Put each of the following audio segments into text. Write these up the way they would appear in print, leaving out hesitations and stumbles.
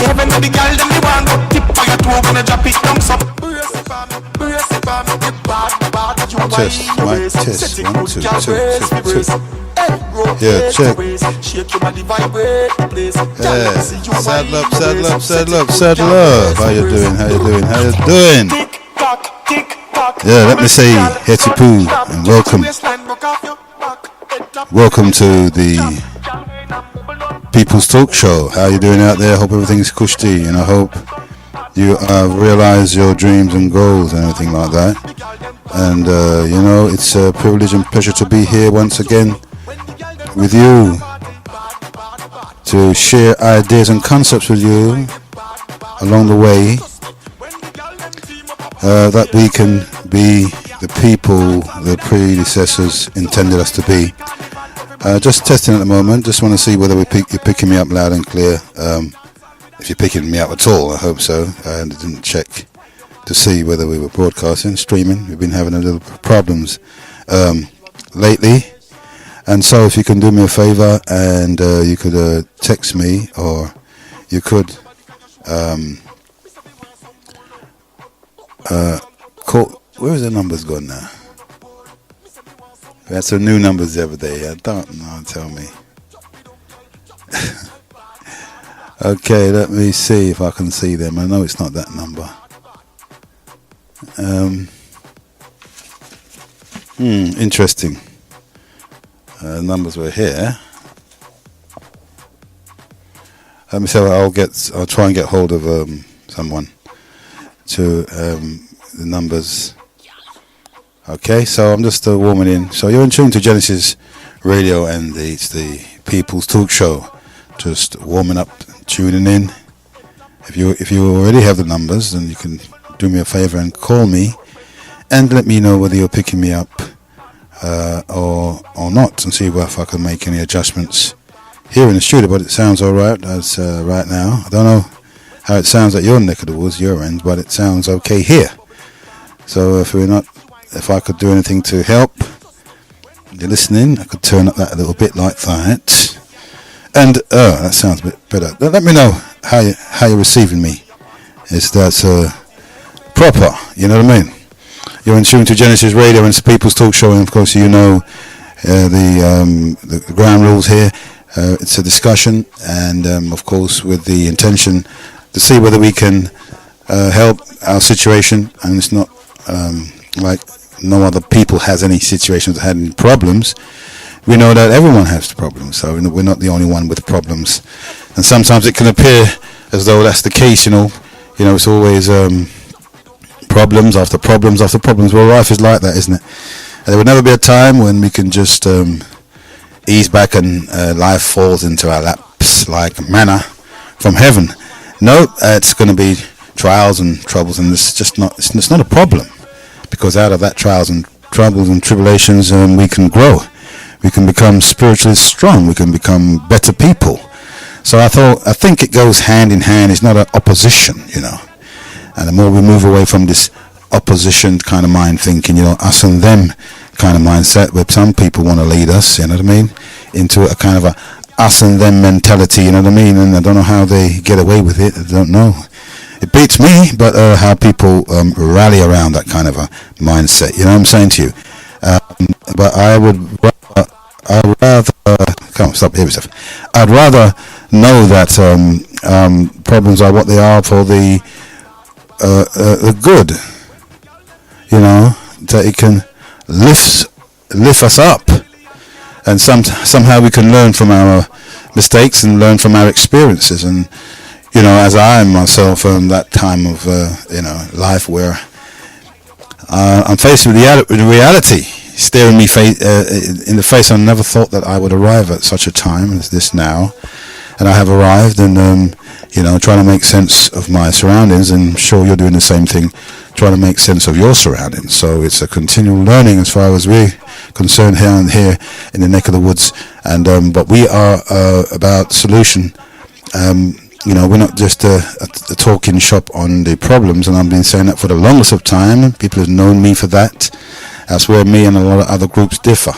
Heaven with the girl, them the one go tip for your toe when you drop it down. So test, mic test, 1, 2, 2, 2. Yeah, check. Yeah, saddle up. How you doing? Yeah, let me say Hetipoo and welcome to the People's Talk Show. How you doing out there? Hope everything's cushy, and I hope you realize your dreams and goals and everything like that. And it's a privilege and pleasure to be here once again with you, to share ideas and concepts with you along the way, that we can be the people the predecessors intended us to be. Just testing at the moment. Just want to see whether you're picking me up loud and clear. If you're picking me up at all, I hope so. I didn't check to see whether we were broadcasting, streaming. We've been having a little problems lately. And so if you can do me a favor and you could text me, or you could call. Where is the numbers gone now? We had some new numbers the other day. I don't know. Tell me. Okay, let me see if I can see them. I know it's not that number. Interesting. Numbers were here. Let me see. I'll try and get hold of someone to the numbers. Okay, so I'm just warming in. So you're in tune to Genesis Radio, and it's the People's Talk Show. Just warming up, tuning in. If you already have the numbers, then you can do me a favor and call me, and let me know whether you're picking me up or not, and see if I can make any adjustments here in the studio. But it sounds all right as right now. I don't know how it sounds at your neck of the woods, your end, but it sounds okay here. So if I could do anything to help you're listening, I could turn up that a little bit like that. And that sounds a bit better. Let me know how you're receiving me. Is that proper? You know what I mean? You're in tune to Genesis Radio, and it's the People's Talk Show, and of course you know the ground rules here. It's a discussion, and of course with the intention to see whether we can help our situation, and it's not like no other people has any situations that had any problems. We know that everyone has problems, so we're not the only one with problems. And sometimes it can appear as though that's the case. It's always problems after problems after problems. Well, life is like that, isn't it? And there will never be a time when we can just ease back and life falls into our laps like manna from heaven. No, it's going to be trials and troubles, and it's not a problem, because out of that trials and troubles and tribulations, we can grow. We can become spiritually strong. We can become better people. So I think it goes hand in hand. It's not an opposition, And the more we move away from this opposition kind of mind thinking, us and them kind of mindset, where some people want to lead us, you know what I mean, into a kind of a us and them mentality, you know what I mean? And I don't know how they get away with it. I don't know. It beats me, but how people rally around that kind of a mindset. You know what I'm saying to you? But I'd rather know that problems are what they are for the good. That it can lift us up, and somehow we can learn from our mistakes and learn from our experiences. And as I am myself that time of life where I'm faced with reality staring me in the face. I never thought that I would arrive at such a time as this now, and I have arrived, and trying to make sense of my surroundings, and I'm sure you're doing the same thing, trying to make sense of your surroundings. So it's a continual learning as far as we're concerned here in the neck of the woods, and but we are about solution. We're not just a talking shop on the problems, and I've been saying that for the longest of time. People have known me for that. That's where me and a lot of other groups differ.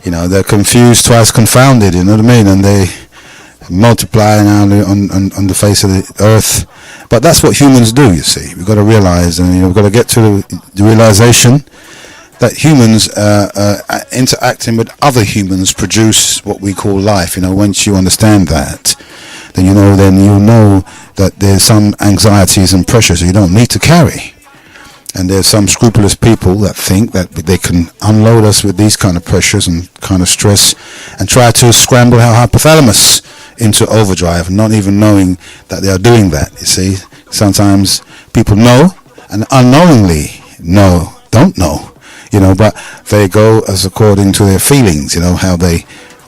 They're confused, twice confounded, you know what I mean? And they multiplying on the face of the earth. But that's what humans do, you see. We've got to realize, and we've got to get to the realization that humans interacting with other humans produce what we call life. Once you understand that, then you'll know that there's some anxieties and pressures you don't need to carry. And there's some scrupulous people that think that they can unload us with these kind of pressures and kind of stress and try to scramble our hypothalamus into overdrive, not even knowing that they are doing that, you see. Sometimes people know and unknowingly don't know, but they go as according to their feelings, how they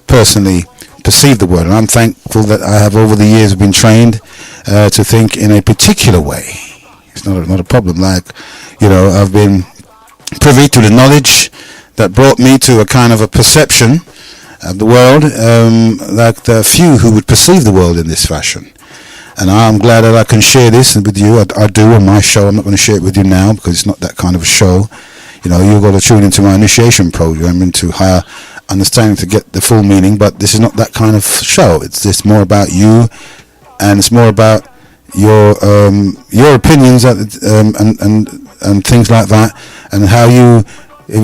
personally perceive the world. And I'm thankful that I have over the years been trained to think in a particular way. It's not a problem. Like, I've been privy to the knowledge that brought me to a kind of a perception of the world, like the few who would perceive the world in this fashion. And I'm glad that I can share this with you. I do on my show. I'm not going to share it with you now because it's not that kind of a show. You've got to tune into my initiation program into higher understanding to get the full meaning. But this is not that kind of show. It's just more about you, and it's more about your opinions and things like that, and how you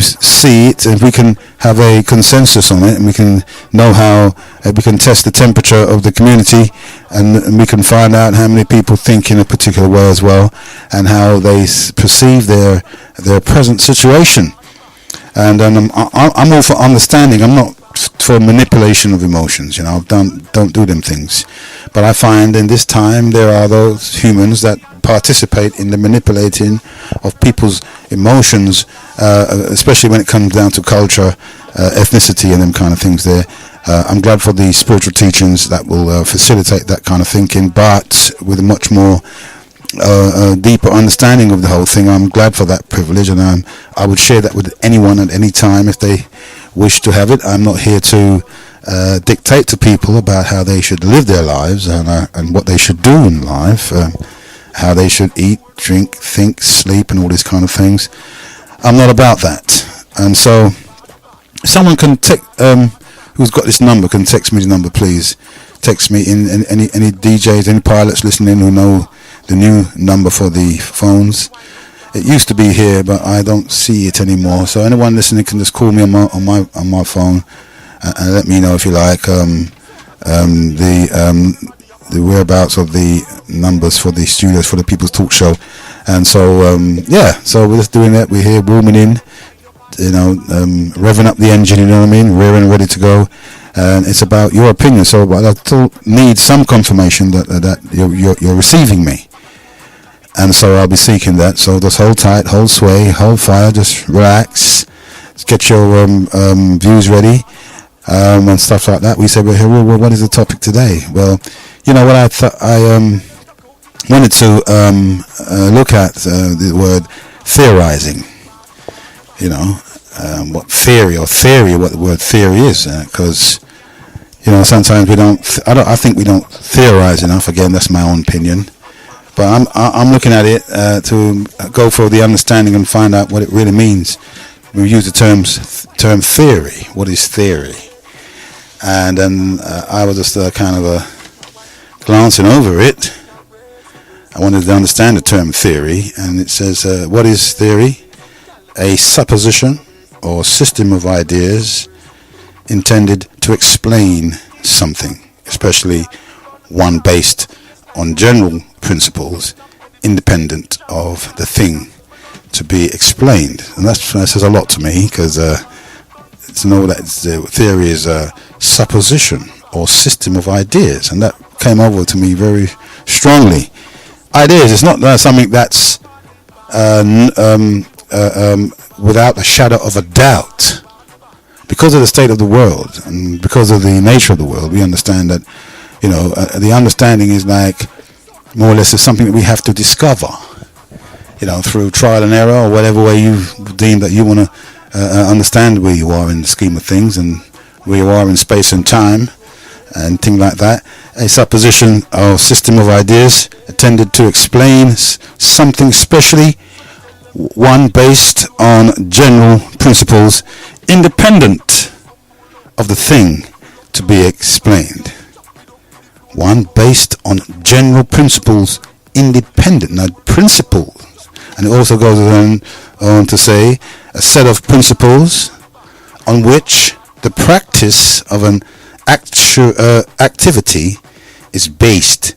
see it, and we can have a consensus on it, and we can know how we can test the temperature of the community, and we can find out how many people think in a particular way as well, and how they perceive their present situation. And I'm all for understanding. I'm not for manipulation of emotions. Don't do them things. But I find in this time there are those humans that participate in the manipulating of people's emotions, especially when it comes down to culture, ethnicity, and them kind of things there. I'm glad for the spiritual teachings that will facilitate that kind of thinking, but with a much more deeper understanding of the whole thing. I'm glad for that privilege, and I would share that with anyone at any time if they wish to have it. I'm not here to dictate to people about how they should live their lives and what they should do in life, how they should eat, drink, think, sleep, and all these kind of things. I'm not about that. And so if someone can who's got this number can text me the number, please. Text me in any DJs, any pilots listening who know the new number for the phones. It used to be here, but I don't see it anymore. So anyone listening can just call me on my phone and let me know if you like the whereabouts of the numbers for the studios for the People's Talk Show. And so so we're just doing that. We're here warming in, revving up the engine. You know what I mean? Rearing ready to go. And it's about your opinion. So, but I still need some confirmation that you're receiving me. And so I'll be seeking that. So just hold tight, hold sway, hold fire, just relax, just get your views ready, and stuff like that. We said, well, what is the topic today? Well, what I thought I wanted to look at the word theorizing. What theory, what the word theory is, because sometimes we don't. I think we don't theorize enough. Again, that's my own opinion. But I'm looking at it to go for the understanding and find out what it really means. We use the term theory. What is theory? And then I was just kind of glancing over it. I wanted to understand the term theory, and it says, what is theory? A supposition or system of ideas intended to explain something, especially one based on general principles independent of the thing to be explained. And that says a lot to me, because to know that theory is a supposition or system of ideas, and that came over to me very strongly. Ideas, it's not something that's without a shadow of a doubt. Because of the state of the world and because of the nature of the world, we understand that the understanding is like more or less is something that we have to discover, through trial and error, or whatever way you deem that you want to understand where you are in the scheme of things and where you are in space and time and things like that. A supposition or system of ideas intended to explain something, specially one based on general principles independent of the thing to be explained. one based on general principles independent. Now, principles, and it also goes on to say a set of principles on which the practice of an actual activity is based,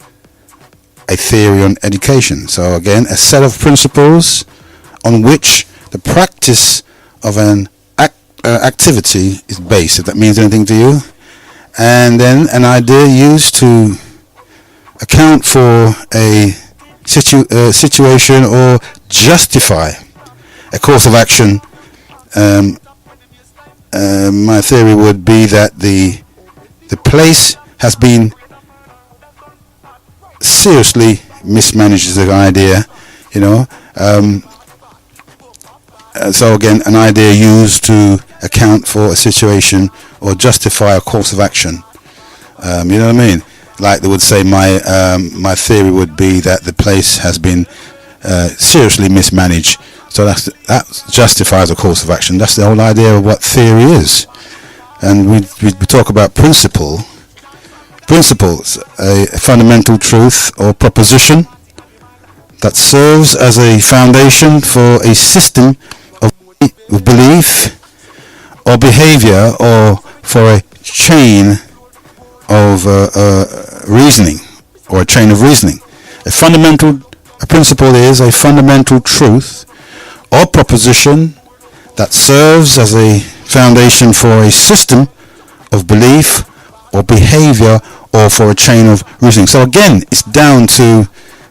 a theory on education. So again, a set of principles on which the practice of an activity is based, if that means anything to you. And then an idea used to account for a situation or justify a course of action. My theory would be that the place has been seriously mismanaged as an idea, you know. So again, an idea used to account for a situation or justify a course of action. You know what I mean? Like they would say, my theory would be that the place has been seriously mismanaged. So that justifies a course of action. That's the whole idea of what theory is. And we talk about principle. Principles, a fundamental truth or proposition that serves as a foundation for a system of belief or behavior, or for a chain of reasoning, or a chain of reasoning. A principle is a fundamental truth or proposition that serves as a foundation for a system of belief or behavior, or for a chain of reasoning. So again, it's down to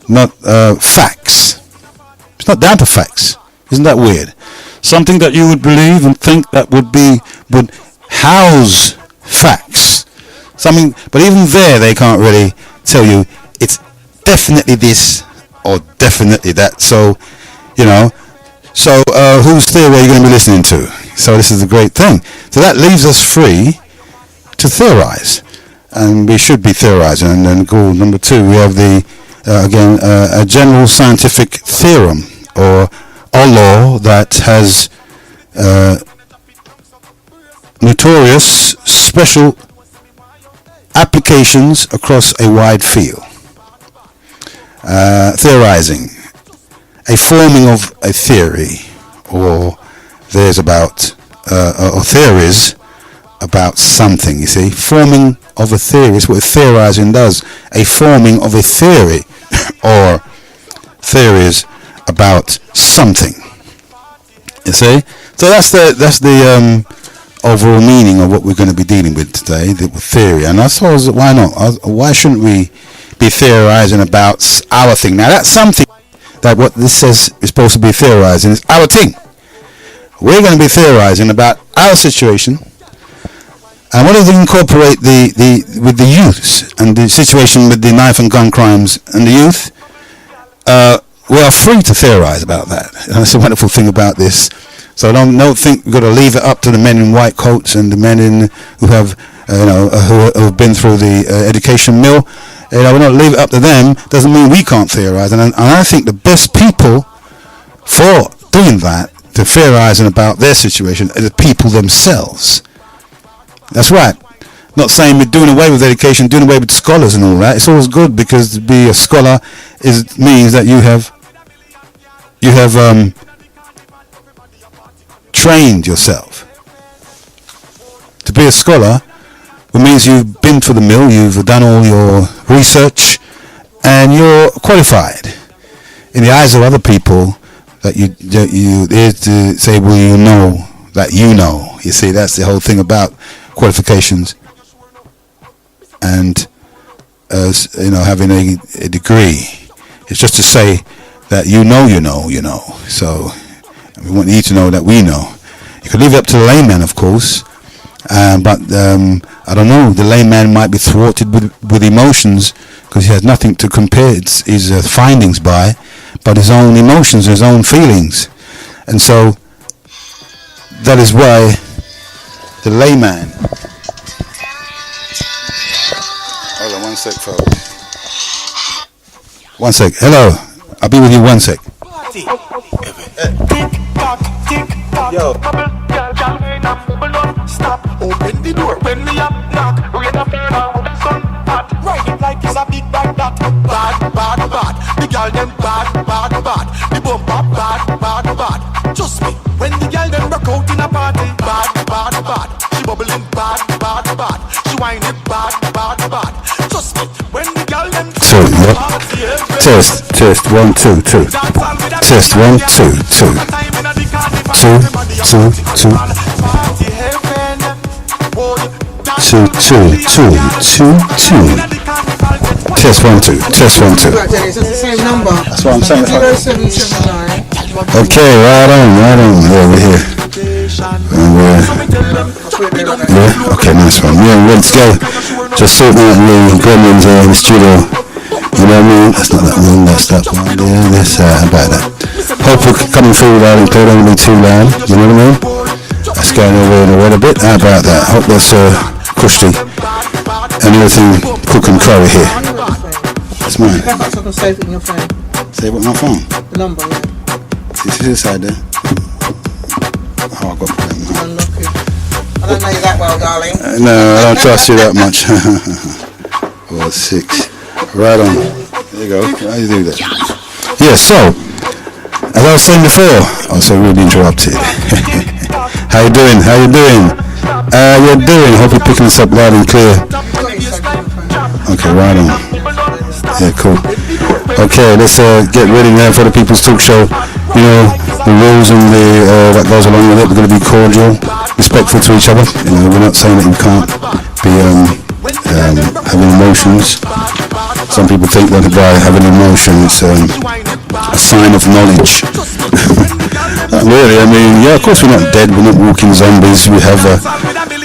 not facts. It's not down to facts. Isn't that weird? Something that you would believe and think that would house facts. Something, but even there they can't really tell you it's definitely this or definitely that. So, you know, whose theory are you going to be listening to? So this is a great thing. So that leaves us free to theorize, and we should be theorizing. And then goal number 2, we have the a general scientific theorem or law that has notorious special applications across a wide field. Theorizing, a forming of a theory, or there's about or theories about something. You see, forming of a theory is what theorizing does. A forming of a theory or theories about something. You see, so that's the overall meaning of what we're going to be dealing with today, the theory. And I suppose, why not? Why shouldn't we be theorizing about our thing? Now that's something that what this says is supposed to be theorizing is our thing. We're going to be theorizing about our situation. And what if we incorporate with the youths and the situation with the knife and gun crimes and the youth? We are free to theorize about that. And that's the wonderful thing about this. So I don't think we've got to leave it up to the men in white coats and the men who have who have been through the education mill. You know, we're not leave it up to them. Doesn't mean we can't theorize. And I think the best people for doing that, to theorizing about their situation, are the people themselves. That's right. Not saying we're doing away with education, doing away with scholars and all that. It's always good, because to be a scholar means that you have trained yourself. To be a scholar, it means you've been through the mill, you've done all your research, and you're qualified in the eyes of other people. That you is to say, well, you know that you know. You see, that's the whole thing about qualifications and having a degree. It's just to say that you know. So we want you to know that we know. You could leave it up to the layman, of course, but I don't know. The layman might be thwarted with emotions, because he has nothing to compare his findings by, but his own emotions, his own feelings. And so that is why the layman. Hold on 1 sec, folks. 1 sec. Hello. I'll be with you 1 sec. Yo. Stop, open the door when me up knock. Read the phone with the sun hot. Ride it like girl them bad, bad, bad. The bumper bad, bad, bad. Trust me, when the girl them rock out in a party, bad, bad, bad. She bubbling bad, bad, bad. She whine it bad, bad, bad. Trust me, when the girl them test 1 2 2 test 1 2 2 2 2 2 2 2 2 2 test 1 2 test 1 2. It's the same number. That's what I'm saying. 0779. Okay, right on. Yeah, we're here. Yeah, okay, nice one. Yeah, let's go. Just sorting out the gremlins in the studio. You know what I mean? That's not that one, that's that one. Yeah, that's about that. Hope we're coming through loud and clear, don't be too loud. You know what I mean? That's going over in the red a bit. How about that? Hope that's cushy. And everything cook and curry here. That's mine. Back up so I can save it in your phone. Save it on my phone? The number, yeah. It's this side there. Oh, I got it. Unlock it. I don't know you that well, darling. No, I don't trust you that much. 6. Right on. There you go. How do you do that? Yeah, so, as I was saying before, I was so really interrupted. How you doing? You're doing? Hope you're picking this up loud and clear. Okay, right on. Yeah, cool. Okay, let's get ready now for the People's Talk Show. You know, the rules and the that goes along with it. We're going to be cordial, respectful to each other. You know, we're not saying that you can't be having emotions. Some people think that by having emotion it's a sign of knowledge. Not really. I mean, yeah, of course we're not dead. We're not walking zombies. We have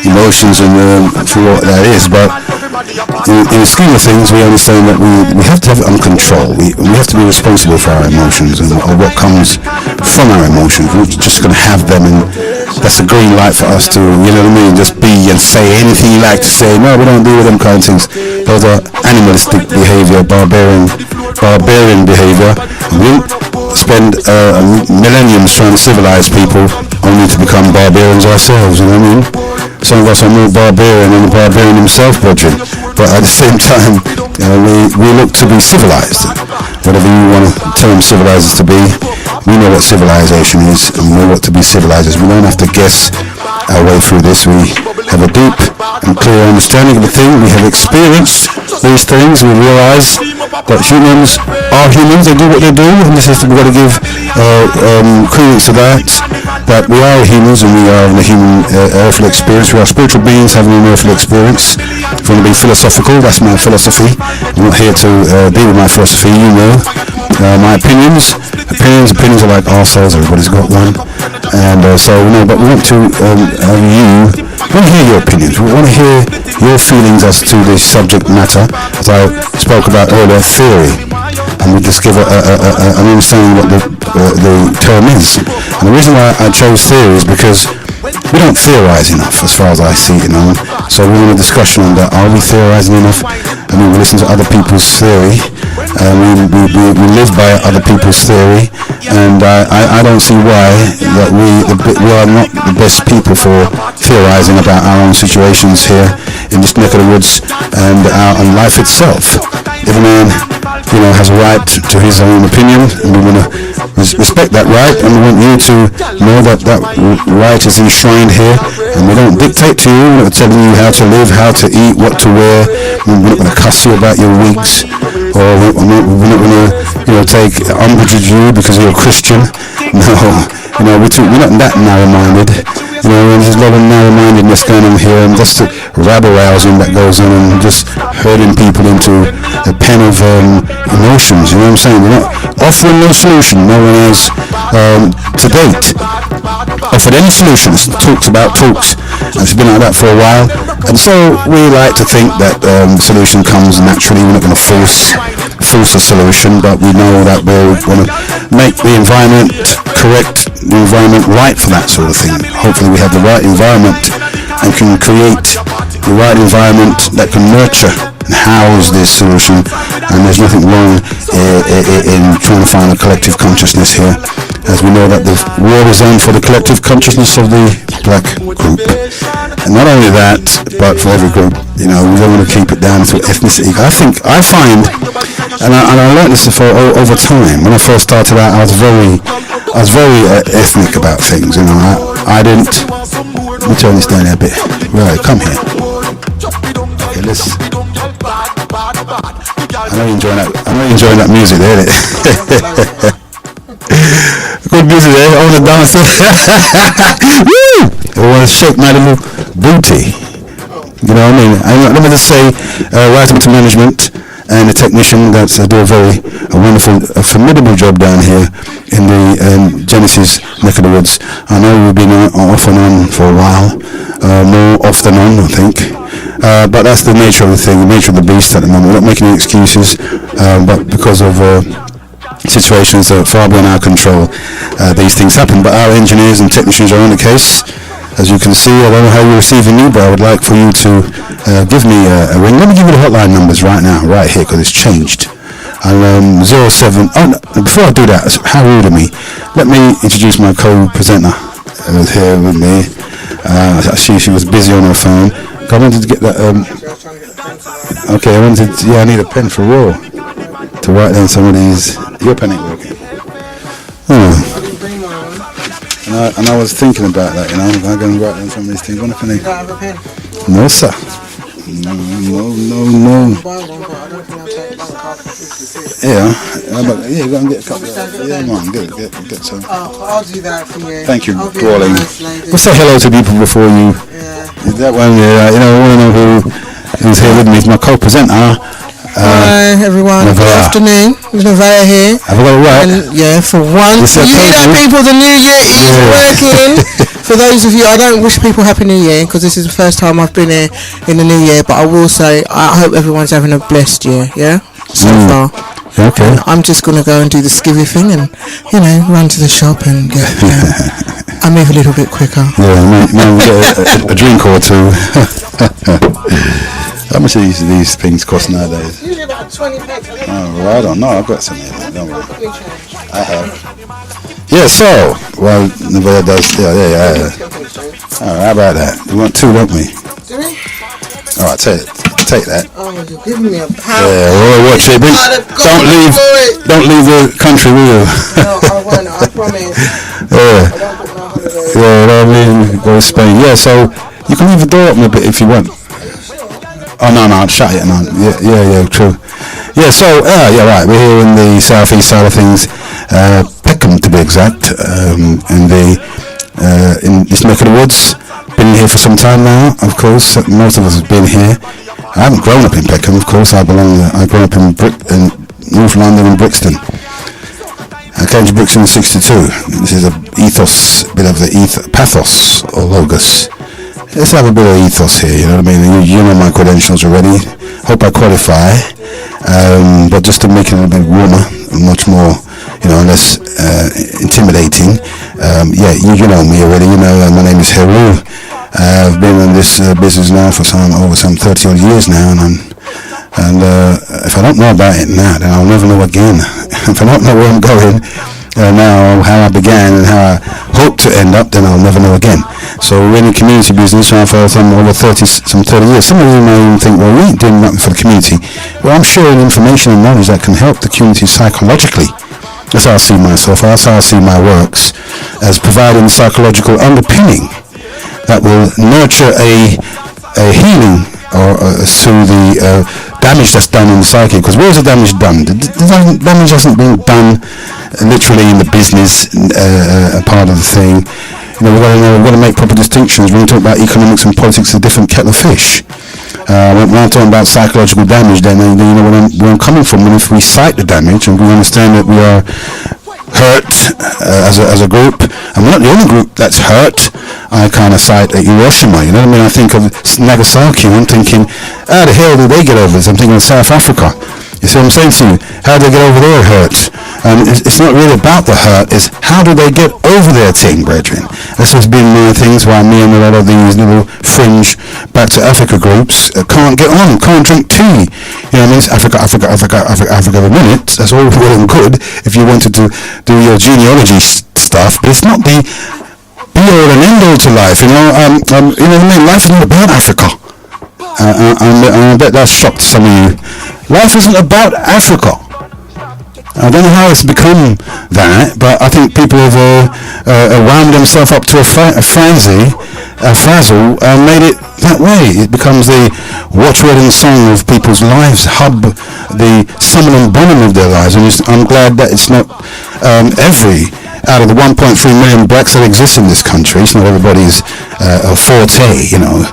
emotions and for what that is, but in the scheme of things, we understand that we have to have it under control. We have to be responsible for our emotions and or what comes from our emotions. We're just going to have them, and that's a green light for us to, you know what I mean, just be and say anything you like to say. No, we don't deal with them kind of things. Those are animalistic behavior, barbarian behavior. We spend millenniums trying to civilize people only to become barbarians ourselves, you know what I mean? Some of us are more barbarian than the barbarian himself, brethren. But at the same time, we look to be civilized. Whatever you want to term civilizers to be, we know what civilization is, and we know what to be civilizers. We don't have to guess our way through this. We have a deep and clear understanding of the thing. We have experienced these things. We realize that humans are humans. They do what they do, and this is we've got to give credence to that we are humans and we are in a human earthly experience. We are spiritual beings having an earthly experience. If you want to be philosophical, that's my philosophy. I'm not here to deal with my philosophy. You know my opinions. Opinions are like arseholes. Everybody's got one. And so, no, but we want to we want to hear your opinions. We want to hear your feelings as to the subject matter, as I spoke about earlier, theory. And we just give an understanding what the term is. And the reason why I chose theory is because we don't theorize enough, as far as I see it, you know. So we're in a discussion on that. Are we theorizing enough? I mean, we listen to other people's theory. We live by other people's theory, and I don't see why that we are not the best people for theorizing about our own situations here in this neck of the woods and life itself. Every man, you know, has a right to his own opinion, and we want to respect that right, and we want you to know that that right is enshrined here, and we don't dictate to you. We're not telling you how to live, how to eat, what to wear. We're not going to cuss you about your wigs, or we're not going to, you know, take umbrage with you because you're a Christian. No, you know, we're not that narrow-minded. You know, there's a lot of narrow-mindedness going on here, and just the rabble-rousing that goes on, and just herding people into a pen of emotions. You know what I'm saying? We're not offering no solution. No one has, to date, offered any solutions. Talks about talks. And it's been like that for a while. And so we like to think that the solution comes naturally. We're not going to force a solution, but we know that we want to make the environment correct, the environment right for that sort of thing. Hopefully we have the right environment and can create the right environment that can nurture and house this solution. And there's nothing wrong in trying to find a collective consciousness here. as we know that the war is on for the collective consciousness of the black group. And not only that, but for every group, we don't want to keep it down to ethnicity. I find, and I learned this over time. When I first started out, I was very ethnic about things. I didn't. Let me turn this down a bit. Right, come here. Okay, let's. I know you're enjoying that music there, isn't it? Good music there. I want to dance. Woo! I want to shake my little booty. You know what I mean? Let me just say, right up to management and the technician that do a wonderful, formidable job down here in the Genesis neck of the woods. I know we've been off and on for a while, more off than on, I think. But that's the nature of the thing, the nature of the beast at the moment. We're not making any excuses, but because of situations that are far beyond our control, these things happen. But our engineers and technicians are on the case. As you can see, I don't know how you're receiving me, but I would like for you to give me a ring. Let me give you the hotline numbers right now, right here, because it's changed. And 07. Oh, no, before I do that, how rude of me. Let me introduce my co-presenter who's here with me. She was busy on her phone. I wanted to get that. Okay, I need a pen for Raw to write down some of these. Your pen ain't working. Oh. And I was thinking about that, I'm going to write down some of these things. What can I? No, sir. No. Yeah, you're going to get a couple. Yeah, man, get some. I'll do that for you. Thank you, Brawling. We'll say hello to people before you. Yeah. That one, I want to know who's here with me. It's my co-presenter. Hi everyone, Neveyah. Good afternoon. It's Neveyah here. Have I got it right? And for once, you hear that, people, the new year is working. For those of you, I don't wish people Happy New Year because this is the first time I've been here in the new year, but I will say I hope everyone's having a blessed year, so far. Okay. And I'm just going to go and do the skivvy thing and, run to the shop and get, I move a little bit quicker. Yeah, man, get a drink or two. How much do these things cost nowadays? Usually about 20 pence. Oh, I don't know. I've got some here. Don't worry. I have. Yeah, so, Neveyah does. Yeah. Alright, how about that? We want two, don't we? Do we? Alright, take that. Oh, you're giving me a pound. Yeah, we'll watch it. Don't leave the country, will you? No, I won't. I promise. Yeah. I don't put no holidays. Yeah, go to Spain. Yeah, so you can leave the door open a bit if you want. Oh no, shut it. No, yeah, true. Yeah, so right. We're here in the southeast side of things, Peckham to be exact, in this neck of the woods. Been here for some time now. Of course, most of us have been here. I haven't grown up in Peckham, of course. I grew up in North London in Brixton. I came to Brixton in '62. This is a bit of the pathos or logos. Let's have a bit of ethos here, you know what I mean? You know my credentials already. Hope I qualify. But just to make it a little bit warmer, much more, less intimidating. You know me already. My name is Heru. I've been in this business now for over some 30 odd years now, and if I don't know about it now, then I'll never know again. If I don't know where I'm going now, how I began and how I hope to end up, then I'll never know again. So we're in the community business for over 30 years. Some of you may even think, well, we ain't doing nothing for the community. Well, I'm sharing information and knowledge that can help the community psychologically. That's how I see myself. That's how I see my works, as providing psychological underpinning that will nurture a healing or through the damage that's done in the psyche. Because where is the damage done? The damage hasn't been done literally in the business part of the thing. We've got to make proper distinctions. When we talk about economics and politics, it's a different kettle of fish. When I'm talking about psychological damage, then you know where I'm coming from. And if we cite the damage and we understand that we are hurt as a group, and we're not the only group that's hurt, I kind of cite Hiroshima, you know what I mean? I think of Nagasaki, and I'm thinking, how the hell did they get over this? I'm thinking of South Africa. You see what I'm saying to you? How do they get over their hurt? And it's not really about the hurt, it's how do they get over their thing, brethren? This has been one of the things why me and a lot of these little fringe back to Africa groups can't get on, can't drink tea. You know what I mean? It's Africa a minute. That's all well and good if you wanted to do your genealogy stuff, but it's not the be-all and end-all to life, you know. You know what I mean? Life is not about Africa. I bet that shocked some of you. Life isn't about Africa. I don't know how it's become that, but I think people have wound themselves up to a frenzy, a frazzle, and made it that way. It becomes the watchword and song of people's lives, the summum and bonum of their lives. And I'm glad that it's not out of the 1.3 million blacks that exist in this country, it's not everybody's forte, you know.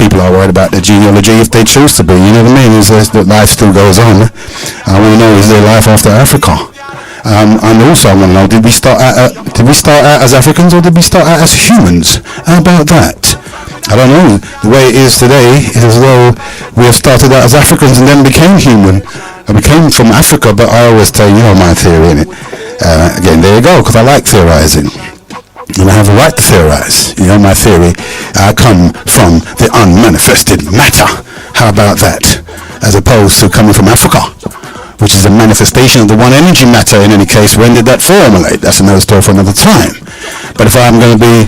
People are worried about their genealogy if they choose to be, you know what I mean? That life still goes on. I want to know, is there life after Africa? And also I want to know, did we start out as Africans, or did we start out as humans? How about that? I don't know. The way it is today is as though we have started out as Africans and then became human. I became from Africa, but I always tell you know my theory in it. Again, there you go, because I like theorizing. And I have a right to theorize. You know my theory. I come from the unmanifested matter. How about that? As opposed to coming from Africa, which is a manifestation of the one energy matter. In any case, when did that formulate? That's another story for another time. But if I'm going to be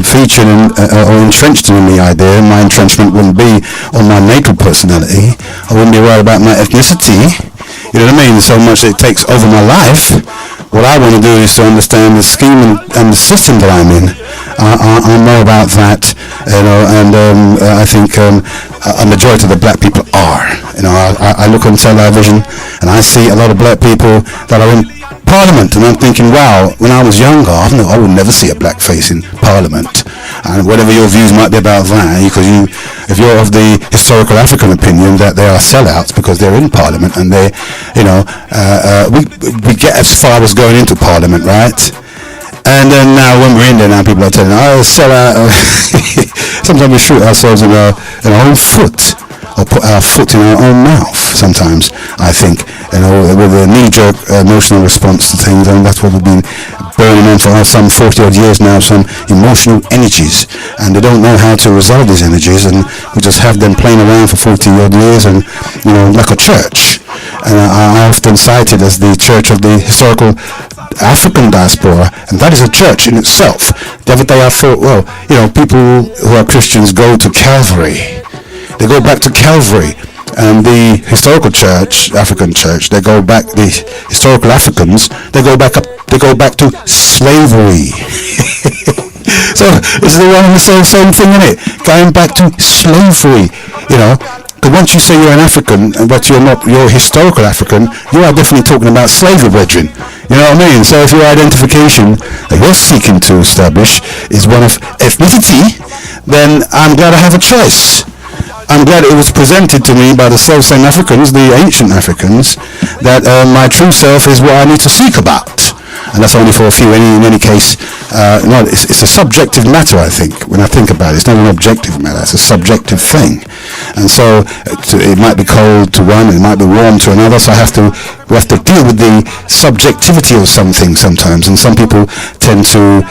featured or entrenched in the idea, my entrenchment wouldn't be on my natal personality. I wouldn't be worried about my ethnicity. You know what I mean? So much that it takes over my life. What I want to do is to understand the scheme and the system that I'm in. I know about that, you know, and I think a majority of the black people are. You know, I look on television and I see a lot of black people that are in Parliament, and I'm thinking, wow, when I was younger, I would never see a black face in Parliament. And whatever your views might be about that, because if you're of the historical African opinion that they are sellouts because they're in Parliament and they, you know, we get as far as going into Parliament, right? And then now when we're in there now, people are telling us, sell out. Sometimes we shoot ourselves in our own foot, or put our foot in our own mouth sometimes, I think, you know, with a knee-jerk emotional response to things. And that's what we've been burning on for some 40 odd years now, some emotional energies, and they don't know how to resolve these energies, and we just have them playing around for 40 odd years, and, you know, like a church. And I often cite it as the church of the historical African diaspora, and that is a church in itself. The other day I thought, well, you know, people who are Christians go to Calvary. They go back to Calvary, and the historical church, African church, they go back. The historical Africans, they go back to slavery. So it's the one and the same thing, isn't it? Going back to slavery, you know. But once you say you're an African, but you're not, you're historical African, you are definitely talking about slavery, brethren. You know what I mean? So if your identification that you're seeking to establish is one of ethnicity, then I'm glad I have a choice. I'm glad it was presented to me by the self-same Africans, the ancient Africans, that my true self is what I need to seek about. And that's only for a few. In any case, it's a subjective matter, I think, when I think about it. It's not an objective matter. It's a subjective thing. And so it might be cold to one, it might be warm to another, so we have to deal with the subjectivity of something sometimes. And some people tend to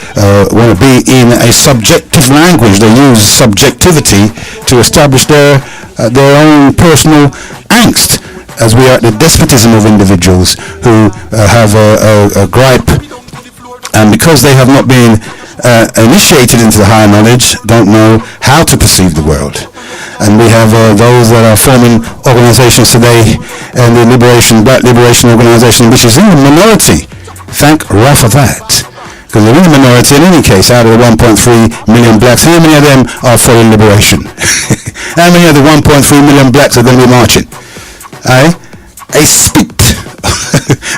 want to be in a subjective language. They use subjectivity to establish their own personal angst, as we are at the despotism of individuals who have a gripe, and because they have not been initiated into the higher knowledge, don't know how to perceive the world. And we have those that are forming organizations today, and the Black Liberation Organization, which is in the minority. Thank Allah for that. Because they're in the minority in any case. Out of the 1.3 million blacks, how many of them are for liberation? How many of the 1.3 million blacks are going to be marching? A spit.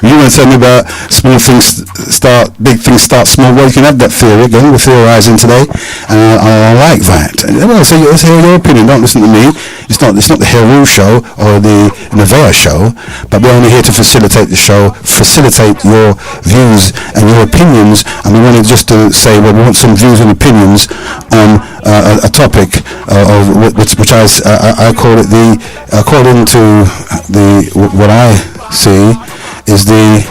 You want to tell me about small things start, big things start small? Well, you can have that theory again. We're theorizing today, and I like that. Well, so let's hear your opinion. Don't listen to me. It's not the Heru show or the Neveyah show, but we're only here to facilitate the show, facilitate your views and your opinions. And we wanted just to say, well, we want some views and opinions on a topic which I call it the, according to what I see, is the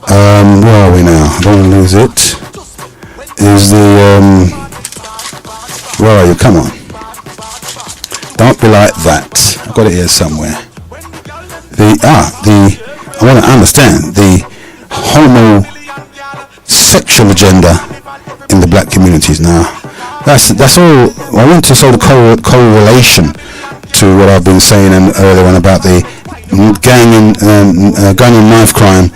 where are we now? I don't want to lose it. Is the where are you? Come on. Don't be like that. I've got it here somewhere. I want to understand the Homo homosexual agenda in the black communities. Now, that's all. I want to show the correlation to what I've been saying earlier on about the gang and knife crime.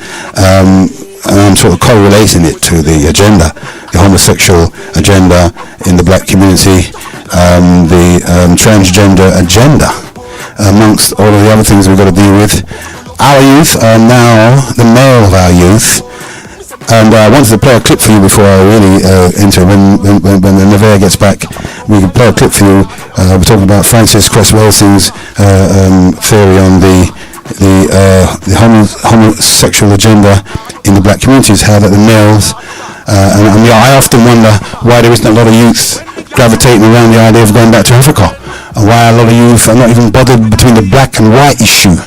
I'm sort of correlating it to the agenda, the homosexual agenda in the black community, the transgender agenda, amongst all of the other things we've got to deal with. Our youth are now the male of our youth. And I wanted to play a clip for you before I really enter. When the Neveyah gets back, we can play a clip for you. We're talking about Francis Cresswellsing's theory on the homosexual agenda in the black communities, how that the males, and I often wonder why there isn't a lot of youth gravitating around the idea of going back to Africa, and why a lot of youth are not even bothered between the black and white issue,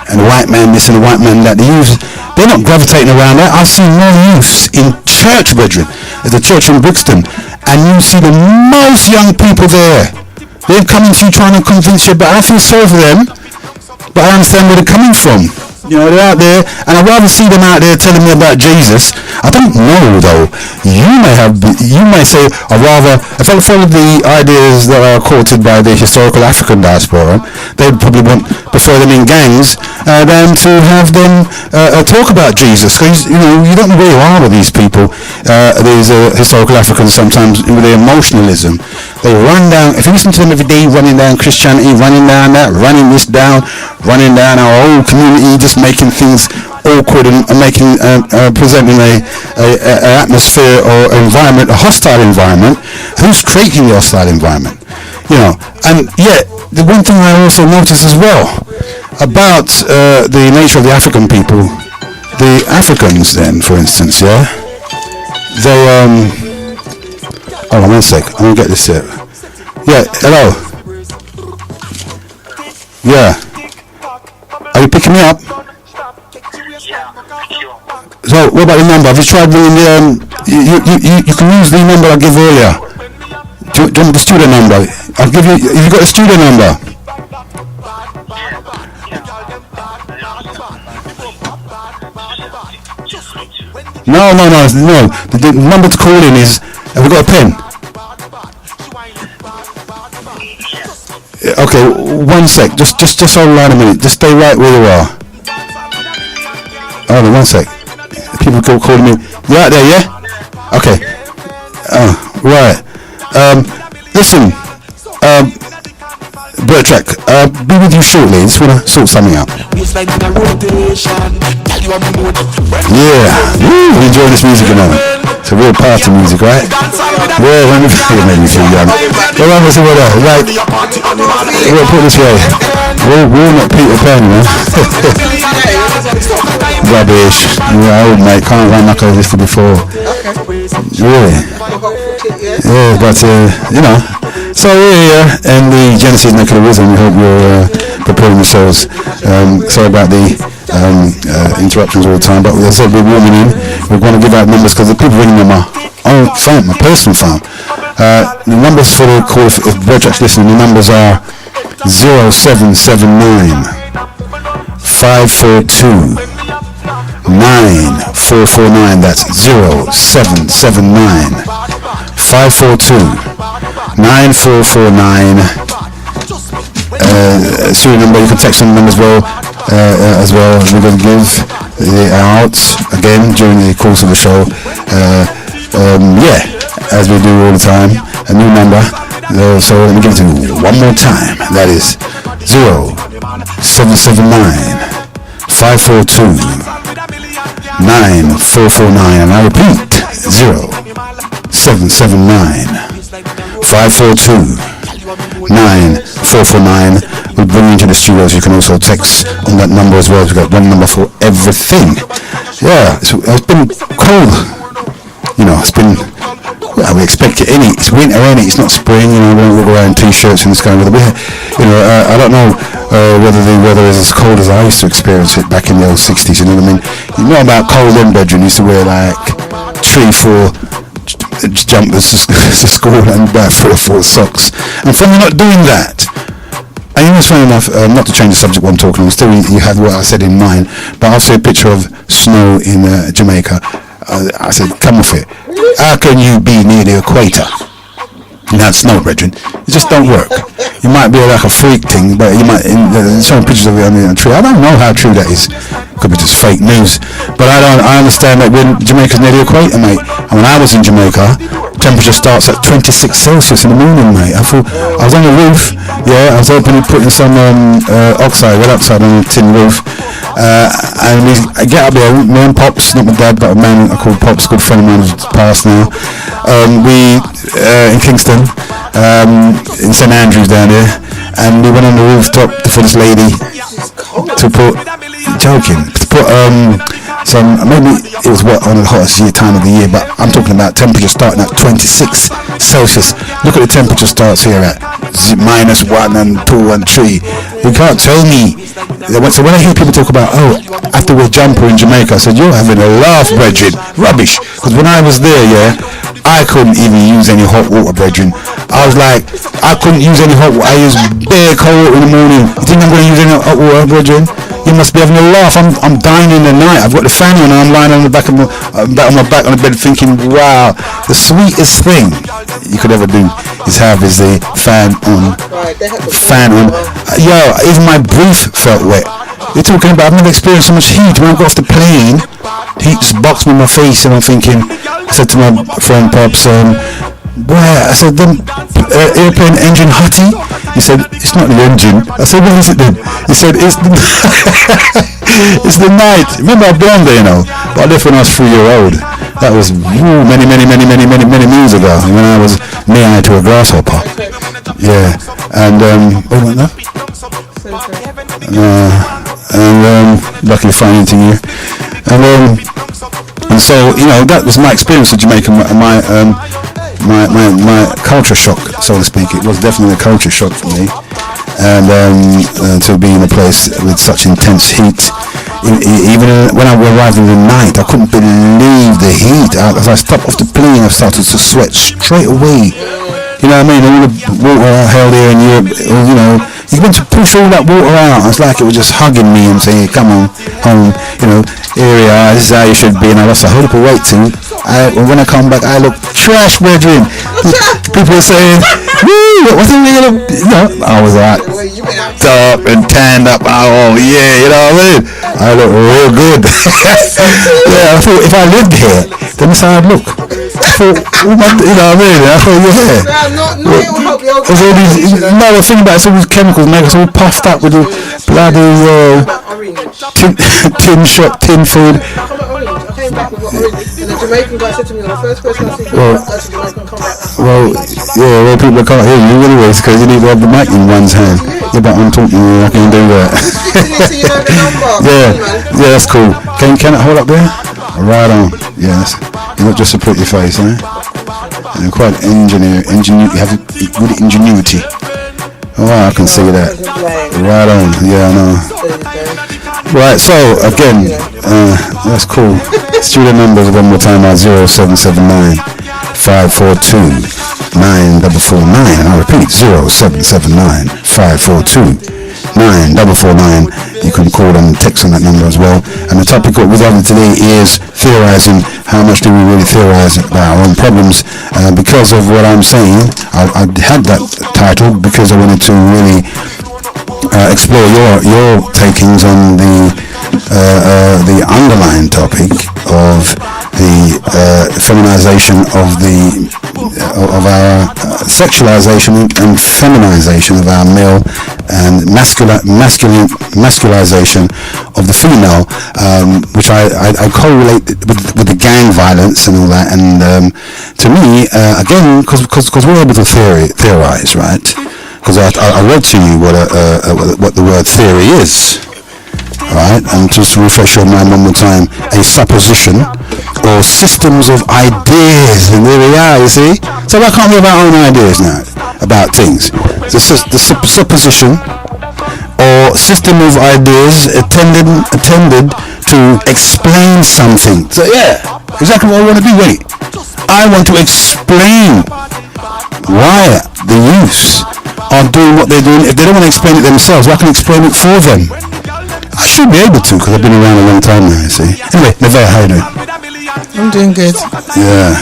and the white man this and the white man that. The youth, they're not gravitating around that. I've seen more youths in church, brethren, at the church in Brixton, and you see the most young people there. They're coming to you trying to convince you, but I feel sorry for them. But I understand where they're coming from. You know, they're out there, and I'd rather see them out there telling me about Jesus. I don't know, though. You may say, I'd rather, if I follow the ideas that are quoted by the historical African diaspora, they'd probably prefer them in gangs than to have them talk about Jesus. Because, you know, you don't know where you are with these people, these historical Africans sometimes, with their emotionalism. They run down, if you listen to them every day, running down Christianity, running down that, running this down, running down our whole community, just making things awkward and making presenting a atmosphere or environment, a hostile environment. Who's creating the hostile environment? You know, and yet the one thing I also notice as well about the nature of the African people, the Africans then, for instance, yeah, they hold on one sec, I'm gonna get this here. Yeah, hello. Yeah. Are you picking me up? So, what about the number? Have you tried ringing you can use the number I gave earlier. Do you want the studio number? I'll give you, have you got a studio number? No. The number to call in is, have we got a pen? Okay, one sec. Just hold on a minute. Just stay right where you are. Hold on, one sec. People calling me. You out there, yeah? Okay. Right. Listen. Bertrack, be with you shortly. I just want to sort something out. Yeah. Woo, I'm enjoying this music, you know. It's a real party music, right? Yeah, let me make me feel young. Well, I'm going to see what else. Right. We'll put it this way. We're not Peter Pan, man. Rubbish. Yeah, old mate. Can't run like I used to before. Really? Yeah, but, you know. So we're here in the Genesis neck of the woods, and we hope you're preparing yourselves. Sorry about the interruptions all the time, but as I said, we're warming in. We're going to give out numbers because the people ringing them are own phone, my personal phone. The numbers for the call, if Bertrack's listening, the numbers are 0779 542 9449. That's 0779 542 9449. Serial number. You can text on them as well. We're going to give out again during the course of the show. As we do all the time, a new number. So let me give it to you one more time. That is 0779 542 9449. And I repeat, 0779 542 9449. We'll bring you into the studios. You can also text on that number as well. We've got one number for everything. Yeah, it's been cold. You know, it's been, well, we expect it in it. It's winter, ain't it? It's not spring. You know, we don't walk around t-shirts and this kind of weather. You know, I don't know whether the weather is as cold as I used to experience it back in the old 60s. You know what I mean? You know about cold then, bedroom. Used to wear like 3-4 jumpers to school and about 3 or 4 socks. And from not doing that, and you know, it's funny enough, not to change the subject what I'm talking about, still you had what I said in mind, but I'll see a picture of snow in Jamaica. I said, come off it. How can you be near the equator and have snow, brethren? It just don't work. You might be like a freak thing, but you might showing pictures of it on the tree. I don't know how true that is. Could be just fake news. But I understand that when Jamaica's near the equator, mate. And when I was in Jamaica, temperature starts at 26 Celsius in the morning, mate. I thought I was on the roof. Yeah, I was putting some red oxide on the tin roof. And I get up there, me and Pops, not my dad, but a man I called Pops, a good friend of mine who's passed now. We in Kingston, in St Andrews down there, and we went on the rooftop for this lady to put some, maybe it was on the hottest time of the year, but I'm talking about temperature starting at 26 Celsius. Look at the temperature starts here at -1 and 2 and 3. You can't tell me. So when I hear people talk about, I have to wear jumper in Jamaica, I said, you're having a laugh, brethren. Rubbish. Because when I was there, I couldn't even use any hot water, brethren. I was like, I couldn't use any hot water. I use bare cold water in the morning. You think I'm going to use any hot water, brethren? You must be having a laugh. I'm dying in the night. I've got the fan on and I'm lying on the back of my back on the bed thinking, wow, the sweetest thing you could ever do is have the fan on. Even my breath felt wet. You're talking about, I've never experienced so much heat. When I got off the plane, heat just boxed me in my face, and I'm thinking, I said to my friend Pops, boy, I said, the airplane engine hotty? He said, it's not the engine. I said, what is it then? He said, it's the it's the night. Remember, I've been there, but I left when I was 3-year-old. That was many moons ago, when I was near to a grasshopper. Yeah, and what went that? Lucky to find anything here. And so, that was my experience of Jamaica, my culture shock, so to speak. It was definitely a culture shock for me, and to be in a place with such intense heat. Even when I arrived in the night, I couldn't believe the heat. As I stepped off the plane, I started to sweat straight away. You know what I mean? All the water I held here in Europe, you went to push all that water out. It's like it was just hugging me and saying, come on, home, here we are, this is how you should be. And I lost a whole heap of weight too. When I come back, I look trash, brethren. People are saying, woo, what's it going to, I was like, dark and tanned up. Oh, yeah, you know what I mean? I look real good. Yeah, I thought if I lived here, then that's how I'd look. I thought, you know what I mean? I thought, yeah. The thing about it's all these chemicals make us all puffed up with the bloody tin food. I came back with orange, and the Jamaican guy said to me, the first person I see Jamaican come back. People can't hear you anyways because you need to have the mic in one's hand. Yeah, but I'm talking, I can do that. Yeah, that's cool. Can it hold up there? Right on. Yes. You're not just a pretty face, eh? And quite you have good ingenuity. Oh, I can see that. Right on. Yeah, I know. Right, so again, that's cool. Studio numbers one more time are 0779 542 9449. I repeat, 0779 542 9449. You can call and text on that number as well. And the topic we're having today is theorizing. How much do we really theorize about our own problems? Because of what I'm saying, I had that title because I wanted to really explore your takings on the underlying topic of the feminization of our sexualization and feminization of our male and masculization of the female, which I correlate with the gang violence and all that. And to me, again, because we're able to theorize, right? Because I read to you what the word theory is, right? And just to refresh your mind one more time, a supposition or systems of ideas, and there we are, you see? So why can't we have our own ideas now about things? The supposition or system of ideas intended to explain something. So yeah, exactly what I want to do. Wait, I want to explain why the youths are doing what they're doing. If they don't want to explain it themselves, I can explain it for them. I should be able to, because I've been around a long time now, you see. Anyway, Neveyah, how you doing? I'm doing good. Yeah.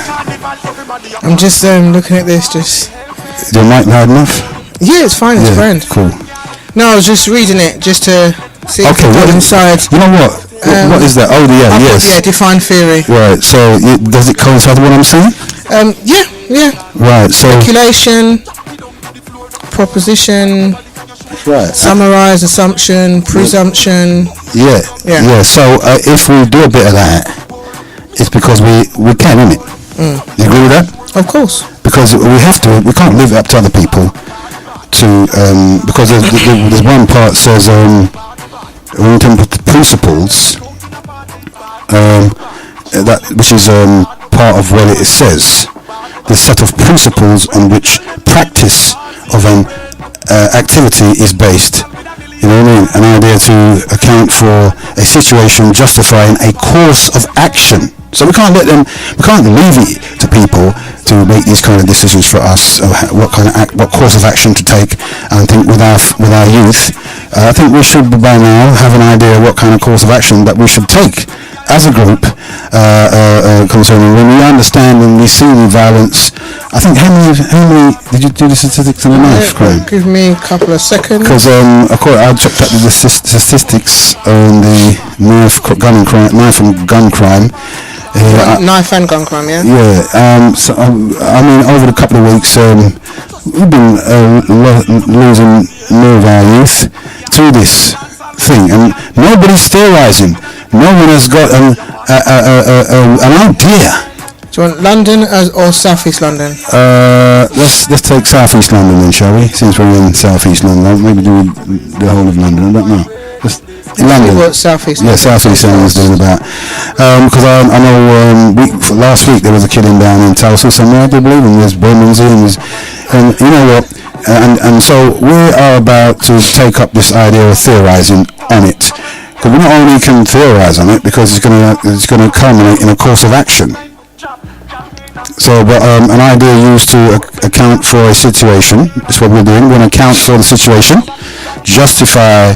I'm just looking at this. Just. Is your mic loud enough? Yeah, it's fine. It's grand. Cool. No, I was just reading it just to see if Okay. what inside. You know what? What is that? Oh, yeah. Yes. Yeah, define theory. Right. So does it coincide with what I'm saying? Yeah. Right. So. Speculation, proposition. Right. Summarize, assumption, presumption. Yeah. So if we do a bit of that, it's because we can, isn't it? You agree with that? Of course. Because we have to. We can't leave it up to other people to because there's one part says in terms of the principles that which is part of what it says, the set of principles on which practice of an activity is based. You know what I mean? An idea to account for a situation justifying a course of action. So we can't leave it to people to make these kind of decisions for us, what course of action to take. And I think with our youth, I think we should by now have an idea what kind of course of action that we should take as a group concerning when we understand and we see the violence. I think how many did you do the statistics on the knife crime? Give me a couple of seconds. Because I checked up the statistics on the knife and gun crime. Knife and gun crime, yeah? Yeah. So I mean, over the couple of weeks, we've been losing more of our youth to this thing, and nobody's theorising. No one has got an idea. Do you want London or South East London? Let's take South East London then, shall we? Since we're in South East London, maybe do the whole of London. I don't know. Just London. What South East? Yeah, South East London is doing about. Because I know last week there was a killing down in Talkshow somewhere, I do believe, and there's Bermondsey and you know what? And so we are about to take up this idea of theorising on it. Because we not only can theorise on it, because it's going to culminate in a course of action. So, but an idea used to account for a situation, that's what we're doing. We're going to account for the situation, justify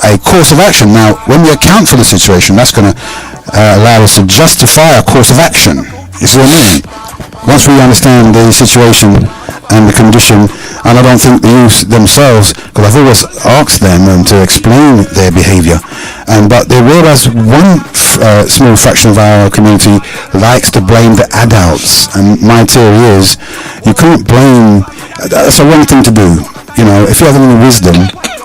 a course of action. Now, when we account for the situation, that's going to allow us to justify a course of action. You see what I mean? Once we understand the situation and the condition, and I don't think the youth themselves, because I've always asked them to explain their behaviour, but they realize one small fraction of our community likes to blame the adults, and my theory is you can't blame. That's a wrong thing to do. You know, if you have any wisdom,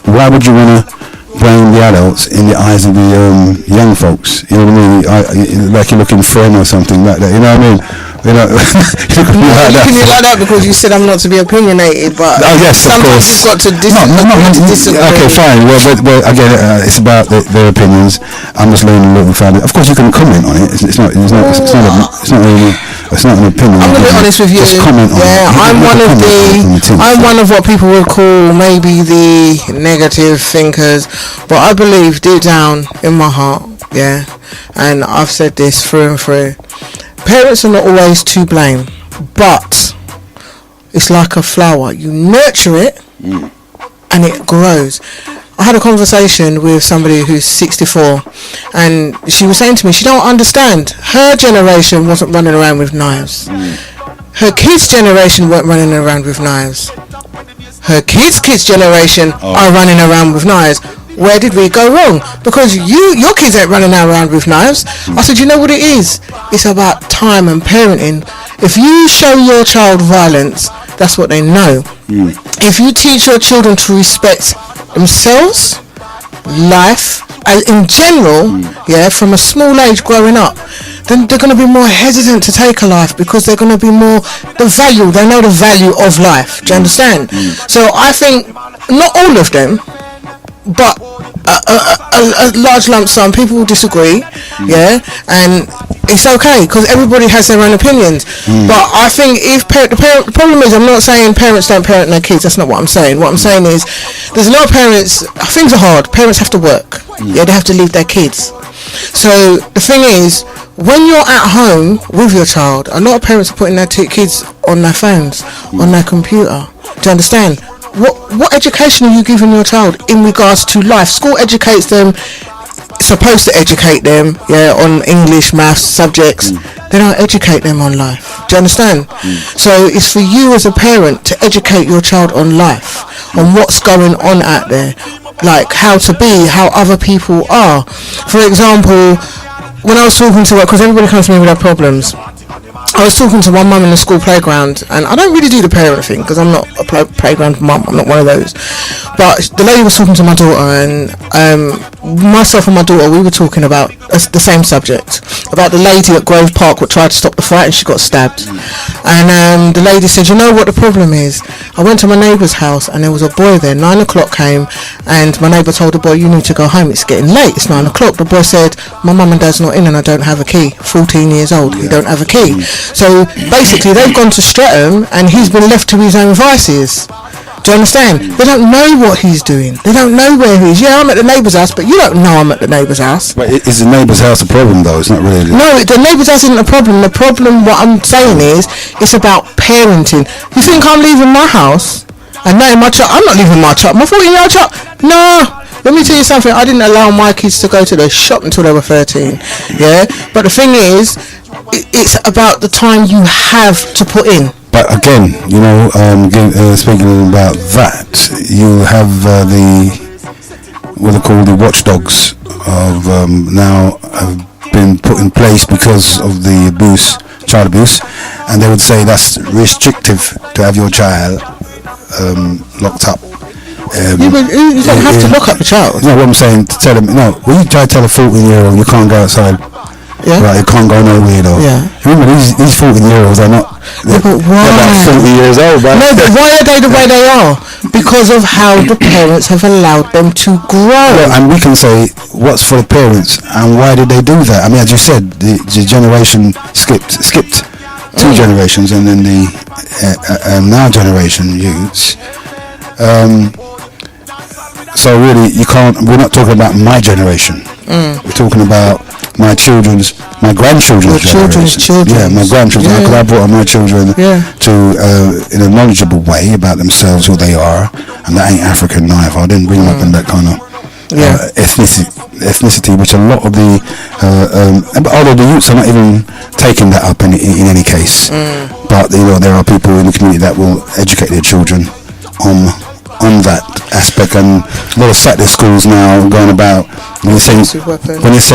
why would you want to blame the adults in the eyes of the young folks? You know what I mean? Like you're looking firm or something like that. You know what I mean? You know, you like that because you said I'm not to be opinionated, but yes, of sometimes course. you've got to disagree. Okay, fine. Well, again, it's about their opinions. I'm just laying a little further. Of course, you can comment on it. It's not an opinion. I'm going to be honest with you. Just comment on it. I'm one of what people would call maybe the negative thinkers, but I believe deep down in my heart, and I've said this through and through. Parents are not always to blame, but it's like a flower. You nurture it and it grows. I had a conversation with somebody who's 64 and she was saying to me she don't understand. Her generation wasn't running around with knives. Her kids' generation weren't running around with knives. Her kids' generation are running around with knives. Where did we go wrong? Because your kids ain't running around with knives. I said, you know what it is? It's about time and parenting. If you show your child violence, that's what they know. If you teach your children to respect themselves, life, and in general, from a small age growing up, then they're going to be more hesitant to take a life because they're going to be more they know the value of life. Do you understand? So I think not all of them, but a large lump sum. People will disagree, and it's okay because everybody has their own opinions. But I think if the problem is, I'm not saying parents don't parent their kids. That's not what I'm saying. What I'm saying is, there's a lot of parents. Things are hard. Parents have to work. They have to leave their kids. So the thing is, when you're at home with your child, a lot of parents are putting their kids on their phones, on their computer. Do you understand? What education are you giving your child in regards to life? School educates them supposed to educate them, on English, maths, subjects. They don't educate them on life. Do you understand? So it's for you as a parent to educate your child on life, on what's going on out there, like how to be, how other people are. For example, when I was talking to her, because everybody comes to me with their problems, I was talking to one mum in the school playground, and I don't really do the parent thing because I'm not a playground mum. I'm not one of those. But the lady was talking to my daughter, and myself and my daughter, we were talking about the same subject, about the lady at Grove Park who tried to stop the fight and she got stabbed. And the lady said, you know what the problem is? I went to my neighbour's house and there was a boy there. 9 o'clock came and my neighbour told the boy, you need to go home, it's getting late, it's 9 o'clock. The boy said, my mum and dad's not in and I don't have a key. 14 years old, he don't have a key. So basically they've gone to Streatham and he's been left to his own vices. Do you understand? They don't know what he's doing. They don't know where he is. Yeah, I'm at the neighbour's house, but you don't know I'm at the neighbour's house. But is the neighbour's house a problem though? It's not really. No, the neighbour's house isn't a problem. The problem, what I'm saying is, it's about parenting. You think I'm leaving my house and letting my child? I'm not leaving my child. My 14-year-old child? No. Let me tell you something. I didn't allow my kids to go to the shop until they were 13. Yeah. But the thing is, it's about the time you have to put in. But again, speaking about that, you have what they call the watchdogs of now have been put in place because of the child abuse, and they would say that's restrictive to have your child locked up. You don't have to lock up the child. No, what I'm saying, to tell them, when you try to tell a 14-year-old you can't go outside. Yeah. Right, you can't go nowhere though. Yeah. Remember, these 14-year-olds are not. But why? They're about 40 years old, right? No, but why are they the way they are? Because of how the parents have allowed them to grow. Well, and we can say what's for the parents and why did they do that? I mean, as you said, the generation skipped 2 generations, and then the now generation youths. So really, we're not talking about my generation. We're talking about my grandchildren's children. Yeah, my grandchildren. Because I brought up my children to in a knowledgeable way about themselves, who they are, and that ain't African neither. I didn't bring them up in that kind of ethnicity, which a lot of the although the youths are not even taking that up in any case. But there are people in the community that will educate their children on that aspect, and a lot of Saturday schools now going about when you're saying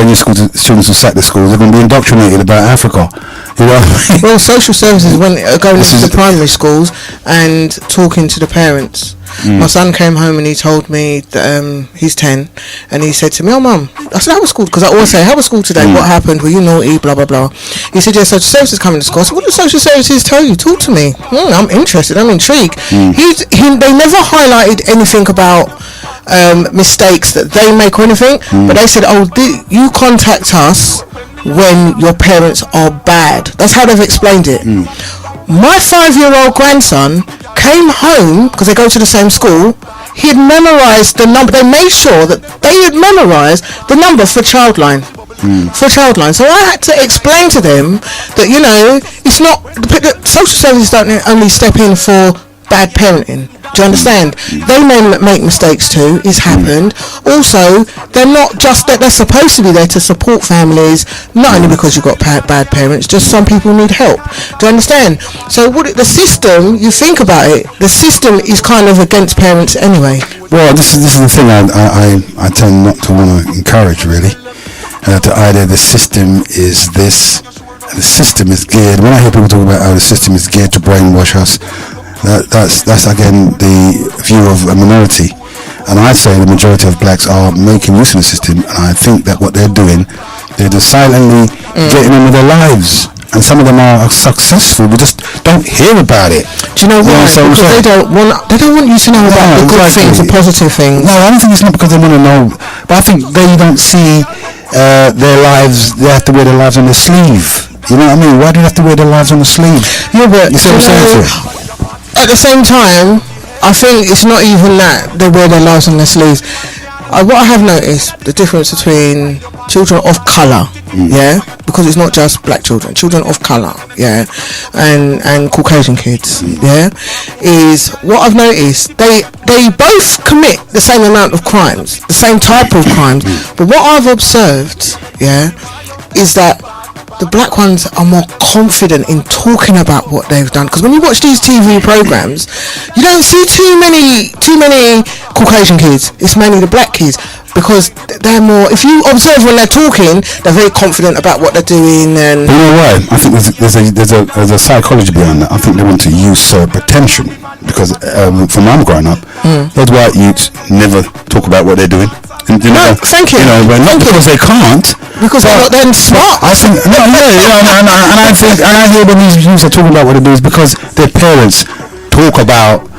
your students to Saturday schools, they're going to be indoctrinated about Africa. Well, social services going into the primary schools and talking to the parents. My son came home and he told me that he's 10, and he said to me, "Oh, Mum," I said, "How was school?" Because I always say, "How was school today? What happened? Were you naughty? Blah blah blah." He said, "Yeah, social services coming to school." I said, "What do social services tell you? Talk to me. I'm interested. I'm intrigued." They never highlighted anything about mistakes that they make or anything, but they said, "Oh, you contact us when your parents are bad." That's how they've explained it. My 5-year-old grandson came home, because they go to the same school, he had memorised the number. They made sure that they had memorised the number for Childline. So I had to explain to them that, it's not, social services don't only step in for bad parenting. Do you understand? They may make mistakes too. It's happened. Also, they're not just that, they're supposed to be there to support families, not only because you've got bad parents, just some people need help. Do you understand? So the system, you think about it, the system is kind of against parents anyway. Well, this is the thing I tend not to want to encourage, really. To either the system is this, and the system is geared. When I hear people talk about how the system is geared to brainwash us, that's again the view of a minority, and I'd say the majority of blacks are making use of the system, and I think that what they're doing, they're just silently getting on with their lives, and some of them are successful. We just don't hear about it. Do you know why? Because they don't want you to know about the good things, the positive things. No, I don't think it's not because they want to know, but I think they don't see their lives. They have to wear their lives on their sleeve. You know what I mean? Why do they have to wear their lives on the sleeve? Yeah, but you see what I'm saying? At the same time, I think it's not even that they wear their lives on their sleeves. What I have noticed, the difference between children of colour yeah, because it's not just black children of colour, yeah, and Caucasian kids, yeah, is what I've noticed, they both commit the same amount of crimes, the same type of crimes, but what I've observed, yeah, is that the black ones are more confident in talking about what they've done, because when you watch these TV programs, you don't see too many Caucasian kids. It's mainly the black kids, because they're more, if you observe when they're talking, they're very confident about what they're doing. And you know why? I think there's a psychology behind that. I think they want to usurp attention, because from when I'm growing up, those white youths never talk about what they're doing. And, thank you. Not because they can't, because they're not then smart. I think and I hear when these youths are talking about what they do is because their parents talk about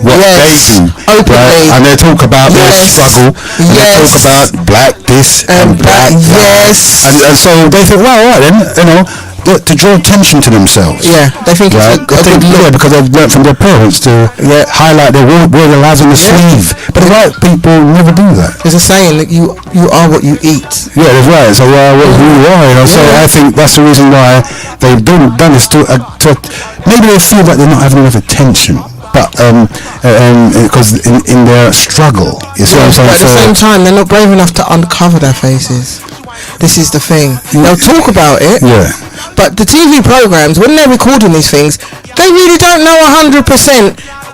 what they do, openly, right? And they talk about their struggle, and they talk about black this and black that, and so they think, well, all right then, to draw attention to themselves. Yeah, they think it's because they've learned from their parents to highlight their wear their lives on the sleeve. But the white people never do that. There's a saying that you are what you eat. Yeah, that's right. So what you are, So I think that's the reason why they've done this to maybe they feel like they're not having enough attention. But because in their struggle, you see what I'm saying? But at the same time, they're not brave enough to uncover their faces. This is the thing. They'll talk about it. Yeah. But the TV programs, when they're recording these things, they really don't know 100%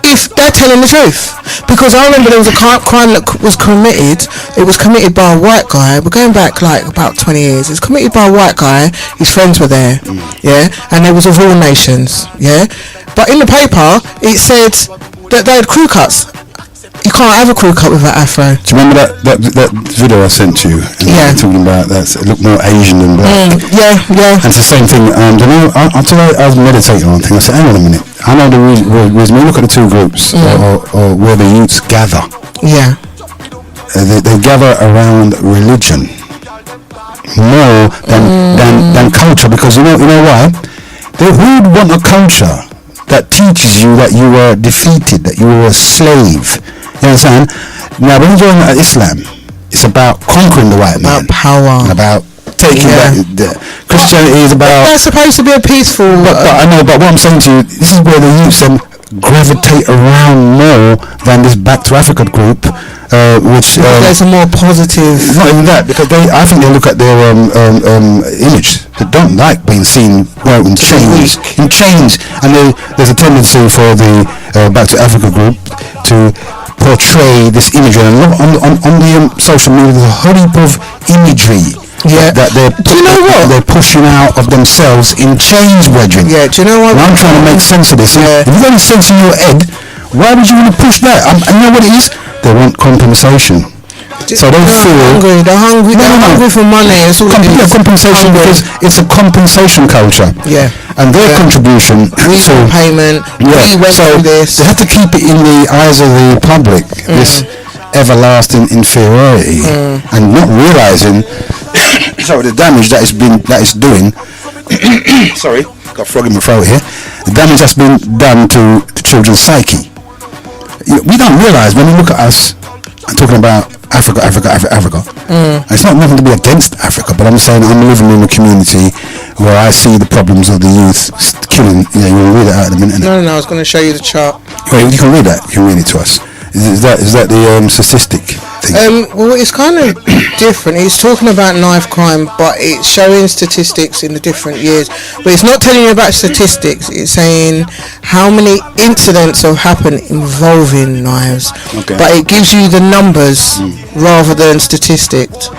if they're telling the truth. Because I remember there was a crime that was committed. It was committed by a white guy. We're going back like about 20 years. It was committed by a white guy. His friends were there. Yeah. And there was of all nations. Yeah. But in the paper, it said that they had crew cuts. You can't have a crew cut with an afro. Do you remember that video I sent you? Yeah. Talking about that, it looked more Asian than black. Yeah. And it's the same thing. I was meditating on things. I said, hang on a minute. I know the reason. When you look at the two groups, or where the youths gather. Yeah. They gather around religion more than culture, because you know why? Who would want a culture that teaches you that you were defeated, that you were a slave? You understand? Now, when you join Islam, it's about conquering the white man. About power. About taking that. Christianity is about... They're supposed to be a peaceful... But I know, but what I'm saying to you, this is where the youths gravitate around more than this Back to Africa group, which... there's a more positive... Not even that, because I think they look at their image. They don't like being seen in chains. And there's a tendency for the Back to Africa group to portray this imagery. And on the social media, there's a whole heap of imagery that they're pushing out of themselves in chains, brethren. Yeah, do you know what? And I'm trying to make sense of this. If you've got any sense in your head, why would you want to push that? And you know what it is? They want compensation. So they feel they're hungry for money. It's all compensation, because it's a compensation culture. Yeah. And their contribution to payment. We went through this. They have to keep it in the eyes of the public. This everlasting inferiority, and not realizing the damage that it's doing. Sorry, got a frog in my throat here. The damage that's been done to the children's psyche. We don't realize when we look at us and talking about Africa. It's not nothing to be against Africa, but I'm saying I'm living in a community where I see the problems of the youth killing. You will read it out in a minute. No, I was going to show you the chart. Wait, you can read that. You can read it to us. Is that the statistic thing? Well, it's kind of different. It's talking about knife crime, but it's showing statistics in the different years. But it's not telling you about statistics. It's saying how many incidents have happened involving knives. Okay. But it gives you the numbers rather than statistics.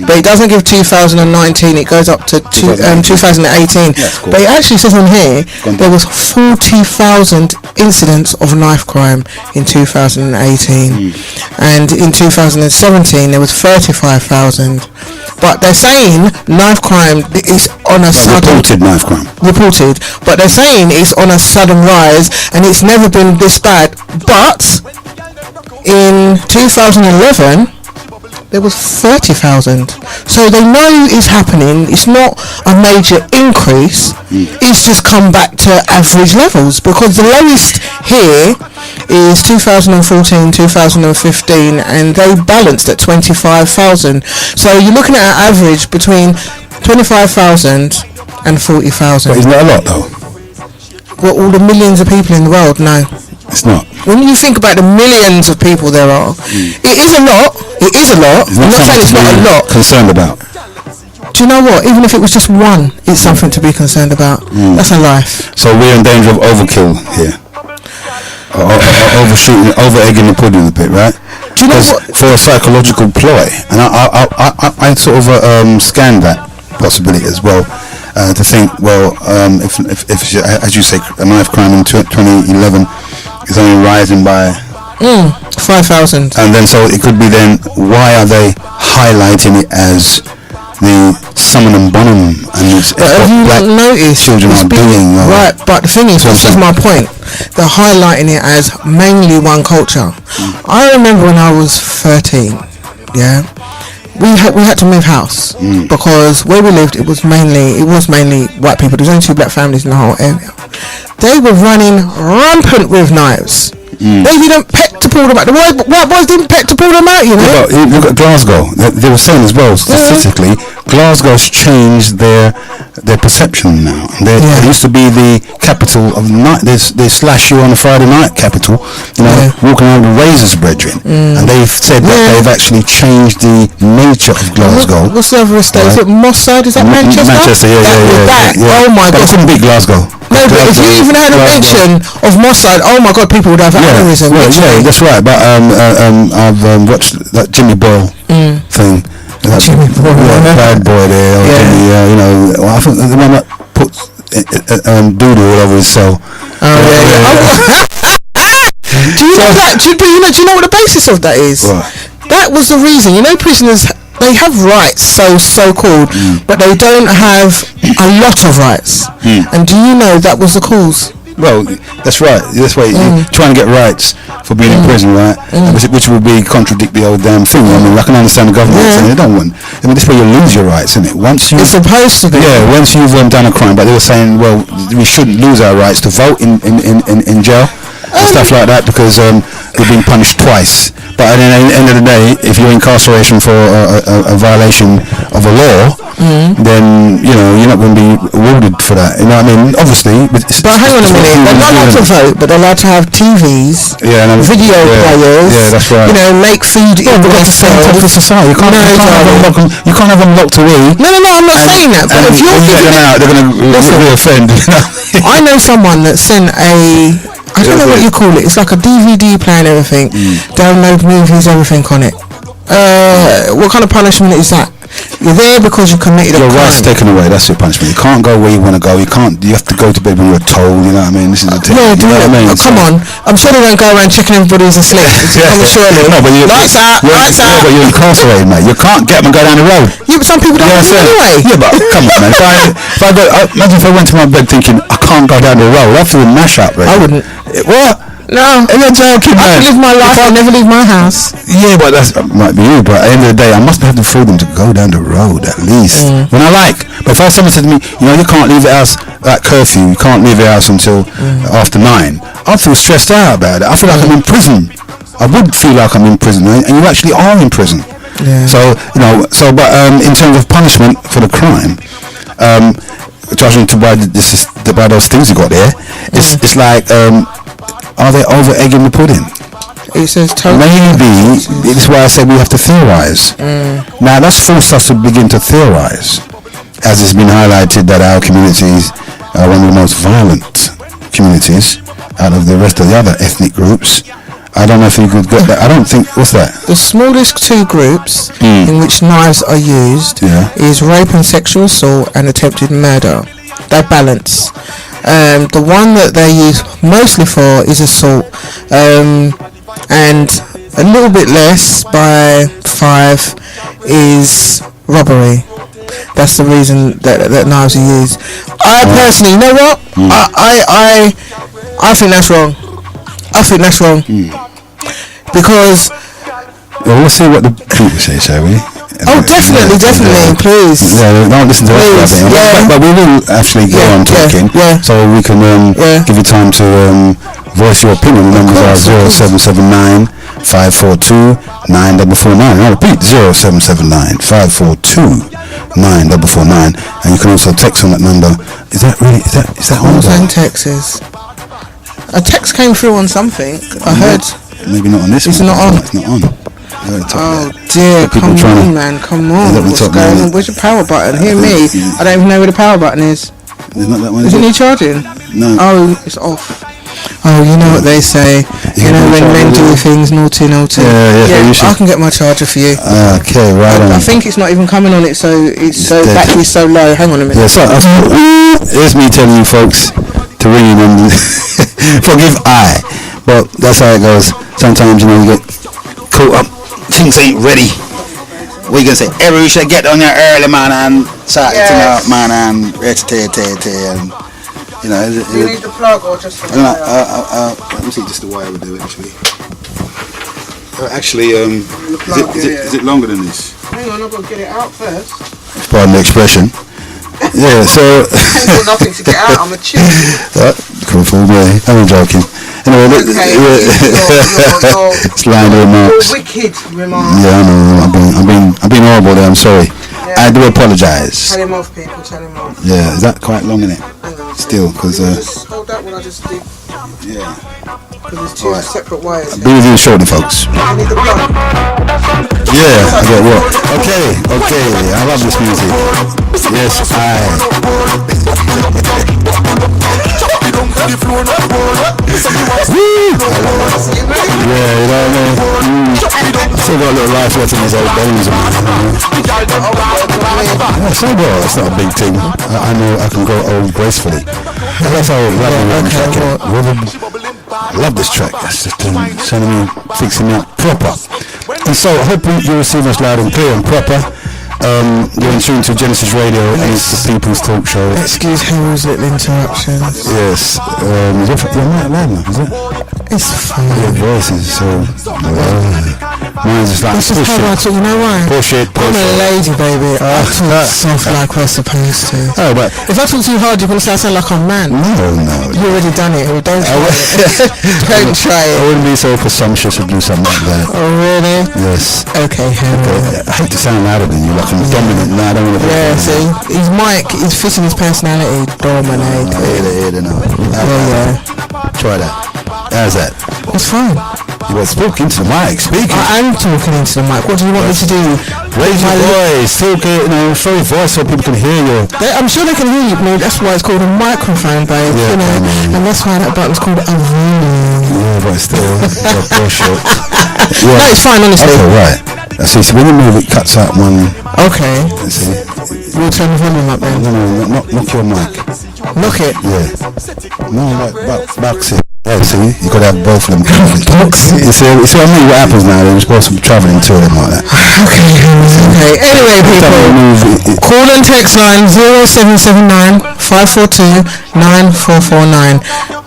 But it doesn't give 2019. It goes up to 2018. Cool. But it actually says on here there was 40,000 incidents of knife crime in 2018, and in 2017 there was 35,000. But they're saying knife crime is on a reported knife crime. Reported, but they're saying it's on a sudden rise, and it's never been this bad. But in 2011 there was 30,000. So they know it's happening. It's not a major increase. It's just come back to average levels, because the lowest here is 2014, 2015, and they balanced at 25,000. So you're looking at an average between 25,000 and 40,000. But isn't that a lot though? Well, all the millions of people in the world, no. It's not. When you think about the millions of people there are, it is a lot. It is a lot. I'm not saying it's not a lot. Concerned about. Do you know what? Even if it was just one, it's something to be concerned about. That's a life. So we're in danger of overkill here. Overshooting, over-egging the pudding a bit, right? Do you know what? For a psychological ploy, and I sort of scanned that possibility as well, to think, well, if as you say, a knife crime in 2011 is only rising by 5,000. and then so it could be then, why are they highlighting it as the summon and bonum and it's Have you not noticed? children are doing? Right, but the thing is, this is my point. They're highlighting it as mainly one culture. I remember when I was 13, yeah, we had to move house because where we lived it was mainly white people. There was only 2 black families in the whole area. They were running rampant with knives. They didn't peck to pull them out. The white boys didn't peck to pull them out, you know. Yeah, but look at Glasgow. They were saying as well, statistically, Glasgow's changed their perception now. They used to be the capital of the night. They slash you on a Friday night capital, you know, walking around with razors, brethren. And they've said that they've actually changed the nature of Glasgow. What's the other estate? Is it Moss Side? Is that Manchester? Manchester, yeah. Oh my God. But it couldn't beat Glasgow. No, but if you even had a mention of Moss Side, oh my God, people would have aneurysm. Yeah, that's right. But I've watched that Jimmy Boyle thing. Jimmy Boyle, bad boy there. Or Jimmy, you know, I think the one that put doodle all over his cell. Oh yeah. Do you know that? Do you know what the basis of that is? What? That was the reason. You know, prisoners, they have rights, so called, but they don't have a lot of rights. And do you know that was the cause? Well, that's right. That's why you're trying to get rights for being in prison, right? Which would be contradict the old damn thing. I mean, I can understand the government saying they don't want. I mean, this way you lose your rights, isn't it? It's supposed to be. Yeah, once you've done a crime, but they were saying, well, we shouldn't lose our rights to vote in jail. And stuff like that because we're being punished twice. But at the end of the day, if you're incarceration for a violation of a law, then you know you're not going to be rewarded for that. You know what I mean? Obviously. But hang on a minute. They're not allowed to vote, but they're allowed to have TVs, video players. Yeah, that's right. You know, make food. Yeah, but that's the same type of society. You can't have them locked away. No, I'm not saying that. But if you're getting them out, they're going to reoffend. I know someone that sent I don't know what you call it. It's like a DVD player and everything. Download movies, everything on it. What kind of punishment is that? You're there because you committed a crime. Your rights taken away. That's your punishment. You can't go where you want to go. You have to go to bed when you're told. You know what I mean? This is the thing. Yeah, you know what I mean? Come on. I'm sure they don't go around checking everybody's asleep. Surely. No, but lights out. Yeah, but you're incarcerated, mate. You can't get them and go down the road. Yeah, but some people don't do it anyway. Yeah, but come on, man. Imagine if I went to my bed thinking I can't go down the road. I'd feel a mash up, right? I wouldn't. What? No, you're joking, man. I could live my life. I never leave my house. Yeah, but that might be you. But at the end of the day, I must have the freedom to go down the road at least when I like. But if someone said to me, you know, you can't leave the house at curfew. You can't leave the house until after 9. I'd feel stressed out about it. I feel like I'm in prison. I would feel like I'm in prison, and you actually are in prison. Yeah. So you know, but in terms of punishment for the crime, judging by those things you got there, it's like. Are they over-egging the pudding? It says totally. Maybe, it's why I said we have to theorise. Now, that's forced us to begin to theorise, as it's been highlighted that our communities are one of the most violent communities out of the rest of the other ethnic groups. I don't know if you could get that. I don't think, what's that? The smallest 2 groups in which knives are used is rape and sexual assault and attempted murder. They balance. The one that they use mostly for is assault, and a little bit less by 5 is robbery. That's the reason that knives are used. I personally, you know what? I think that's wrong. Because well, we'll see what the people say, shall we? Oh, definitely, please. Yeah, don't listen to us. But we will actually go on talking, so we can give you time to voice your opinion. The numbers are 0779 542 9449. I'll repeat, 0779 542 9449. And you can also text on that number. Is that on there? Texts. A text came through on something. I heard. Maybe not on this one. It's not on. It's not on. Oh dear, come on, man, come on. What's going on? Where's your power button? Hear me. I don't even know where the power button is. There's not that one. Is it need charging? No. Oh, it's off. Oh, you know what they say. You know when men do things naughty. Yeah, I can get my charger for you. Okay, right on. I think it's not even coming on it, so battery's so low. Hang on a minute. Yeah, so here's me telling you folks to ring in and forgive I. But that's how it goes. Sometimes, you know, you get caught up. Things ain't ready. What you gonna say? Heru, you should get on your early, man, and start eating out, man, and and you know. Do you need the plug or just the wire? Let me see, just the wire would do it actually. Is it longer than this? Hang on, I've got to get it out first. Pardon the expression. Yeah, so. I ain't got nothing to get out. I'm a chill. Cool for me. I'm joking. Anyway, it's lying remarks. Wicked remarks. Yeah, I know. I'm being horrible there. I'm sorry. Yeah. I do apologise. Tell him off, people. Tell him off. Yeah, is that quite long, innit? Still, because just hold that one. I just did. Yeah. Because there's two separate wires. Be with you shortly, folks. I need the plug. Yeah, I get what. Okay. I love this music. Yes, Yeah, you know what I mean? Still got a little life left in his old bones. So well, it's not a big thing. I know I can grow old gracefully. That's how I love this track. That's just sending me, fixing me up proper. And so I hope you receive us loud and clear and proper. You're in tune to Genesis Radio and it's the People's Talk Show. Excuse Heru's little interruptions. Yes. You're not loud enough, is it? It's fine. Your voice is so... mine's just like... This is how I talk, you know why? Push it. I'm a lady, baby. I talk soft like we're supposed to. Oh, but... If I talk too hard, you're going to say I sound like a man. No. You already done it. Don't try it. Don't try it. I wouldn't be so presumptuous to do something like that. Oh, really? Yes. Okay, Heru. I hate to sound louder than you, like I'm dominant. No, I don't want to be. Yeah, see? His mic is fitting his personality. Dominate. Yeah. Try that. How's that? It's fine. You were speaking to the mic. Speaking. I am talking into the mic. What do you want me to do? Raise your voice. Talk it, show your voice so people can hear you. I'm sure they can hear you. No, that's why it's called a microphone, babe. Yeah, and that's why that button's called a volume. Yeah, but still, bullshit. No, it's fine, honestly. Okay, right. I see. So when you move, it cuts out one. Okay. Let's see. We'll turn the volume up then. No, knock your mic. Knock it? Yeah. No, box it. Yeah, see, you gotta have both of them. Box it. You see what I mean? What happens now? They're supposed to be travelling two of them like that. Okay. Anyway, people, call and text line 0779 542 9449.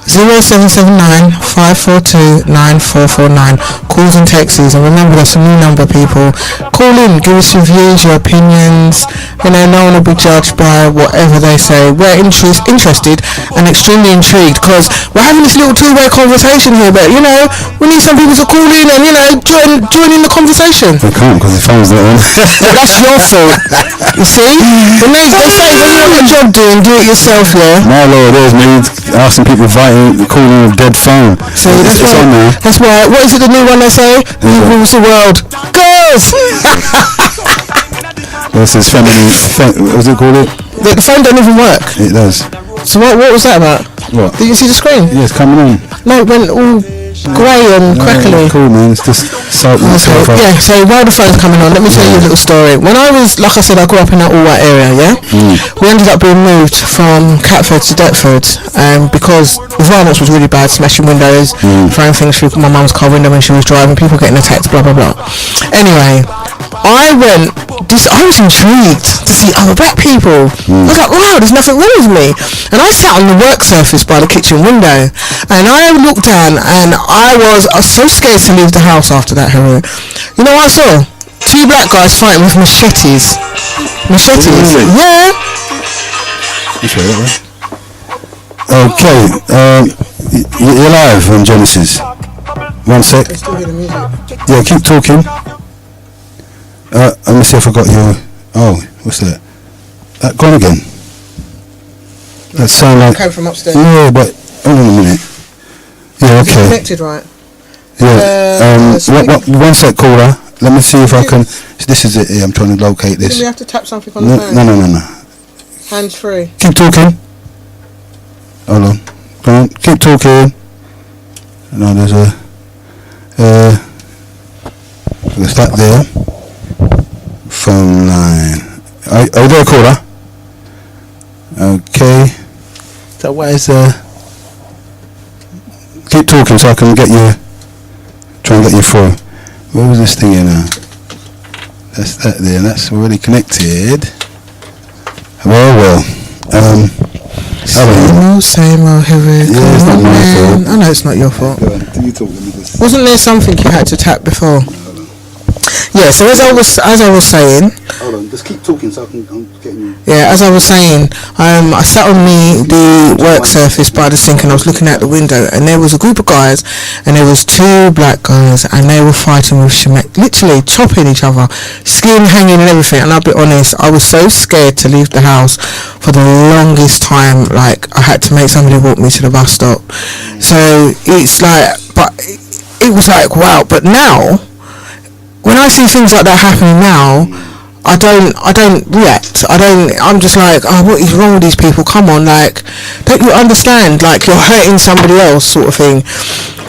0779 542 9449. Calls and texts, and remember that's a new number, people. Call in, give us your views, your opinions. No one will be judged by whatever they say. We're interested and extremely intrigued because we're having this little two-way conversation here, but we need some people to call in and join in the conversation. They can't because the phone's not on. That's your fault. You see? They say when you want your job doing, do it yourself, yeah? My lord, there's me asking people calling a dead phone. So that's why. What is it, the new one they say? Who rules the world? Girls! This is feminine. What was it called? The phone don't even work. It does. So what was that about? What? Did you see the screen? Yeah, it's coming on. No, it went all grey and crackly. Cool, man. It's just salting itself up. Yeah, so while the phone's coming on, let me tell you a little story. When I was, like I said, I grew up in that all white area, yeah? We ended up being moved from Catford to Deptford because the violence was really bad, smashing windows, throwing things through my mum's car window when she was driving, people getting attacked, blah, blah, blah. Anyway, I was intrigued to see other black people. I was like, wow, there's nothing wrong with me. And I sat on the work surface by the kitchen window and I looked down and I was so scared to leave the house after that, Heru. You know what I saw? Two black guys fighting with machetes. Machetes? Really? Yeah. Which way, that way? Okay, you're live on Genesis. 1 sec. Yeah, keep talking. Let me see if I got you. Oh, what's that? Go on again. That sound like. Came from upstairs. Yeah, but hold on a minute. Yeah, okay. Connected, right? Yeah. 1 sec, caller. Let me see if I can. This is it. Here, I'm trying to locate this. Didn't we have to tap something on the phone? No. Hands free. Keep talking. Hold on. Go on. Keep talking. No, there's a. There's that there. Phone line. Are you there, caller? Okay. So where's keep talking so I can get you. Try and get you through. Where was this thing in now? That's that there. That's already connected. Well. Same old Heru. Yeah, it's not my fault. I know it's not your fault. Do you talk? Let me just. Wasn't there something you had to tap before? Yeah, so as I was saying, Hold on, just keep talking so I'm getting you. Yeah, as I was saying, I sat on the work surface by the sink and I was looking out the window and there was a group of guys and there was 2 black guys and they were fighting with Shemek, literally chopping each other, skin hanging and everything. And I'll be honest, I was so scared to leave the house for the longest time. Like, I had to make somebody walk me to the bus stop. So it's like, but it was like, wow. But now, when I see things like that happening now, I don't react. I'm just like, oh, what is wrong with these people? Come on, like, don't you understand? Like, you're hurting somebody else, sort of thing.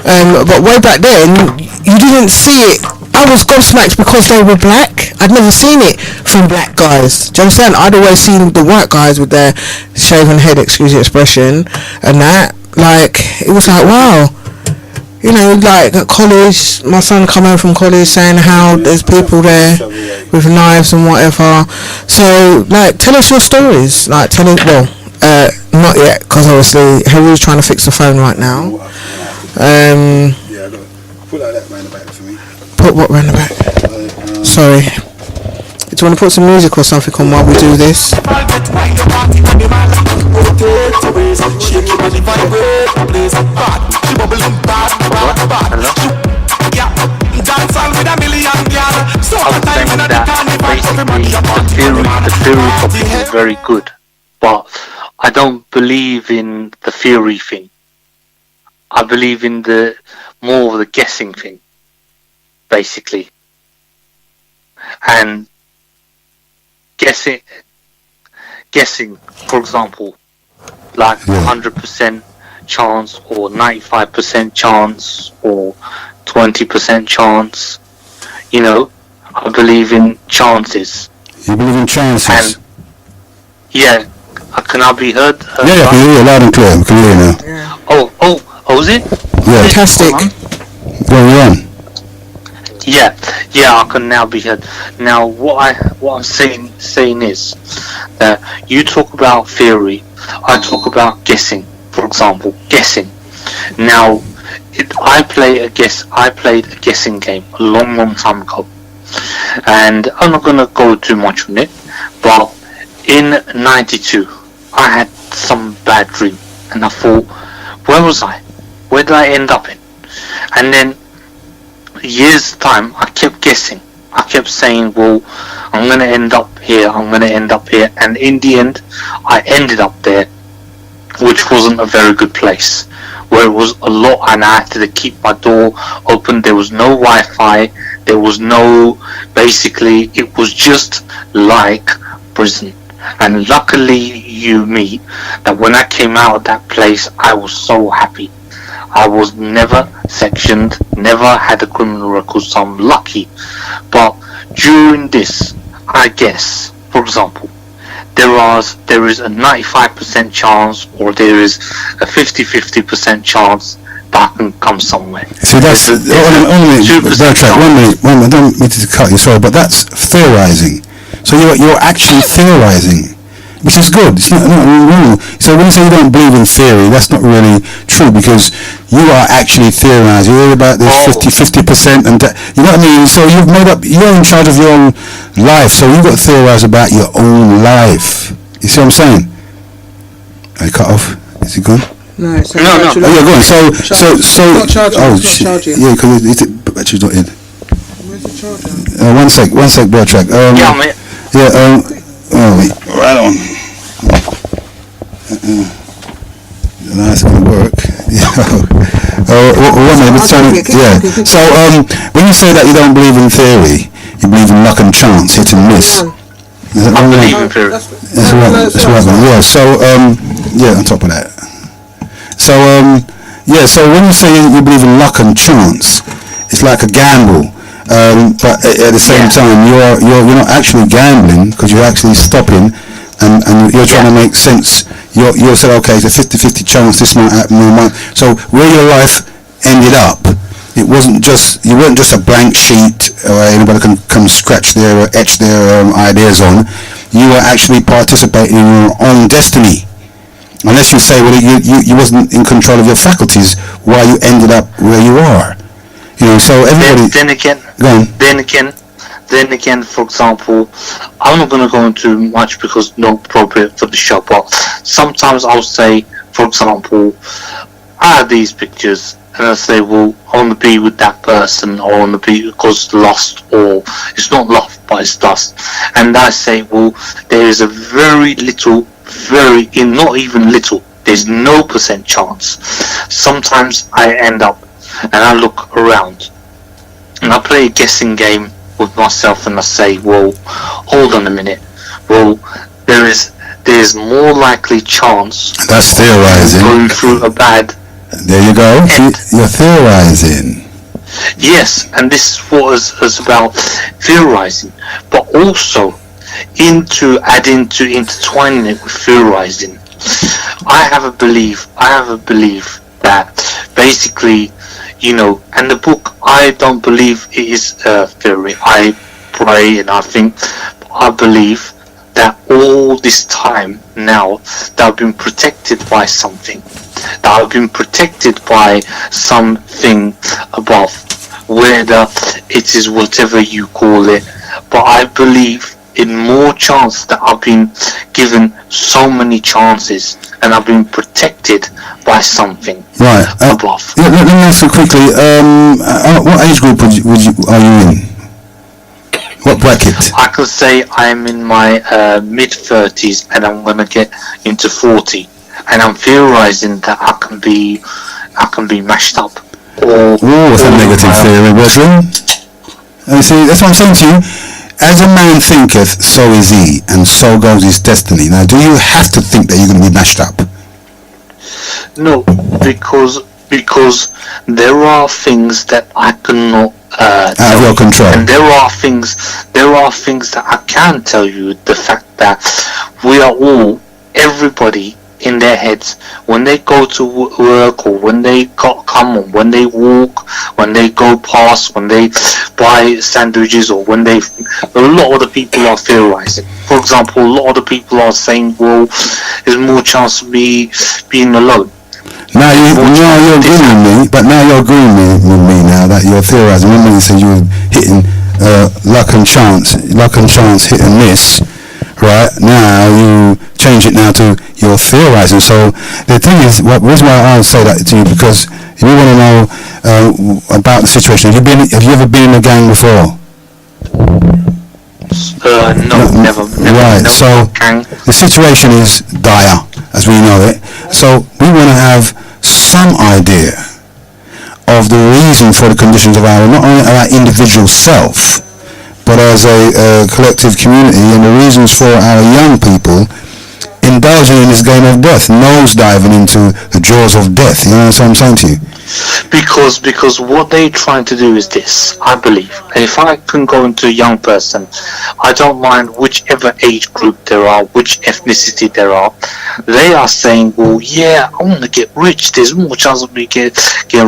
But way back then, you didn't see it. I was gobsmacked because they were black. I'd never seen it from black guys. Do you understand? I'd always seen the white guys with their shaven head, excuse the expression, and that. Like, it was like, wow. You know, like at college, my son come home from college saying how there's people there with knives and whatever. So, like, tell us your stories. Like, not yet, because obviously Heru's trying to fix the phone right now. Yeah, I got put that round the back for me. Put what round the back? Sorry. Do you want to put some music or something on while we do this? The theory topic is very good, but I don't believe in the theory thing. I believe in the more of the guessing thing, basically. And guessing, for example, like 100% chance or 95% chance or 20% chance. You know, I believe in chances. You believe in chances? And yeah, can I be heard? Yeah, I can hear you loud and clear. We can hear you now. Yeah. Oh, is it? Yeah. Fantastic. Where are you on? Yeah, I can now be heard. Now, what I'm saying is that you talk about theory, I talk about guessing. For example, guessing. Now, I played a guessing game a long time ago, and I'm not gonna go too much on it. But in '92, I had some bad dream, and I thought, where was I? Where did I end up in? And then years time, I kept guessing. I kept saying, well, I'm going to end up here, and in the end, I ended up there, which wasn't a very good place, where it was a lot, and I had to keep my door open. There was no Wi-Fi, there was no, basically, it was just like prison. And luckily, that when I came out of that place, I was so happy. I was never sectioned, never had a criminal record, so I'm lucky. But during this, I guess, for example, there is a 95% chance, or there is a 50% chance that I can come somewhere. See, that's only backtrack. 1 minute. I don't mean to cut you, sorry, but that's theorizing. So you're actually theorizing, which is good. It's not wrong. So when you say you don't believe in theory, that's not really true, because you are actually theorizing. You hear about this 50%, and that, you know what I mean? So you've made up. You're in charge of your own life, so you've got to theorize about your own life. You see what I'm saying? I cut off. Is he gone? No, it's No, no. Oh, yeah, go on. Not charging, Oh, it's not charging. yeah, because it's battery's not in. Where's the charger? One sec, bro, track. Yeah, mate. Yeah, oh, wait, right on. No, it's gonna work. Yeah. One minute, let's turn it. Yeah. So, when you say that you don't believe in theory, you believe in luck and chance, hit and miss. Is that I right? believe in theory. That's right. That's right. Man. Yeah. So, yeah. On top of that. So, yeah. So when you say you believe in luck and chance, it's like a gamble. But at the same time, you're not actually gambling because you're actually stopping and you're trying to make sense. You're saying, okay, it's a 50-50 chance this might happen. So where your life ended up, you weren't just a blank sheet anybody can come scratch their or etch their ideas on. You were actually participating in your own destiny. Unless you say, well, you wasn't in control of your faculties, why you ended up where you are. You know, so everybody. Then again, for example, I'm not going to go into much because not appropriate for the show. But sometimes I'll say, for example, I have these pictures, and I say, well, I want to be with that person, or I want to be because it's lust, or it's not love, but it's lust. And I say, well, there is a very little, not even little. There's no % chance. Sometimes I end up. And I look around and I play a guessing game with myself and I say, well, hold on a minute. Well, there's more likely chance. That's theorizing. Going through a bad. There you go. You're theorizing. Yes, and this is what is about theorizing, but also intertwining it with theorizing. I have a belief that basically, you know, and the book, I don't believe it is theory. I pray and I believe that all this time now that I've been protected by something, that I've been protected by something above, whether it is whatever you call it, but I believe in more chance that I've been given so many chances and I've been protected by something above. Let me ask you quickly, what age group are you in? What bracket? I could say I'm in my mid-30s and I'm going to get into 40, and I'm theorizing that I can be mashed up. That's a negative theory, brethren. You see, that's what I'm saying to you. As a man thinketh, so is he, and so goes his destiny. Now, do you have to think that you're going to be mashed up? No, because there are things that I cannot out of your control, and there are things that I can tell you. The fact that we are all, everybody in their heads, when they go to work or when they come on, when they walk, when they go past, when they buy sandwiches, or when a lot of the people are theorizing. For example, a lot of the people are saying, well, there's more chance of me being alone. Now you're agreeing with me, but now you're agreeing with me now that you're theorizing. Remember you said you were hitting luck and chance, hit and miss. Right, now you change it now to you're theorizing. So the thing is, the reason why I say that to you, because if you want to know about the situation, have you ever been in a gang before? No, never. Right, so the situation is dire, as we know it. So we want to have some idea of the reason for the conditions of not only our individual self, but as a collective community, and the reasons for our young people indulging in this game of death, nose diving into the jaws of death. You know what I'm saying to you? Because what they're trying to do is this, I believe. And if I can go into a young person, I don't mind whichever age group there are, which ethnicity there are. They are saying, well, yeah, I want to get rich. There's more chance of me getting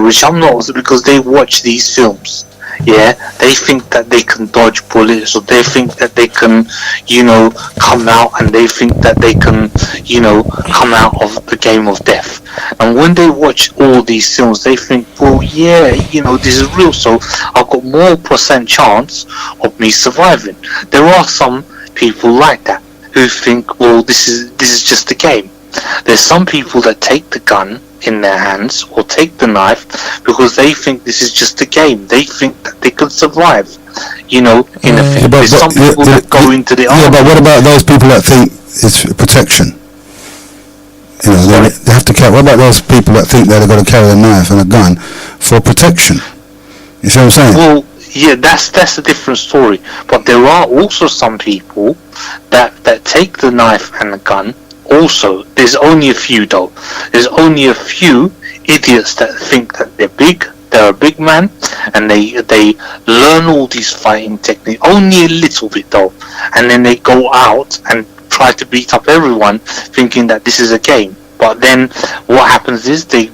rich. I'm not, because they watch these films. Yeah, they think that they can dodge bullets, or they think that they can, come out, and they think that they can, come out of the game of death. And when they watch all these films, they think, well, yeah, this is real, so I've got more % chance of me surviving. There are some people like that who think, well, this is just a game. There's some people that take the gun in their hands or take the knife because they think this is just a game. They think that they can survive, in a thing. There's some people that go into the army. Yeah, but what about those people that think it's protection? They have to carry. What about those people that think that they're going to carry a knife and a gun for protection? You see what I'm saying? Well, yeah, that's a different story. But there are also some people that take the knife and the gun. Also, there's only a few though. There's only a few idiots that think that they're big. They're a big man, and they learn all these fighting techniques. Only a little bit though, and then they go out and try to beat up everyone, thinking that this is a game. But then what happens is they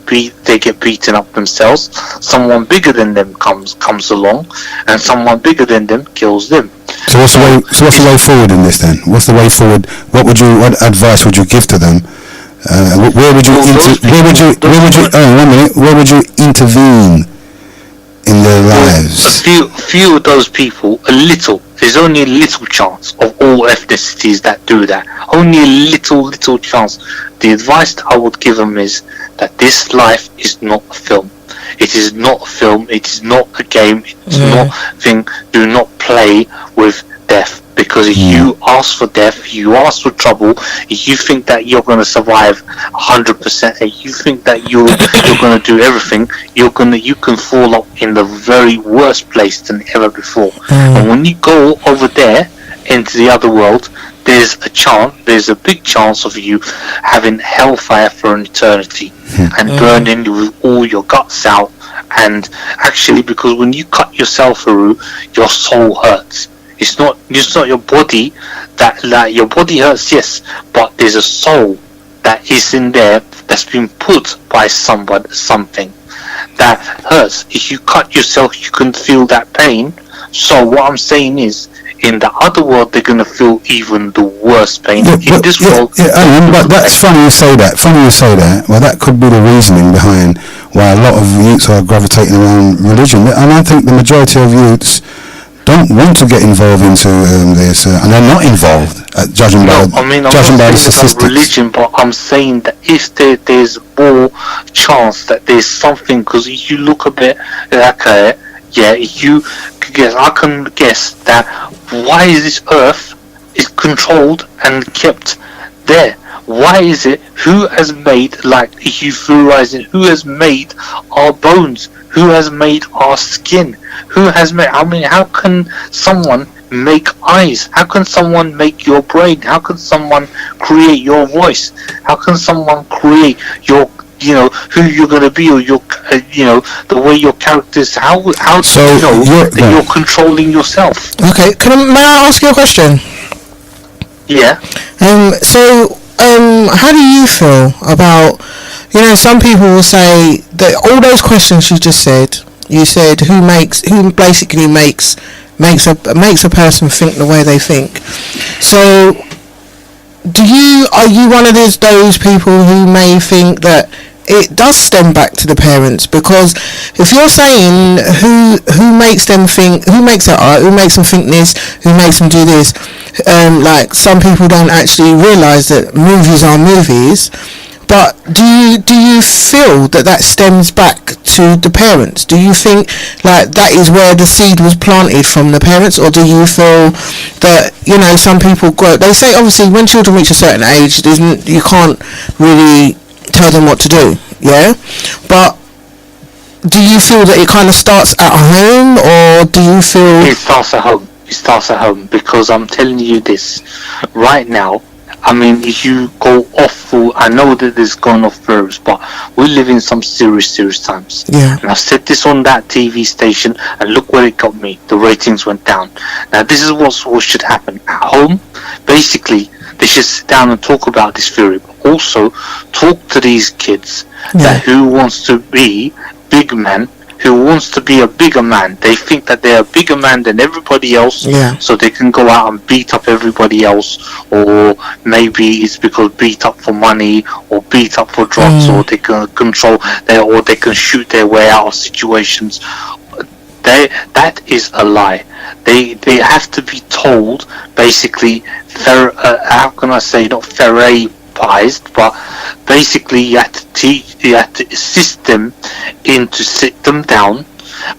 get beaten up themselves. Someone bigger than them comes along, and someone bigger than them kills them. So what's the way forward in this then? What's the way forward? What advice would you give to them? Where would you intervene in their lives? A few of those people, there's only a little chance of all ethnicities that do that. Only a little chance. The advice that I would give them is that this life is not a film. It is not a film. It is not a game. It's not a thing. Do not play with death. Because if you ask for death, you ask for trouble, if you think that you're going to survive 100%, and you think that you're going to do everything, you can fall up in the very worst place than ever before. And when you go over there into the other world, there's a big chance of you having hellfire for an eternity and burning with all your guts out. And actually, because when you cut yourself, Heru, your soul hurts. It's not your body your body hurts, yes, but there's a soul that is in there that's been put by something that hurts. If you cut yourself, you can feel that pain. So what I'm saying is, in the other world, they're going to feel even the worst pain. In this world... but that's funny you say that. Well, that could be the reasoning behind why a lot of youths are gravitating around religion. And I think the majority of youths don't want to get involved into this, and they're not involved, judging by the statistics. Religion, but I'm saying that if there's more chance that there's something, because if you look a bit, I can guess that why is this earth is controlled and kept there? Why is it? Who has made, like if you theorize it, who has made our bones? Who has made our skin? Who has made? How can someone make eyes? How can someone make your brain? How can someone create your voice? How can someone create your, who you're gonna be, or your, the way your characters? How do you know that you're controlling yourself? Okay, may I ask you a question? Yeah. How do you feel about, some people will say that all those questions you just said, who basically makes a person think the way they think. So are you one of those people who may think that it does stem back to the parents? Because if you're saying who makes them think, who makes that art, who makes them think this, who makes them do this, like some people don't actually realise that movies are movies. But do you feel that stems back to the parents? Do you think like that is where the seed was planted from the parents, or do you feel that some people grow? They say obviously when children reach a certain age, you can't really tell them what to do, yeah. But do you feel that it kind of starts at home, or do you feel it starts at home? It starts at home, because I'm telling you this right now. If you go off, I know that this gone off verbs, but we live in some serious times. Yeah. And I've said this on that TV station, and look where it got me. The ratings went down. Now, this is what should happen. At home, basically, they should sit down and talk about this theory, but also talk to these kids that who wants to be big man, who wants to be a bigger man. They think that they're a bigger man than everybody else, so they can go out and beat up everybody else, or maybe it's because beat up for money, or beat up for drugs, or they can control, or they can shoot their way out of situations. That is a lie. They have to be told, basically, how can I say, not Ferret advised, but basically you have to teach, you have to assist them in to sit them down,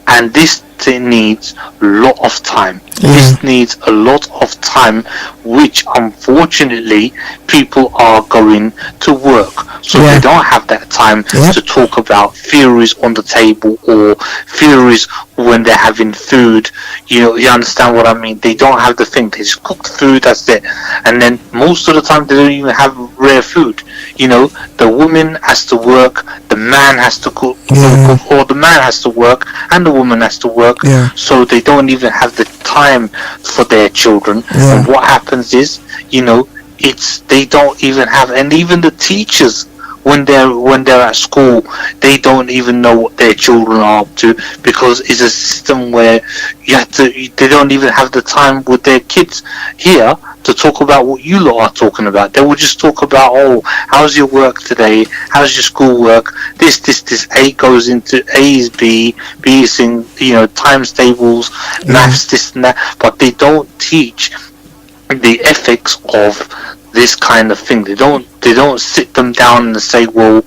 and this needs a lot of time. This needs a lot of time, which unfortunately people are going to work, so they don't have that time to talk about theories on the table or theories when they're having food. You understand what I mean? They don't have the thing. They just cook the food, that's it. And then most of the time they don't even have rare food. The woman has to work, the man has to cook, or the man has to work and the woman has to work, so they don't even have the time for their children. And what happens is, they don't even have, and even the teachers, when they're at school, they don't even know what their children are up to, because it's a system where they don't even have the time with their kids here to talk about what you lot are talking about. They will just talk about, oh, how's your work today? How's your school work? This. A goes into A is B is in, times tables, maths, this and that, but they don't teach the ethics of this kind of thing. They don't sit them down and say, well,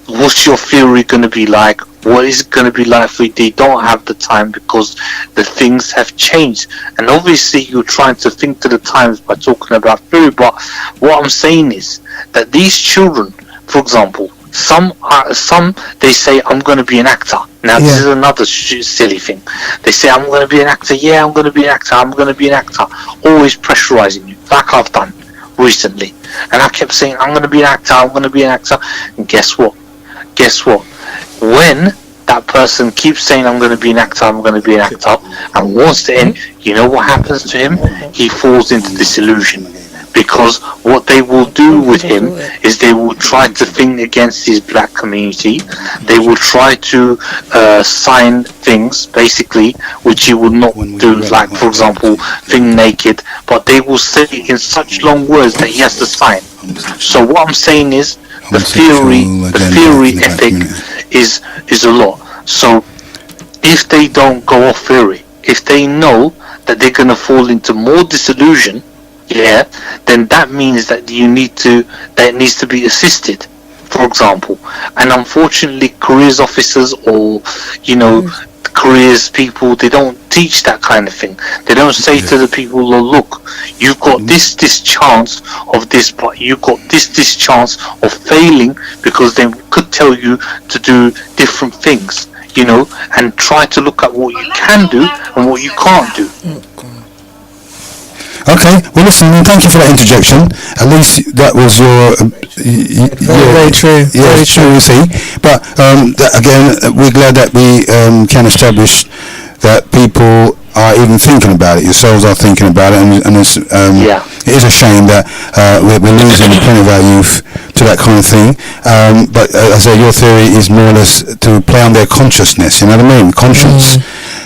what's your theory going to be like? What is it going to be like for you? They don't have the time because the things have changed. And obviously you're trying to think to the times by talking about theory, but what I'm saying is that these children, for example, some they say, I'm going to be an actor. Now this is another silly thing. They say, I'm going to be an actor. I'm going to be an actor. I'm going to be an actor. Always pressurizing you, like I've done recently. And I kept saying, I'm going to be an actor. I'm going to be an actor. And guess what? When that person keeps saying, I'm going to be an actor, I'm going to be an actor, and wants to end, you know what happens to him? He falls into disillusion. Because what they will do with him is they will try to think against his black community. They will try to sign things, basically, which he will not do, like, for example, think naked. But they will say in such long words that he has to sign. So what I'm saying is, the theory ethic is a lot. So if they don't go off theory, if they know that they're going to fall into more disillusion, then that means that that needs to be assisted, for example. And unfortunately, careers officers or careers people, they don't teach that kind of thing. They don't say to the people, oh, look, you've got this chance of this, but you've got this chance of failing, because they could tell you to do different things, and try to look at what you can do and what you can't do. Okay, well listen, thank you for that interjection. At least that was your... very true. Yeah, very true, you see. But again, we're glad that we can establish that people are even thinking about it. Yourselves are thinking about it, and it's, it is a shame that we're losing plenty of our youth to that kind of thing. But as I say, your theory is more or less to play on their consciousness, you know what I mean? Conscience.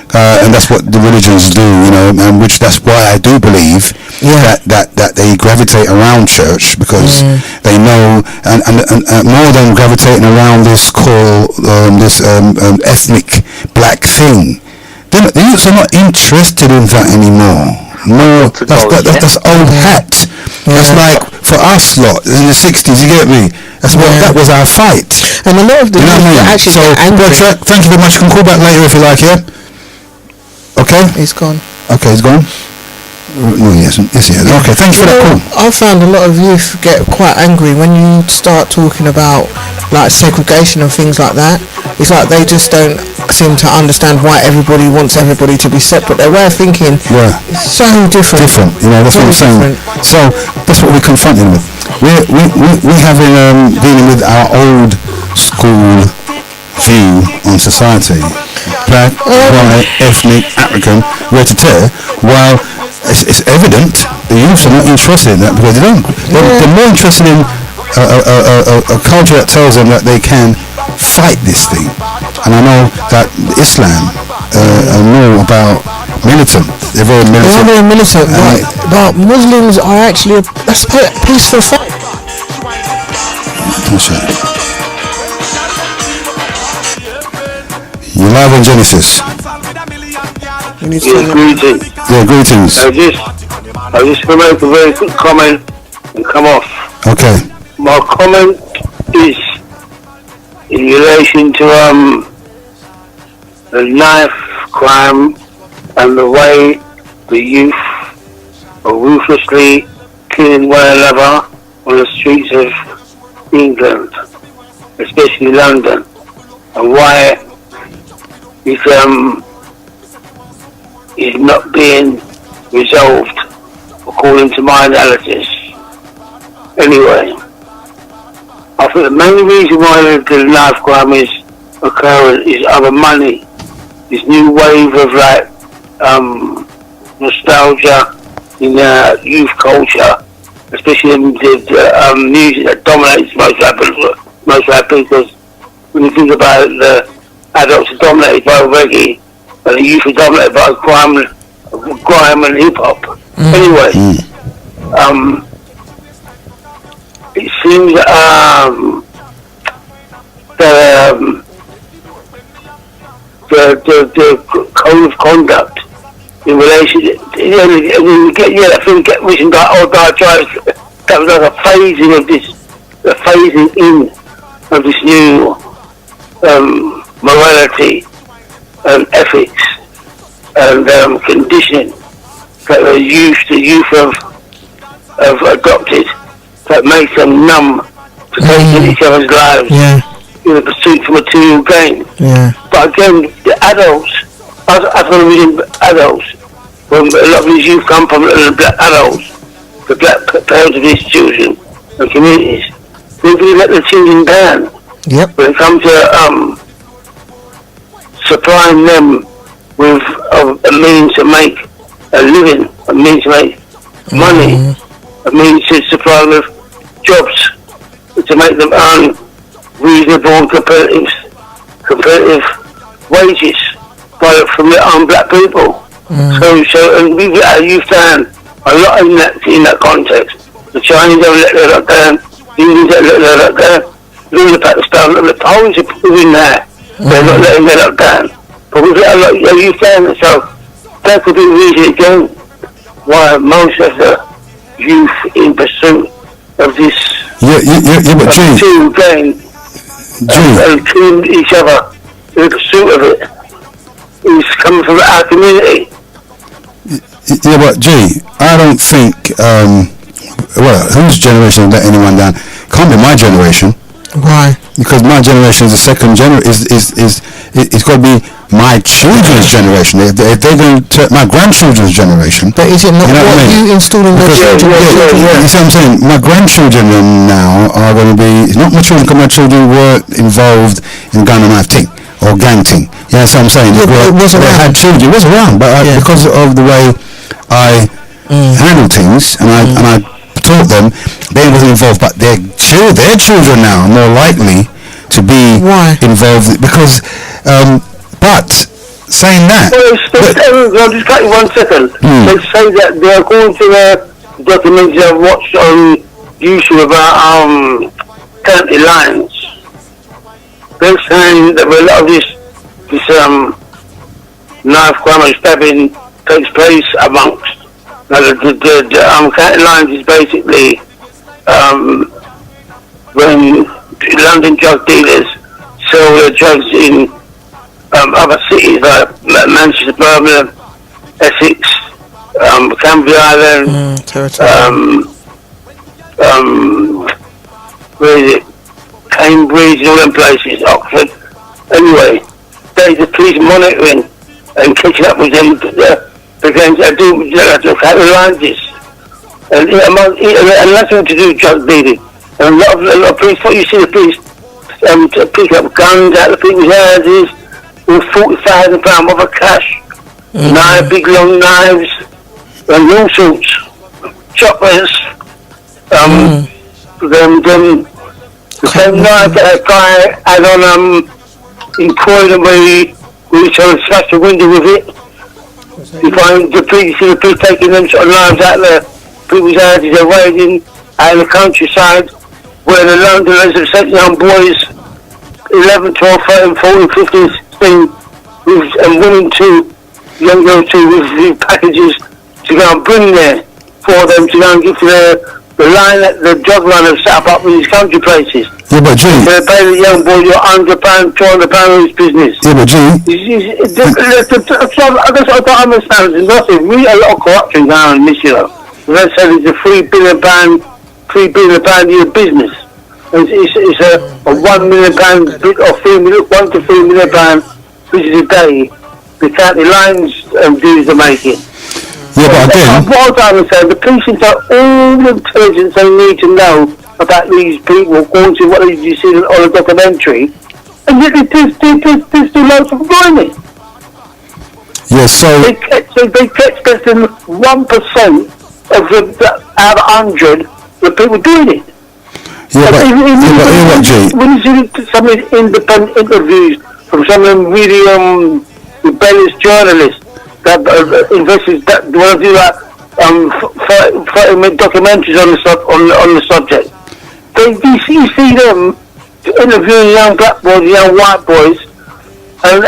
And that's what the religions do, and which that's why I do believe that they gravitate around church, because they know, and more than gravitating around this ethnic black thing, the youths are not interested in that anymore. No, that's old hat. That's like for us lot in the 60s. You get me? That was our fight. And a lot of the youth actually get angry. Thank you very much. You can call back later if you like. Yeah. Okay. He's gone. Okay, he's gone. No, he hasn't. Yes, he has. Okay, thank you for that call. I found a lot of youth get quite angry when you start talking about like segregation and things like that. It's like they just don't seem to understand why everybody wants everybody to be separate. Their way of thinking is so different. That's what I'm saying. So that's what we're confronting with. We having dealing with our old school view on society. Black, white, ethnic, African, where to tear, while it's evident the youths are not interested in that, because they don't. They're more interested in a culture that tells them that they can fight this thing. And I know that Islam are more about militant. They're very militant. They're very militant, but Muslims are actually that's a peaceful fight. You're live on Genesis. Greetings. Yeah, greetings. I just going to make a very quick comment and come off. Okay. my comment is in relation to the knife crime and the way the youth are ruthlessly killing one another on the streets of England, especially London, and why it's not being resolved according to my analysis. Anyway, I think the main reason why the knife crime is occurring is other money. This new wave of nostalgia in youth culture, especially in the music that dominates most rappers, because when you think about it, the adults are dominated by reggae and the youth are dominated by grime and hip hop. Anyway, it seems the code of conduct in relation to I think get written by old tribes. That was like a phasing of this, the phasing in of this new morality and ethics and conditioning that the youth have adopted, that makes them numb to taking each other's lives in the pursuit for material gain. But again, the adults, I was reading adults, when a lot of these youth come from black adults, the black parents of these children and communities, they really let the children down. When it comes to supplying them with a means to make a living, a means to make money, a means to supply them with jobs, to make them earn reasonable and competitive wages from their own black people. So and we get our youth down a lot in that context. The Chinese don't let their lot down, the Indians don't let their lot down, the Pakistan, the Poles are in there, they're not letting their lot down. But we get a lot of youth down, so that could be the reason again why most of the youth in pursuit of this but material gain and killing each other in pursuit of it is coming from our community. Yeah, but G, I don't think, whose generation let anyone down? Can't be my generation. Why? Because my generation is the second generation. It's got to be my children's generation. If they're going to my grandchildren's generation. But is it not you installing the children? You see what I'm saying? My grandchildren now are going to be. It's not my children, because my children were involved in gun and knife thing or gang thing. You know what I'm saying? It was around. They had children. It was around, but because of the way I handle things and I taught them, they wasn't involved. But their children now are more likely to be involved because. But saying that, I'll just cut you 1 second. They say that they're according to the documentaries I've watched on YouTube about county lines. They're saying that a lot of this knife crime and stabbing takes place amongst the county lines is basically when London drug dealers sell their drugs in other cities like Manchester, Birmingham, Essex, Cambria Island, where is it? Cambridge, all them places, Oxford. Anyway, there's the police monitoring and catching up with them. The gangs that do catalyze this. And nothing to do with drug dealing. And a lot of police, what you see the police pick up guns out of people's houses with £40,000 worth of cash, big long knives, and all sorts, choppers. The same knife that a guy had on in Croydon where he was trying to smash the window with it. You find the police taking them sort of knives out of people's houses, they're waiting out in the countryside where the Londoners are setting young boys 11, 12, 13, 14, 15, 16 and women too, young girls too, with packages to go and bring there for them to go and give to their the line that the drug runners set up in these country places. Yeah, but G. They pay the young boy your £100, £200 of his business. Yeah, but G. I don't understand. There's nothing. Really a lot of corruption going on in this year. They said it's a £3 billion a year business. It's a £1 million or £1 to £3 million business a day. The county lines dues are making. Yeah, but again, what I understand, the police have all the intelligence they need to know about these people according to what you see on a documentary, and yet there's still loads of doing it. yeah, so They kept expecting 1% of the out of 100 the people doing it. yeah, but hear what, G. When you see some of these independent interviews from some of them really rebellious journalists that investors that want to do like 30-minute documentaries on the subject. You see them interviewing young black boys, young white boys, and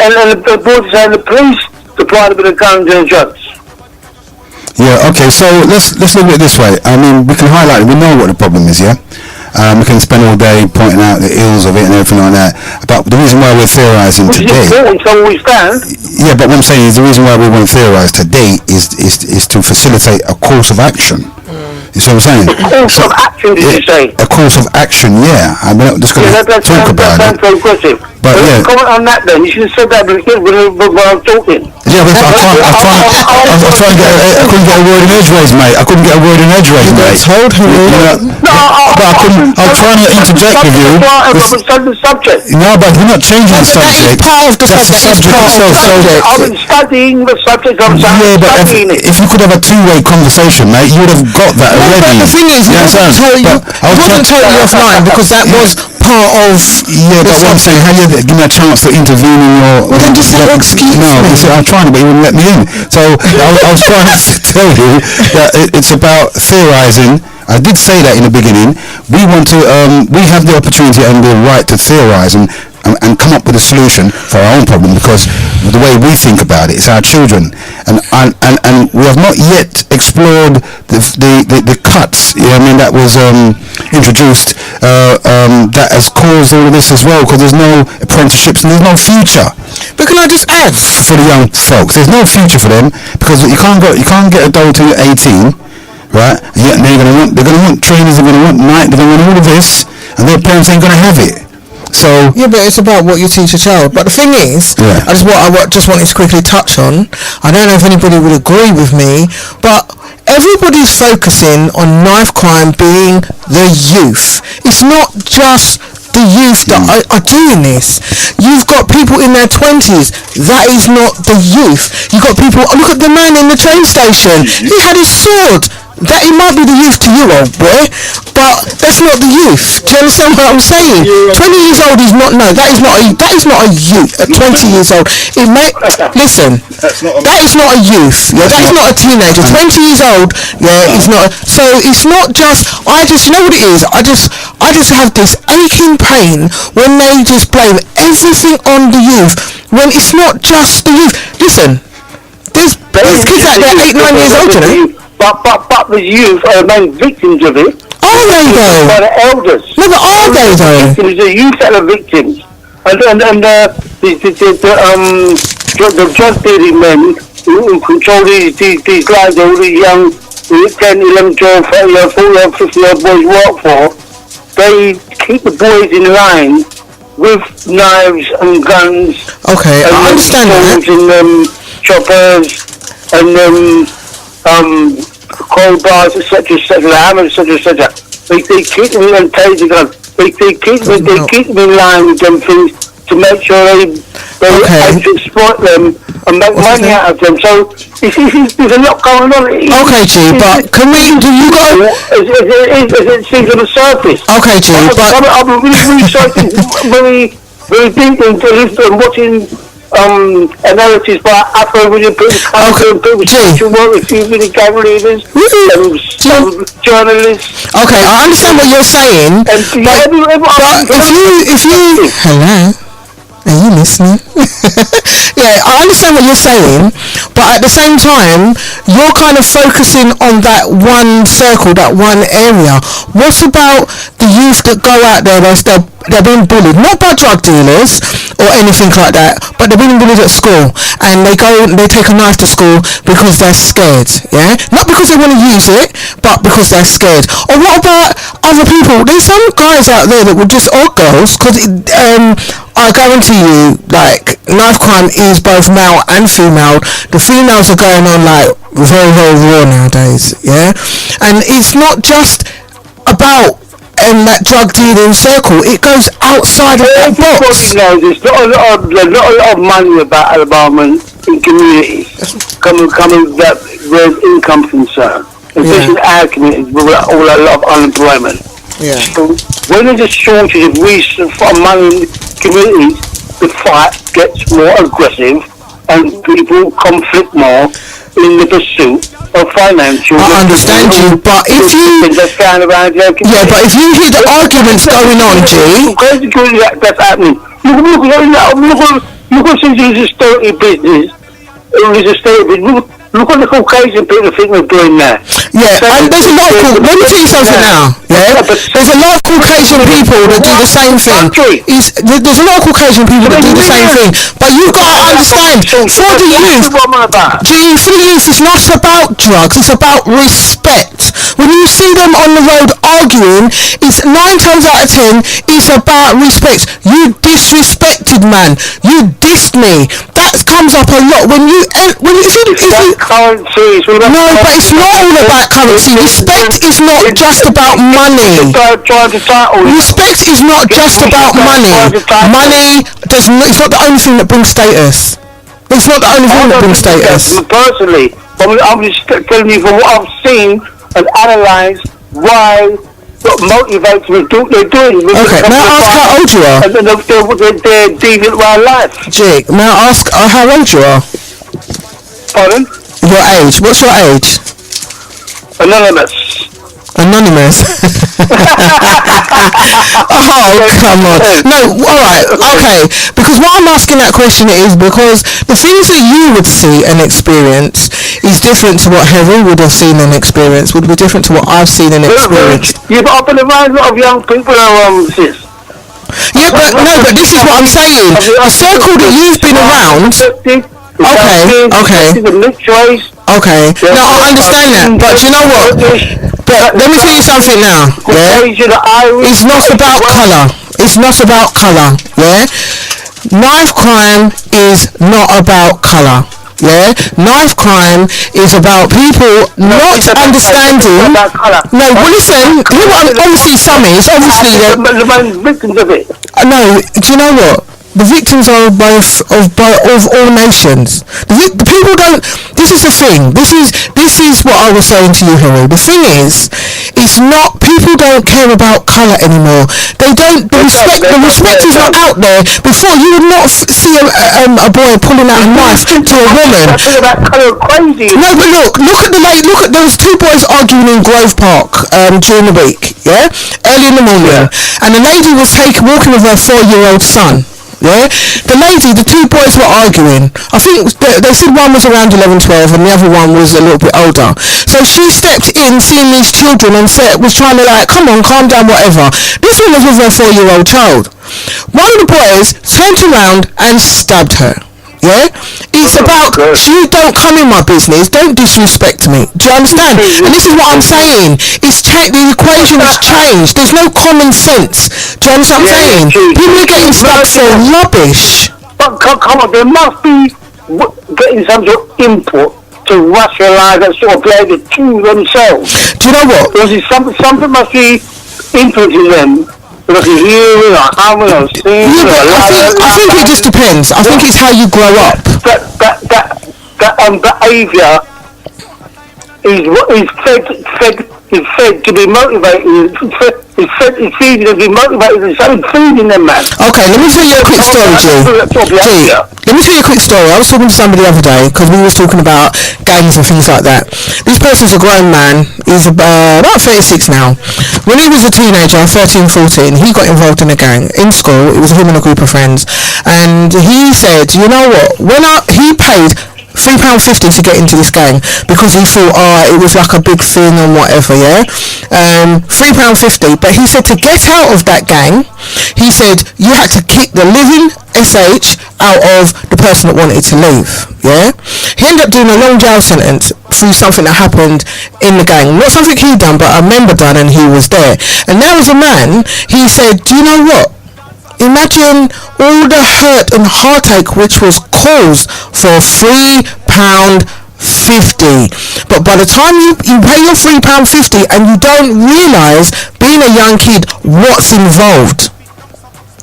the boys saying the police supplied a bit of guns and drugs. Yeah, okay, so let's look at it this way. I mean, we can highlight it. We know what the problem is, yeah? We can spend all day pointing out the ills of it and everything like that. But the reason why we're theorising Which today... is important, so we stand. Yeah, but what I'm saying is the reason why we want to theorise today is to facilitate a course of action. You see what I'm saying? A course of action, did you say? A course of action, yeah. I'm not just going to talk about that it. sounds aggressive. But yeah. Comment on that then. You should have said that when I was talking. Yeah, but I couldn't get a word in edgeways, mate. I couldn't get a word in edgeways, mate. Told her. But I couldn't. I was trying to interject with you. The subject. No, but we're not changing the subject. Part of the That's the subject itself. I've been studying the subject. I'm Yeah, but studying it. if you could have a two-way conversation, mate, you would have got that already. But the thing is, you it wasn't totally offline because that was part of. Yeah, but what I'm saying, how you give me a chance to intervene in your... Well, then just say, excuse No, me. you see, I'm trying to, but you wouldn't let me in. So I was trying to tell you that it's about theorising. I did say that in the beginning. We want to, we have the opportunity and the right to theorise and come up with a solution for our own problem, because the way we think about it is our children, and we have not yet explored the cuts. You know what I mean, that was introduced that has caused all of this as well, because there's no apprenticeships and there's no future. But can I just add, for the young folks, there's no future for them, because you can't get a dough till you're 18, right? Yeah, they're gonna want trainers, they're gonna want night, they're gonna want all of this, and their parents ain't gonna have it. So yeah, but it's about what you teach a child. But the thing is, yeah. I just wanted to quickly touch on. I don't know if anybody would agree with me, but everybody's focusing on knife crime being the youth. It's not just the youth that are doing this. You've got people in their 20s. That is not the youth. You've got people. Look at the man in the train station. He had his sword. That it might be the youth to you, old boy, but that's not the youth. Do you understand what I'm saying? 20 years old is not. No, that is not a youth. At 20 years old, it may listen. That is not a youth. Yeah, that is not a teenager. 20 years old. Yeah, it's not. So it's not just. You know what it is. I just have this aching pain when they just blame everything on the youth when it's not just the youth. Listen, there's kids out there 8, 9 years old today. But the youth are the main victims of it. Are they though? By the elders. No, but are they though? The youth that are victims, and the drug dealing men who control these guys, all the young 10, 11, 12, 40, 50 odd boys work for. They keep the boys in line with knives and guns. Okay, and I understand that. And choppers and cold bars, etc., hammers, etc. They keep them and taser guns. They keep them in line with them things to make sure they actually exploit them and make money out of them. So there's a lot going on. Okay, G, but can we? Do you go? It seems on the surface. Okay, G, but I've been really researching very deep into this and watching analysis by Afro-William people, social work, a few really gang leaders, some journalists. Okay, I understand what you're saying, but if you hello, are you listening? Yeah, I understand what you're saying, but at the same time, you're kind of focusing on that one circle, that one area. What about the youth that go out there, they're being bullied, not by drug dealers or anything like that, but they're being bullied at school, and they take a knife to school because they're scared, yeah? Not because they want to use it, but because they're scared. Or what about other people? There's some guys out there that will just, or girls, because I guarantee you, like, knife crime is both male and female. The females are going on, like, very, very raw nowadays, yeah? And it's not just about that drug dealing circle, it goes outside of that box. Everybody knows there's not a lot of money about at the moment in communities coming where income concerned, especially our communities with all a lot of unemployment. Yeah. So when there's a shortage of resources for money in communities, the fight gets more aggressive and people conflict more in the pursuit of financial. I understand you, but if you just stand around there, but if you hear the arguments going on, G, that's happening. Look at since this estate business. Look at the Caucasian people think they're doing that. Yeah, and there's a lot of let me tell you something now. Yeah, there's a lot of Caucasian people that do the same thing. There's a lot of Caucasian people that do the same thing. But you've got to understand, for the youth, it's not about drugs. It's about respect. When you see them on the road arguing, it's 9 times out of 10, it's about respect. You disrespected, man. You dissed me. That comes up a lot when you currency. No, but it's not all about currency. Respect is not just about money. Respect is not just about money. Money it's not the only thing that brings status. It's not the only thing that brings status. Personally, I'm just telling you from what I've seen and analysed why what motivates me to do what they're doing. Okay, may I ask how old you are? And they're deviant way of life. Jake, may I ask how old you are? Pardon? Your age. What's your age? Anonymous. Oh, come on. No, alright, okay. Because what I'm asking that question is because the things that you would see and experience is different to what Heru would have seen and experienced, would be different to what I've seen and experienced. Yeah, but I've been around a lot of young people sis. Yeah, but no, but this is what I'm saying. The circle that you've been around. Okay. No, I understand that, but you know what? But let me tell you something now. Yeah, it's not about colour. It's not about colour. Yeah, knife crime is not about colour. Yeah, knife crime is about people not understanding. No, well listen. Obviously, some is obviously the main victims of it. No, do you know what? The victims are both of all nations. The people don't. This is the thing. This is what I was saying to you, Heru. The thing is, it's not. People don't care about colour anymore. They don't. The respect is not out there. Before you would not see a boy pulling out a knife to a woman. No, but look at those two boys arguing in Grove Park during the week. Yeah, early in the morning, and the lady was walking with her 4-year-old son. Yeah, the two boys were arguing. I think they said one was around 11, 12 and the other one was a little bit older. So she stepped in, seeing these children and was trying to come on, calm down, whatever. This one was with her 4-year-old child. One of the boys turned around and stabbed her. Yeah, it's about you don't come in my business, don't disrespect me. Do you understand? And this is what I'm saying. The equation has changed. There's no common sense. Do you understand what I'm saying? People are getting stabbed for rubbish. But come on, there must be getting some sort of input to rationalise that sort of behaviour to themselves. Do you know what? Because something must be influencing them. I think it just depends. I think it's how you grow up. That behaviour is fed to be motivated. It's feeding to be motivated. It's something feeding them, man. Okay, let me tell you a quick story, G. Let me tell you a quick story. I was talking to somebody the other day because we was talking about gangs and things like that. This person's a grown man. He's about 36 now. When he was a teenager, 13, 14, he got involved in a gang in school. It was him and a group of friends. And he said, you know what? He paid £50 £3.50 to get into this gang because he thought, it was like a big thing and whatever, yeah. £3.50, but he said to get out of that gang, he said you had to kick the living SH out of the person that wanted to leave, yeah. He ended up doing a long jail sentence through something that happened in the gang, not something he done, but a member done, and he was there. And now as a man, he said, do you know what? Imagine all the hurt and heartache which was caused for £3.50. But by the time you pay your £3.50 and you don't realise, being a young kid, what's involved.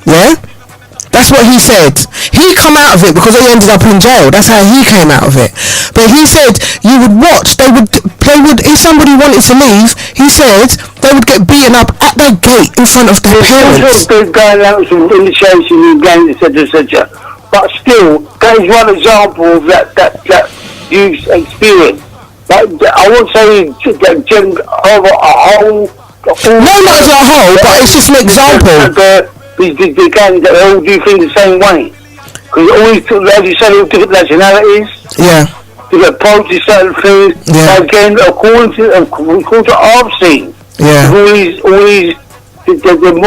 Yeah? That's what he said. He come out of it because he ended up in jail. That's how he came out of it. But he said you would watch. They would. If somebody wanted to leave, he said they would get beaten up at their gate in front of their parents. There's going out some initiation in gangs, etc. But still, that is one example of that youth experience. Like, I won't say that over a whole. No, not as a whole, but it's just an example. The gangs that all do things the same way. Because always, as you said, different nationalities. Yeah. Different approaches, certain things. Yeah. Again, according to our scene. Yeah. Always, the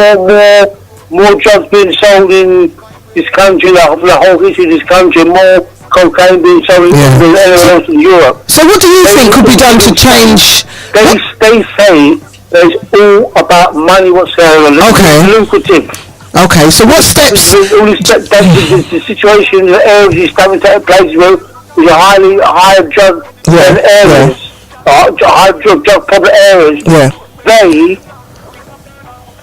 more drugs being sold in this country, the whole history of this country, more cocaine being sold than anywhere else in Europe. So what do you think could be done to change? They say that it's all about money whatsoever. Okay. Lucrative. Okay, so what steps? The situation, the areas you starting to take place with is a higher drug areas, high drug problem areas. Yeah. They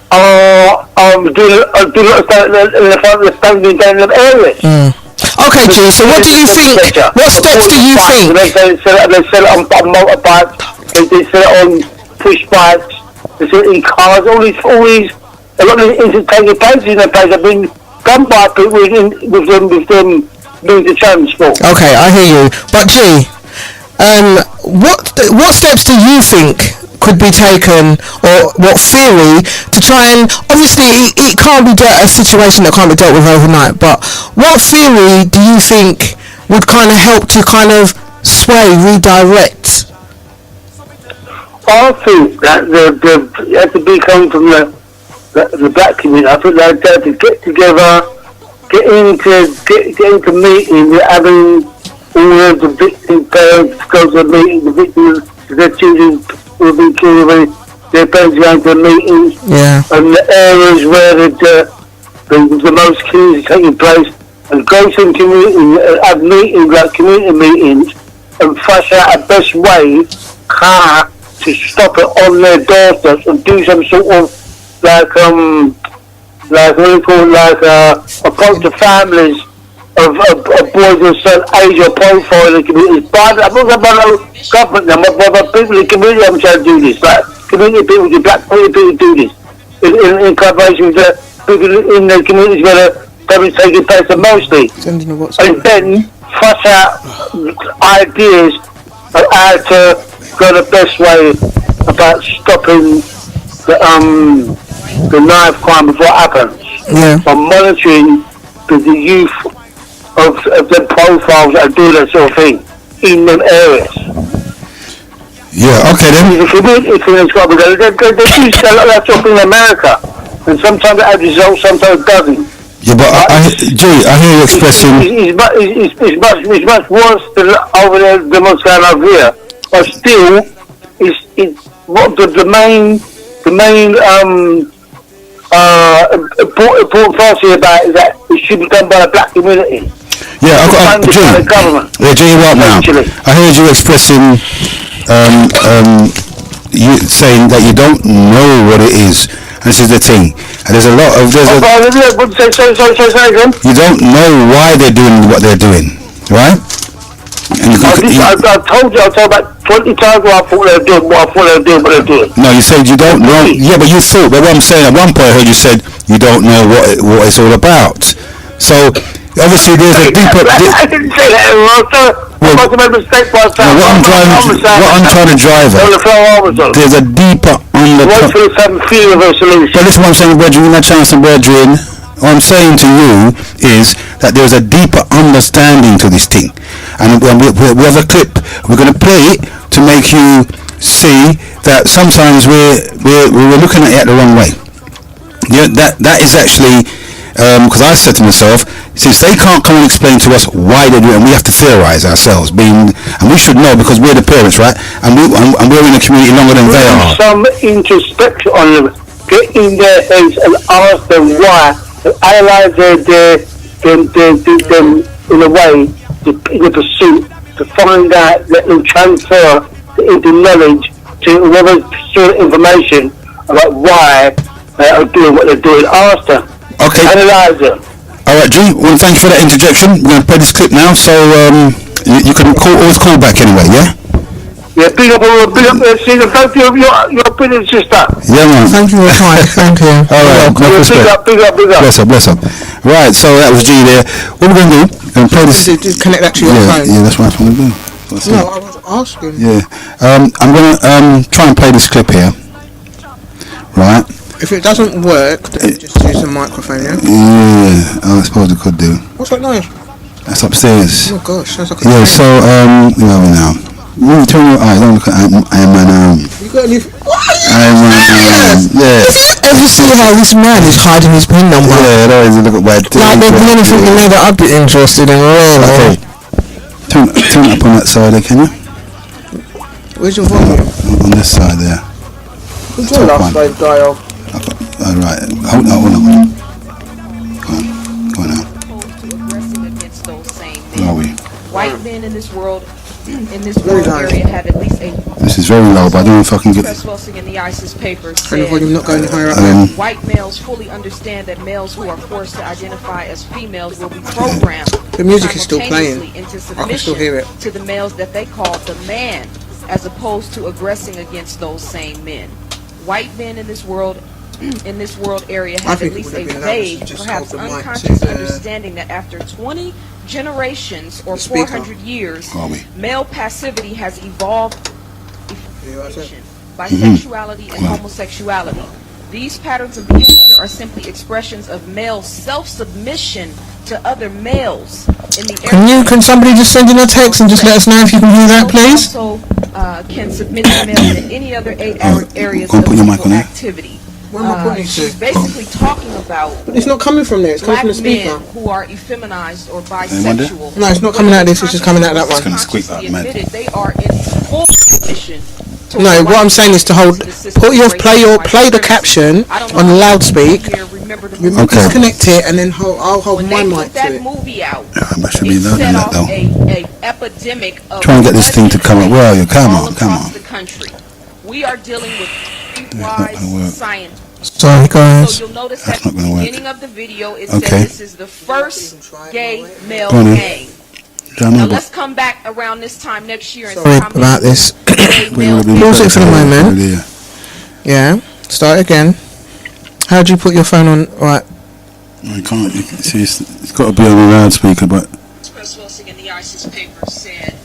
are doing a lot of standing down in them areas. Okay, G. So what do you think? What steps do you think? They sell it on motorbikes. They sell it on push bikes. They sell it in cars. All these. A lot of incidents taking place in that place have been done by people with them means of transport. Okay, I hear you. But G, what steps do you think could be taken, or what theory to try and, obviously it can't be a situation that can't be dealt with overnight, but what theory do you think would kind of help to kind of redirect? I think that it has to be coming from the black community. I think they have to get together, get into meetings, having all of the victim parents go to the meeting, the victims, their children will be killed when their parents going to meetings, and the areas where the most killings are taking place, and go to the community, have meetings like community meetings, and flush out a best way to stop it on their doorsteps and do some sort of approach to families of boys of a certain age or profile in the community. But I'm not about government now, but people in the community I'm trying to do this. Like community people, the black community people do this in collaboration with the people in the communities where the damage taking place mostly. And then flush out ideas of how to go the best way about stopping the knife crime before it happens. By monitoring the youth of the profiles that do that sort of thing in them areas. Yeah, okay then. They do sell a lot of that sort of thing in America, and sometimes it has results, sometimes it doesn't. Yeah, but I hear you expressing. It's much worse than over there than what's going on over here. But still, it's what the main important part about is that it should be done by the black community. Yeah, Jay, what now? I heard you expressing, you saying that you don't know what it is. And this is the thing. And there's a lot of... You don't know why they're doing what they're doing, right? And I told you about 20 times what I thought they were doing, what they're doing. No, you said you don't know. Yeah, but you thought. But what I'm saying, at one point I heard you said you don't know what it's all about. So obviously there's a deeper. I didn't say that. What I'm trying to drive at. There's a deeper undercurrent. But listen, what I'm saying, brethren, we're not trying some brethren. What I'm saying to you is that there's a deeper understanding to this thing, and we have a clip. We're going to play it to make you see that sometimes we're looking at it the wrong way. Yeah, that is actually because I said to myself, since they can't come and explain to us why they do it, and we have to theorize ourselves, and we should know because we're the parents, right? And we're in the community longer than they are. Some introspection on them. Get in their heads and ask them why. And analyze them in a way, in a pursuit to find out, let them transfer the knowledge to whoever's pursuing information about why they are doing what they're doing. Ask them. Okay. Analyze them. Alright, G, well, thank you for that interjection. We're going to play this clip now, so you can always call back anyway, yeah? Yeah, big up, Caesar. Thank you, your opinion, sister. Yeah, man. Thank you for your time. Thank you. Alright, no respect. Big up. Bless up. Right, so that was G there. What we're going to do, we're going to play this. Just connect that to your phone. Yeah, that's what I want to do. No, I was asking. Yeah. I'm going to try and play this clip here. Right. If it doesn't work, then just use the microphone, yeah? Yeah, I suppose it could do. What's that noise? That's upstairs. Oh my gosh, sounds like a Yeah, train. so, where are we now? Turn your eyes, don't look at Iron Man. You got a new... Iron Man, yeah. Did you ever see how this man is hiding his PIN number? Yeah, it always look at bad. Like, there'd be anything in there that I'd be interested in, really. Okay. Turn it up on that side there, can you? Where's your volume? On this side there. What's your last phone dial? Alright, hold on. Go on now. Where are we? White men in this world area have at least a... This is very low, but I don't know if I can get it. In the ISIS papers And the volume not going higher up. white males fully understand that males who are forced to identify as females will be programmed. The music is still playing. Into I can still hear it. to the males that they call the man, as opposed to aggressing against those same men. White men in this world area have at least a vague, perhaps unconscious understanding that after 20 generations or 400 years, male passivity has evolved bisexuality and homosexuality. These patterns of behavior are simply expressions of male self-submission to other males in the area. Can somebody just send in a text and just let us know if you can hear that, please? Also, can submit to males in any other areas Go of put your mic on there. activity. Where am I putting it She's to? basically talking about It's not coming from there, it's coming black from the speaker. men who are effeminized or bisexual. No, it's not coming out of this, it's just coming out of that one. It's gonna squeak like mad. They are in full submission to No, what I'm saying is to play the caption on loudspeak, disconnect it, and then I'll hold my mic to that it. movie out, That should be it loud set that off though. a epidemic of Try and get this thing to come up. Where are you? Come all on. across the country. We are dealing with not gonna work. wise science. Sorry, guys. So you'll notice That's at not the gonna work. beginning of the video it Okay. says this is the first gay male Go on then. gang. John, Now no, let's come back around this time next year and Sorry see how many about this. gay male Pause it for the moment. Yeah. Yeah, start again. How do you put your phone on? Right. I can't. You can see it's got to be on a loudspeaker, but Chris Wilson in the ISIS paper said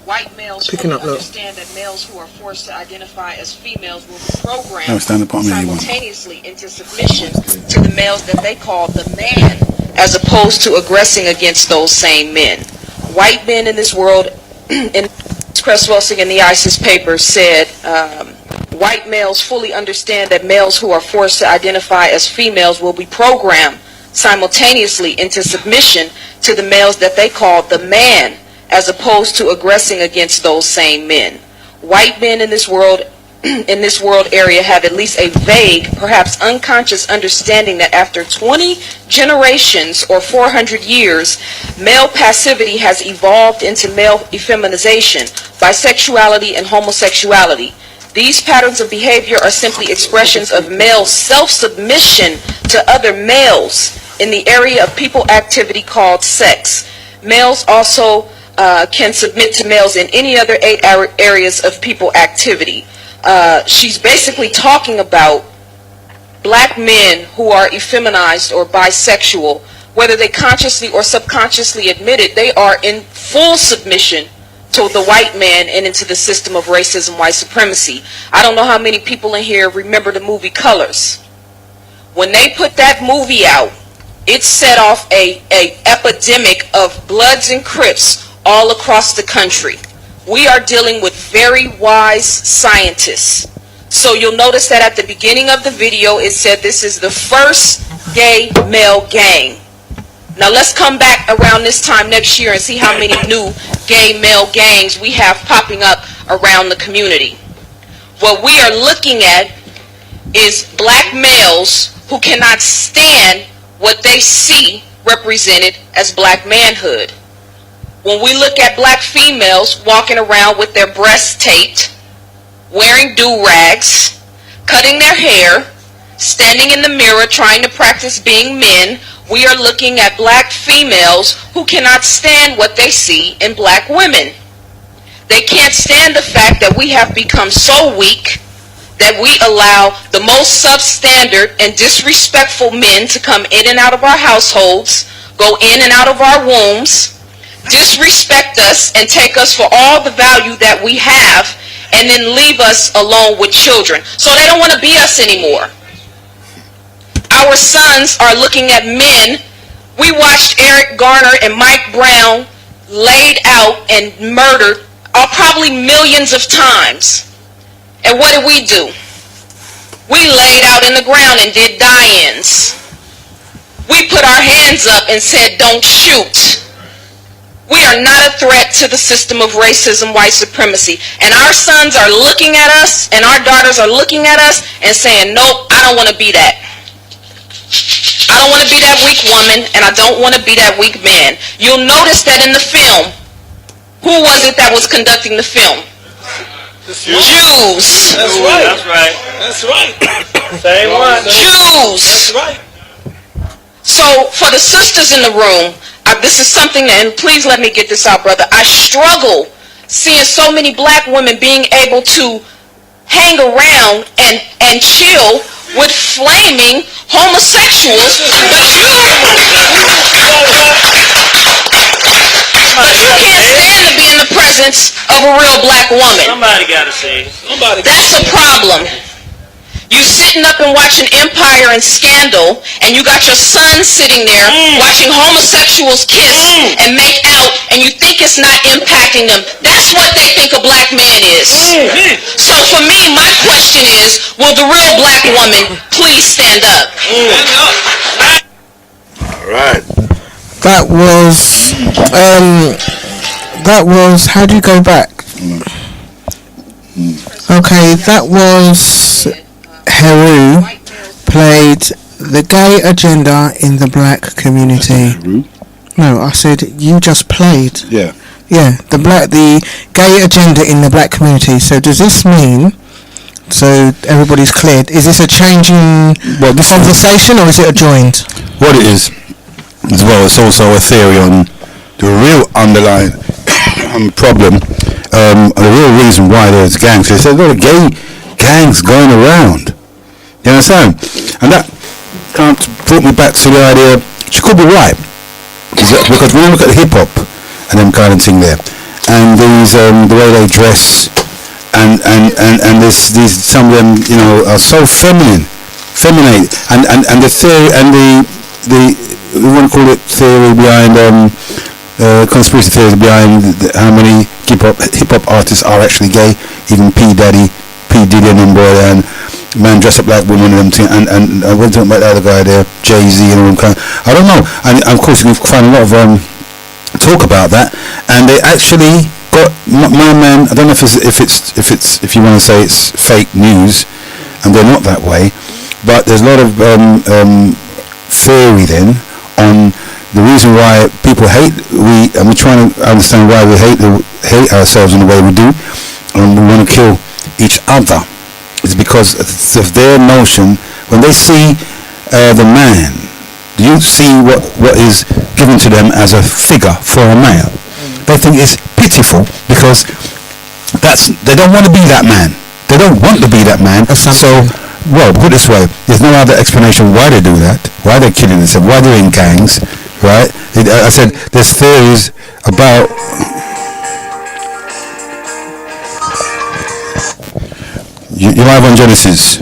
white males Picking up, look. understand that males who are forced to identify as females will be programmed No, stand up on me, you want. simultaneously into submission to the males that they call the man, as opposed to aggressing against those same men. White men in this world, in Chris Wilson in the ISIS paper said, white males fully understand that males who are forced to identify as females will be programmed simultaneously into submission to the males that they call the man, as opposed to aggressing against those same men. White men in this world area have at least a vague, perhaps unconscious understanding that after 20 generations or 400 years, male passivity has evolved into male effeminization, bisexuality, and homosexuality. These patterns of behavior are simply expressions of male self-submission to other males in the area of people activity called sex. Males also can submit to males in any other 8 areas of people activity. She's basically talking about black men who are effeminized or bisexual, whether they consciously or subconsciously admit it. They are in full submission to the white man and into the system of racism, white supremacy. I don't know how many people in here remember the movie Colors. When they put that movie out, it set off a epidemic of Bloods and Crips all across the country. We are dealing with very wise scientists. So you'll notice that at the beginning of the video, it said this is the first gay male gang. Now let's come back around this time next year and see how many new gay male gangs we have popping up around the community. What we are looking at is black males who cannot stand what they see represented as black manhood. When we look at black females walking around with their breasts taped, wearing do-rags, cutting their hair, standing in the mirror trying to practice being men, we are looking at black females who cannot stand what they see in black women. They can't stand the fact that we have become so weak that we allow the most substandard and disrespectful men to come in and out of our households, go in and out of our wombs, disrespect us and take us for all the value that we have, and then leave us alone with children. So they don't want to be us anymore. Our sons are looking at men. We watched Eric Garner and Mike Brown laid out and murdered probably millions of times. And what did we do? We laid out in the ground and did die-ins. We put our hands up and said, don't shoot. We are not a threat to the system of racism, white supremacy. And our sons are looking at us and our daughters are looking at us and saying, nope, I don't want to be that. I don't want to be that weak woman and I don't want to be that weak man. You'll notice that in the film, who was it that was conducting the film? Jews. That's right. That's right. That's right. Same one. Jews. That's right. So for the sisters in the room, this is something, and please let me get this out, brother. I struggle seeing so many black women being able to hang around and chill with flaming homosexuals, but you can't stand to be in the presence of a real black woman. Somebody got to say. That's a problem. You sitting up and watching Empire and Scandal, and you got your son sitting there watching homosexuals kiss and make out, and you think it's not impacting them. That's what they think a black man is. So for me, my question is, will the real black woman please stand up? All right. That was, how do you go back? Okay, that was Heru played the gay agenda in the black community. No, I said you just played. Yeah. Yeah, the gay agenda in the black community. So does this mean, so everybody's cleared, is this a change in conversation or is it a joint? What it is, as well, it's also a theory on the real underlying problem, the real reason why there's gangs. There's a lot of gay gangs going around. You understand? And that kind of brought me back to the idea, she could be right. Because when I look at hip hop and them kind of thing there, and these the way they dress, and this these some of them, you know, are so feminine, and the theory and the we want to call it theory behind conspiracy theories behind how many hip hop artists are actually gay, even P Diddy and them boy and man dressed up like woman and them thing, and we're talking about the other guy there, Jay-Z and all them kind. I don't know, and of course we've found a lot of talk about that, and they actually got my man. I don't know if you want to say it's fake news, and they're not that way, but there's a lot of theory then on the reason why people hate and we're trying to understand why we hate ourselves in the way we do, and we want to kill each other. It's because of their notion. When they see the man, you see what is given to them as a figure for a male. They think it's pitiful because they don't want to be that man. They don't want to be that man. So, well, put it this way: there's no other explanation why they do that, why they're killing themselves, why they're in gangs, right? I said there's theories about. You're live on Genesis.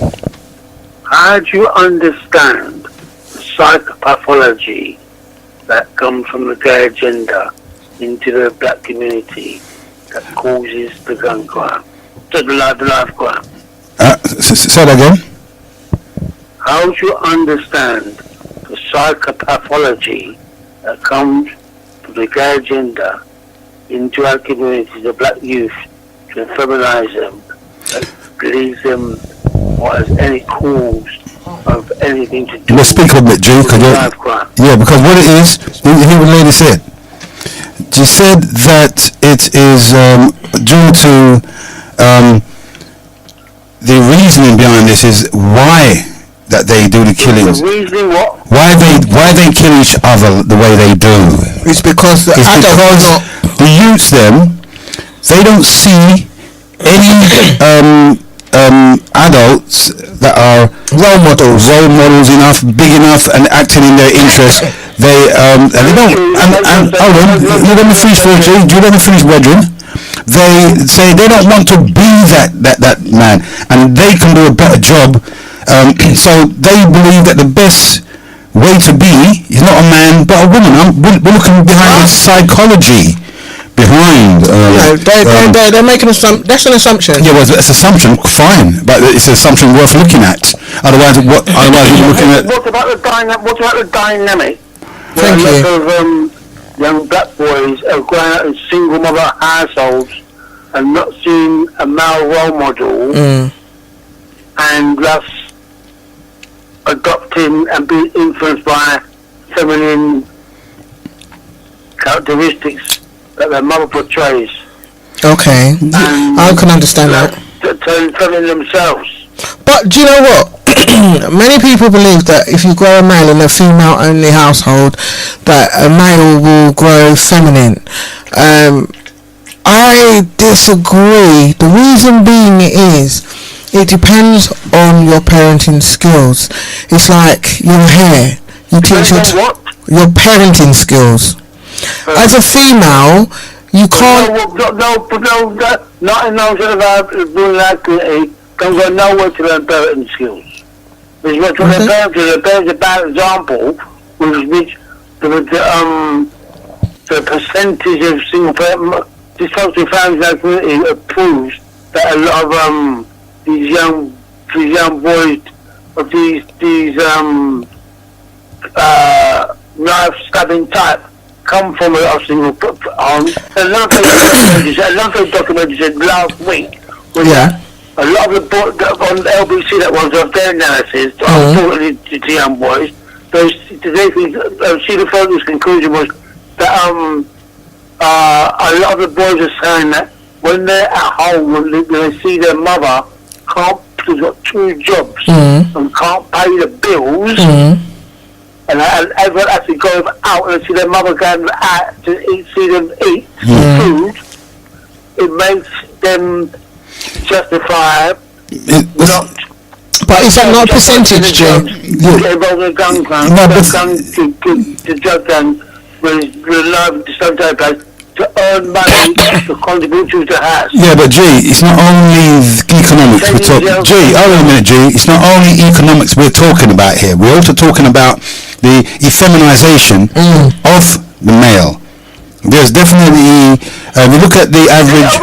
Hi. how do you understand the psychopathology that comes from the gay agenda into the black community that causes the gun crime, the life crime? Say that again. How do you understand the psychopathology that comes from the gay agenda into our community, the black youth, to feminize them, that leaves them or has any cause of anything to do Let's speak a bit, G. life crime? Yeah, because what it is, you hear what the lady said. She said that it is due to the reasoning behind this is why that they do the killings. The reason what? Why they kill each other the way they do. It's because the youths them, they don't see any adults that are role models enough, big enough, and acting in their interest. They and they don't. And hold on, you let me finish, G. You let me finish, brethren. They say they don't want to be that man, and they can do a better job. So they believe that the best way to be is not a man but a woman. We're looking behind the psychology behind. They're making that's an assumption. Yeah, well, it's an assumption, fine, but it's an assumption worth looking at. Otherwise, we're looking at. What about the dynamic? Thank you. A lot of young black boys are growing up in single mother households and not seeing a male role model, and thus adopting and being influenced by feminine characteristics that their mother portrays. Okay, I can understand that. Telling themselves. But do you know what? Many people believe that if you grow a male in a female-only household, that a male will grow feminine. I disagree. The reason being is, it depends on your parenting skills. It's like your hair. You teach your parenting skills. As a female, you can't. Not in those that have been activity, don't go nowhere to learn parenting skills. Because what the parents is a bad example, which the percentage of single parent dysfunctional families in our community proves that a lot of these young boys of these knife stabbing type come from a single homes. A lot of documentaries said last week was that a lot of the boys on LBC that was of their analysis, unfortunately to young boys, the focus conclusion was that a lot of the boys are saying that when they're at home, when they see their mother has got 2 jobs and can't pay the bills, and everyone has to go out and see their mother going out to see them eat food, it makes them justify not. But is that not a percentage, Jim? Get involved in a gun crime, to drug guns, with love to some type of to earn money to contribute to the house. Yeah, but G, it's not only economics we're talking. G, hold on a minute, G. It's not only economics we're talking about here. We're also talking about the effeminization of the male. There's definitely we look at the average.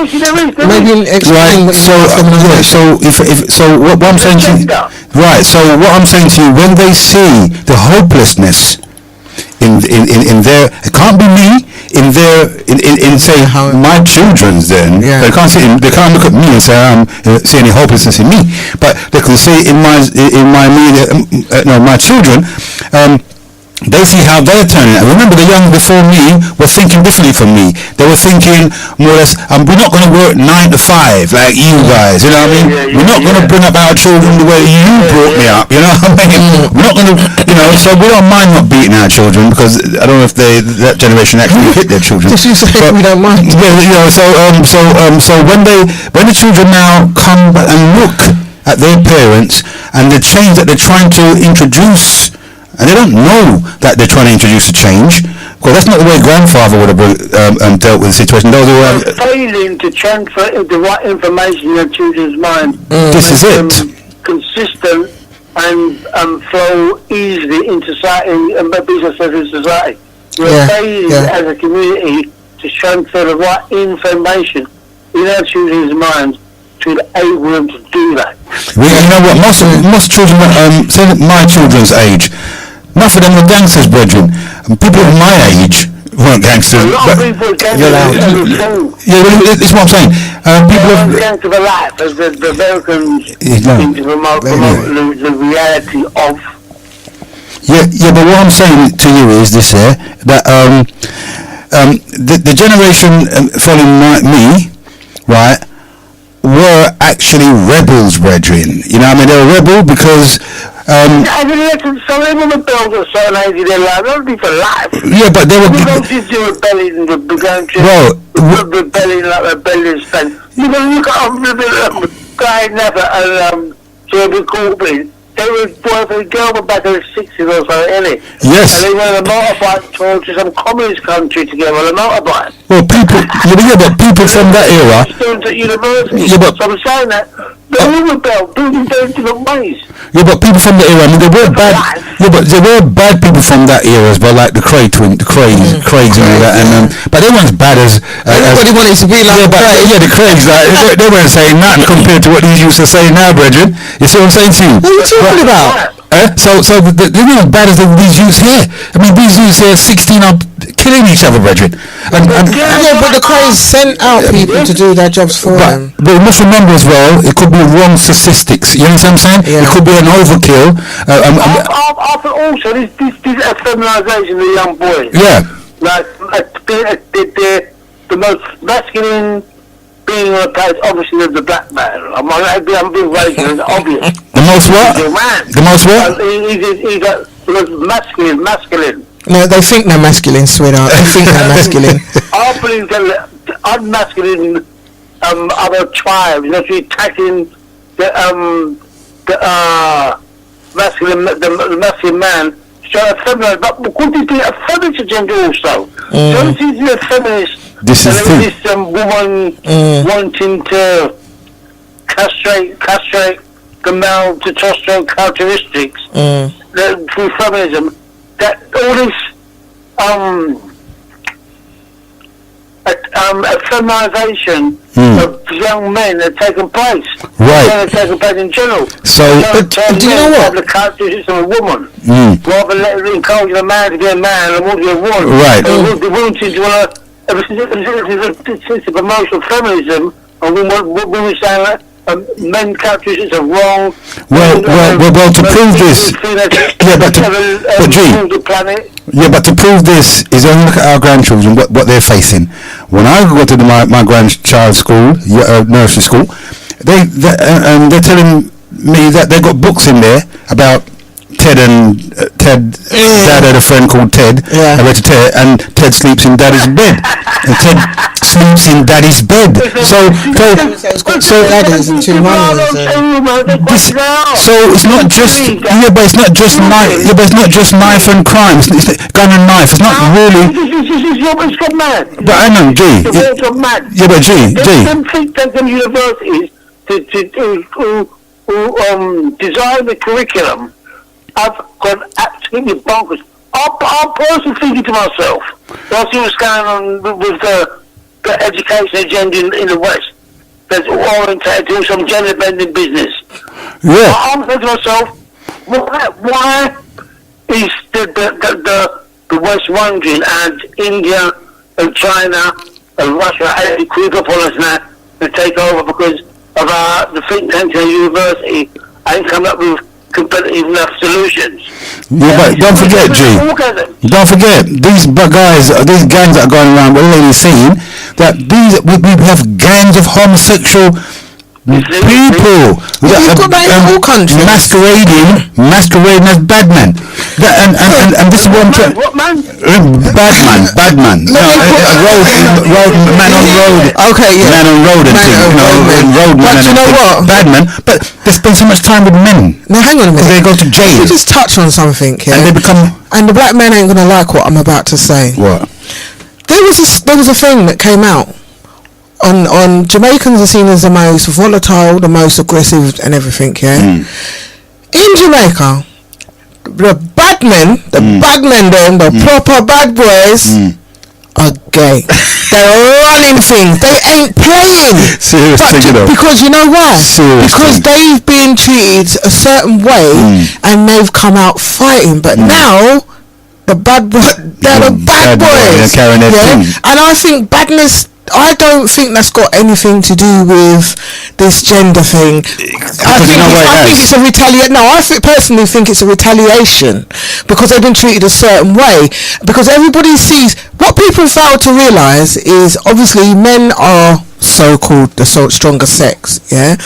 Maybe explain so what I'm saying to you, right? So what I'm saying to you, when they see the hopelessness in their, it can't be me. In say my children's, then they can't look at me and say see any hopelessness in me, but they can see in my children. They see how they're turning out. Remember, the young before me were thinking differently from me. They were thinking more or less, we're not going to work 9 to 5 like you guys, you know what I mean? We're not going to bring up our children the way you brought me up, you know what I mean? We're not going to, so we don't mind not beating our children, because I don't know if that generation actually hit their children. But we don't mind. Yeah, so when the children now come and look at their parents and the change that they're trying to introduce, and they don't know that they're trying to introduce a change. Well, that's not the way grandfather would have dealt with the situation. Those who are failing to transfer the right information in their children's mind. This is it. Consistent and flow easily into society and be successful in society. We're failing as a community to transfer the right information in our children's minds to enable them to do that. Well, you know what? Most children, say my children's age, enough of them were gangsters, brethren. And people of my age weren't gangsters. A lot of people are gangsters. That's what I'm saying. People of gangsters of life, as the Americans seem to promote the reality of. Yeah, but what I'm saying to you is this here, that the generation following me, right, were actually rebels, brethren. You know what I mean? They were rebel because some of them rebelled at a certain age in their life. That would be for life. Yeah, but they were rebelling and began to rebelling like rebellious things. You know, look at Guy Never and Jeremy Corbyn. They were boyfriend and girl back in the 60s or so, innit? Yes. And they went on a motorbike tour to some communist country together on a motorbike. Well, people, but people from that era. Students at university. Yeah, but so I'm saying that they all rebelled, doing different ways. Yeah, but people from the era, I mean, they were bad. Yeah, but there were bad people from that era as well, like the Craigs and all that. And but they weren't as bad as. Everybody wanted to be like. Yeah, the Craigs. Like, they weren't saying nothing compared to what these used to say now, brethren. You see what I'm saying to you? What are you talking about? So they're not as bad as these youths here. I mean, these youths here, 16 are killing each other, brethren. Yeah, but the Cranes sent out people to do their jobs for them. But you must remember as well, it could be wrong statistics. You know what I'm saying? Yeah. It could be an overkill. I thought also this effeminization of the young boys. Yeah. Like the most masculine being on the place, obviously, the black man. I'm being racist, it's obvious. The most what? The most what? He's the most masculine. No, they think they're masculine, sweetheart. They think they're masculine. I believe that unmasculine other tribes, actually attacking the masculine man. So a feminist, but could it be a feminist agenda also? So this is a feminist. This is this woman wanting to castrate the male testosterone characteristics through feminism. That all this feminization of young men are taking place. Right. Are taking place in general. So, but do you know what? The characteristics of a woman, rather than encouraging a man to be a man and a woman to be a woman. Right. The woman seems to want to. Since the promotion of feminism, and women saying that men characteristics are wrong. Well, to prove this, but to prove this is only look at our grandchildren, what they're facing. When I go to my grandchild's school, nursery school, they're telling me that they've got books in there about Ted Dad had a friend called Ted. I read to Ted, and Ted sleeps in Daddy's bed. And Ted sleeps in Daddy's bed. So it's not just but it's not just knife and crime. It's gun and knife. It's not really. It's got mad. But I know, G. It's got mad. Yeah, but G. Them think that them universities to design the curriculum. I've gone absolutely bonkers. I'm personally thinking to myself, I see what's going on with the education agenda in the West that's orientated to some gender-bending business. Yeah. I'm thinking to myself, why is the West wondering, and India and China and Russia actually creep up on us now and take over because of the think tanks and university ain't come up with competitive enough solutions. Yeah, but don't forget, G. Don't forget these guys, these gangs that are going around. We're already seeing that we have gangs of homosexual people. You've got that in all countries. Masquerading as bad men. And this is what I'm trying. What man? Bad man. Road man on road. Okay, yeah. Man on road and road man. But you know what? Bad man. But they spend so much time with men. Now hang on a minute. They go to jail. You just touch on something here. And they become. And the black men ain't gonna like what I'm about to say. What? There was a thing that came out. On Jamaicans are seen as the most volatile, the most aggressive and everything, yeah? In Jamaica, the bad men, the proper bad boys are gay. They're running things. They ain't playing. Because you know why? Because they've been treated a certain way and they've come out fighting. But now the bad boys, they're the bad boys. They're carrying their thing. And I think badness, I don't think that's got anything to do with this gender thing. I think it's a retaliation. No, I personally think it's a retaliation because they've been treated a certain way. Because everybody sees what people fail to realise is obviously men are so-called the stronger sex, yeah.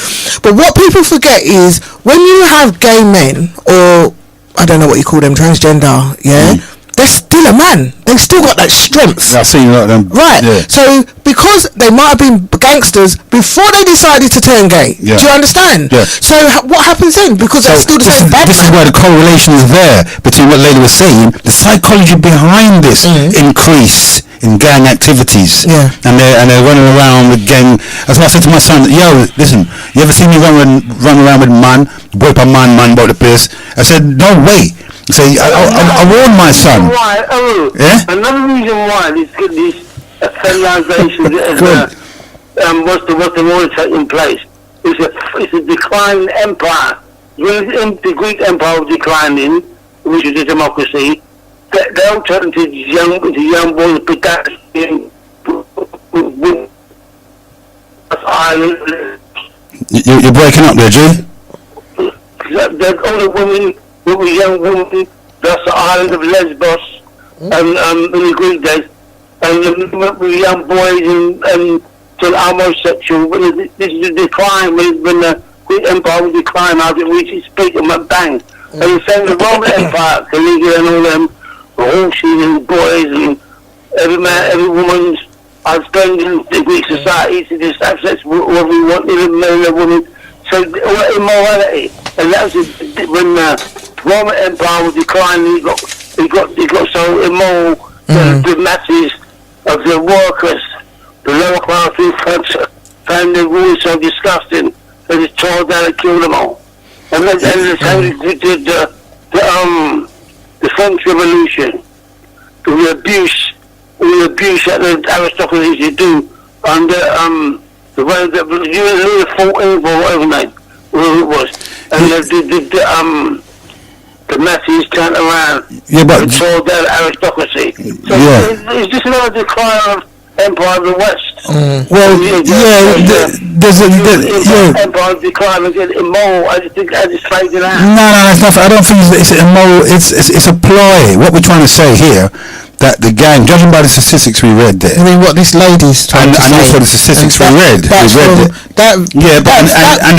But what people forget is when you have gay men, or I don't know what you call them, transgender, yeah. They're still a man. They've still got that strength. I've seen a lot of them. Right. Yeah. So because they might have been gangsters before they decided to turn gay. Yeah. Do you understand? Yeah. So what happens then? Because they're still the same bad. This is why the correlation is there between what Lady was saying, the psychology behind this increase in gang activities. Yeah. And they're running around with gang. That's why I said to my son, yo, listen, you ever seen me run around with man, boy per man about the place? I said, no way. So I warned my son. Another reason why this federalisation what's the war taking place? It's a declining empire. When the Greek Empire was declining, which is a democracy, they all turned to young boys in Ireland. You're breaking up there, Jay. All the women. We were young women, that's the island of Lesbos, and in the Greek days, and we were young boys and still homosexual. But this is a decline when the Greek Empire was declining. I didn't reach its peak and went bang. And the same the Roman Empire, Caligula and all them horses and boys and every woman's husband in the Greek society to just have sex with whoever we want, even men and women. So immorality, and that was when the Roman Empire was declining. He got so immoral that the masses of the workers, the lower class people, found the rules so disgusting. They just tore down and killed them all. And then the same the French Revolution, the abuse that the aristocracy used to do under the way that Louis XIV or whatever it was, and the masses turned around and tore down aristocracy. So it's just another decline of Empire of the West. Empire decline and get immoral. I just think that is fading out. No, it's not. I don't think it's immoral. It's a ploy. What we're trying to say here, that the gang, judging by the statistics we read there. I mean, what this lady's trying to say. And also the statistics we read. And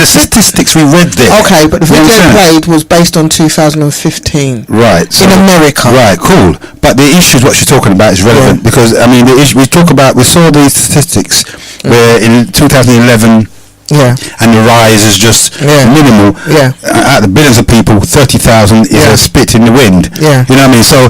the statistics we read there. Okay, but the video played was based on 2015. Right. So, in America. Right, cool. But the issue, what she's talking about, is relevant because, I mean, the issue we saw the statistics where in 2011, and the rise is just minimal. Out of the billions of people, 30,000 is a spit in the wind. You know what I mean? So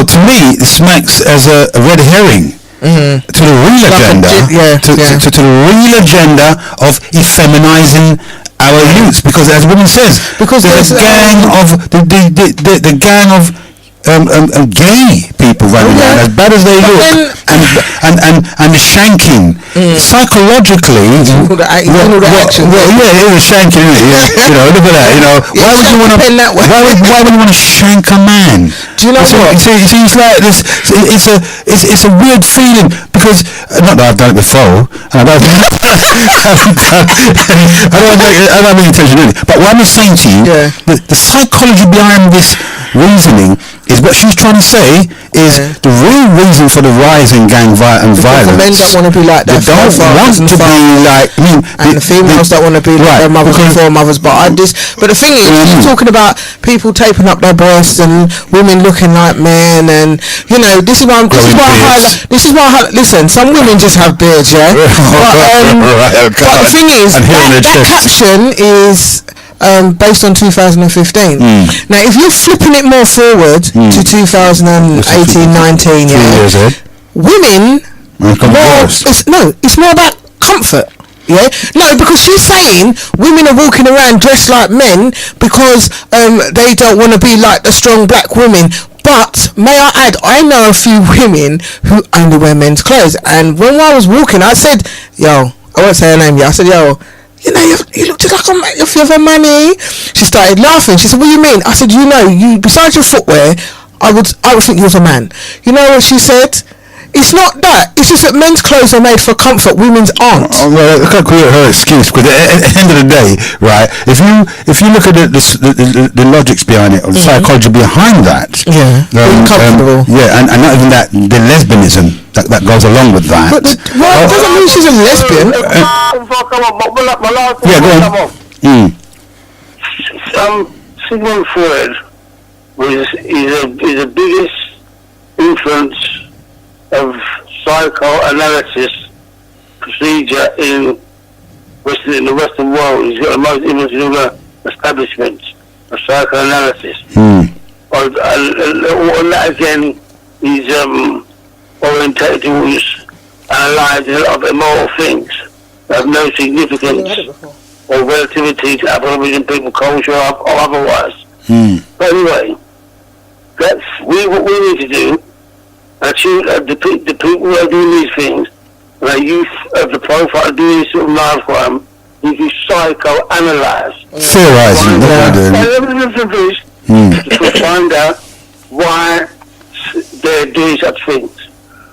to me, it smacks as a red herring to the real agenda, to the real agenda of effeminizing our youths. Because as the woman says, there's a gang of the gang of gay people running around, as bad as they look, and the shanking psychologically. It is shanking, isn't it? You know, look at that. You know, why would you want to shank a man? Do you know what? It's like this. It's a weird feeling because not that I've done it before, and I don't have any intention doing it. But what I'm saying to you, the psychology behind this reasoning is what she's trying to say is the real reason for the rise in gang violence. The men don't want to be like that. They don't want to be like. I mean, and the females don't want to be like their mothers and foremothers. But the thing is, she's talking about people taping up their breasts and women looking like men, and you know, this is why listen, some women just have beards, but the thing is, that caption is based on 2015. Now, if you're flipping it more forward to 2018, 19, women, it's more about comfort. Yeah, no, because she's saying women are walking around dressed like men because they don't want to be like the strong black women. But may I add, I know a few women who only wear men's clothes. And when I was walking, I said, "Yo," I won't say her name yet. I said, "Yo, you know, you look just like a man. If you have a money." She started laughing. She said, "What do you mean?" I said, "You know, you besides your footwear, I would think you was a man." You know what she said? It's not that. It's just that men's clothes are made for comfort. Women's aren't. Well, I can't call it her excuse because at the end of the day, right? If you look at the logics behind it or the psychology behind that, being comfortable. And not even that, the lesbianism that goes along with that. But it doesn't mean she's a lesbian. Go on. Sigmund Freud is the biggest influence of psychoanalysis procedure in the Western world. He's got the most influence in all the establishments of psychoanalysis. And that again, he's orientated towards analysing a lot of immoral things that have no significance or relativity to Aboriginal people, culture, or otherwise. But anyway, that's what we need to do. The people who are doing these things, the youth of the profile doing this sort of life crime, need to psychoanalyse. Theorising. To find out why they're doing such things.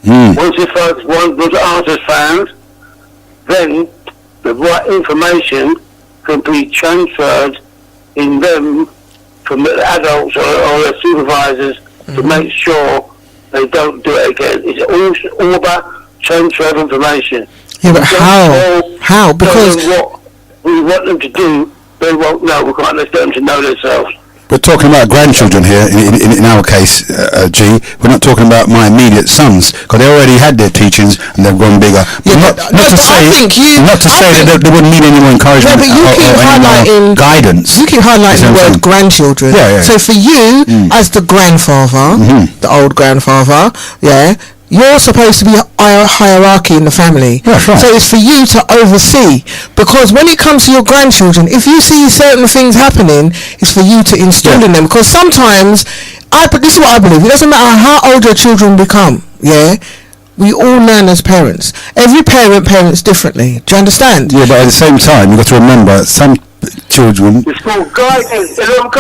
Once the answer's found, then the right information can be transferred in them from the adults or the supervisors to make sure they don't do it again. It's all about transfer of information. Yeah, but how? Because what we want them to do, they won't know. We can't let them to know themselves. We're talking about grandchildren here, in our case, G. We're not talking about my immediate sons, because they already had their teachings and they've grown bigger. Yeah, not to say that they wouldn't need any more encouragement or any more guidance. You keep highlighting the word grandchildren. So for you, as the grandfather, the old grandfather, you're supposed to be a hierarchy in the family. That's right. So it's for you to oversee. Because when it comes to your grandchildren, if you see certain things happening, it's for you to instill in them. Because sometimes, this is what I believe, it doesn't matter how old your children become, we all learn as parents. Every parent parents differently. Do you understand? Yeah, but at the same time, you've got to remember, some children... It's called guidance. Enough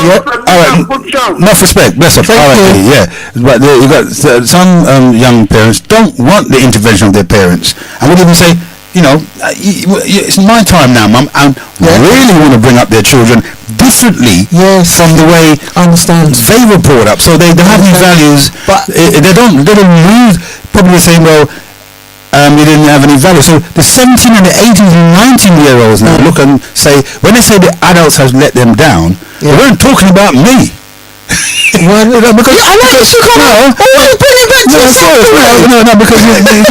respect, bless up. But you've got some young parents don't want the intervention of their parents and would even say, it's my time now, Mum, and really want to bring up their children differently from the way they were brought up. So they have these values, but they don't move. Probably saying, well, you didn't have any value. So the 17 and the 18 and 19-year-olds now look and say, when they say the adults have let them down, they weren't talking about me. Because because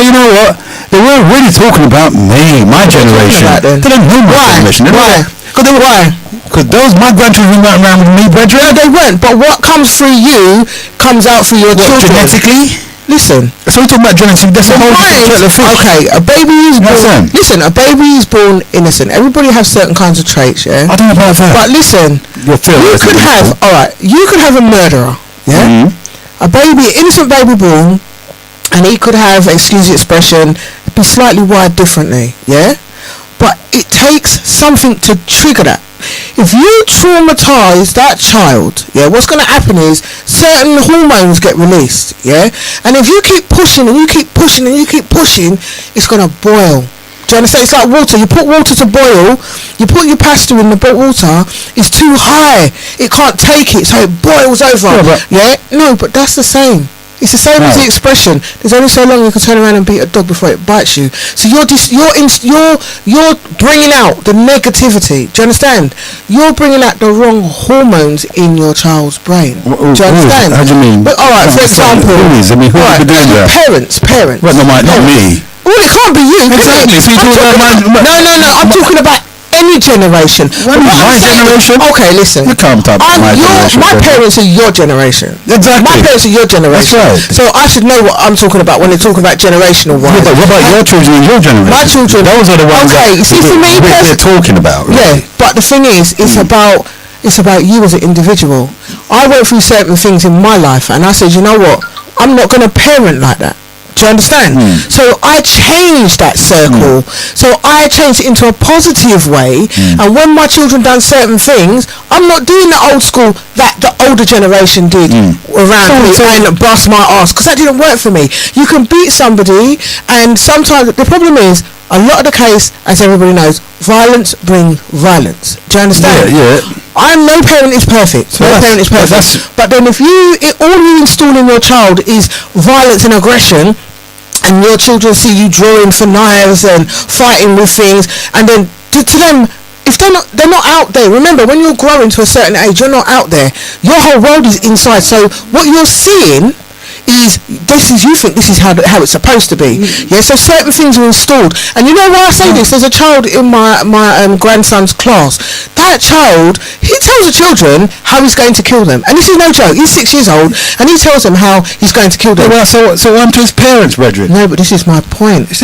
you know what? They weren't really talking about me, my generation. They don't know my generation. Why? Because my grandchildren weren't around with me, brethren. No, they weren't. But what comes through you comes out through your children. Genetically? Listen. So we're talking about genetics. That's a whole different thing. Okay, a baby is born. Listen, a baby is born innocent. Everybody has certain kinds of traits, I don't know about that. But listen, you could have a murderer, a innocent baby born, and he could have, excuse the expression, be slightly wired differently, But it takes something to trigger that. If you traumatize that child, what's going to happen is certain hormones get released, and if you keep pushing and you keep pushing and you keep pushing, it's going to boil. Do you understand? It's like water. You put water to boil, you put your pasta in the water, it's too high, it can't take it, so it boils over. No, but that's the same. It's the same as the expression. There's only so long you can turn around and beat a dog before it bites you. So you're bringing out the negativity. Do you understand? You're bringing out the wrong hormones in your child's brain. Do you understand? How do you mean? But, all right, for example, parents. Well, not me. Well, it can't be you. Exactly. So you're talking about No. I'm talking about any generation. My generation? Okay, listen. You can't talk about my generation. My parents are your generation. Exactly. My parents are your generation. That's right. So I should know what I'm talking about when they're talking about generational wise. Yeah, but what about your children and your generation? My children. Those are the ones Okay, that see, for me, we're talking about. Really. Yeah, but the thing is, it's about you as an individual. I went through certain things in my life, and I said, you know what? I'm not going to parent like that. Do you understand? So I changed that circle. So I changed it into a positive way. And when my children done certain things, I'm not doing the old school that the older generation did around me and bust my ass, because that didn't work for me. You can beat somebody, and sometimes the problem is, a lot of the case, as everybody knows, violence brings violence. Do you understand? Yeah. No parent is perfect. No parent is perfect. But then if all you install in your child is violence and aggression, and your children see you drawing for knives and fighting with things, and then to them, if they're not out there. Remember, when you're growing to a certain age, you're not out there. Your whole world is inside. So what you're seeing is you think this is how it's supposed to be. Yeah, so certain things are installed. And you know why I say this? There's a child in my grandson's class. That child, he tells the children how he's going to kill them. And this is no joke. He's 6 years old, and he tells them how he's going to kill them. Well, so what to his parents, brethren? No, but this is my point. It's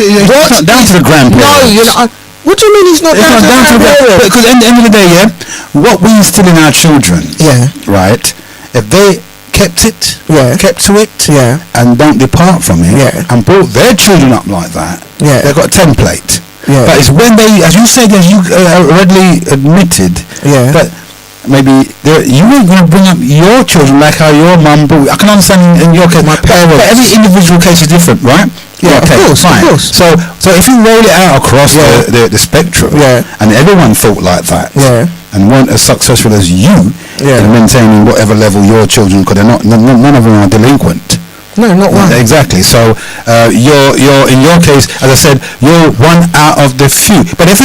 not down to the grandparents. No, you're not. What do you mean he's not down to the grandparents? Because at the end of the day, what we instill in our children, right, if they kept to it, and don't depart from it, and brought their children up like that, they've got a template. But it's when they, as you said, as you readily admitted, that maybe you ain't going to bring up your children like how your mum brought. I can understand in your case, but every individual case is different, right? Yeah, okay, of course. So if you roll it out across the spectrum, and everyone thought like that, and weren't as successful as you in maintaining whatever level your children could, none of them are delinquent. No, not one. Exactly. So you're in your case, as I said, you're one out of the few. But if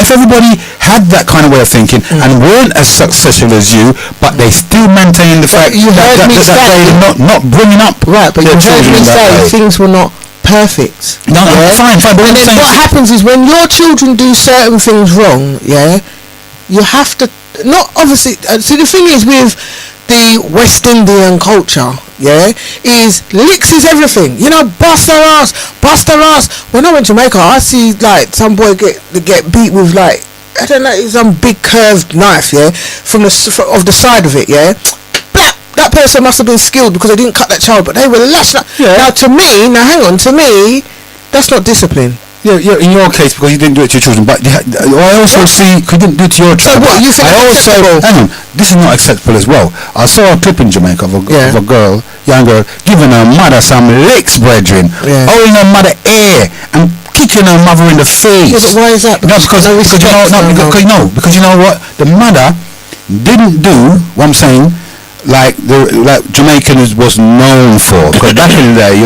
everybody had that kind of way of thinking and weren't as successful as you, but they still maintain the fact that they're not bringing up right, but you heard me say things were not perfect. No, fine. But and then what happens is when your children do certain things wrong, you have to not obviously. See, the thing is with the West Indian culture, is licks is everything. You know, bust their ass. When I went to Jamaica, I see like some boy get beat with like, I don't know, some big curved knife, from the side of it, That person must have been skilled because they didn't cut that child, but they were lashing out. Now to me, that's not discipline. Yeah, in your case, because you didn't do it to your children, but I also see you didn't do it to your child. So what, you think hang on, this is not acceptable as well. I saw a clip in Jamaica of a young girl, giving her mother some licks, brethren, holding her mother ear and kicking her mother in the face. Yeah, but why is that? Because you know what? The mother didn't do what I'm saying, like Jamaican was known for, because back in the day,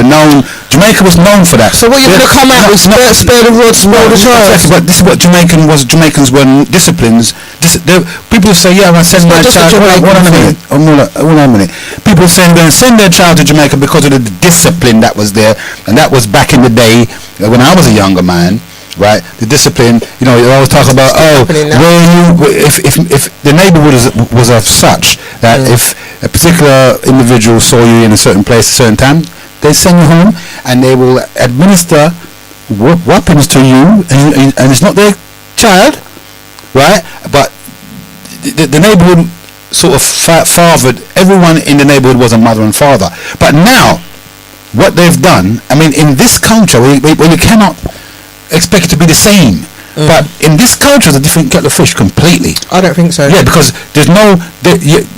Jamaica was known for that. So what you're going to come out with, spare the rod, spoil the child? Exactly, but this is what Jamaicans were disciplines. People say, I send my child. Hold on a minute. People say they're going to send their child to Jamaica because of the discipline that was there, and that was back in the day when I was a younger man. Right, the discipline. You always talk about if the neighborhood was of such that if a particular individual saw you in a certain place at a certain time, they send you home and they will administer weapons to you, and it's not their child, right? But the neighborhood sort of fathered. Everyone in the neighborhood was a mother and father. But now, what they've done, I mean, in this culture, when you cannot expect it to be the same, but in this culture, it's a different kettle of fish completely. I don't think so. Yeah, because there's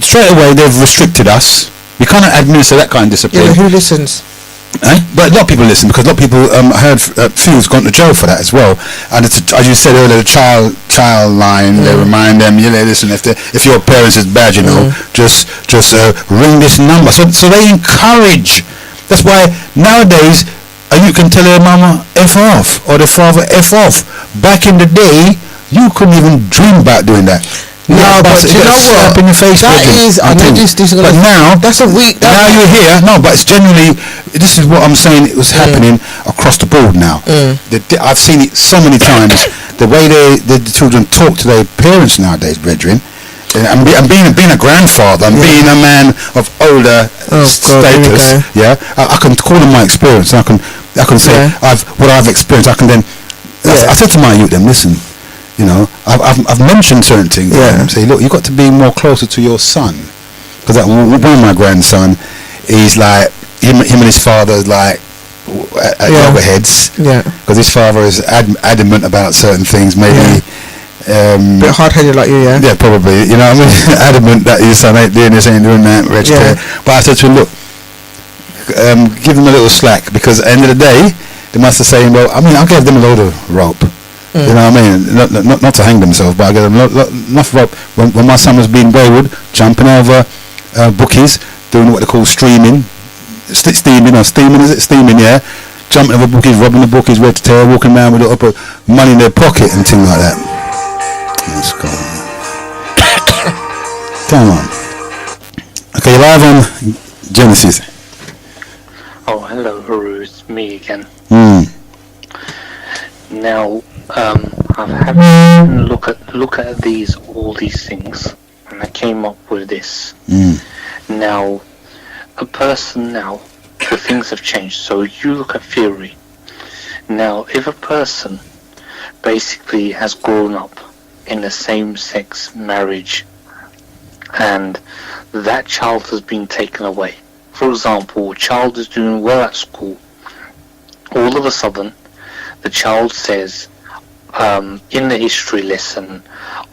straight away they've restricted us. We cannot administer that kind of discipline. Yeah, who listens? But a lot of people listen, because a lot of people heard few's gone to jail for that as well. And it's, as you said earlier, the child line. They remind them, listen, if your parents is bad, just ring this number. So they encourage. That's why nowadays. You can tell your mama F off or the father F off. Back in the day, you couldn't even dream about doing that. No, but you know what? In your face, That is, I know this. But now, that's a week. Now you're here. No, but it's generally. This is what I'm saying. It was happening across the board now. I've seen it so many times. The way the children talk to their parents nowadays, brethren. And being a grandfather, and being a man of older status. Yeah, I can call on my experience. I can say what I've experienced. I can then. I said to my youth, then listen. You know, I've mentioned certain things. Yeah. Say, look, you've got to be more closer to your son, because one of my grandson, he's like him and his father is like at loggerheads. Yeah. Because his father is adamant about certain things, maybe. Bit hard-headed like you, yeah. Yeah, probably. You know what I mean? Adamant that his son ain't doing this, ain't doing that. But I said to him, look, give them a little slack, because at the end of the day, they must have saying, well, I mean, I gave them a load of rope. You know what I mean? Not to hang themselves, but I gave them enough rope. When my son was being wayward, jumping over bookies, doing what they call steaming, yeah. Jumping over bookies, robbing the bookies, red to tail, walking around with a lot of money in their pocket and things like that. Let's go. Come on. Okay, you're live on Genesis. Oh, hello, Heru. It's me again. Now, I've had a look at all these things, and I came up with this. Now, a person now, the things have changed. So you look at theory. Now, if a person basically has grown up in a same-sex marriage, and that child has been taken away. For example, a child is doing well at school. All of a sudden, the child says, in the history lesson,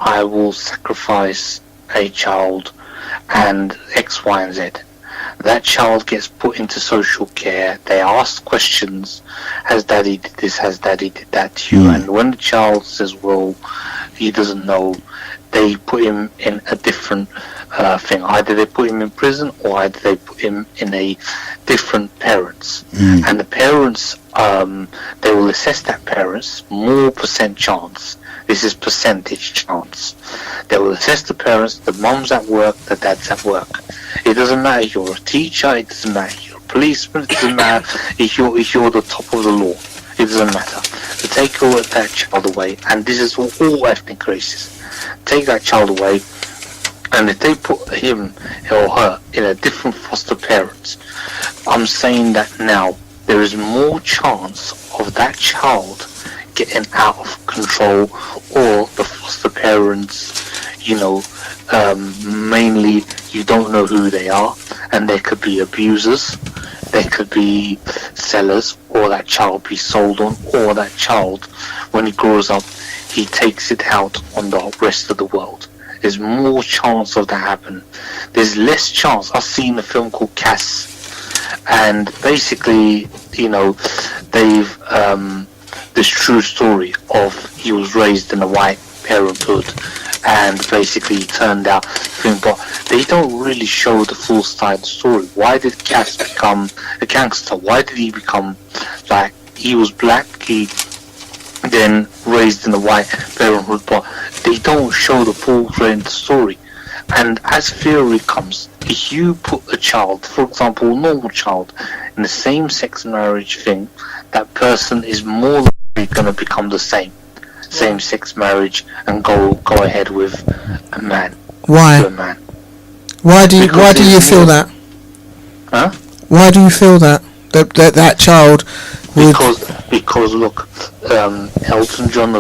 I will sacrifice a child and X, Y, and Z. That child gets put into social care. They ask questions. Has daddy did this? Has daddy did that to you? And when the child says, well, he doesn't know, they put him in a different thing. Either they put him in prison, or either they put him in a different parents. And the parents, they will assess that parents more percent chance. This is percentage chance. They will assess the parents. The mom's at work, the dad's at work. It doesn't matter if you're a teacher. It doesn't matter if you're a policeman. It doesn't matter if you're the top of the law. It doesn't matter. To take that child away, and this is for all ethnic races. Take that child away, and if they put him or her in a different foster parents, I'm saying that now there is more chance of that child getting out of control, or the foster parents, mainly you don't know who they are, and there could be abusers, there could be sellers, or that child be sold on, or that child, when he grows up, he takes it out on the rest of the world. There's more chance of that happen. There's less chance. I've seen a film called Cass, and basically, they've this true story of he was raised in a white parenthood, and basically he turned out but they don't really show the full side of the story. Why did Cass become a gangster? Why did he become like he was black? He then raised in a white parenthood, but they don't show the full story. And as theory comes, if you put a child, for example, a normal child, in the same sex marriage thing, that person is more likely going to become the same sex marriage and go ahead with a man. Why? A man. Why do you feel that? Huh? Why do you feel that child would? Because look, Elton John,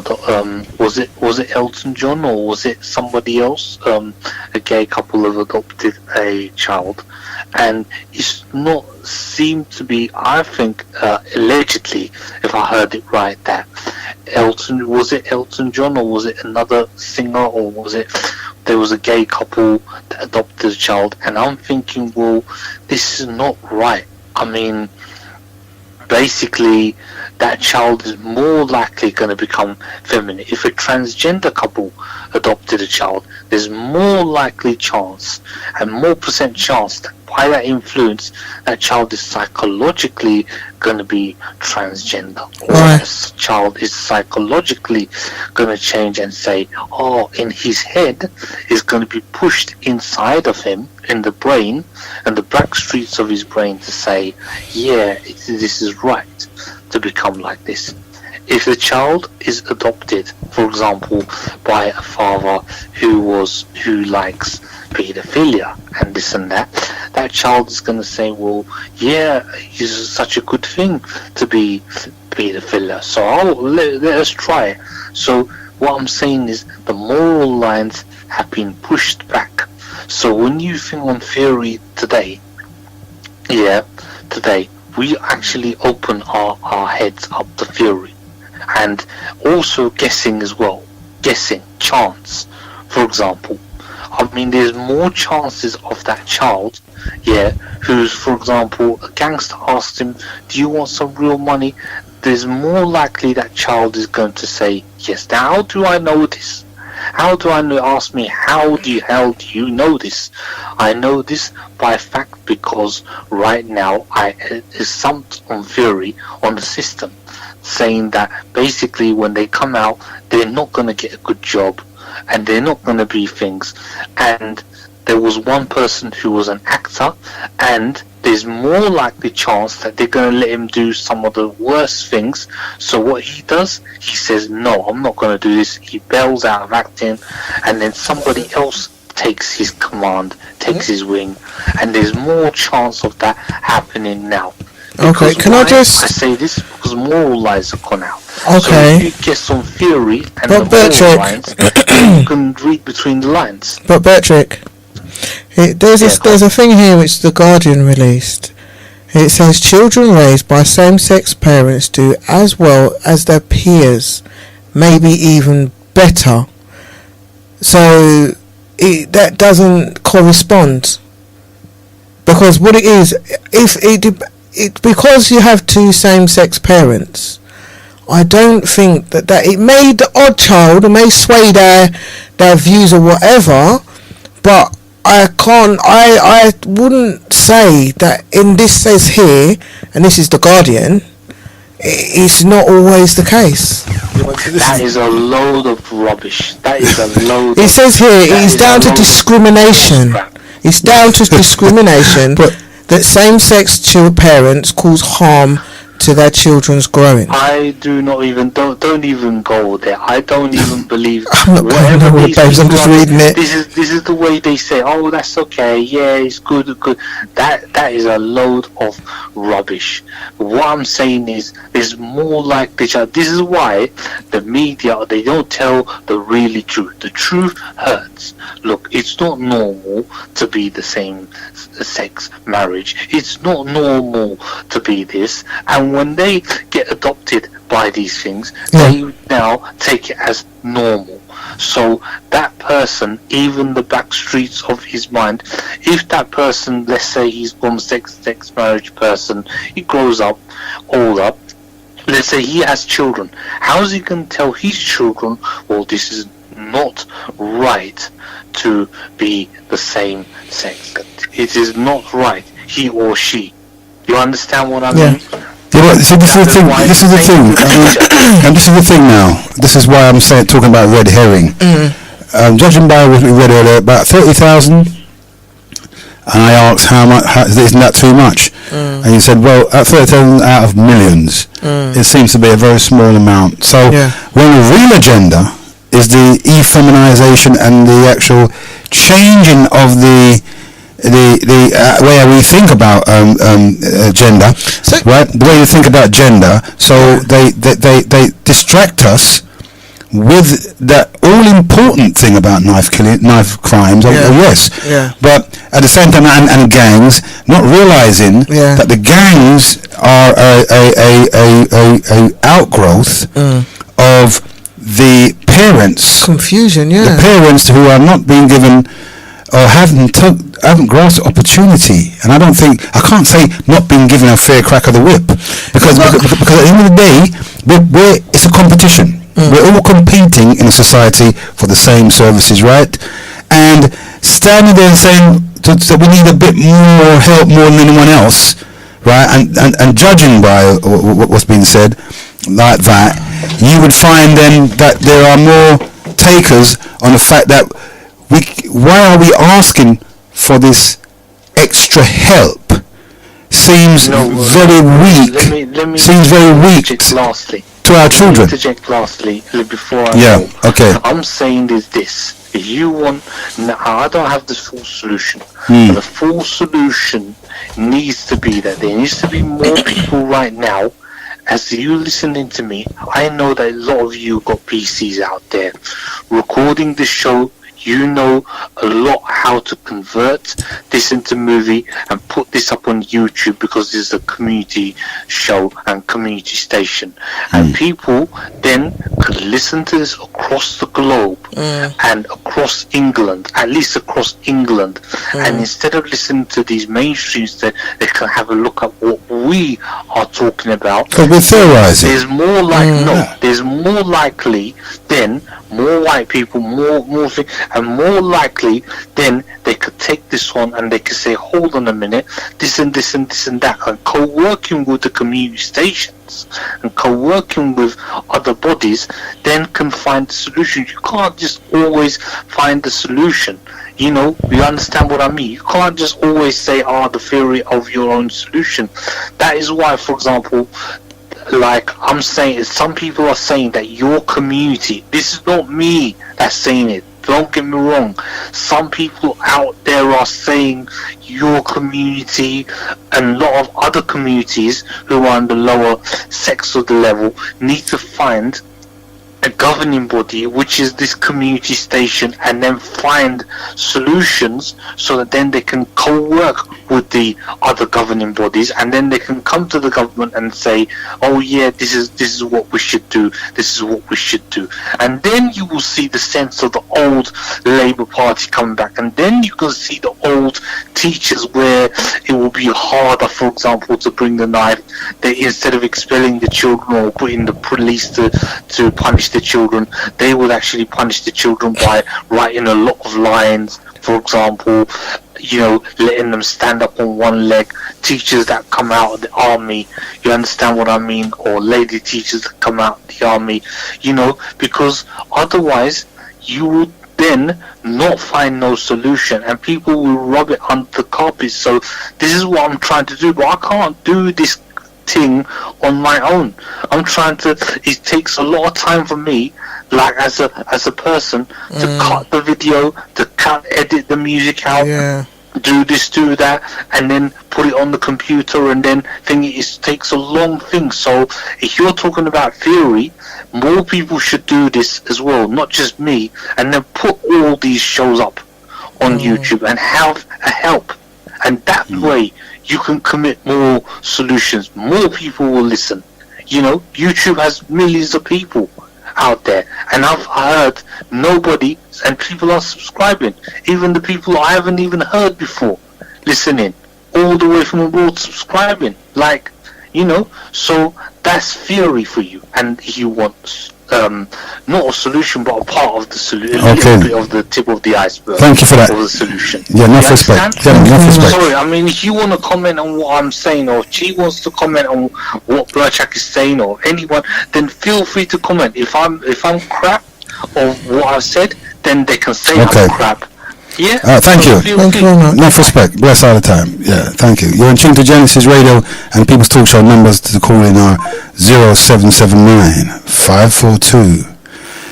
was it Elton John, or was it somebody else? A gay couple have adopted a child, and it's not seemed to be. I think allegedly, if I heard it right, that was it Elton John, or was it another singer, or was it there was a gay couple that adopted a child? And I'm thinking, well, this is not right. I mean, basically that child is more likely going to become feminine. If a transgender couple adopted a child, there's more likely chance and more percent chance that by that influence, that child is psychologically going to be transgender, or that child is psychologically going to change and say, oh, in his head is going to be pushed inside of him, in the brain, and the back streets of his brain to say, yeah, this is right to become like this. If the child is adopted, for example, by a father who likes pedophilia and this and that, that child is going to say, well, yeah, it's such a good thing to be pedophilia, so let us try it. So what I'm saying is the moral lines have been pushed back. So when you think on theory today, we actually open our heads up to theory. And also guessing as well. Guessing, chance. For example, I mean, there's more chances of that child, who's, for example, a gangster asked him, do you want some real money? There's more likely that child is going to say yes. Now, how do I know this? How do I know? Ask me, how the hell do you know this? I know this by fact because right now I is something on theory on the system, saying that basically when they come out, they're not going to get a good job and they're not going to be things. And there was one person who was an actor, and there's more likely chance that they're going to let him do some of the worst things. So what he does, he says, no, I'm not going to do this. He bails out of acting, and then somebody else takes his command, takes his wing, and there's more chance of that happening now. Okay, can I just... I say this because moral lies have gone out. Okay. So if you get some theory and the moral lines, you can read between the lines. But Bertrick, there's a thing here which The Guardian released. It says children raised by same-sex parents do as well as their peers, maybe even better. So that doesn't correspond, because what it is, because you have two same-sex parents, I don't think that it may, the odd child, it may sway their views or whatever, but I wouldn't say that in this says here, and this is The Guardian, it's not always the case. That is a load of rubbish. That is a load It says here, it's down to discrimination. It's down to discrimination that same-sex parents cause harm to their children's growing. I do not even don't even go there. I don't even believe. I'm not going nowhere, babes. I'm just reading it. This is the way they say. Oh, that's okay. Yeah, it's good. That is a load of rubbish. What I'm saying is, there's more like this. This is why the media, they don't tell the really truth. The truth hurts. Look, it's not normal to be the same sex marriage. It's not normal to be this. And when they get adopted by these things, they now take it as normal. So that person, even the back streets of his mind, if that person, let's say he's from sex marriage person, he grows up, all up, let's say he has children, how is he going to tell his children, well, this is not right to be the same sex? It is not right, he or she. You understand what I mean? Yeah, so this is the thing. This is the thing, and this is the thing now. This is why I'm talking about red herring. Judging by what we read earlier, about 30,000, and I asked how much. Isn't that too much? And he said, well, at 30,000 out of millions, it seems to be a very small amount. So when the real agenda is the effeminization and the actual changing of the way we think about gender, right? The way you think about gender. So they distract us with that all-important thing about knife crimes. But at the same time, and gangs, not realizing that the gangs are a outgrowth of the parents. Confusion, The parents who are not being given or haven't haven't grasped the opportunity, and I can't say not being given a fair crack of the whip, because at the end of the day, it's a competition. We're all competing in a society for the same services, right? And standing there and saying that we need a bit more help more than anyone else, right? And judging by what's been said like that, you would find then that there are more takers on the fact that why are we asking for this extra help? Seems very weak. Seems very weak lastly to our children. Interject lastly before I go. Okay. I'm saying is this: you want. Now, I don't have the full solution. But the full solution needs to be that there needs to be more people right now. As you listening to me, I know that a lot of you got PCs out there recording this show. You know a lot how to convert this into movie and put this up on YouTube, because this is a community show and community station. And people then could listen to this across the globe and across England, at least across England. And instead of listening to these mainstreams, they can have a look at what we are talking about. Because we're theorizing. There's more there's more likely then more white people, more things, and more likely then they could take this one and they could say, hold on a minute, this and this and this and that, and co-working with the community stations and co-working with other bodies, then can find the solution. You can't just always find the solution. You know, you understand what I mean? You can't just always say, the theory of your own solution. That is why, for example, like I'm saying, some people are saying that your community, this is not me that's saying it, don't get me wrong, some people out there are saying your community and a lot of other communities who are on the lower sex of the level need to find a governing body, which is this community station, and then find solutions so that then they can co-work with the other governing bodies, and then they can come to the government and say, oh yeah, this is what we should do, this is what we should do. And then you will see the sense of the old Labour Party coming back, and then you can see the old teachers where it will be harder, for example, to bring the knife. They, instead of expelling the children or putting the police to punish the children, they would actually punish the children by writing a lot of lines, for example, you know, letting them stand up on one leg. Teachers that come out of the army, you understand what I mean, or lady teachers that come out of the army, you know, because otherwise you would then not find no solution and people will rub it under the carpet. So this is what I'm trying to do, but I can't do this thing on my own. I'm trying to, it takes a lot of time for me, like as a person, to cut the video, to edit the music out, do this, do that, and then put it on the computer, and then it takes a long thing. So if you're talking about theory, more people should do this as well, not just me, and then put all these shows up on YouTube and have a help, and that way you can commit more solutions. More people will listen. You know, YouTube has millions of people out there, and I've heard nobody, and people are subscribing. Even the people I haven't even heard before, listening all the way from abroad, subscribing. Like, you know, so that's theory for you. And if you want not a solution, but a part of the solution, a little bit of the tip of the iceberg. Thank you for that. Of the solution. Yeah, enough respect. Yeah, enough respect. Sorry, I mean, if you want to comment on what I'm saying, or if she wants to comment on what Blurchak is saying, or anyone, then feel free to comment. If I'm crap or what I've said, then they can say I'm crap. Yeah. Thank you. Thank you very much. Enough respect. Bless all the time. Yeah, thank you. You're in tune to Genesis Radio, and People's Talk Show numbers to call in are 0779 542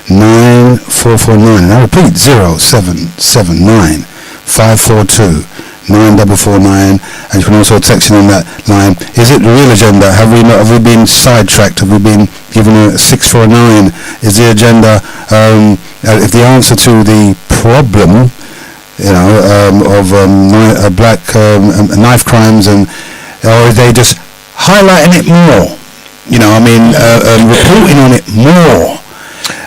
9449. And I repeat, 0779 542 9449. And you can also text in on that line. Is it the real agenda? Have we been sidetracked? Have we been given a 6 for a 9? Is the agenda, if the answer to the problem, you know, of black knife crimes, and or are they just highlighting it more? You know, I mean, reporting on it more.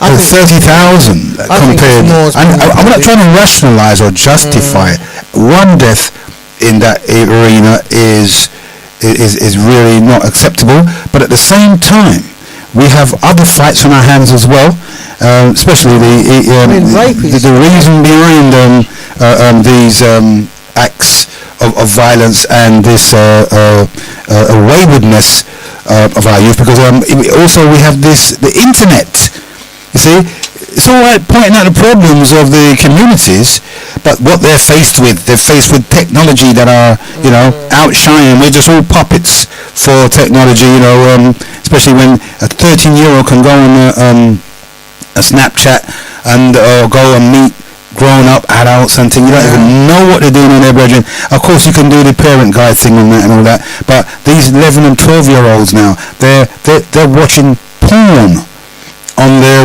30,000 compared. I'm not trying to rationalise or justify one death in that arena is really not acceptable. But at the same time, we have other fights on our hands as well, especially the reason behind these acts of violence and this waywardness of our youth, because also we have the internet. You see, it's all right pointing out the problems of the communities, but what they're faced with technology that are, outshining. We're just all puppets for technology, especially when a 13-year-old can go on a Snapchat and go and meet grown-up adults and things. You don't even know what they're doing on their brethren. Of course, you can do the parent guide thing on that and all that, but these 11 and 12-year-olds now, they're watching porn on their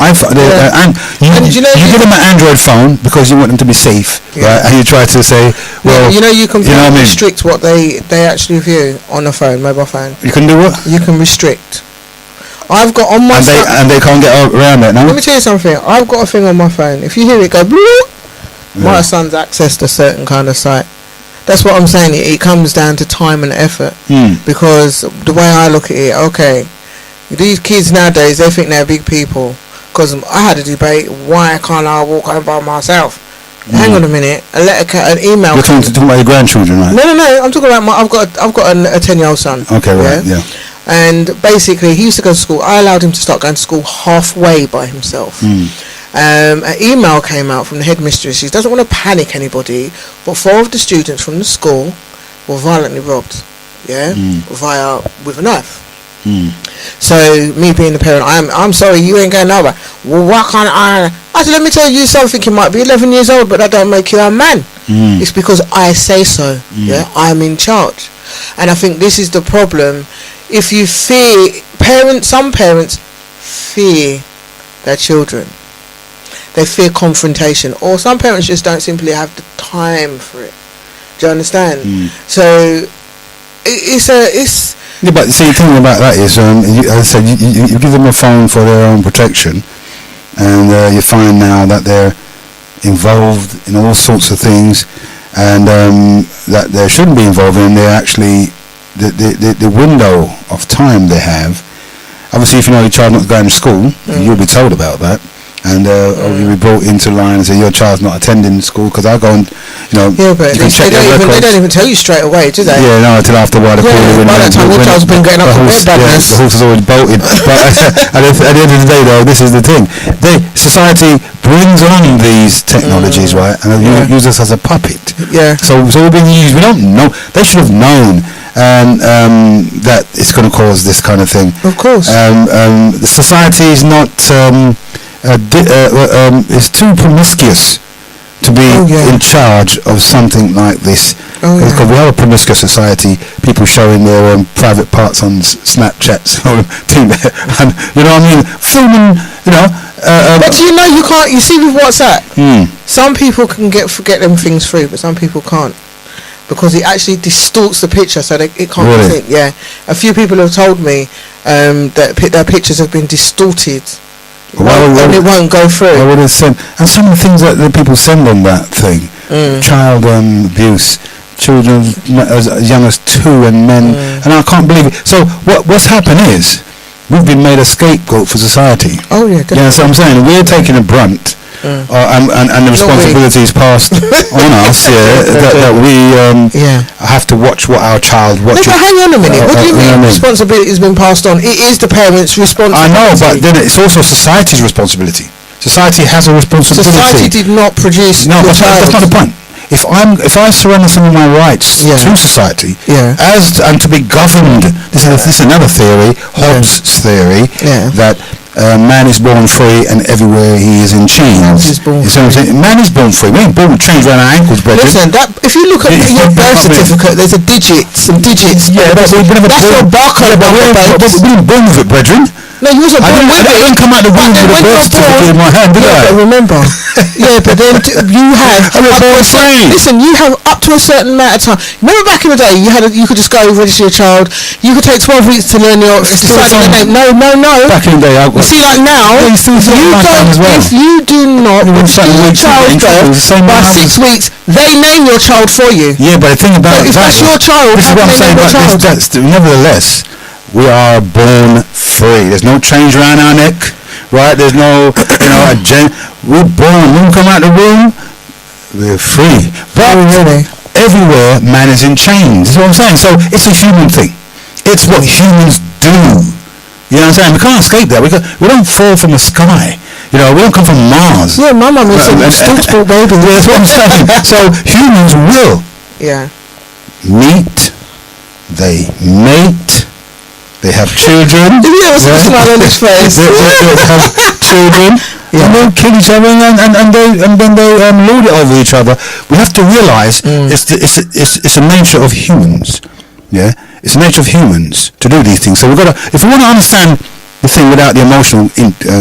iPhone, and you give them an Android phone because you want them to be safe, right? And you try to say, well, you can restrict what they actually view on a phone, mobile phone. You can do what? You can restrict. I've got on my and they can't get around that now. Let me tell you something. I've got a thing on my phone. If you hear it go, my son's accessed a certain kind of site. That's what I'm saying. It comes down to time and effort, because the way I look at it, okay. These kids nowadays, they think they're big people. Because I had a debate, why can't I walk home by myself? Hang on a minute, an email. You're talking about your grandchildren, right? No, I'm talking about I've got a 10-year-old son. Okay, right, yeah. And basically, he used to go to school. I allowed him to start going to school halfway by himself. An email came out from the headmistress. She doesn't want to panic anybody, but 4 of the students from the school were violently robbed, with a knife. So me being the parent, I'm sorry, you ain't going nowhere. Well, why can't I said, let me tell you something. You might be 11 years old, but that don't make you a man. It's because I say so. I'm in charge. And I think this is the problem. If you fear some parents fear their children. They fear confrontation, or some parents just don't simply have the time for it. Do you understand? So it's yeah, but see, the thing about that is, as I said, you give them a phone for their own protection, and you find now that they're involved in all sorts of things, and that they shouldn't be involved in. They're actually the window of time they have. Obviously, if you know your child not going to school, you'll be told about that. And you'll be brought into line and say your child's not attending school, because I go and but you can check their records. They don't even tell you straight away, do they? Yeah, no, until after a while. By that time, your child's been getting up from bed. The horse is always bolted. But at the end of the day, though, this is the thing: society brings on these technologies, right, and use us as a puppet. Yeah. So we're being used. We don't know. They should have known that it's going to cause this kind of thing. Of course. The society is not. It's too promiscuous to be in charge of something like this. Because we have a promiscuous society, people showing their private parts on Snapchats and you know what I mean, filming, but you can't. You see with WhatsApp, some people can forget them things through, but some people can't, because it actually distorts the picture, so it can't think. Yeah, a few people have told me that their pictures have been distorted. And it won't go through. I would have sent, and some of the things that the people send on that thing, child abuse, children as young as 2, and men, and I can't believe it. So what's happened is we've been made a scapegoat for society. Oh yeah, definitely. Yeah, so I'm saying we're taking a brunt. And the responsibility is passed on us, that we have to watch what our child watches. No, but hang on a minute. What do you mean responsibility has been passed on? It is the parents' responsibility. I know, but then it's also society's responsibility. Society has a responsibility. Society did not produce. No, that's not the point. If I surrender some of my rights to society, and to be governed, this is another theory, Hobbes' theory, that man is born free and everywhere he is in chains. You see what I'm saying? Man is born free. We ain't born with chains around our ankles, brother. Listen, if you look at your birth certificate, there's some digits. Yeah, that's your barcode. But we weren't born with it, brethren. No, you wasn't born with it. I didn't come out the womb with a birth certificate in my hand, did I? But remember, Yeah, but then you have. Listen, you have up to a certain amount of time. Remember back in the day, you could just go register your child. You could take 12 weeks to learn your name. No. Back in the day, you see, like now, if you do not register your child by 6 weeks, they name your child for you. Yeah, but the thing about if that's your child, this is what I'm saying about this. Nevertheless, we are born free. There's no chains around our neck, right? There's no, we're born. When we come out of the womb, we're free. But everywhere, man is in chains. That's what I'm saying. So it's a human thing. It's what humans do. You know what I'm saying? We can't escape that. We don't fall from the sky. We don't come from Mars. Yeah, my mum is a still baby. That's what I'm saying. So humans will meet, they mate, they have children. Did you ever see a smile on his face? They have children, and they'll kill each other, and then they lord it over each other. We have to realise it's a nature of humans. Yeah, it's the nature of humans to do these things. So if we want to understand the thing without the emotional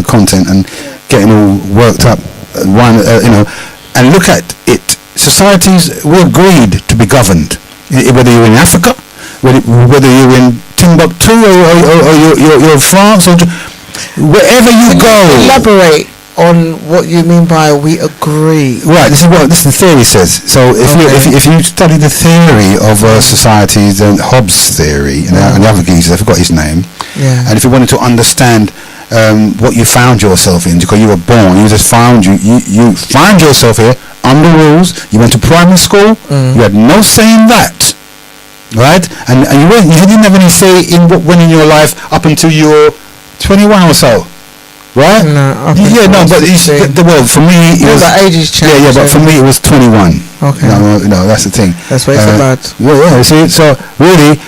content and getting all worked up, and look at it. Societies were agreed to be governed, whether you're in Africa, whether you're in Timbuktu or you're in France, or wherever you go. Elaborate on what you mean by we agree. Right, this is what the theory says. So if you study the theory of societies, and Hobbes' theory, and the other geezer, I forgot his name, and if you wanted to understand what you found yourself in, because you were born, you find yourself here under rules. You went to primary school, you had no say in that, right? And you didn't have any say in what went in your life up until you were 21 or so. Right? No, but for me, it was the ages changed. Yeah, but for me, it was 21. Okay. That's the thing. That's why it's so bad. Yeah. See, so really,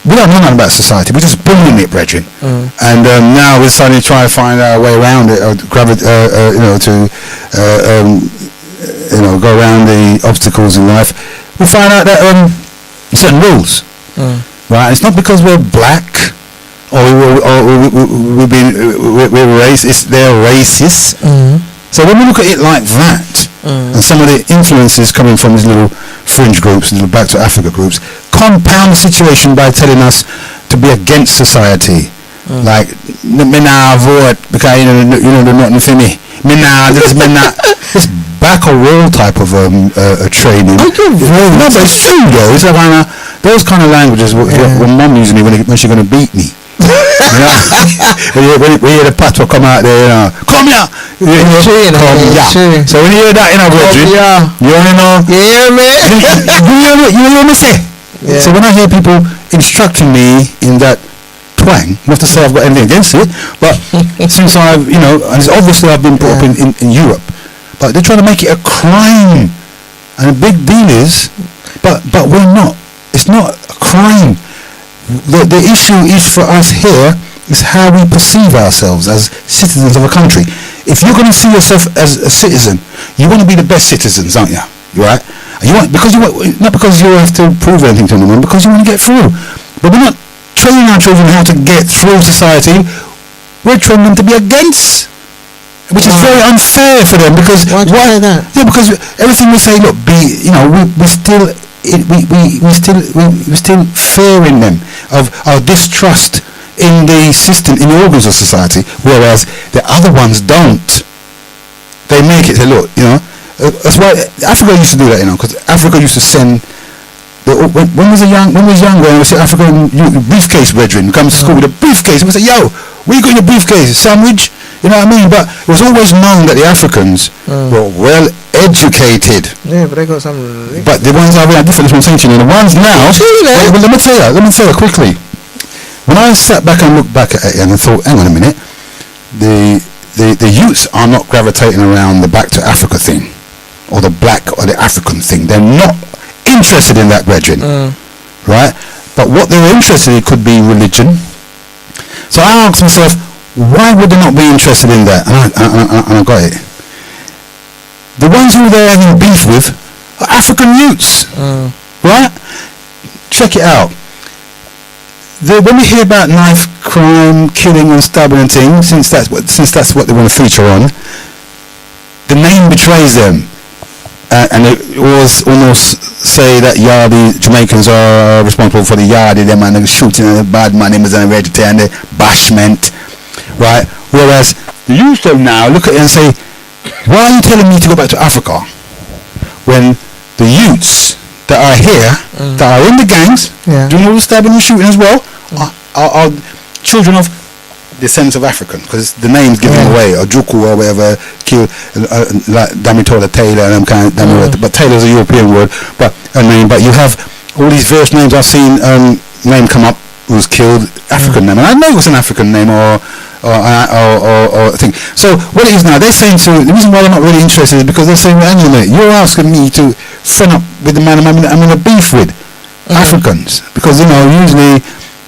we don't know nothing about society. We're just born in it, brethren. And now we're starting to try to find our way around it, or go around the obstacles in life. We find out that certain rules, right? It's not because we're black. We're racist. They're racist. So when we look at it like that, and some of the influences coming from these little fringe groups, little Back to Africa groups, compound the situation by telling us to be against society. Like, me nah vote because you know they're nothing for me. Me nah this, me nah. This back or roll type of training. No, but it's true though. It's like those kind of languages. When mum using me when she's gonna beat me. when you hear the patois come out there, come here. So when you hear that, you only know. You hear me? You hear me say. So when I hear people instructing me in that twang, not to say I've got anything against it, but since I've, and it's obviously I've been brought up in Europe, but they're trying to make it a crime, and a big deal is, but we're not. It's not a crime. The issue is for us here is how we perceive ourselves as citizens of a country. If you're going to see yourself as a citizen, you want to be the best citizens, aren't you? Right? Not because you have to prove anything to anyone, because you want to get through. But we're not training our children how to get through society. We're training them to be against, which is very unfair for them. Because why do you say that? Yeah, because everything we say, look, we're still fearing them of our distrust in the system, in the organs of society, whereas the other ones don't. They make it say, look, that's why Africa used to do that, because Africa used to send. When we was younger, we said African briefcase brethren comes to school with a briefcase, and we say, yo, where you got your briefcase? Sandwich? You know what I mean? But it was always known that the Africans were well educated. Yeah, but they got some. But the ones are very different. That's what I'm saying to you. The ones now. Well, let me tell you quickly. When I sat back and looked back at it and I thought, hang on a minute, the youths are not gravitating around the Back to Africa thing, or the black or the African thing. They're not interested in that, brethren, right? But what they're interested in could be religion. So I asked myself, why would they not be interested in that? And I got it. The ones who they're having beef with are African youths, right? Check it out. When we hear about knife crime, killing and stabbing and things, since that's what they want to feature on, the name betrays them. And it was almost say that Yardi Jamaicans are responsible for the Yardi, them and the shooting and the bad man, and the bashment, right? Whereas the youth them now look at it and say, why are you telling me to go back to Africa when the youths that are here, that are in the gangs, doing all the stabbing and shooting as well, are children of descendants of African, because the name's given away, or Juku or whatever, kill like Damitola Taylor and them kind of, but Taylor's a European word, but you have all these various names. I've seen name come up who's killed African name, and I know it was an African name or thing. So what it is now, they're saying the reason why they're not really interested is because they're saying, well, hang on a minute, you're asking me to friend up with the man I'm in a beef with, Africans, because usually.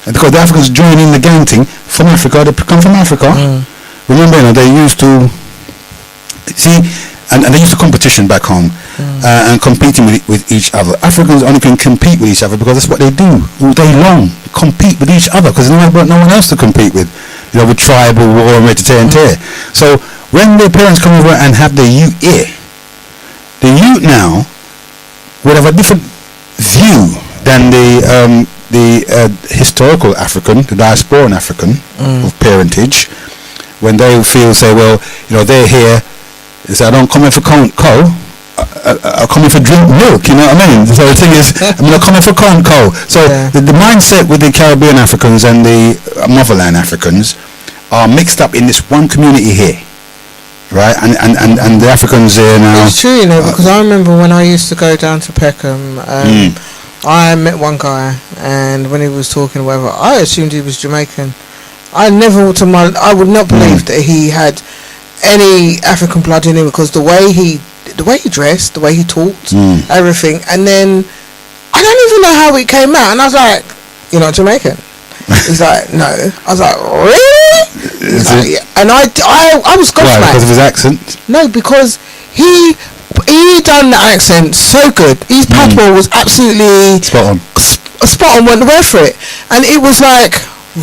Because the Africans join in the gang thing from Africa, they come from Africa. Remember, they used to see, and they used to competition back home and competing with each other. Africans only can compete with each other because that's what they do all day long, compete with each other, because no one else to compete with, with tribal war and tear. So when their parents come over and have the youth here, the youth now would have a different view than the historical African, the diasporan African of parentage, when they say, well, they're here, they say, I don't come here for coal, I come here for drink milk, you know what I mean? So the thing is, I come here for coal. So the mindset with the Caribbean Africans and the motherland Africans are mixed up in this one community here, right? And the Africans here now. It's true, because I remember when I used to go down to Peckham, I met one guy, and when he was talking or whatever, I assumed he was Jamaican. I would not believe that he had any African blood in him, because the way he dressed, the way he talked, everything. And then I don't even know how it came out, and I was like, "You're not Jamaican?" He's like, "No." I was like, "Really?" He's like, yeah. And I was gobsmacked. Why? Because of his accent? No, because he done the accent so good. His patois was absolutely spot on. Went the word for it, and it was like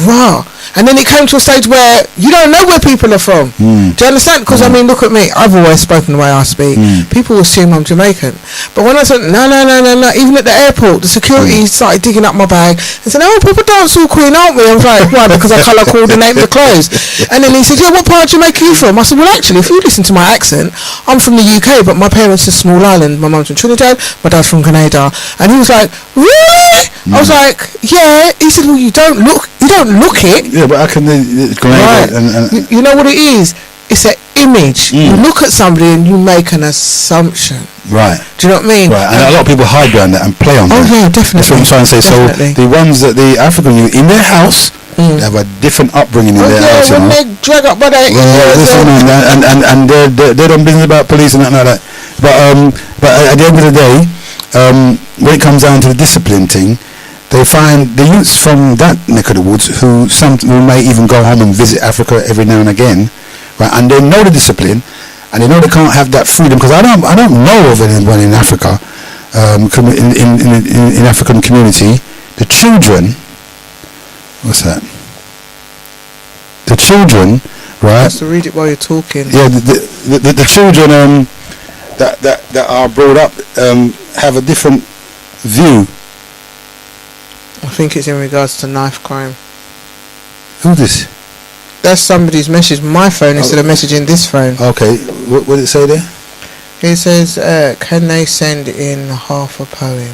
raw. And then it came to a stage where you don't know where people are from. Do you understand? Because I mean, look at me. I've always spoken the way I speak. People assume I'm Jamaican, but when I said no, even at the airport, the security started digging up my bag and said, "Oh, Papa Dancehall Queen, aren't we?" I was like, "Why?" Because I colour coordinate the clothes. And then he said, "Yeah, what part of Jamaica are you from?" I said, "Well, actually, if you listen to my accent, I'm from the UK, but my parents are small island. My mum's from Trinidad, my dad's from Grenada." And he was like, "Really?" I was like, "Yeah." He said, "Well, you don't look it." Yeah, but how can they? Right. You know what it is? It's an image. You look at somebody and you make an assumption. Right. Do you know what I mean? Right. And a lot of people hide behind that and play on that. Oh yeah, definitely. That's what I'm trying to say. Definitely. So the ones that the African youth in their house, they have a different upbringing in their house. When they drag up by their and they don't business about police and nothing like that. But at the end of the day, when it comes down to the discipline thing, they find the youths from that neck of the woods who may even go home and visit Africa every now and again, right? And they know the discipline, and they know they can't have that freedom, because I don't know of anyone in Africa, in African community. The children, what's that? The children, right? Just to read it while you're talking. Yeah, the children that are brought up have a different view. I think it's in regards to knife crime. Who's this? That's somebody's message. My phone instead of messaging this phone. Okay, what did it say there? It says, can they send in half a poem?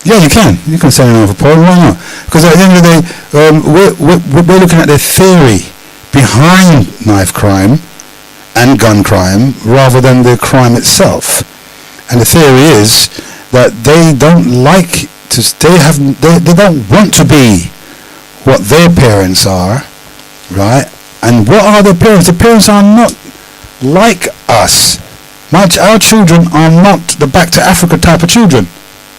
Yeah, you can. You can send in half a poem. Why not? Because at the end of the day, we're looking at the theory behind knife crime and gun crime rather than the crime itself. And the theory is that they don't like they don't want to be what their parents are, right? And what are their parents? The parents are not like us. Our children are not the Back to Africa type of children.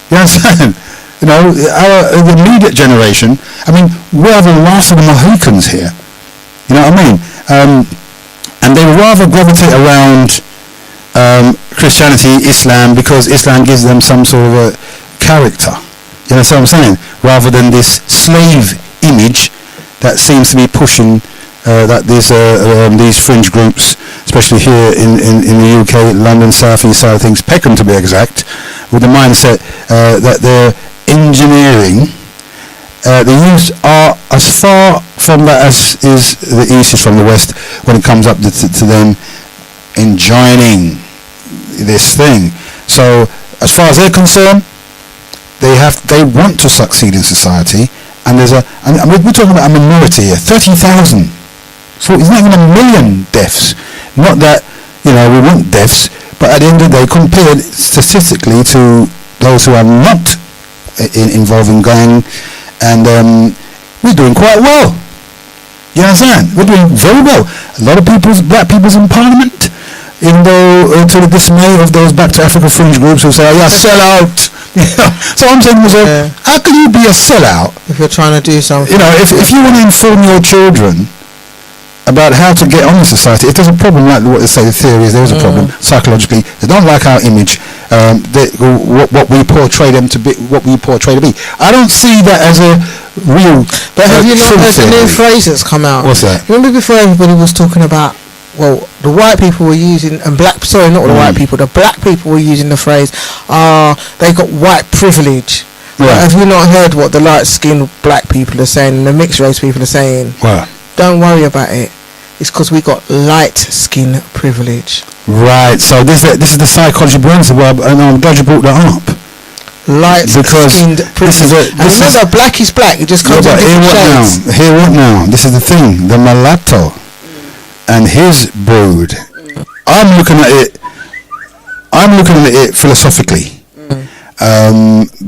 You understand? The immediate generation, I mean, we are the last of the Mohicans here. You know what I mean? And they rather gravitate around Christianity, Islam, because Islam gives them some sort of a character. You know what I'm saying? Rather than this slave image that seems to be pushing that these fringe groups, especially here in the UK, London, South East side of things, Peckham to be exact, with the mindset that they're engineering. The youths are as far from that as is the East is from the West when it comes up to them enjoining this thing. So as far as they're concerned, they want to succeed in society, and we're talking about a minority here, 30,000. So it's not even 1 million deaths. Not that we want deaths, but at the end of the day, compared statistically to those who are not involved in gang, and we're doing quite well. You understand? We're doing very well. A lot of black people's in Parliament, even though to the dismay of those Back to Africa fringe groups who say, "Oh, you're a sellout." So I'm saying to myself, how can you be a sellout if you're trying to do something? If you want to inform your children about how to get on in society, if there's a problem, like what they say, the theory is there is a problem psychologically. They don't like our image, what we portray them to be, what we portray to be. I don't see that as a real. But have you not heard the new phrase that's come out? What's that? Remember before everybody was talking about, well, the white people were using, and black, sorry, not the white people, the black people were using the phrase, they got white privilege. Right. But have you not heard what the light-skinned black people are saying and the mixed race people are saying? What? Don't worry about it. It's because we got light skin privilege. Right. So this is the psychology behind it, and I'm glad you brought that up. Light skinned privilege. And remember, black is black. It just comes in different shades. Hear what now? This is the thing. The mulatto and his brood. I'm looking at it philosophically,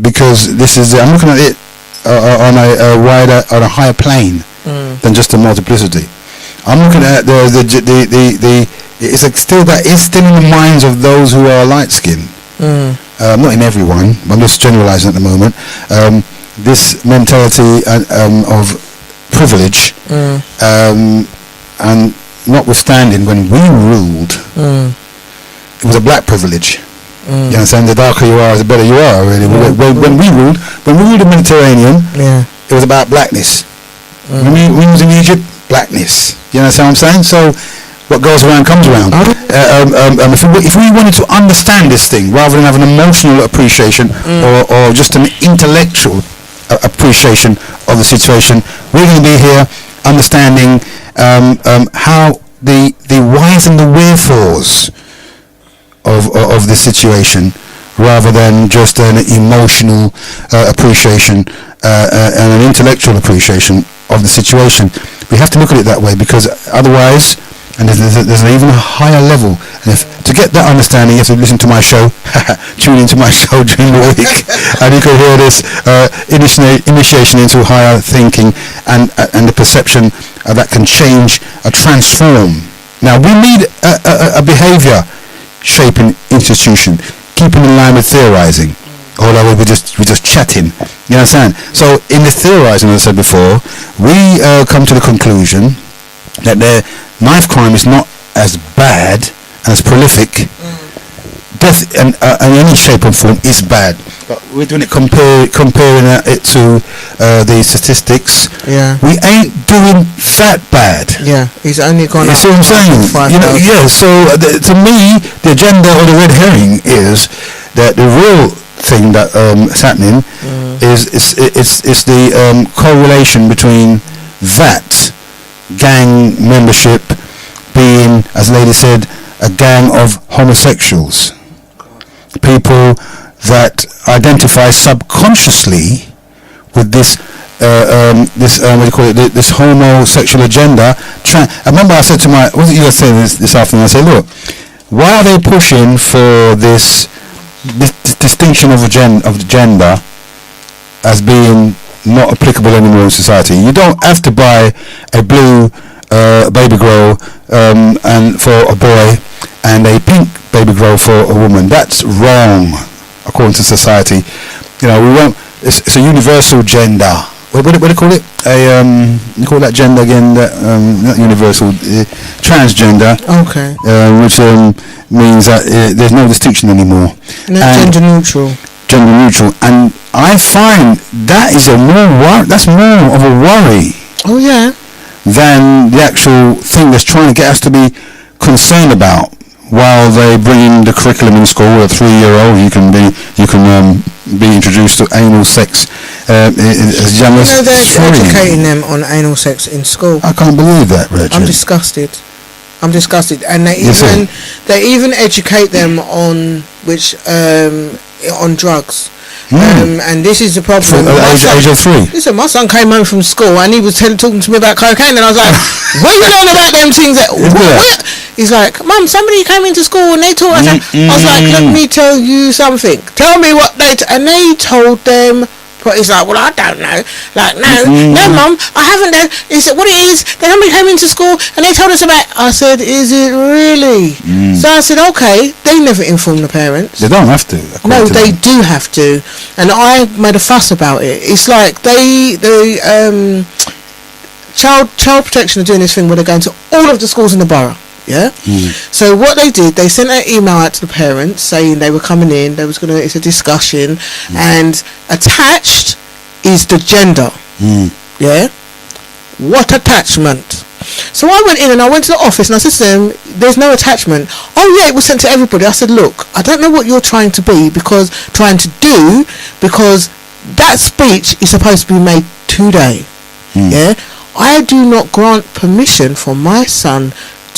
because I'm looking at it on a higher plane than just a multiplicity. I'm looking at it's still in the minds of those who are light skinned. Not in everyone. I'm just generalising at the moment. This mentality of privilege, and notwithstanding, when we ruled, it was a black privilege. You understand? The darker you are, the better you are. Really, when we ruled the Mediterranean, it was about blackness. When we was in Egypt, blackness. You understand what I'm saying? So what goes around comes around. If we wanted to understand this thing rather than have an emotional appreciation or just an intellectual appreciation of the situation, we're going to be here understanding how the whys and the wherefores of this situation, rather than just an emotional appreciation and an intellectual appreciation of the situation. We have to look at it that way, because otherwise, and there's an even higher level, and to get that understanding, you have to listen to my show, tune into my show during the week, and you can hear this initiation into higher thinking and the perception that can change, transform. Now, we need a behaviour shaping institution, keeping in line with theorising. Although we're just chatting, you understand? So in the theorising, as I said before, we come to the conclusion that the knife crime is not as bad and as prolific. Death in any shape or form is bad, but we're doing it comparing it to the statistics. Yeah, we ain't doing that bad. Yeah, he's only gone. You see what I'm saying? So to me, the agenda or the red herring is that the real thing that is happening is the correlation between that gang membership being, as the lady said, a gang of homosexuals, people that identify subconsciously with this what do you call it, this homosexual agenda. I remember I said to what was it you were saying this afternoon? I said, look, why are they pushing for this distinction of gender as being not applicable anymore in society? You don't have to buy a blue baby grow and for a boy and a pink baby grow for a woman. That's wrong according to society. We won't. It's a universal gender. What do you call it? You call that gender again? Not universal, transgender. Okay. Which means that there's no distinction anymore. No, gender neutral. Gender neutral, and I find that's more of a worry. Oh yeah. Than the actual thing that's trying to get us to be concerned about while they bring in the curriculum in school? A 3-year-old, you can be introduced to anal sex as young as they're 3. educating them on anal sex in school. I can't believe that, Richard. I'm disgusted, and they even educate them on on drugs. And this is the problem. At the age of 3. Listen, my son came home from school and he was talking to me about cocaine, and I was like, "What you learn about them things?" What? He's like, "Mum, somebody came into school and they taught us." I was like, "Let me tell you something. Tell me what and they told them." But he's like, "Well, I don't know." Like, no, Mum, I haven't done. He said, "What it is? Then somebody came into school and they told us about." I said, "Is it really?" So I said, "Okay." They never inform the parents. They don't have to. No, they do have to. And I made a fuss about it. It's like child protection are doing this thing where they're going to all of the schools in the borough. Yeah. So what they did, they sent an email out to the parents saying they were coming in. It's a discussion, and attached is the gender. Yeah. What attachment? So I went in and I went to the office and I said to them, "There's no attachment." "Oh yeah, it was sent to everybody." I said, "Look, I don't know what you're trying to do because that speech is supposed to be made today. Yeah. I do not grant permission for my son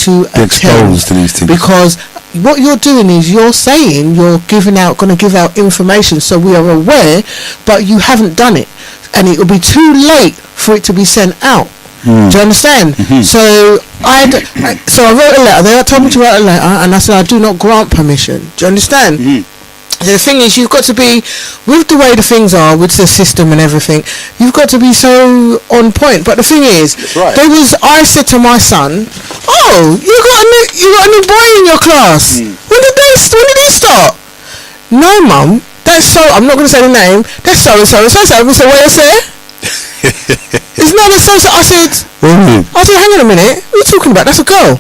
to exposed to these things, because what you're doing is you're saying you're going to give out information so we are aware, but you haven't done it, and it will be too late for it to be sent out." Do you understand? So I wrote a letter. They told me to write a letter, and I said I do not grant permission. Do you understand? The thing is, you've got to be, with the way the things are, with the system and everything, you've got to be so on point. But the thing is, I said to my son, "Oh, you got a new boy in your class. When did he start?" "No, Mum, that's so." I'm not going to say the name. "That's so and so and so." I said, "What you say?" "It's not so. I said, hang on a minute. What are you talking about? That's a girl."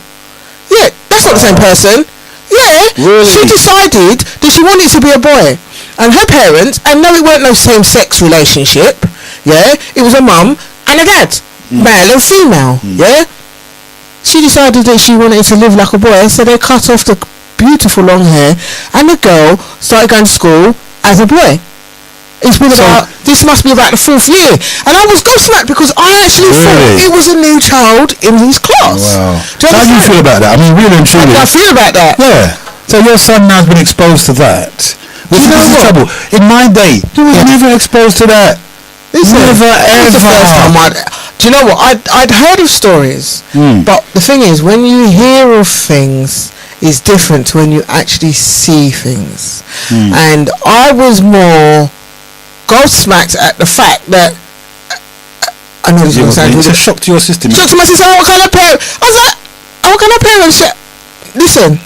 "Yeah, that's not the same person." "Yeah, really?" She decided that she wanted to be a boy, and her parents, and no, it weren't no same-sex relationship. Yeah, it was a mum and a dad, male and female. Yeah, she decided that she wanted to live like a boy, so they cut off the beautiful long hair, and the girl started going to school as a boy. It's been this must be about the 4th year, and I was gobsmacked because I actually thought it was a new child in his class. Wow. How do you feel about that? I mean, really and truly. How do I feel about that? Yeah. So your son now has been exposed to that. Which is the trouble. In my day, he was never exposed to that. Never ever. The first time do you know what? I'd heard of stories, but the thing is, when you hear of things, it's different to when you actually see things. And I was more gobsmacked at the fact that I know this is a shock to your system. Shock to my system. What kind of parent? I was like, what kind of parents? Listen,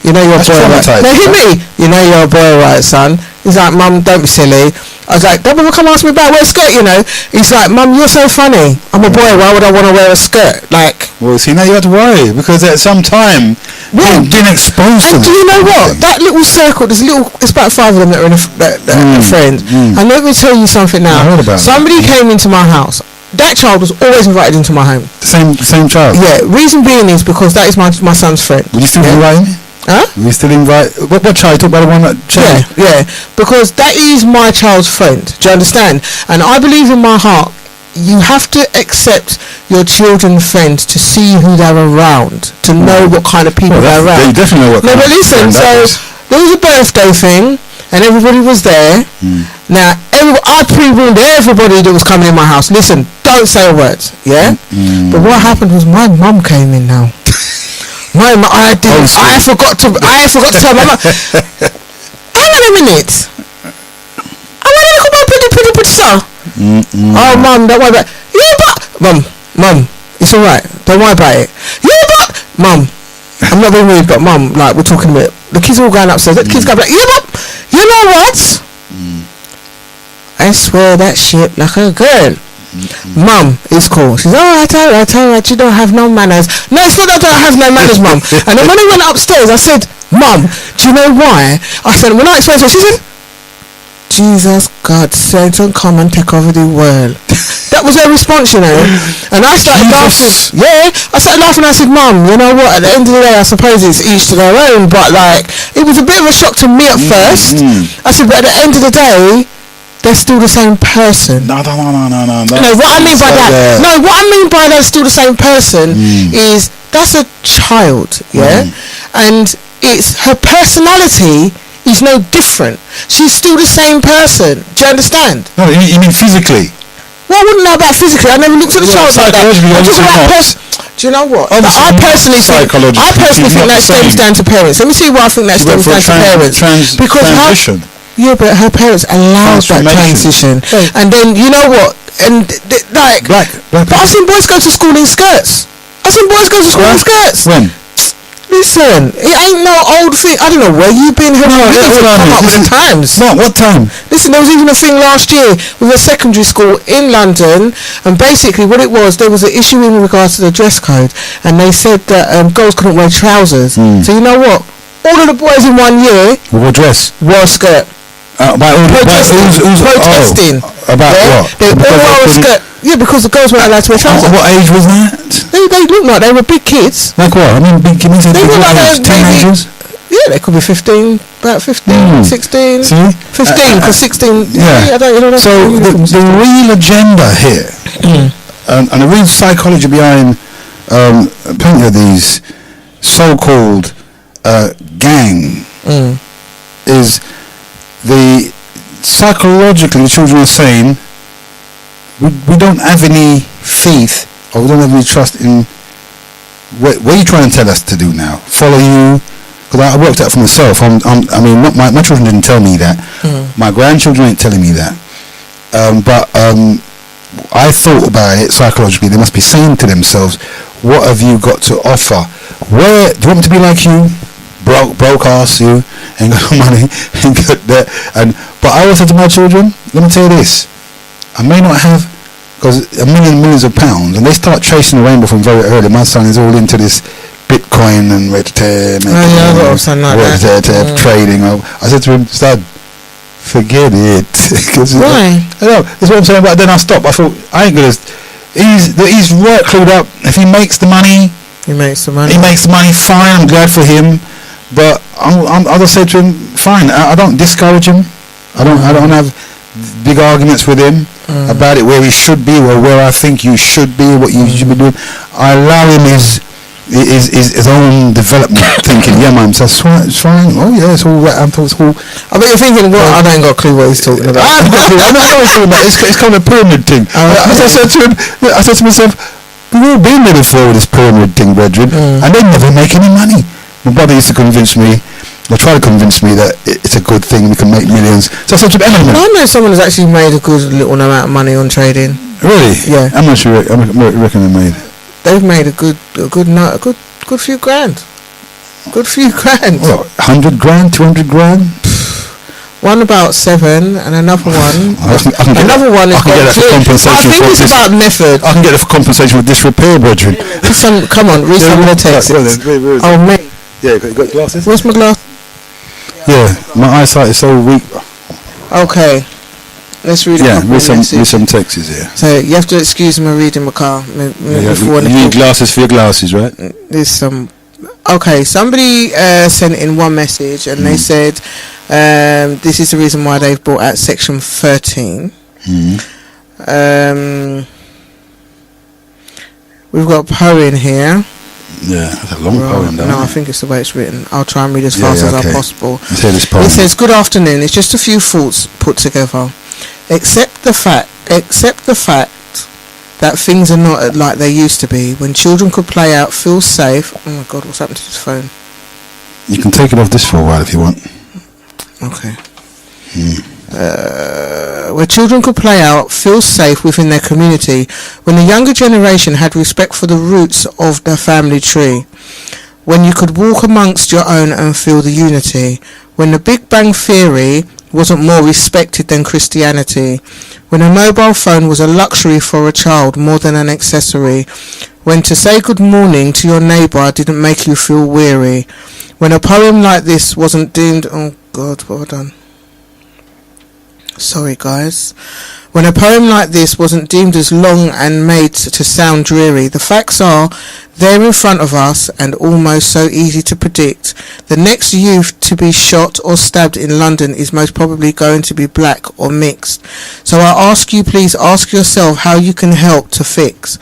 you know you're a boy, right? Now hear me. You know you're a boy, right, son? He's like, "Mum, don't be silly." I was like, "Don't ever come ask me about wear a skirt, you know." He's like, "Mum, you're so funny. I'm a boy. Why would I want to wear a skirt?" Like, well, see, now you have to worry because at some time you've been exposed to. Do you know what? That little circle, it's about 5 of them that are friends. And let me tell you something now. I heard about somebody came into my house. That child was always invited into my home. The same child. Yeah. Reason being is because that is my son's friend. Would you still invite him? Huh? We still invite what child? Talk about the one that child. Yeah, because that is my child's friend. Do you understand? And I believe in my heart, you have to accept your children's friends to see who they're around, to know what kind of people they're around. You definitely know what. No, but listen. So there was a birthday thing, and everybody was there. Now, I pre-warned everybody that was coming in my house. Listen, don't say a word. Yeah. But what happened was my mum came in now. I forgot to tell my mum. Hang on a minute. I want to look at my pretty star. Oh, Mum, don't worry about it. Yeah, but Mum, it's all right. Don't worry about it. Yeah, but Mum, I'm not being rude, but Mum, like we're talking about the kids are all going upstairs. Let the kids go back. Yeah, but you know what? I swear that shit like a girl. Mum, it's cool. She's alright, you don't have no manners. No, it's not that I have no manners, Mum. And then when I went upstairs, I said, "Mum, do you know why?" I said, when I explained to her, she said, "Jesus, God, Satan, come and take over the world." That was her response, you know. And I started laughing. Yeah, I started laughing. I said, Mum, you know what? At the end of the day, I suppose it's each to their own. But like, it was a bit of a shock to me at first. I said, but at the end of the day, they're still the same person. No. What I mean by that. No, what I mean by they're still the same person is that's a child, yeah, and it's her personality is no different. She's still the same person. Do you understand? No, you mean physically? Well, I wouldn't know about physically. I never looked at the child like that. Do you know what? I personally think that stems down to parents. Let me see why I think that stems down to parents. Because transition. Yeah, but her parents allowed that transition. And then, you know what? And like, Black but I've seen boys go to school in skirts. When? Listen, it ain't no old thing. I don't know where you've been. Come up with the times. No, what time? Listen, there was even a thing last year with a secondary school in London, and basically what it was, there was an issue in regards to the dress code, and they said that girls couldn't wear trousers. So you know what? All of the boys in 1 year wore dress, wore a skirt. Protesting. About what? They all wore a skirt. Yeah, because the girls weren't allowed to wear trousers. What age was that? They looked like they were big kids. Like what? I mean, big kids. They look like they were teenagers. Yeah, they could be 15, about 15, 16. See? 15, because 16. Yeah. I don't know. So the real agenda here, and the real psychology behind plenty of these so-called gang is the psychologically the children are saying we don't have any faith or we don't have any trust in what are you trying to tell us to do now? Follow you? Because I worked out for myself. I mean, my children didn't tell me that. My grandchildren ain't telling me that. But I thought about it psychologically. They must be saying to themselves, what have you got to offer? Where do you want me to be like you? Broke ass you, ain't got no money, ain't got that. But I always said to my children, let me tell you this, I may not have, because millions of pounds, and they start chasing the rainbow from very early. My son is all into this Bitcoin and trading. I said to him, Dad, forget it. Why? I know, that's what I'm saying, but then I stopped. I thought, I ain't gonna, he's right clued up. If he makes the money, he makes the money, fine, I'm glad for him. But I'll just say to him, fine, I don't discourage him. I don't have big arguments with him about it, where he should be or where I think you should be, what you should be doing. I allow him his own development thinking. Yeah, man, so it's fine. Oh yeah, it's all right. I bet you're thinking, well, I ain't got a clue what he's talking about. I know what he's talking about. It's kind of a pyramid thing. As I said to him, I said to myself, we've all been there before with this pyramid thing, brethren, and they never make any money. My brother used to convince me, or try to convince me, that it's a good thing, we can make millions. So I said to him, I know someone who's actually made a good little amount of money on trading. Really? Yeah. How much you reckon they made? They've made a good few grand. Good few grand. What, 100 grand, 200 grand? One about 7, and another one. Another one is got compensation. I think it's about method. I can get it for compensation with disrepair, brethren. Come on, read some of the text. Oh mate. Yeah, you got glasses? Where's my glass? Yeah, my eyesight is so weak. Okay. Let's read read some texts here. So you have to excuse me reading my car. You need glasses for your glasses, right? There's some. Okay, somebody sent in one message and they said this is the reason why they've brought out section 13. We've got a poem here. Yeah, that's a long poem. No, I think it's the way it's written. I'll try and read as fast as possible. This poem. It says, "Good afternoon. It's just a few thoughts put together. Accept the fact that things are not like they used to be. When children could play out, feel safe." Oh my God, what's happened to this phone? You can take it off this for a while if you want. Okay. Where children could play out, feel safe within their community. When the younger generation had respect for the roots of their family tree. When you could walk amongst your own and feel the unity. When the Big Bang Theory wasn't more respected than Christianity. When a mobile phone was a luxury for a child more than an accessory. When to say good morning to your neighbour didn't make you feel weary. When a poem like this wasn't deemed... Oh God, what have I done? Sorry, guys. When a poem like this wasn't deemed as long and made to sound dreary, the facts are there in front of us and almost so easy to predict. The next youth to be shot or stabbed in London is most probably going to be black or mixed. So I ask you, please ask yourself how you can help to fix.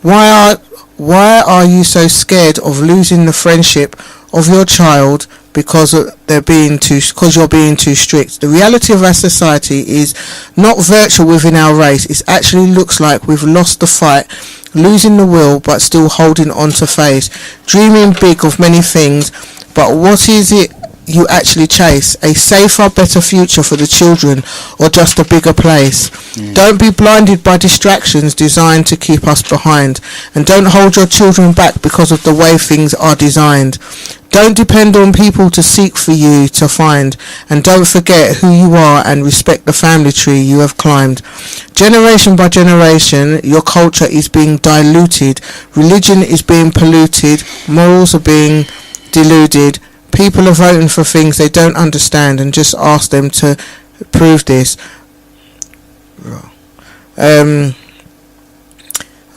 Why are you so scared of losing the friendship of your child because you're being too strict? The reality of our society is not virtual within our race. It actually looks like we've lost the fight, losing the will, but still holding on to faith, dreaming big of many things. But what is it you actually chase? A safer, better future for the children, or just a bigger place? Don't be blinded by distractions designed to keep us behind, and don't hold your children back because of the way things are designed. Don't depend on people to seek for you to find, and don't forget who you are and respect the family tree you have climbed. Generation by generation, your culture is being diluted, religion is being polluted, morals are being deluded. People are voting for things they don't understand, and just ask them to prove this.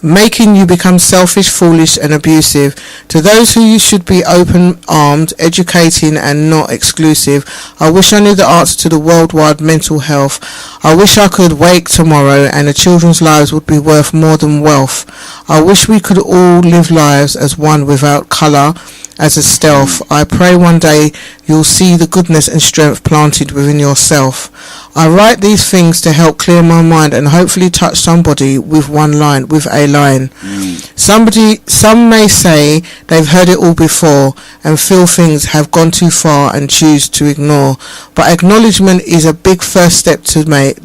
Making you become selfish, foolish and abusive. To those who you should be open-armed, educating and not exclusive, I wish I knew the answer to the worldwide mental health. I wish I could wake tomorrow and the children's lives would be worth more than wealth. I wish we could all live lives as one without colour, as a stealth. I pray one day you'll see the goodness and strength planted within yourself. I write these things to help clear my mind and hopefully touch somebody with a line. Some may say they've heard it all before and feel things have gone too far and choose to ignore. But acknowledgement is a big first step to make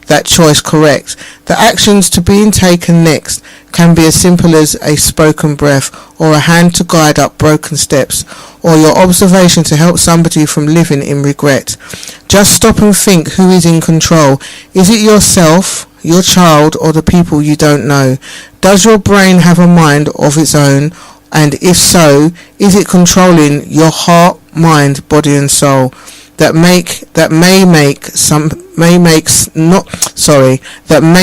that choice correct. The actions to being taken next can be as simple as a spoken breath, or a hand to guide up broken steps, or your observation to help somebody from living in regret. Just stop and think, who is in control? Is it yourself, your child, or the people you don't know? Does your brain have a mind of its own? And if so, is it controlling your heart, mind, body and soul? That may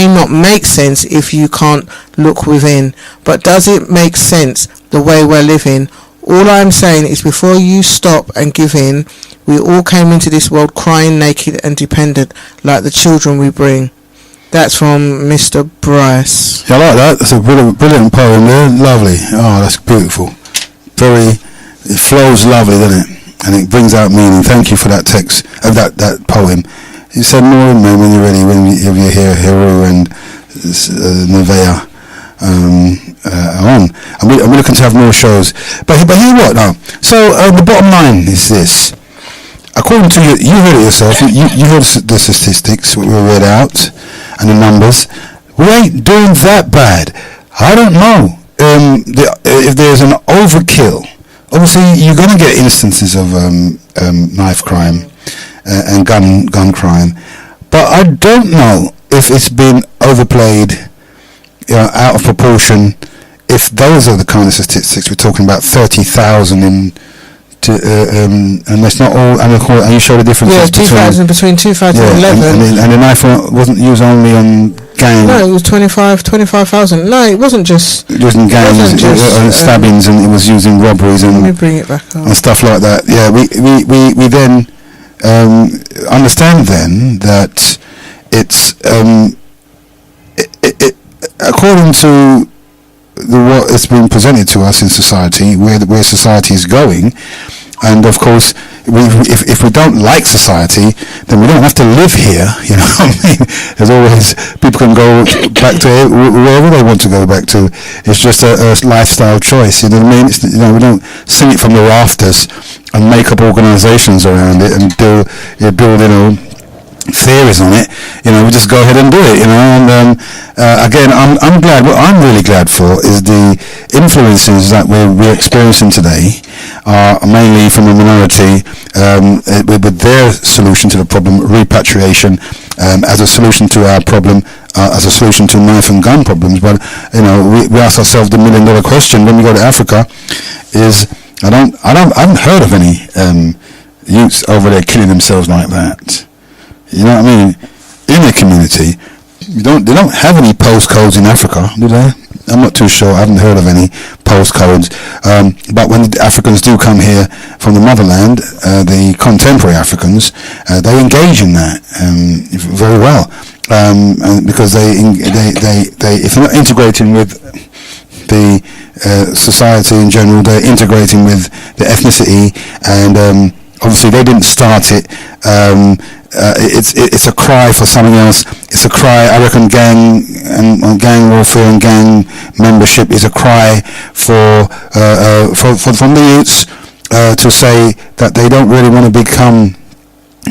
not make sense if you can't look within. But does it make sense the way we're living? All I'm saying is, before you stop and give in, we all came into this world crying, naked and dependent, like the children we bring. That's from Mr. Bryce. Yeah, I like that. That's a brilliant poem there. Lovely. Oh, that's beautiful. It flows lovely, doesn't it? And it brings out meaning. Thank you for that text, that poem. You said more in there when you're ready, when you hear Heru and Neveyah on. And we're looking to have more shows. But hear what now? So the bottom line is this. According to you heard it yourself, you heard the statistics we read out and the numbers. We ain't doing that bad. I don't know if there's an overkill. Obviously, you're going to get instances of knife crime and gun crime, but I don't know if it's been overplayed, out of proportion. If those are the kind of statistics we're talking about, 30,000 and that's not all. And you show the difference. Yeah, between 2011 and the knife wasn't used only on gang. No, it was 25,000. No, it wasn't just. It was in gangs, stabbings, and it was used in robberies and. Let me bring it back up. And stuff like that. Yeah, we then understand then that it's according to what has been presented to us in society, where society is going, and of course, if we don't like society, then we don't have to live here. You know what I mean? There's always people can go back to wherever they want to go back to. It's just a lifestyle choice. You know what I mean? We don't sing it from the rafters and make up organisations around it and build theories on it. We just go ahead and do it. And again, I'm glad. What I'm really glad for is the influences that we're experiencing today are mainly from a minority with their solution to the problem, repatriation, as a solution to our problem, as a solution to knife and gun problems. But we ask ourselves the $1 million question when we go to Africa: is I haven't heard of any youths over there killing themselves like that. You know what I mean? In the community, they don't have any postcodes in Africa, do they? I'm not too sure. I haven't heard of any postcodes. But when the Africans do come here from the motherland, the contemporary Africans, they engage in that very well, and because they if they're not integrating with the society in general, they're integrating with the ethnicity, and obviously they didn't start it. It's a cry for something else. It's a cry, I reckon, gang warfare and gang membership is a cry from the youths to say that they don't really want to become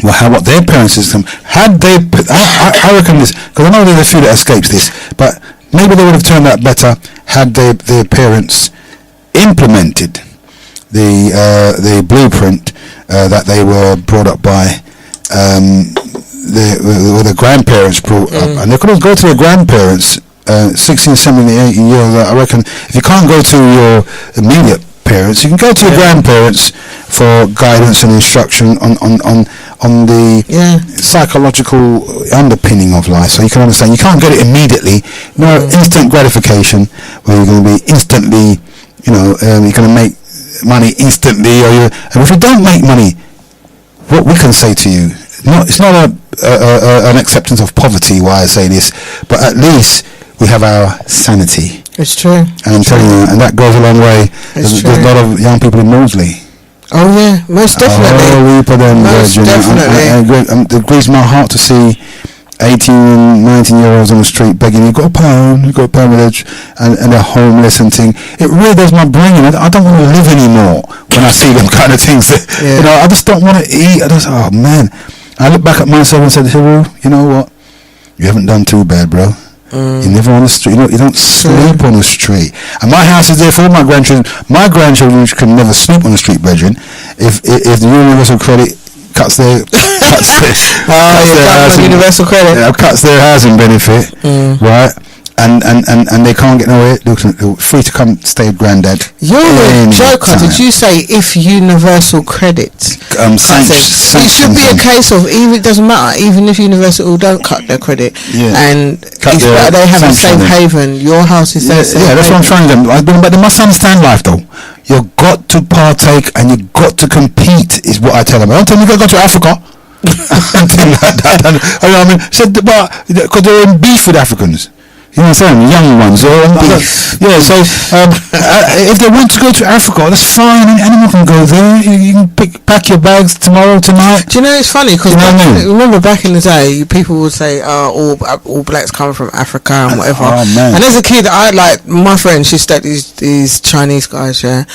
what their parents system had. They, I reckon this, because I know there's a few that escapes this, but maybe they would have turned out better had their parents implemented the blueprint that they were brought up by. The grandparents brought up, and they couldn't go to their grandparents 16, 17, 18 years. I reckon if you can't go to your immediate parents, you can go to your grandparents for guidance and instruction on the psychological underpinning of life, so you can understand. You can't get it immediately. No instant gratification where you're going to be instantly, you're going to make money instantly, and if you don't make money, what we can say to you, it's not an acceptance of poverty why I say this, but at least we have our sanity. It's true. And I'm telling you, and that goes a long way. There's a lot of young people in Maudsley. Oh yeah, most definitely. Oh, we put them, most definitely. It grieves my heart to see 18 and 19-year-olds on the street begging, you got a pound village, and they're homeless and thing. It really does my brain in. I don't want to live anymore when I see them kind of things. I just don't want to eat. Oh man. I look back at myself and said, Heru, you know what? You haven't done too bad, bro. You're never on the street. You don't sleep on the street. And my house is there for all my grandchildren. My grandchildren can never sleep on the street, brethren. If the universal credit cuts their universal credit. Cuts their housing benefit, right? And they can't get nowhere. They're free to come stay with granddad. You're a joker. Did you say if universal credit? It should be a case of even it doesn't matter. Even if universal don't cut their credit, and they have a safe haven. Your house is their safe haven. That's what I'm trying to do. But they must understand life, though. You've got to partake and you've got to compete. Is what I tell them. I don't tell them you got to go to Africa. I mean, because they're in beef with Africans. You know what I'm saying? Young ones. So if they want to go to Africa, that's fine. Anyone can go there. You can pack your bags tomorrow, tonight. Do you know, it's funny because remember back in the day, people would say, all blacks come from Africa and whatever. And as a kid, my friend, she studied these Chinese guys, and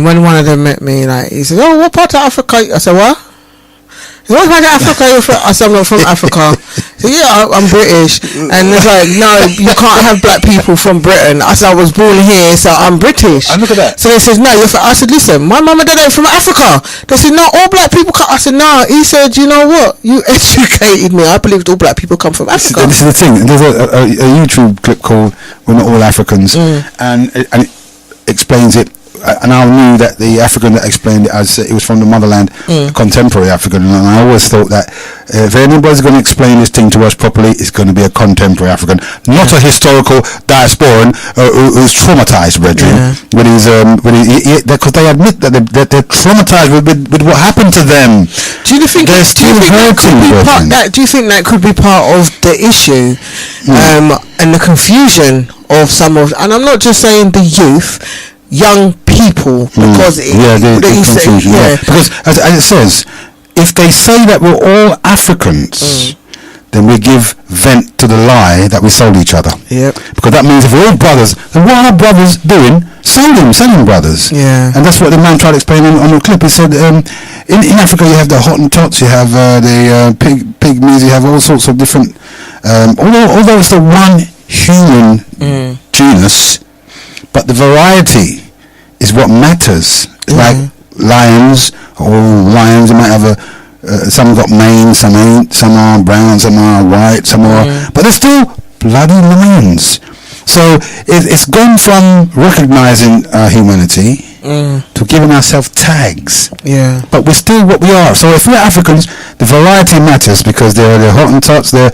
when one of them met me, he said, "Oh, what part of Africa?" I said, "What? What part of Africa are you from?" I said, "I'm not from Africa." So I'm British, and it's like, no, you can't have black people from Britain. I said, I was born here, so I'm British. And look at that. So they said, no, I said, listen, my mum and dad ain't from Africa. They said, no, all black people come. I said, no. He said, you know what? You educated me. I believed all black people come from Africa. This is the thing. There's a YouTube clip called "We're Not All Africans," and it explains it. And I knew that the African that explained it as it was from the motherland, contemporary African, and I always thought that if anybody's going to explain this thing to us properly, it's going to be a contemporary African, not a historical diasporan who's traumatized, brethren, because they admit that they're traumatized with what happened to them. Do you think that could be part of the issue and the confusion of some of, and I'm not just saying the youth, young people, because because as it says, if they say that we're all Africans, then we give vent to the lie that we sold each other. Because that means if we're all brothers, then what are brothers doing? Selling brothers. And that's what the man tried to explain on the clip. He said, in Africa you have the Hottentots, you have the pygmies, you have all sorts of different. Although it's the one human genus. But the variety is what matters. Like lions, you might have some got mane, some ain't, some are brown, some are white, some are, but they're still bloody lions. So it's gone from recognizing humanity to giving ourselves tags. Yeah. But we're still what we are. So if we're Africans, the variety matters because there are the Hottentots, there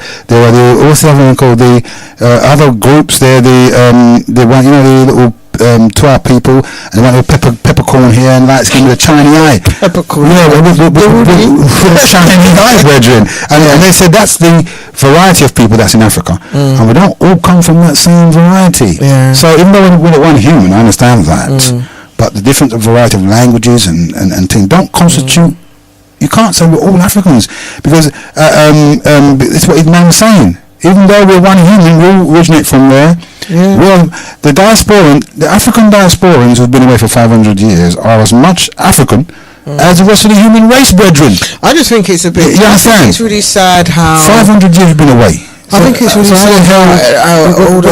are the what's the other one called, the other groups. They're the one, you know, the little Twa people, and they want the peppercorn here and light skin with a shiny eye. Peppercorn. Yeah, with shiny eye, brethren. And they said that's the variety of people that's in Africa, and we don't all come from that same variety. Yeah. So even though we're one human, I understand that, but the different variety of languages and things don't constitute. You can't say we're all Africans because it's what his man was saying. Even though we're one human, we all originate from there. Yeah. Well, the African diasporans who've been away for 500 years are as much African as the rest of the human race, brethren. I just think it's a bit. You understand? It's really sad how 500 years we've been away. I think it's really sad how all the.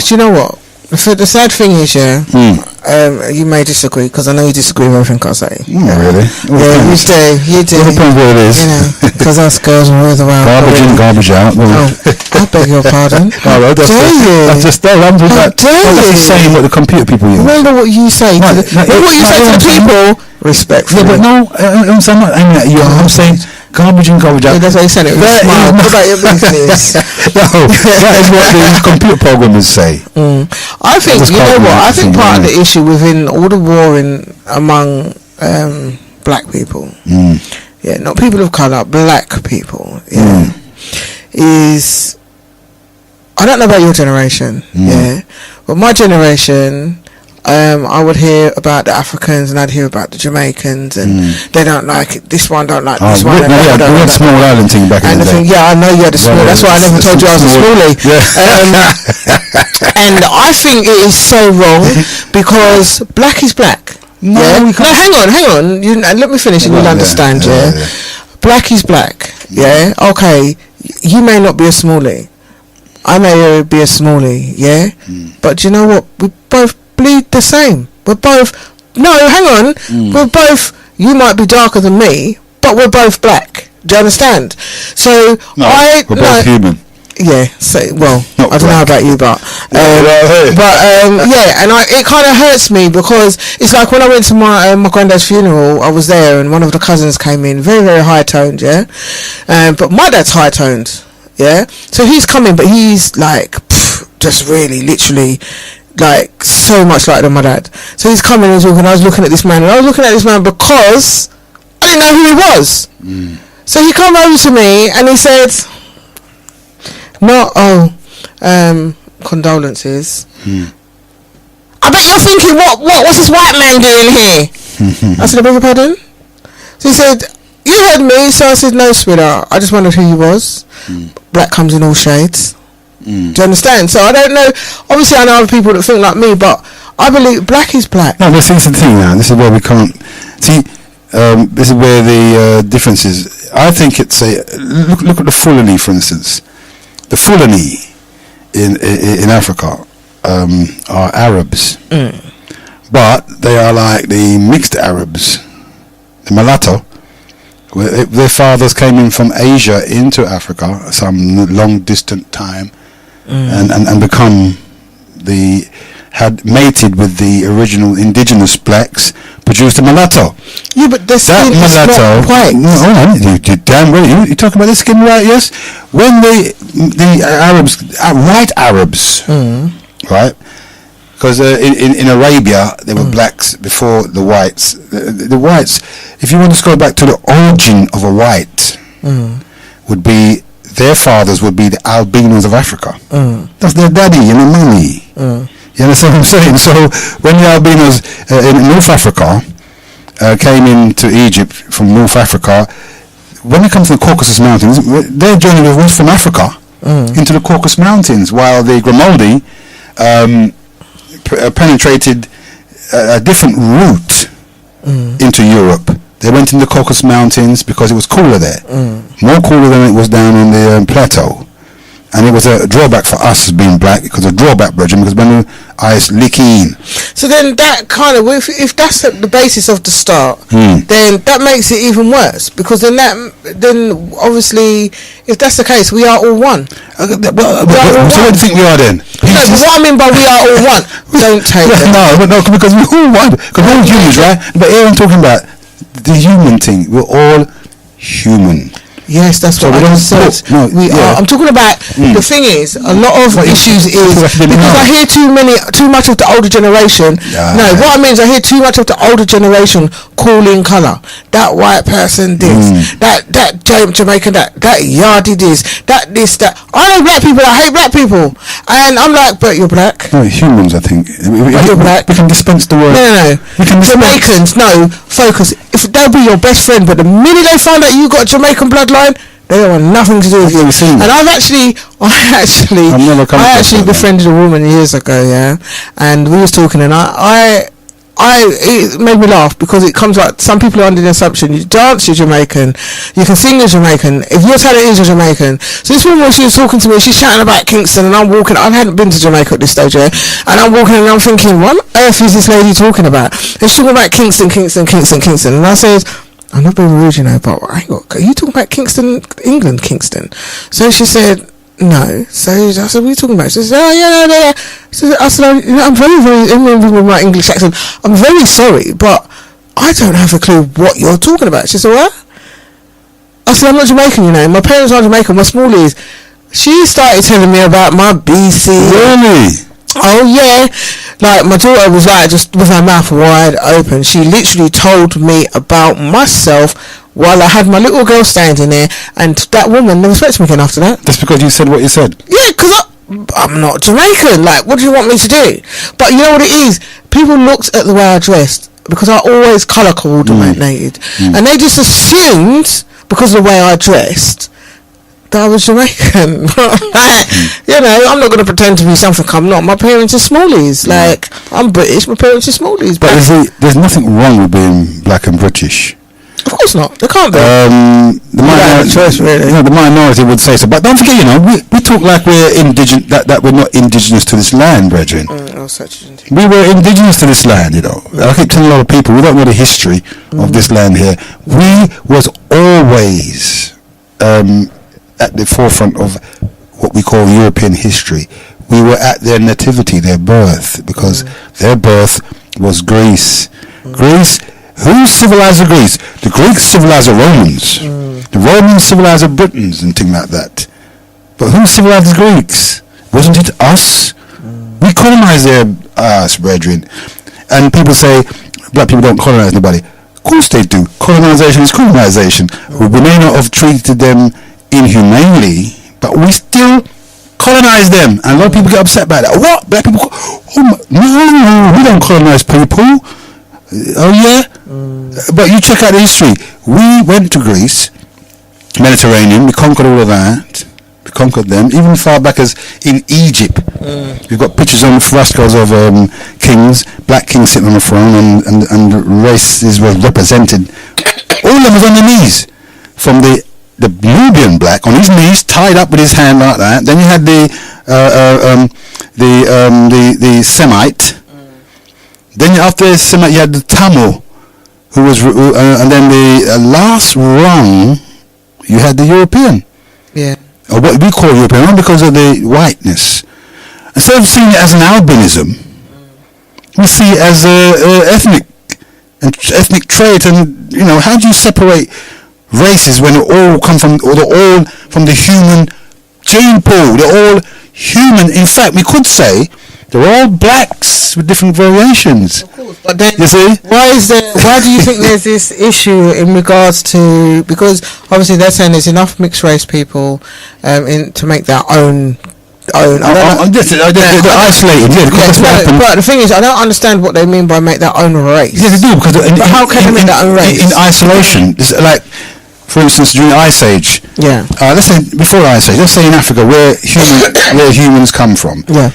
Do you know what? The sad thing is, you may disagree because I know you disagree with everything I say. Really? Yeah, you do. What depends what it is. You know, because us girls are always around. Garbage in, garbage out. I beg your pardon. How dare you? I'm just saying what the computer people use. Remember what you say. What you say to the people. Respectfully. Yeah, but no, I'm not aiming at you. I'm saying garbage in, garbage out. Yeah, that's what you said. It was smile. What about your business? No, that is what the computer programmers say. I think, you know what, I think part of the issue within all the warring among black people, not people of colour, black people, is, I don't know about your generation, but my generation, I would hear about the Africans and I'd hear about the Jamaicans and they don't like it. This one don't like this one. We had a small island thing back in the day. I know you had a small. That's why I never told you I was a smallie. And I think it is so wrong because black is black. No, hang on. Let me finish and you'll understand. Black is black. Yeah. Okay. You may not be a smallie. I may be a smallie. Yeah. But you know what? We both bleed the same. We're both. No, hang on. We're both. You might be darker than me, but we're both black. Do you understand? So we're both human. Yeah. So I don't know about you, but and it kind of hurts me because it's like when I went to my granddad's funeral, I was there and one of the cousins came in, very very high toned, but my dad's high toned, So he's coming, but he's like just really literally. Like so much like my dad. So he's coming and talking. I was looking at this man, and I was looking at this man because I didn't know who he was. So he come over to me and he said, condolences. I bet you're thinking, what's this white man doing here? I said, I beg your pardon? So he said, you heard me. So I said, no, sweetheart, I just wondered who you was. Black comes in all shades. Do you understand? So I don't know. Obviously, I know other people that think like me, but I believe black is black. No, this is the thing now. This is where we can't see. This is where the difference is. I think it's look at the Fulani, for instance. The Fulani in Africa are Arabs, but they are like the mixed Arabs, the mulatto. Their fathers came in from Asia into Africa some long distant time. And become had mated with the original indigenous blacks, produced a mulatto. Yeah, but the skin is not white. No, you damn well. You talking about the skin white? Yes. When the Arabs, white Arabs, right? Because in Arabia there were blacks before the whites. The whites, if you want to go back to the origin of a white, would be. Their fathers would be the albinos of Africa. That's their daddy and their mummy. You understand what I'm saying? So when the albinos in North Africa came into Egypt from North Africa, when it comes to the Caucasus Mountains, their journey was from Africa into the Caucasus Mountains, while the Grimaldi penetrated a different route into Europe. They went in the Caucasus Mountains because it was cooler there, more cooler than it was down in the plateau. And it was a drawback for us as being black, because a drawback, brethren, because when eyes licking. So then that kind of, if that's the basis of the start, then that makes it even worse, because then obviously, if that's the case, we are all one. So what do you think we are then? No, but what I mean by we are all one, don't take it. No, because we're all one. Because we're all humans, right? But here I'm talking about the human thing. We're all human. Yes, that's what I just said. We are. I'm talking about the thing is, a lot of issues is because I hear too much of the older generation. No, what I mean is I hear too much of the older generation calling colour. That white person this, that Jamaican that yardie this, that. I know black people. I hate black people, and I'm like, but you're black. No, humans. I think. You're black. We can dispense the word. No. Jamaicans, no. Focus. If they'll be your best friend, but the minute they find out you got Jamaican bloodline, they don't want nothing to do with you. And I actually befriended a woman years ago, yeah, and we was talking, and it made me laugh, because it comes like some people are under the assumption you dance, you're Jamaican, you can sing, you're Jamaican, if your talent is, you're Jamaican. So this woman, when she was talking to me, she's chatting about Kingston, and I'm walking, I hadn't been to Jamaica at this stage, yeah, and I'm walking and I'm thinking, what on earth is this lady talking about? And she's talking about Kingston, and I said, I'm not being rude, you know, but are you talking about Kingston, England, Kingston? So she said, no. So I said, what are you talking about? She said, oh, yeah. So I said, I'm very, with my English accent, I'm very sorry, but I don't have a clue what you're talking about. She said, what? I said, I'm not Jamaican, you know. My parents are Jamaican, my smallies. She started telling me about my BC. Really? Oh yeah, like my daughter was like just with her mouth wide open. She literally told me about myself while I had my little girl standing there, and that woman never spoke to me again after that. That's because you said what you said. Yeah, because I'm not Jamaican. Like, what do you want me to do? But you know what it is? People looked at the way I dressed, because I always colour coordinated, and they just assumed because of the way I dressed that I was Jamaican. You know, I'm not going to pretend to be something I'm not. My parents are smallies. Like, I'm British, my parents are smallies. But there's nothing wrong with being black and British. Of course not. They can't be. The minority would say so. But don't forget, you know, we talk like we're indigenous, that we're not indigenous to this land, brethren. We were indigenous to this land, you know. I keep telling a lot of people, we don't know the history of this land here. We was always at the forefront of what we call European history. We were at their nativity, their birth, because their birth was Greece. Greece, who civilized Greece? The Greeks civilized the Romans. The Romans civilized the Britons and things like that. But who civilized the Greeks? Wasn't it us? We colonized their ass, brethren. And people say black people don't colonize nobody. Of course they do. Colonization is colonization. We may not have treated them inhumanely, but we still colonize them, and a lot of people get upset about that. What? Black people? No, we don't colonize people. Oh yeah? But you check out the history. We went to Greece, Mediterranean, we conquered all of that. We conquered them, even far back as in Egypt. We've got pictures on the frescoes of kings, black kings sitting on the throne, and races were represented. All of them was on their knees, from the Nubian black on his knees, tied up with his hand like that. Then you had the Semite. Then after the Semite, you had the Tamil, who was, and then the last rung, you had the European. Yeah. Or what we call European, not because of the whiteness. Instead of seeing it as an albinism, we see it as ethnic trait, and you know, how do you separate races when they all come from, or they're all from the human gene pool? They're all human. In fact, we could say they're all blacks with different variations. Of course, but then you see, why do you think there's this issue in regards to, because obviously they're saying there's enough mixed race people to make their own. They're isolated. But the thing is, I don't understand what they mean by make their own race. Yeah, they do, because how can they make their own race in isolation? It's like, for instance, during the Ice Age. Yeah. Let's say before the Ice Age. Let's say in Africa, where humans come from. Yeah.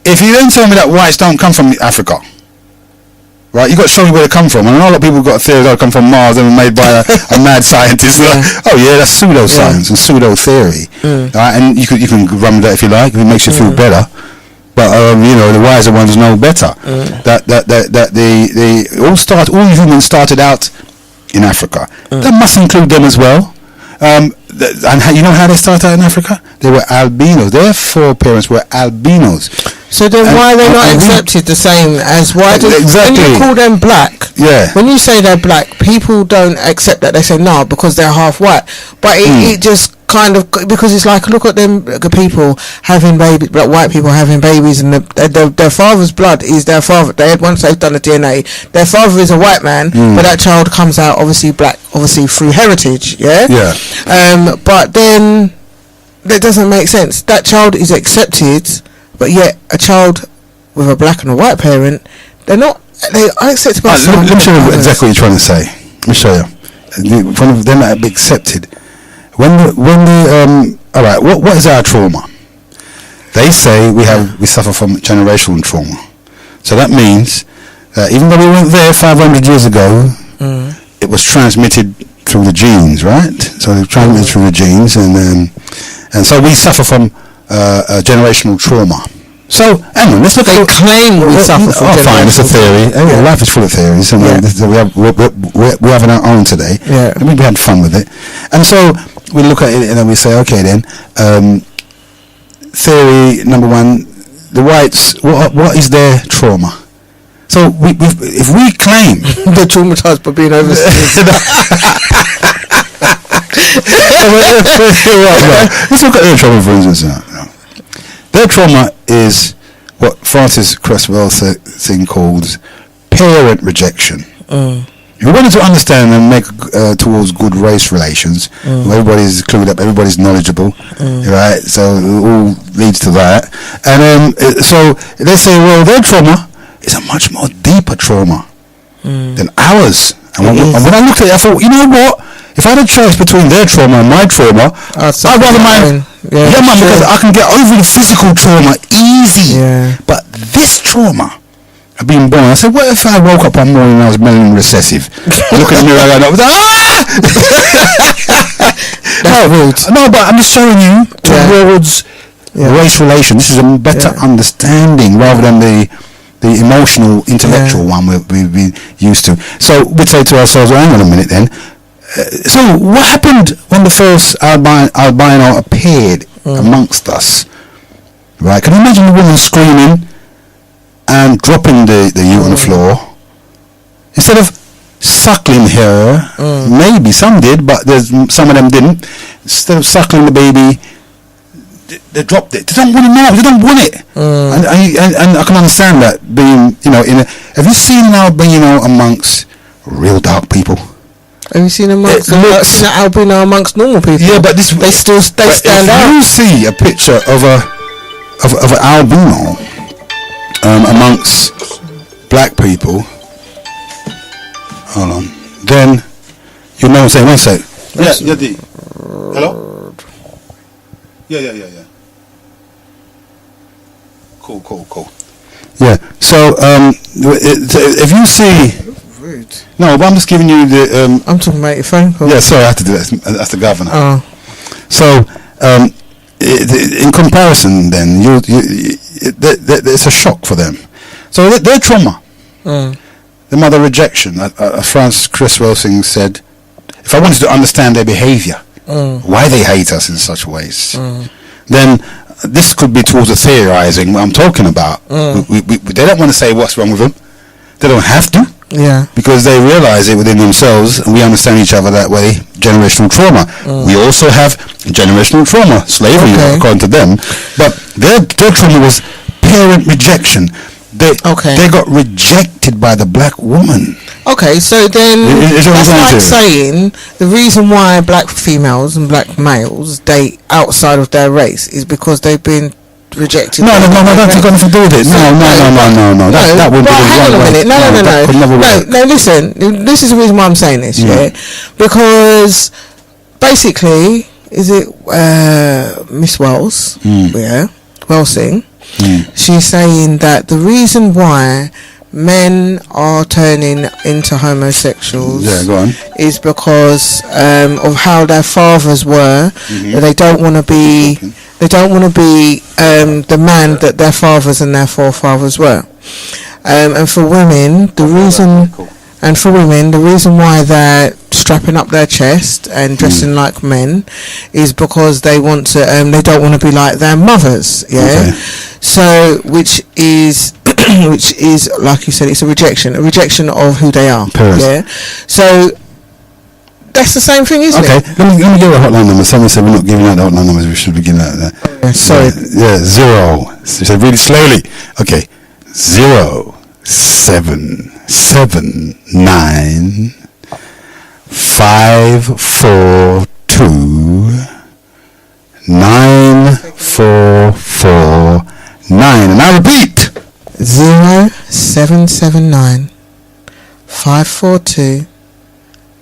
If you then tell me that whites don't come from Africa, Right, you got to show me where they come from. And a lot of people got a theory that come from Mars and were made by a mad scientist. Like, oh yeah, that's pseudoscience and pseudo theory. Right, and you can run with that if you like. If it makes you feel better. But the wiser ones know better. That all humans started out in Africa. That must include them as well. And you know how they started out in Africa? They were albinos. Their foreparents were albinos. So then why are they not accepted the same as when you call them black? Yeah. When you say they're black, people don't accept that. They say no because they're half white. But it just kind of, because it's like, look at them, the people having babies, black white people having babies, and their father's blood is their father. Once they've done the DNA, their father is a white man, but that child comes out obviously black, obviously through heritage. Yeah. But then that doesn't make sense. That child is accepted. But yet, a child with a black and a white parent, they are accepted by some. Let me show you exactly what you're trying to say. Let me show you. One of them that be accepted. All right, what is our trauma? They say we suffer from generational trauma. So that means that even though we weren't there 500 years ago, it was transmitted through the genes, right? So they transmitted through the genes, and so we suffer from generational trauma. So, hang on, let's look at... They claim we suffer from generational fine, it's a theory. Life is full of theories, and we're having our own today. And we had fun with it. And so, we look at it and then we say, okay then, theory number one, the whites, what is their trauma? So, if we claim... They're traumatized by being overseas. Let's look at their trauma, for instance. Their trauma is what Francis Cresswell thing called parent rejection. If we wanted to understand and make towards good race relations, everybody's clued up, everybody's knowledgeable, right? So it all leads to that. And so they say, well, their trauma is a much more deeper trauma than ours. And when I looked at it, I thought, you know what? If I had a choice between their trauma and my trauma, I'd rather mine. Because I can get over the physical trauma easy. But this trauma of being born, I said, what if I woke up one morning and I was melanin recessive? Look in the mirror and I was No, but I'm just showing you towards race relations. This is a better understanding rather than the emotional, intellectual one we've been used to. So we'd say to ourselves, well, hang on a minute then. So what happened when the first albino appeared amongst us? Right? Can you imagine the woman screaming and dropping the ute on the floor? Instead of suckling her, maybe some did, but some of them didn't. Instead of suckling the baby, they dropped it. They don't want it now. They don't want it. And I can understand that being, have you seen an albino amongst real dark people? Have you seen an albino amongst normal people? Yeah, but they stand out. If you see a picture of an albino amongst black people, hold on, then you know what I'm saying. One sec. Yeah, D. Hello. Yeah. Cool. Yeah. So if you see. No, but I'm just giving you the... I'm talking about your phone call. Yeah, sorry, I have to do that. That's the governor. So, in comparison then, it's a shock for them. So, their trauma, the mother rejection, Francis Cresswell said, if I wanted to understand their behaviour, why they hate us in such ways, then this could be towards the theorising what I'm talking about. They don't want to say what's wrong with them. They don't have to. Yeah. Because they realise it within themselves, and we understand each other that way. Generational trauma. We also have generational trauma, slavery, according to them. But their trauma was parent rejection. They got rejected by the black woman. Okay, so then that's like saying the reason why black females and black males date outside of their race is because they've been rejected. No, that's got nothing to do with it. No. That would be the wrong way. No, listen. This is the reason why I'm saying this, because basically, is it Miss Wells? Wellsing. She's saying that the reason why men are turning into homosexuals Go on. is because of how their fathers were. They don't want to be. They don't want to be the man that their fathers and their forefathers were. And for women, the reason why they're strapping up their chest and dressing like men is because they want to. They don't want to be like their mothers. Yeah. Okay. So, which is like you said, it's a rejection of who they are. Parents. Yeah. So that's the same thing, isn't Okay, it? let me give a hotline number. Someone said we're not giving out the hotline numbers. We should be giving out that. Yeah, sorry. 0. So really slowly. Okay, 0779 542 9449. And I repeat, 0779 542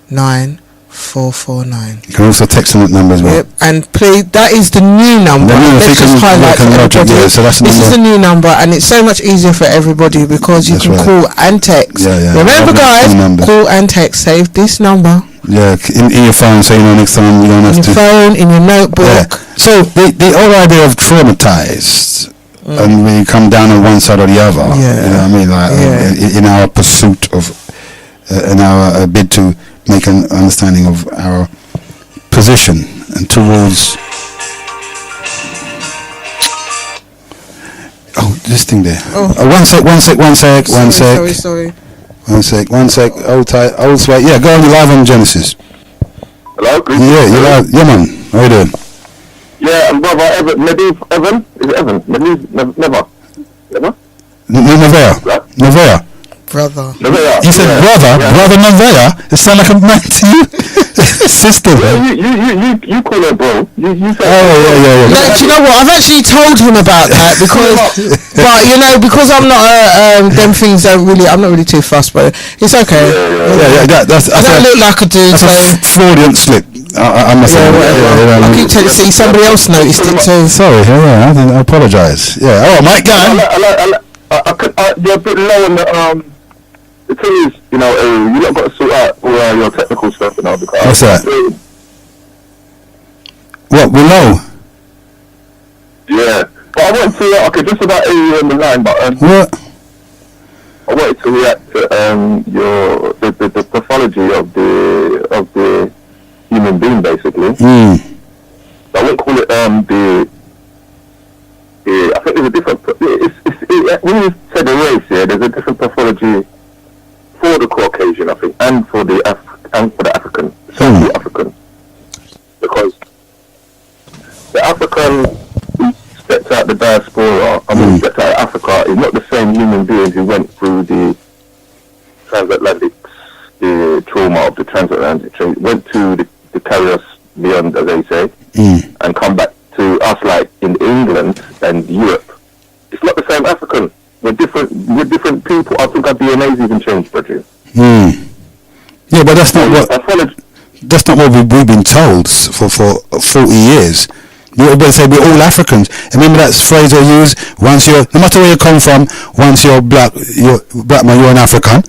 9449. you can also text on that number as well. Yep, and please, that is the new number. Let's just highlight for everybody. So that's the This is number. a new number, and it's so much easier for everybody because you That's can right. call and text. Yeah. Remember, guys, Number. call and text. Save this number Yeah, in your phone, so you know next time you don't in have your to. phone, in your notebook. Yeah. So the whole idea of traumatized, and when you come down on one side or the other, you know what I mean, like in our pursuit of, in our bid to make an understanding of our position and towards. Oh, this thing there. Oh. One sec. Sorry. One sec. Hold tight. Yeah, go on. You're live on Genesis. Hello, Chris. Yeah, you're live. Yeah, man. How you doing? Yeah, and brother Evan. Is it Evan? Never. Neveyah. Right? Neveyah. Brother. Neveyah. He said, brother Neveyah. It sound like a man to you. Sister, man. You call her bro. You say. Yeah. No, do you know what? I've actually told him about that because, but you know, because I'm not them things don't really. I'm not really too fussed, but it's okay. Yeah. I don't look like a dude, That's so a Freudian slip. I must say. whatever. I keep telling you, see, somebody else noticed it too. Sorry, I apologise. Yeah, all right, Mike, go on. You're a bit low on the thing is, you know, you lot got to sort out all your technical stuff, you know, because What's that? What, we're low? Yeah, but I wanted to. Okay, just about you on the line, but What? I wanted to react to the pathology of the human being, basically. I wouldn't call it I think there's a different. When you say the race, there's a different pathology for the Caucasian, I think, and for the African, Central African, because the African who stepped out the diaspora, stepped out of Africa, is not the same human being who went through the transatlantic, the trauma of the transatlantic trade, went to the carry us beyond, as they say, and come back to us like in England and Europe. It's not the same African. We're different people. I think our DNA's even changed, Bridget. Yeah, but that's not what we've been told for 40 years. They say we're all Africans. Remember that phrase they use? No matter where you come from, once you're black man, you're an African.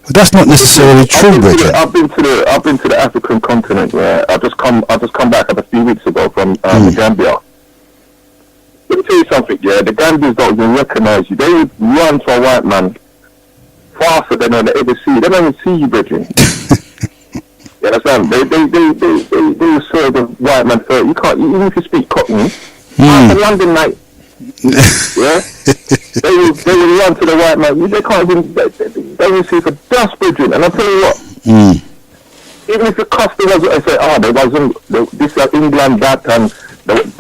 But that's not necessarily true, Bridget. I've been to the African continent. Yeah, I just come back a few weeks ago from the Gambia. Let me tell you something. Yeah, the Gambians don't even recognise you. They would run to a white man faster than they ever see you. They don't even see you, Bridget. You understand? They will serve the white man first. You can't, even if you speak Cockney, half a London night. Yeah? They will run to the white man. They can't even, they will see for dust, Bridget. And I'll tell you what, even if the customers say, there wasn't this like England, that, and then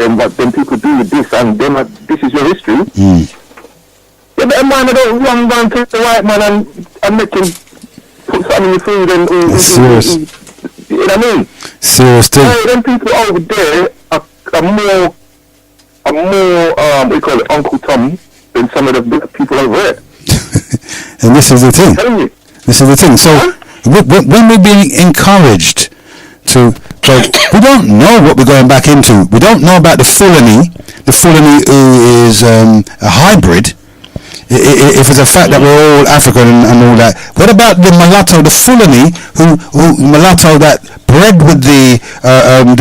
people do with this, and then this is your history. Yeah, but man, I don't run to the white man and make him put something in your food and serious. You know what I mean? Serious thing. Them people over there are more we call it Uncle Tom than some of the people over there. And this is the thing. So when we're being encouraged to go, we don't know what we're going back into. We don't know about the Fulani who is a hybrid. if it's a fact that we're all African and all that, what about the mulatto, the Fulani, who mulatto that bred with the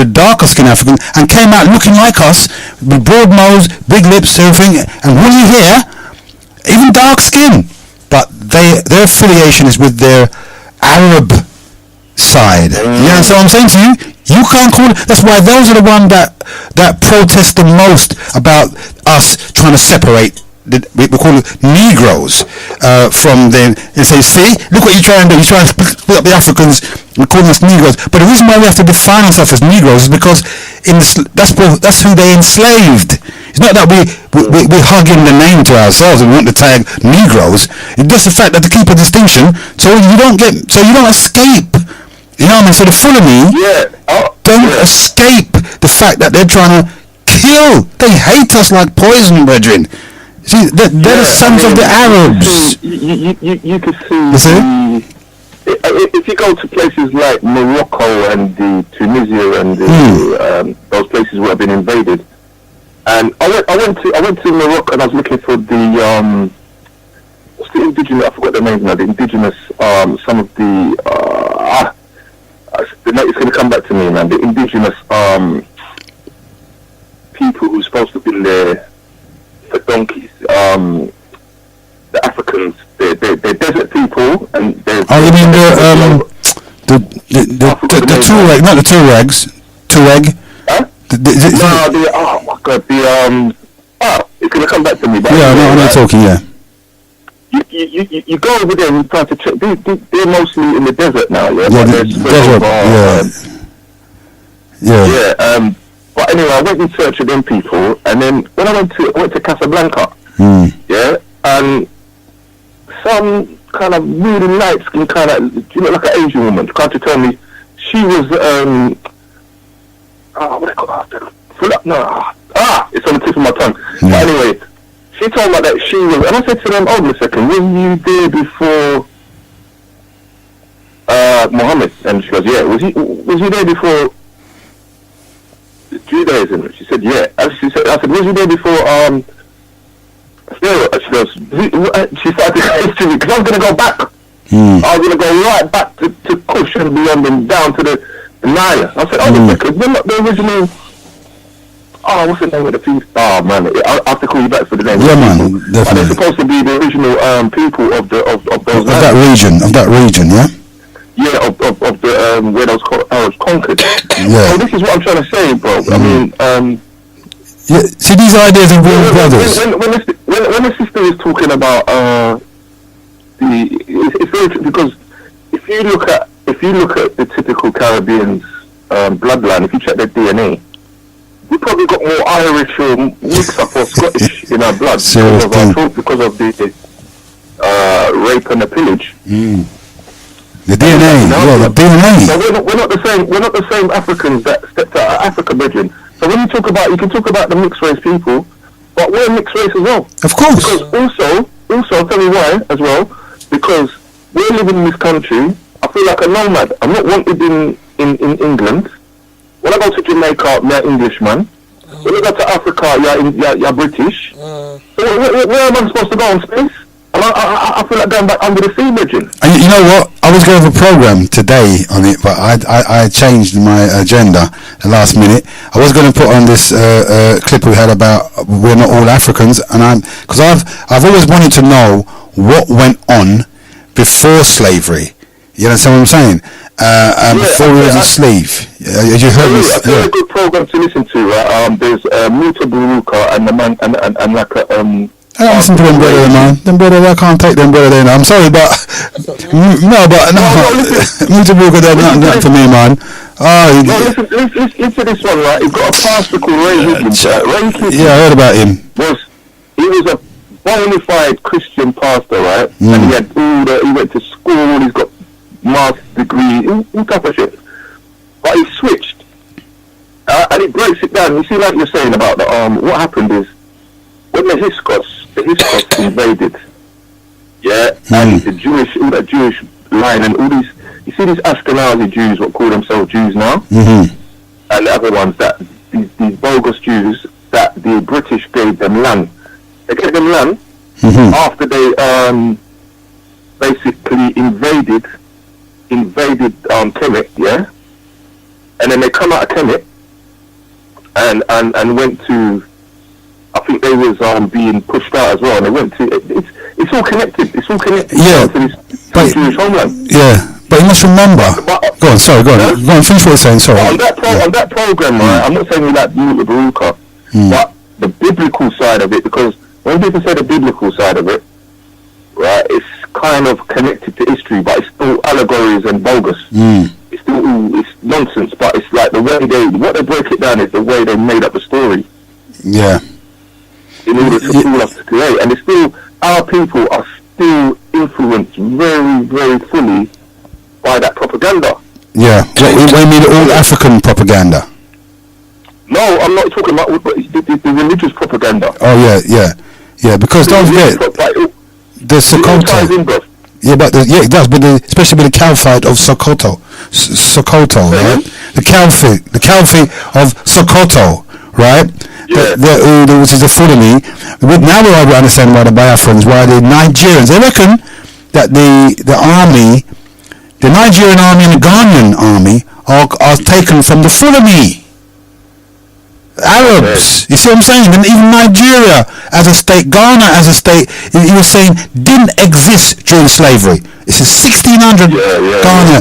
darker skin African and came out looking like us, with broad nose, big lips, everything, and woolly hair, even dark skin, but their affiliation is with their Arab side. You know what I'm saying to you? You can't call it. That's why those are the ones that protest the most about us trying to separate. We call it Negroes from them, and say, see, look what you're trying to do. You're trying to split up the Africans and calling us Negroes. But the reason why we have to define ourselves as Negroes is because that's who they enslaved. It's not that we're hugging the name to ourselves and want to tag Negroes. It's just the fact that to keep a distinction, so you don't escape. You know what I mean? So the Fulani don't escape the fact that they're trying to kill. They hate us like poison, brethren. See, they're the sons of the Arabs. You could see. If you go to places like Morocco and Tunisia and those places where have been invaded, and I went to Morocco and I was looking for the what's the indigenous? I forgot the name now. The indigenous some of the it's going to come back to me, man. The indigenous people who's supposed to be there for donkeys, the Africans, they're desert people, and they're. Oh, you mean the Tuareg, not the Tuaregs, Tuareg? Huh? Oh my God, it's gonna come back to me. But yeah, I'm not talking. Yeah. You go over there and try to check. They're mostly in the desert now. Yeah. Yeah, the desert. Yeah. But anyway, I went in search of them people, and then when I went to Casablanca, yeah, and some kind of really light skin, kind of, you know, like an Asian woman, tried to tell me she was what do they call it? It's on the tip of my tongue. But anyway, she told me that she was, and I said to them, hold on a second, were you there before Muhammad? And she goes, yeah. Was he there before Judaism? She said, yeah. And I said, was you there before Pharaoh? She goes, she started to me because I was going to go back. I was going to go right back to Kush and beyond and down to the Nile. I said, oh, because we're not the original. What's the name of the people? Oh man, I have to call you back for the name. Yeah, man, definitely. They're supposed to be the original people of those that region. Of that region, yeah. Yeah, of the where those Arabs conquered. Yeah. So this is what I'm trying to say, bro. I mean, yeah. See, these ideas of real brothers. When the sister is talking about it's very true, because if you look at the typical Caribbean's bloodline, if you check their DNA, we probably got more Irish or mix-up or Scottish in our blood because of the rape and the pillage. The DNA, the DNA. So we're not the same. We're not the same Africans that stepped out of Africa, brethren. So when you can talk about the mixed race people, but we're mixed race as well. Of course. Because also, I'll tell you why as well. Because we're living in this country. I feel like a nomad. I'm not wanted in England. When I go to Jamaica, you're Englishman. When I go to Africa, you're British. So where am I supposed to go in space? And I feel like going back under the sea, bridging. And you know what? I was going to have a program today on it, but I changed my agenda at the last minute. I was going to put on this clip we had about we're not all Africans, and because I've always wanted to know what went on before slavery. You understand what I'm saying? Before we was a slave. You heard me? It's a good program to listen to. There's Muta Buruka and the man and like a I don't listen to them brother, man. Them brother, I can't take them brother. I'm sorry, but no. Muta Buruka, they're not for me, man. Listen to this one, right? He got a pastor called Ray Higgins. Yeah, I heard about him. He was a bona fide Christian pastor, right? And he had he went to school. He's got master's degree, all type of shit. But he switched, and he breaks it down. You see, like you're saying about the what happened is when the Hiscots invaded, and the all that Jewish line and all these. You see these Ashkenazi Jews, what call themselves Jews now, and the other ones that these bogus Jews that the British gave them land. They gave them land, after they basically invaded Kemet, yeah, and then they come out of Kemet and went to, I think they was being pushed out as well, and they went to, it's all connected, Yeah, to this but- Jewish homeland. Yeah, but you must remember. Go on, sorry, go on. Go on, finish what you're saying, sorry. On that program, right, I'm not saying we like Mula Baruka, but the biblical side of it, because when people say the biblical side of it, right, it's kind of connected to history, but it's still allegories and bogus. It's still it's nonsense, but it's like the way what they break it down is the way they made up the story. Yeah. In order to fool us to create, and it's still, our people are still influenced very, very fully by that propaganda. Yeah. What do you mean, all African propaganda? No, I'm not talking about the religious propaganda. Oh yeah, because don't forget the Sokoto. Yeah, but it does, but especially with the Caliphate of Sokoto, right? The Caliphate of Sokoto, right? Yeah. Which is the Fulani. Now we understand why the Biafrans, why the Nigerians, they reckon that the army, the Nigerian army and the Ghanaian army are taken from the Fulani. Arabs, you see what I'm saying? And even Nigeria as a state, Ghana as a state, he was saying didn't exist during slavery. It's 1600 Ghana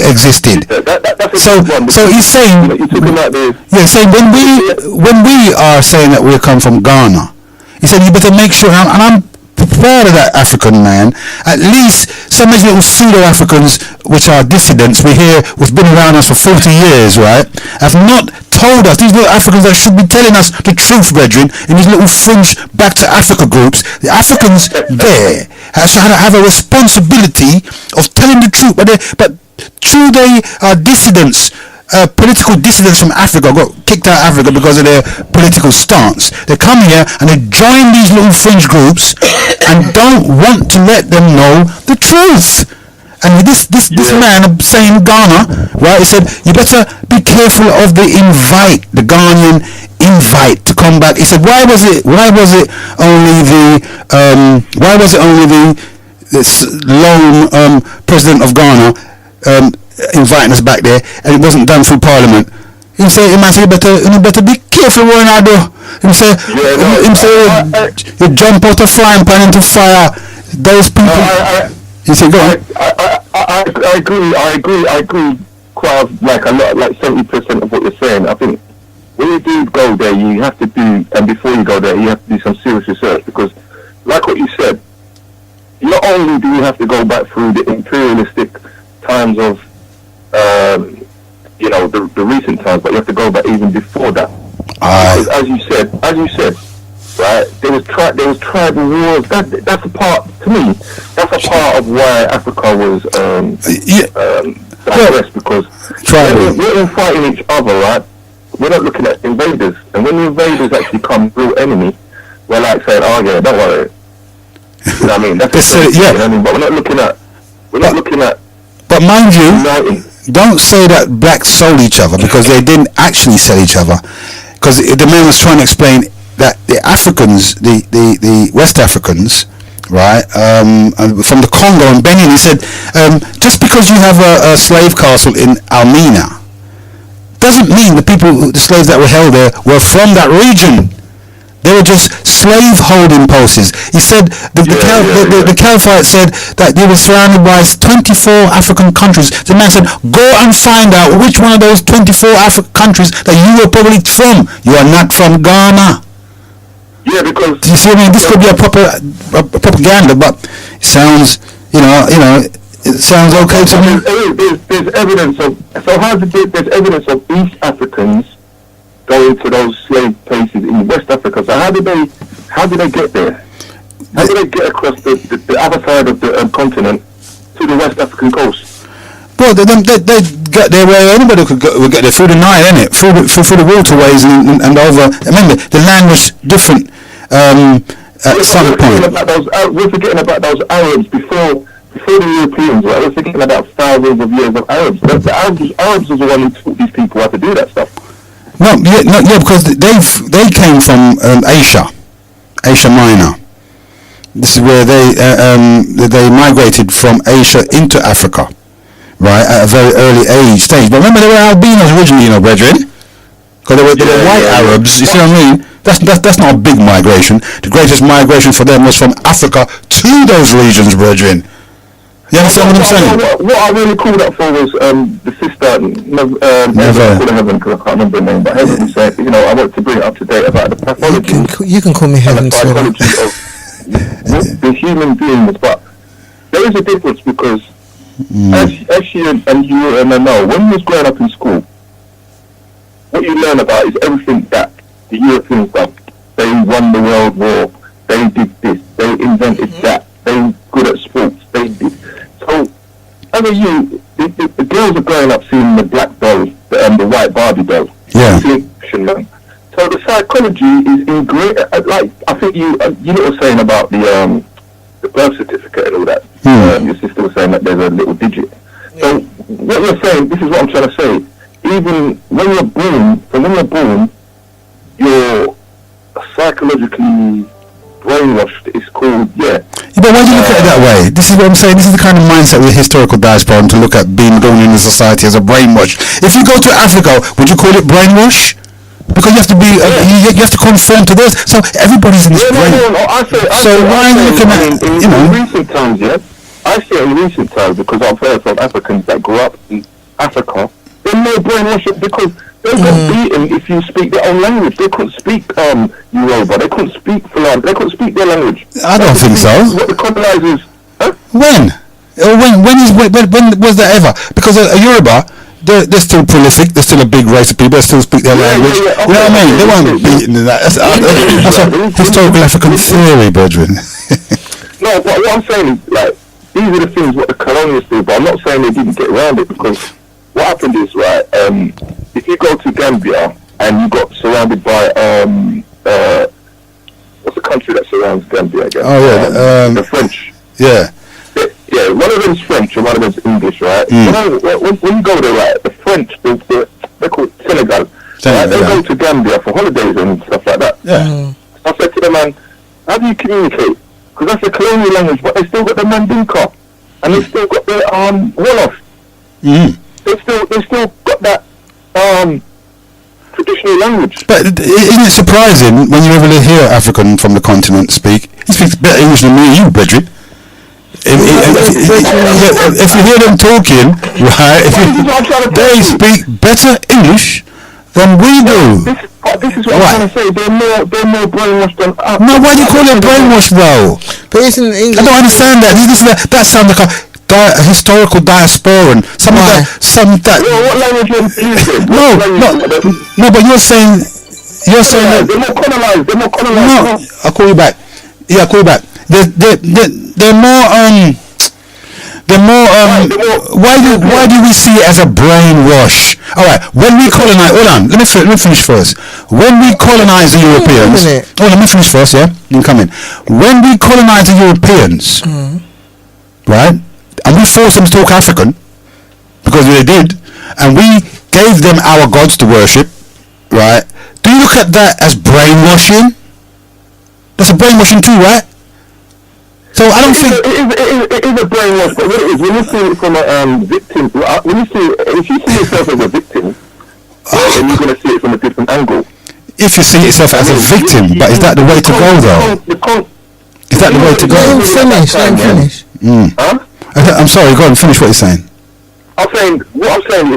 existed. So he's saying, saying when we are saying that we come from Ghana, he said you better make sure, and I'm proud of that African man. At least some of these little pseudo-Africans, which are dissidents, we hear, who've been around us for 40 years, right, have not told us, these little Africans that should be telling us the truth, brethren, in these little fringe back to Africa groups. The Africans there have a responsibility of telling the truth, but true they are dissidents, political dissidents from Africa, got kicked out of Africa because of their political stance. They come here and they join these little fringe groups and don't want to let them know the truth. And this man saying Ghana, right, he said, you better be careful of the invite, the Ghanaian invite to come back. He said, why was it only the lone president of Ghana inviting us back there, and it wasn't done through Parliament? He said, you better be careful what I do. He said, you jump out of frying pan into fire. Those people. You said, go on. I agree quite like a lot, like 70% of what you're saying. I think when you do go there, you have to do, and before you go there, you have to do some serious research, because like what you said, not only do you have to go back through the imperialistic times of the recent times, but you have to go back even before that. Because as you said, right, there was tribal wars. That's a part, to me, that's a part of why Africa was digressed, because we're all fighting each other, right? We're not looking at invaders, and when the invaders actually come real enemy, we're like saying, oh yeah, don't worry. You know what I mean? That's you know what I mean? But we're not looking at. But mind you, uniting. Don't say that blacks sold each other, because they didn't actually sell each other. Because the man was trying to explain that the Africans, the West Africans, right, from the Congo and Benin, he said, just because you have a slave castle in Almina, doesn't mean the slaves that were held there were from that region. They were just slave-holding posts. He said the Caliphate said that they were surrounded by 24 African countries. The man said, go and find out which one of those 24 African countries that you were probably from. You are not from Ghana. Yeah, because you see what I mean? This could be a propaganda, but it sounds, it sounds okay to me. There's evidence of. So there's evidence of East Africans going to those slave places in West Africa. So how did they get there? How did they get across the other side of the continent to the West African coast? Well, they get there where anybody would get there, through the Nile, innit? Through the waterways and over. Remember, the land was different at some point. We're forgetting about those Arabs before the Europeans. Right? We're forgetting about thousands of years of Arabs. The Arabs was the one who taught these people how to do that stuff. No, because they came from Asia Minor, This is where they migrated from Asia into Africa, right, at a very early stage. But remember, they were albinos originally, brethren, because they were white Arabs. You see what I mean? That's not a big migration. The greatest migration for them was from Africa to those regions, brethren. You understand what I'm saying? What I really called up for was the sister, Neveyah, Heaven, because I can't remember her name, but Heaven said, I want to bring it up to date about the pathology. You can call me Heaven, the psychology of the human beings, but there is a difference because as you and I know, when you was growing up in school, what you learn about is everything that the Europeans done. They won the World War, they did this, they invented that, they were good at sports, they did. So, as a youth, the girls are growing up seeing the black doll, the white Barbie doll. Yeah. So the psychology is ingrained. Like I think you were saying about the birth certificate and all that. Your sister was saying that there's a little digit. So what you're saying, this is what I'm trying to say. Even when you're born, you're psychologically brainwashed. It's called But why do you look at it that way? This is what I'm saying. This is the kind of mindset with historical diaspora to look at being born in a society as a brainwash. If you go to Africa, would you call it brainwash? Because you have to be, you have to conform to this. So everybody's in this brain. So why are you looking at, in recent times, I say in recent times because I've heard from Africans that grew up in Africa, they're more brainwashed because they got beaten if you speak their own language. They couldn't speak Yoruba. They couldn't speak Fulani. They couldn't speak their language. I don't think so. What the colonizers? When? When was that ever? Because a Yoruba, they're still prolific. They're still a big race of people. They still speak their language. Okay, you know what I mean? They weren't beaten in that. That's a historical African theory, brethren. No, but what I'm saying is, like, these are the things what the colonials do. But I'm not saying they didn't get around it because what happened is, right, if you go to Gambia and you got surrounded by what's the country that surrounds Gambia again? The French. Yeah, one of them's French and one of them's English, right? When you go there, right, the French, they're called Senegal. Right? They go to Gambia for holidays and stuff like that. Yeah. So I said to the man, how do you communicate? Because that's a colonial language, but they still got the Mandinka and they still got the Wolof. They still got that traditional language. But isn't it surprising when you ever hear African from the continent speak? He speaks better English than me and you, brethren. If you hear them talking, right, they speak better English than we do. This is what I'm trying to say. They're more brainwashed than us. No, why do you call it brainwash, though? But isn't English? I don't understand that. That sounds like a historical diasporan. What language are you using? No, but you're saying that they're more colonized. No, I'll call you back. Yeah, I'll call you back. They're more why do we see it as a brainwash? All right, when we colonize, hold on, let me finish first. When we colonize the Europeans, let me finish first. Yeah, you can come in. When we colonize the Europeans, right, and we forced them to talk African because they did, and we gave them our gods to worship, right? Do you look at that as brainwashing? That's a brainwashing too, right? So I don't think it is a brainwash, but what it is, when you see it from a victim, if you see yourself as a victim, then you're going to see it from a different angle. If you see yourself as a victim, but is that the way to go, though? Is that the way to go? Finish. I'm sorry, go on, finish what you're saying. I'm saying,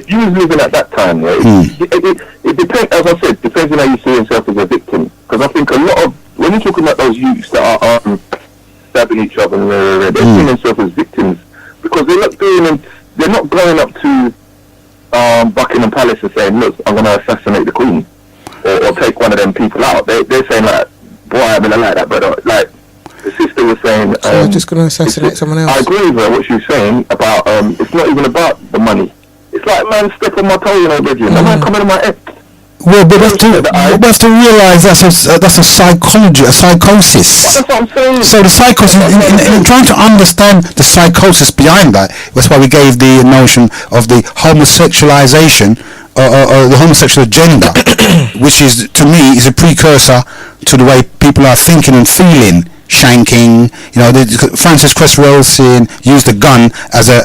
if you was living at that time, right, it depends, as I said, depends on how you see yourself as a victim. Because I think a lot of, when you're talking about those youths that are stabbing each other, they're seeing themselves as victims because they're not going up to Buckingham Palace and saying, look, I'm going to assassinate the Queen or take one of them people out. They're saying like, boy, I mean, I like that, but like the sister was saying, so they're just going to assassinate someone else. I agree with her what she was saying about it's not even about the money. It's like, man, step on my toe, Bridget. The man coming on my head. Well, but we have to realise that's a psychology, a psychosis. That's what I'm saying. So the psychosis, in trying to understand the psychosis behind that, that's why we gave the notion of the homosexualization or the homosexual agenda, which is, to me, is a precursor to the way people are thinking and feeling shanking. You know, Francis Cresswell used a gun as a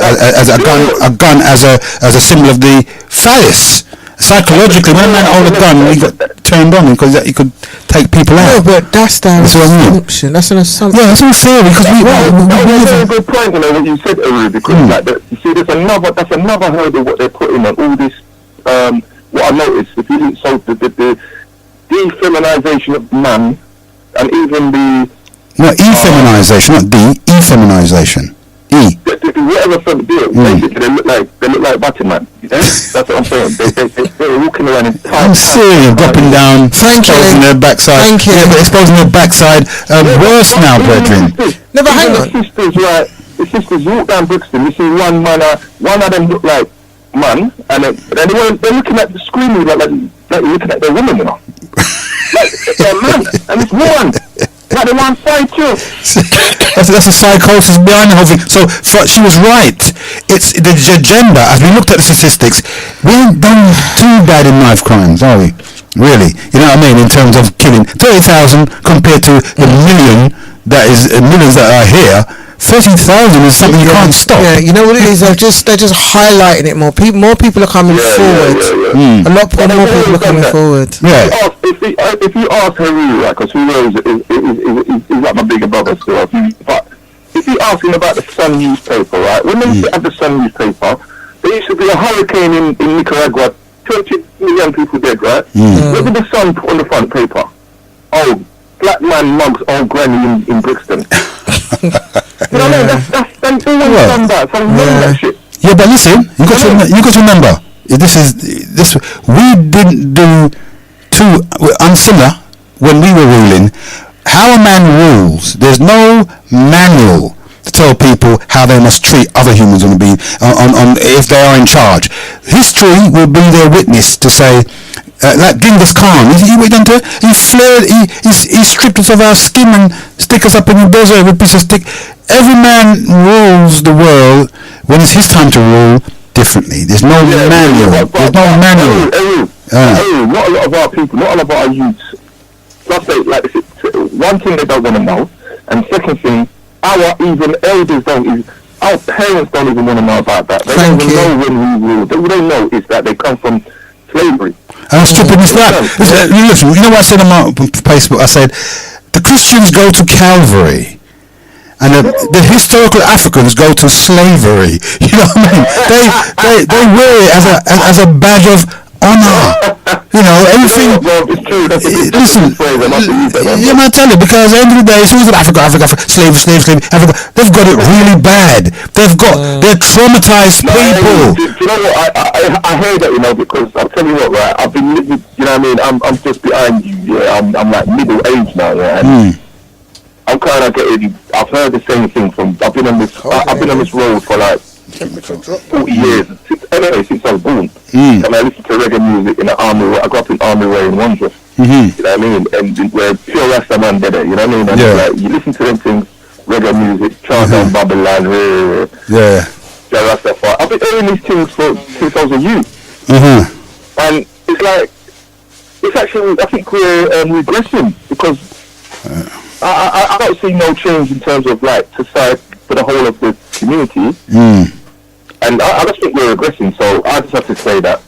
symbol of the phallus. Psychologically, when a man holds a gun, he got turned on because he could take people out. No, but that's their assumption. That's an assumption. Yeah, that's all theory because that's a very good point, you know, what you said, Heru, because you see, that's another hurdle what they're putting on all this. What I noticed, if you didn't solve the defeminization of man, and even the effeminization, not effeminization. Whatever from basically they look like Batman. You know? That's what I'm saying. They're walking around in tight. I'm serious, dropping down, exposing their backside. Thank you. Yeah, but exposing their backside. Worse now, brethren. No, but hang on. The sisters walk down Brixton. You see one of them look like man, and they're looking at the screen like looking at their woman, you know. Like they're man, and it's woman. Like they want side too. That's a psychosis behind the whole thing. So she was right. It's the agenda. As we looked at the statistics, we ain't done too bad in knife crimes, are we? Really? You know what I mean? In terms of killing 30,000 compared to the millions that are here. 30,000 is something you can't stop. Yeah, you know what it is? They're just highlighting it more. More people are coming forward. A lot more people are coming forward. Yeah. If you ask Heru, right, because Heru is like my bigger brother still. But if you ask him about the Sun newspaper, right? When they used to have the Sun newspaper, there used to be a hurricane in Nicaragua. 20 million people dead, right? What did the Sun put on the front paper? Oh, black man mugs old granny in Brixton. You know what I mean? That's always done that. So that shit. Yeah, but listen, you got to remember, we didn't do too unsimilar when we were ruling. How a man rules, there's no manual to tell people how they must treat other humans on if they are in charge. History will be their witness to say, like Genghis Khan, he stripped us of our skin and stick us up in the desert with a piece of stick. Every man rules the world when it's his time to rule differently. There's no manual. There's no manual. Not a lot of our people, not a lot of our youths. Let's say, like, one thing they don't want to know, and second thing, our even elders our parents don't even want to know about that. They don't even know when we ruled. All they know is that they come from slavery. And stripping is that. Listen, you know what I said on my Facebook? I said, the Christians go to Calvary. And the historical Africans go to slavery. You know what I mean? They wear it as a badge of honor. You know, everything. It's true. Listen, you might tell you, because at the end of the day, it's always Africa, slave, Africa. They've got it really bad. They're traumatized people. Do you know what? I heard that, you know, because I'll tell you what, right? I've been living, you know what I mean? I'm just behind you. Yeah, I'm like middle age now. Yeah. I'm kind of getting. I've heard the same thing from. I've been on this road for like 40 years. Since I was born. And I listen to reggae music in the army. I grew up in Army Way in Wandsworth. You know what I mean? And where pure Rasta man did it. You know what I mean? And like, you listen to them things, reggae music, Charles and Babylon, Rastafari. I've been hearing these things since I was a youth. And it's like, it's actually, I think we're regressing because I don't see no change in terms of like society for the whole of the community. And I just think we're regressing, so I just have to say that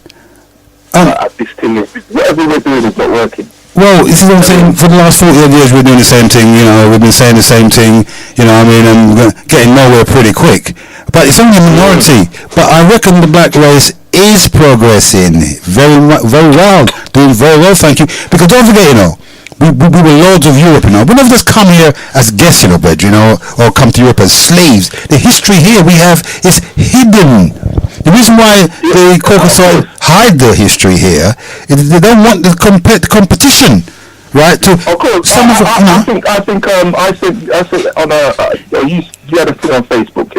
this thing is, whatever we're doing is not working. Well, this is what I'm saying, for the last 40 odd years we're doing the same thing, you know, we've been saying the same thing, you know what I mean, and getting nowhere pretty quick. But it's only a minority. But I reckon the black race is progressing very well, doing very well, thank you. Because don't forget, you know, we were lords of Europe, you know. We never just come here as guests, you know, but, you know, or come to Europe as slaves. The history here we have is hidden. The reason why the Caucasoid hide their history here is they don't want the competition, right? Of course, I think I said on you had a thing on Facebook,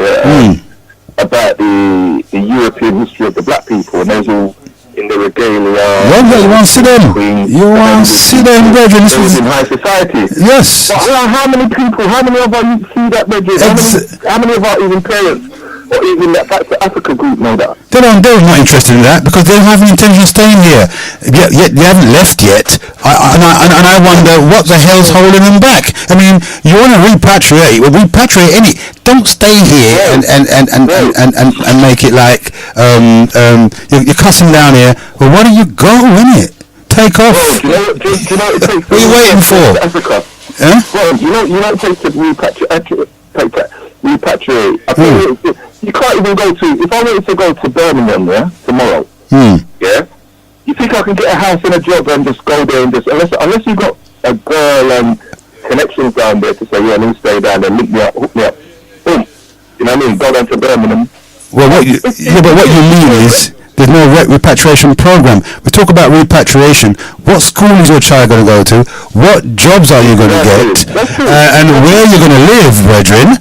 about the European history of the black people, and those all in the regalia. You want to see them? You want to see them, brethren? This was in high society. Yes. But how many people? How many of our youth see that, brethren? How many of our even parents Or even that Back to Africa group know that. They're not interested in that because they don't have an intention of staying here. Yet they haven't left yet. And I wonder what the hell's holding them back. I mean, you want to repatriate? Well, repatriate any. Don't stay here and make it like you're cussing down here. Well, why don't you go, innit? Take off. Do you know what it takes? What are you waiting for? Africa. Huh? Well, you know it takes to repatriate. I think you can't even go to. If I wanted to go to Birmingham, tomorrow, yeah, you think I can get a house and a job and just go there and just unless you got a girl and connections down there to say, yeah, let me stay down there, hook me up, boom. You know what I mean? Go down to Birmingham. Well, what you mean is there's no repatriation program. We talk about repatriation. What school is your child going to go to? What jobs are you going to get? And where you're going to live, brethren?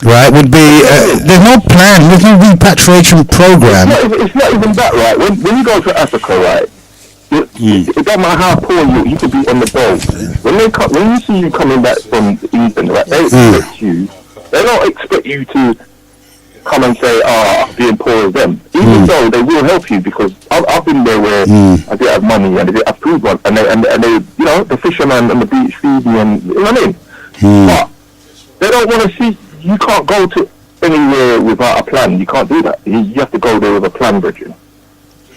Right, would be there's no plan, there's no repatriation program. It's not even that, right? When you go to Africa, right, it doesn't matter how poor you could be on the boat. When you see you coming back from Eden, right, they expect you. They don't expect you to come and say, I'm being poor as them. Even though they will help you because I've been there where I didn't have money and they didn't have food, and they you know, the fisherman on the beach feed me, and you know what I mean. But they don't want to see. You can't go to anywhere without a plan. You can't do that. You have to go there with a plan, Bridget.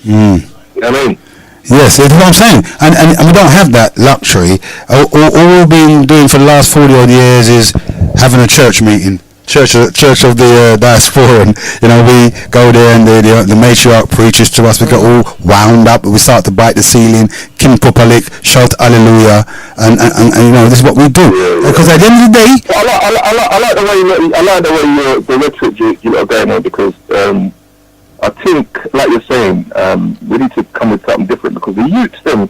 You know what I mean? Yes, that's what I'm saying. And we don't have that luxury. All we've been doing for the last 40 odd years is having a church meeting. Church of the diaspora, and you know, we go there and the matriarch preaches to us. We get all wound up, we start to bite the ceiling, Kim Popalik, shout hallelujah, and you know, this is what we do. Because at the end of the day, I like the way the rhetoric you are going on, because I think, like you're saying, we need to come with something different, because the youths they're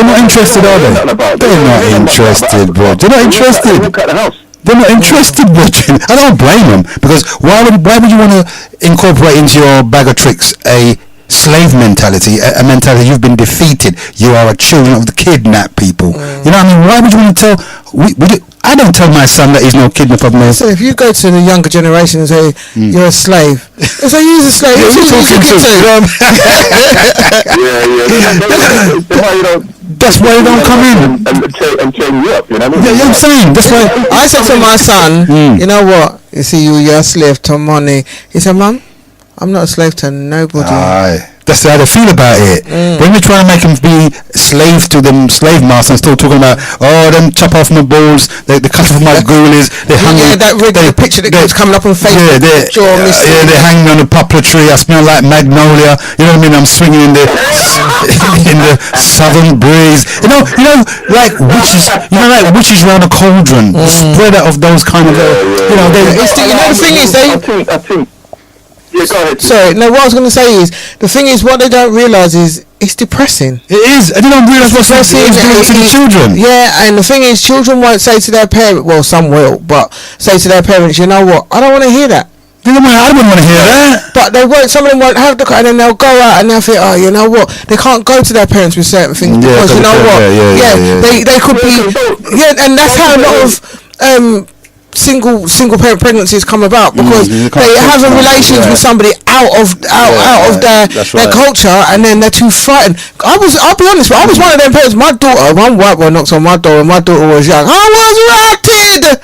not interested, are they? They're not interested, bro. They're not interested. Look at the house. They're not interested, Bridget. I don't blame them, because why would you want to incorporate into your bag of tricks a slave mentality, a mentality you've been defeated, you are a children of the kidnapped people. You know what I mean? Why would you want to tell? I don't tell my son that he's no kidnapper of me. So if you go to the younger generation and say you're a slave, if they use a slave, you're talking to. That's why you don't come in and chain you up. You know what I mean? Yeah, I'm saying. That's why I said to my son, you know what? You see, you're a slave to money. He said, Mum, I'm not a slave to nobody. Aye. That's how they feel about it. When we try to make them be slave to them slave masters, still talking about, them chop off my balls, they cut off my ghoulies, they're hanging. Yeah, that regular picture that keeps coming up on Facebook. They're hanging on the poplar tree. I smell like magnolia. You know what I mean? I'm swinging in the southern breeze. You know, like witches around a cauldron. The spread of those kind of, you know. The thing is, I think. Yeah, go ahead. Sorry, no, what I was going to say is, the thing is, what they don't realise is, it's depressing. It is. And they don't realise what's doing to the children. Yeah, and the thing is, children won't say to their parents, well, some will, but say to their parents, you know what, I don't want to hear that. I wouldn't want to hear that. But they won't. Some of them won't have the car, and then they'll go out and they'll think, oh, you know what? They can't go to their parents with certain things because you know what? They could be. Yeah, and that's how a lot of single parent pregnancies come about, because they have a relations with somebody out of their culture, and then they're too frightened. I'll be honest, I was one of them parents. My daughter, one white boy knocked on my door when my daughter was young. I was ratted.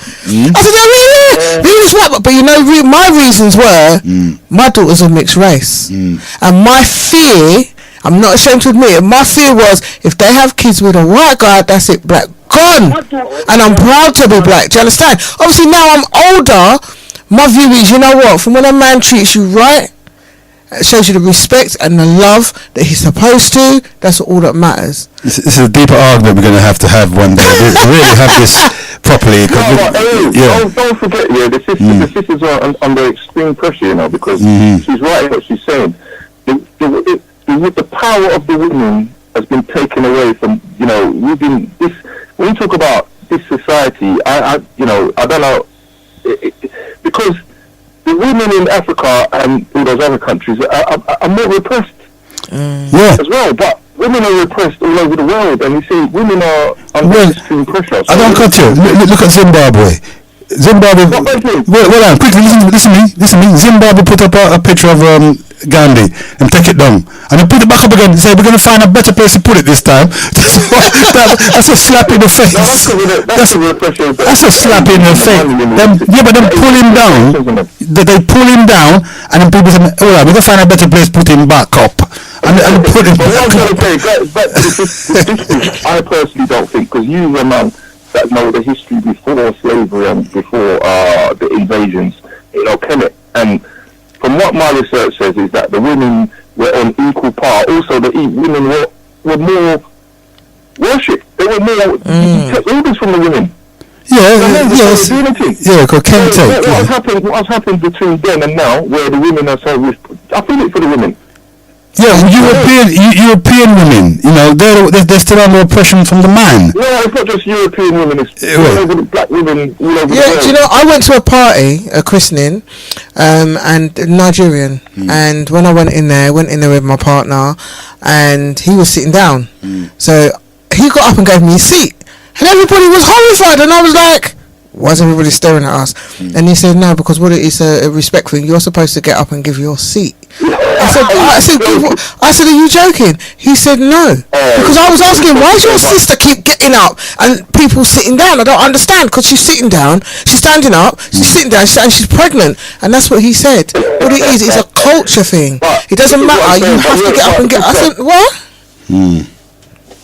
I said, really? He was white, but you know, my reasons were my daughter's of mixed race, and my fear, I'm not ashamed to admit it, my fear was, if they have kids with a white guy, that's it, black gone. And I'm proud to be black. Do you understand? Obviously now I'm older, my view is, you know what, from when a man treats you right, it shows you the respect and the love that he's supposed to, that's all that matters. This is a deeper argument we're going to have one day. We really have this properly. Don't forget, the sisters are under extreme pressure, you know, because she's right in what she's saying. The power of the women has been taken away from, you know, when you talk about this society, I don't know, because the women in Africa and all those other countries are more repressed as well, but women are repressed all over the world, and you see women are under extreme pressure. I don't cut you. Look at Zimbabwe. Zimbabwe. Hold on, quickly, listen to me. Zimbabwe put up a picture of Gandhi and take it down, and they put it back up again and say we're going to find a better place to put it this time. That's a slap in the face. That's a slap in the face. But then pull him down. They pull him down, and then people say, "Oh, we're going to find a better place, put him back up." And put him back up. I personally don't think, because you were a man that know the history before slavery and before the invasions, Kemet. And from what my research says is that the women were on equal par. Also, the women were more worshipped. They were more take orders from the women. What has happened between then and now, where the women are so I feel it for the women. Yeah, European women, they're still under oppression from the man. Yeah, it's not just European women, it's all over black women all over the world. I went to a party, a christening, and Nigerian, and when I went in there with my partner, and he was sitting down. So he got up and gave me a seat, and everybody was horrified, and I was like, why is everybody staring at us? And he said, no, because what it is a respect thing. You're supposed to get up and give your seat. I said, are you joking? He said, no. Because I was asking, why does your sister keep getting up and people sitting down? I don't understand, because she's sitting down, she's standing up, she's sitting down, and she's pregnant. And that's what he said. What it is a culture thing. It doesn't matter, you have to get up and get... I said, what?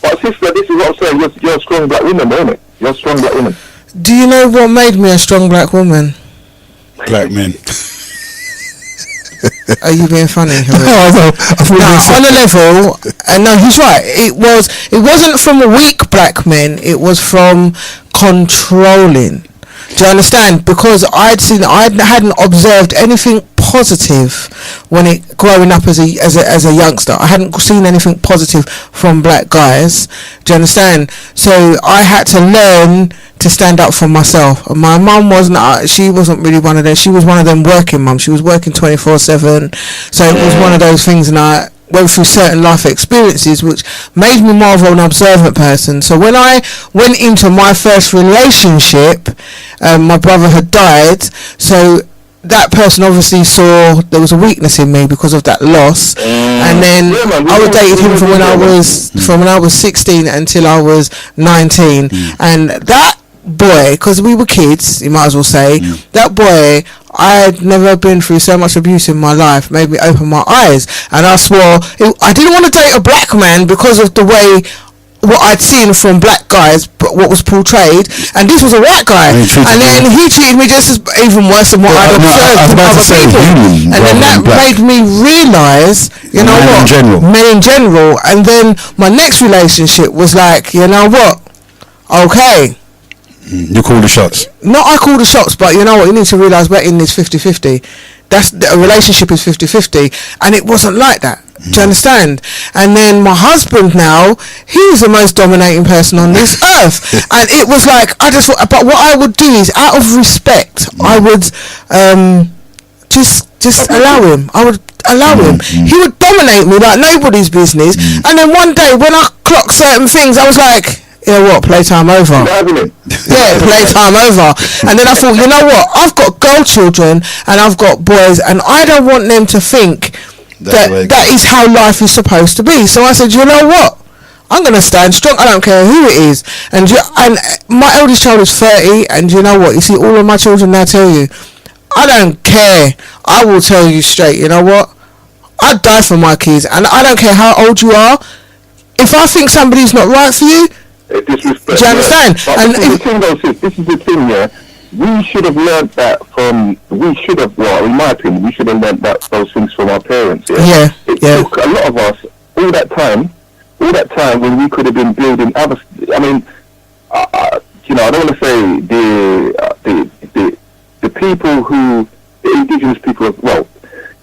But sister, this is what I'm saying, you're a strong black woman, isn't it? You're a strong black woman. Do you know what made me a strong black woman? Black men. Are you being funny? On a level, no, he's right. It wasn't from weak black men. It was from controlling. Do you understand? Because I hadn't observed anything positive growing up as a youngster. I hadn't seen anything positive from black guys. Do you understand? So I had to learn to stand up for myself. My mum she wasn't really one of them. She was one of them working mums. She was working 24/7. So it was one of those things, and I went through certain life experiences which made me more of an observant person. So when I went into my first relationship, my brother had died, so that person obviously saw there was a weakness in me because of that loss, and then I dated him from when I was 16 until I was 19, and that boy, because we were kids, you might as well say, that boy, I had never been through so much abuse in my life, made me open my eyes, and I swore I didn't want to date a black man because of the way what I'd seen from black guys, but what was portrayed, and this was a white guy, and then he treated me just as even worse than what I'd observed from other people, and then that made me realise, men in general, and then my next relationship was like, okay. You call the shots. Not I call the shots, but you know what? You need to realise we're in this 50-50. A relationship is 50-50, and it wasn't like that. Do you understand? And then my husband now, he's the most dominating person on this earth, and it was like but what I would do is, out of respect, I would just allow him. I would allow him. He would dominate me like nobody's business, and then one day when I clocked certain things, I was like, you know what, playtime over. Yeah, playtime over. And then I thought, you know what, I've got girl children and I've got boys, and I don't want them to think that is how life is supposed to be. So I said, you know what, I'm going to stand strong. I don't care who it is. And my eldest child is 30, and you know what, you see, all of my children now tell you, I don't care. I will tell you straight, you know what, I'd die for my kids, and I don't care how old you are. If I think somebody's not right for you, disrespect. Do you understand? Yeah. And this is the thing, yeah. We should have learned that in my opinion, we should have learned those things from our parents. Yeah. It took a lot of us all that time when we could have been building other. I mean, I don't want to say the people the indigenous people. Well,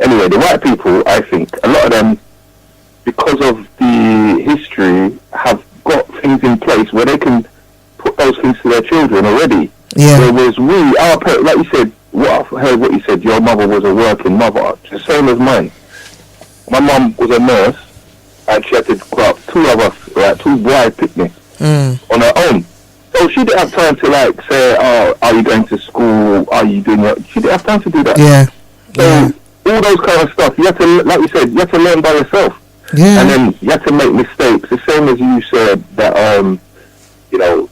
anyway, the white people. I think a lot of them, because of the history, have got things in place where they can put those things to their children already. Yeah. Whereas our parents, like you said, I've heard what you said, your mother was a working mother, the same as mine. My mum was a nurse, and she had to grow up two of us, like two boy picnics on her own. So she didn't have time to like say, "Oh, are you going to school? Are you doing what?" She didn't have time to do that. Yeah. So all those kind of stuff, you have to, like you said, you have to learn by yourself. Yeah. And then you have to make mistakes. The same as you said that, you know,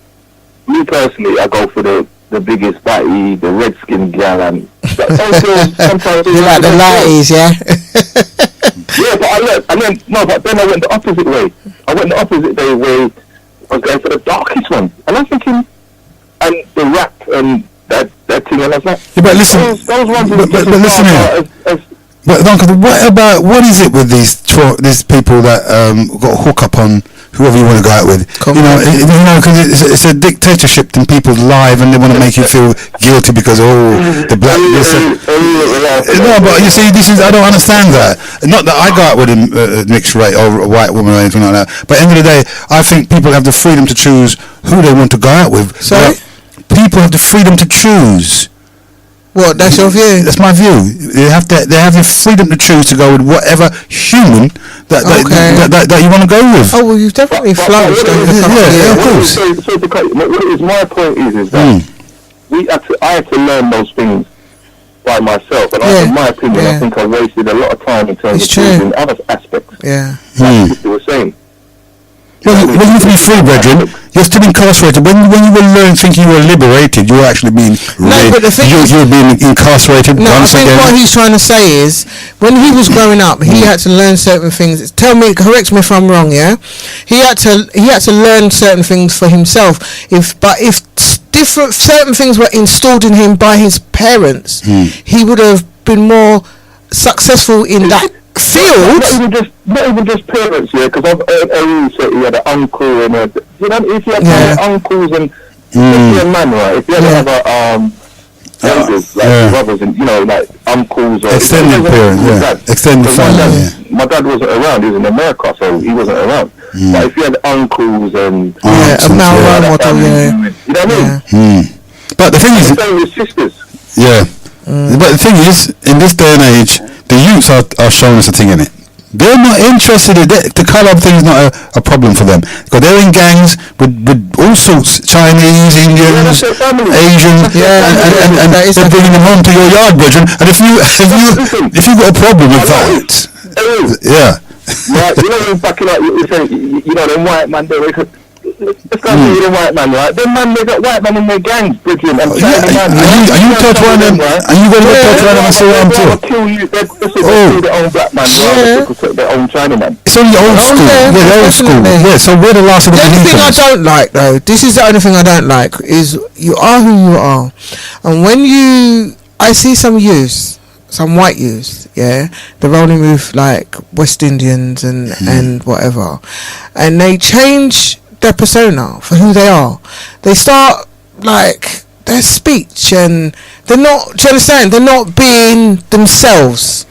me personally, I go for the biggest batty, the red skin gal, and sometimes you like the lighties, yeah. Yeah, but but then I went the opposite way. I went the opposite way. I was going for the darkest one, and I'm thinking, and the rap and that thing, and I was like, yeah, but listen, those ones but listen here. But Uncle, what is it with these people that got a hook up on whoever you want to go out with? Because it's a dictatorship in people's lives, and they want to make you feel guilty because the black. No, but you see, I don't understand that. Not that I go out with a mixed race or a white woman or anything like that. But at the end of the day, I think people have the freedom to choose who they want to go out with. Sorry? People have the freedom to choose. What? That's your view? That's my view. They have the freedom to choose to go with whatever human that you want to go with. Oh well, you've definitely flourished over the couple of years. Of course. So my point is that I had to learn those things by myself, and in my opinion, I think I wasted a lot of time in terms of choosing other aspects. Yeah. Like you were saying. Well, you have to be free, brethren. You're still incarcerated. When you were thinking you were liberated, you were actually being but the thing you were being incarcerated once again. I think what he's trying to say is, when he was growing up, he had to learn certain things. Correct me if I'm wrong. Yeah, he had to learn certain things for himself. If certain things were installed in him by his parents, he would have been more successful in that field. Not even just parents, because I've heard Heru say he had an uncle and if you have uncles and if you're a man, right? If you have elders like brothers and like uncles or extended parents, extended family. My dad wasn't around; he was in America, so he wasn't around. But if you had uncles and you know what I mean? But the thing is, same with sisters. Yeah. But the thing is, in this day and age, the youths are showing us a thing in it. They're not interested in it. The colour thing is not a problem for them, because they're in gangs with all sorts, Chinese, Indians, Asians, and they're bringing them home to your yard, brethren. And if you got a problem with that, right, back in like you say, them white man, let's go with the white man, right? Them man, they got white man in their gangs, brethren, and are you touch one of them? Are you going to touch one of them and say I'm too? Kill you, they kill their own black man, rather than their own China man. It's only old school. The old school. Yeah, so we're the last of the only thing I don't like, though, this is the only thing I don't like, is you are who you are. And when I see some youths, some white youths, they're rolling with like West Indians and whatever, and they change their persona for who they are. They start like their speech, and they're not. Do you understand? They're not being themselves.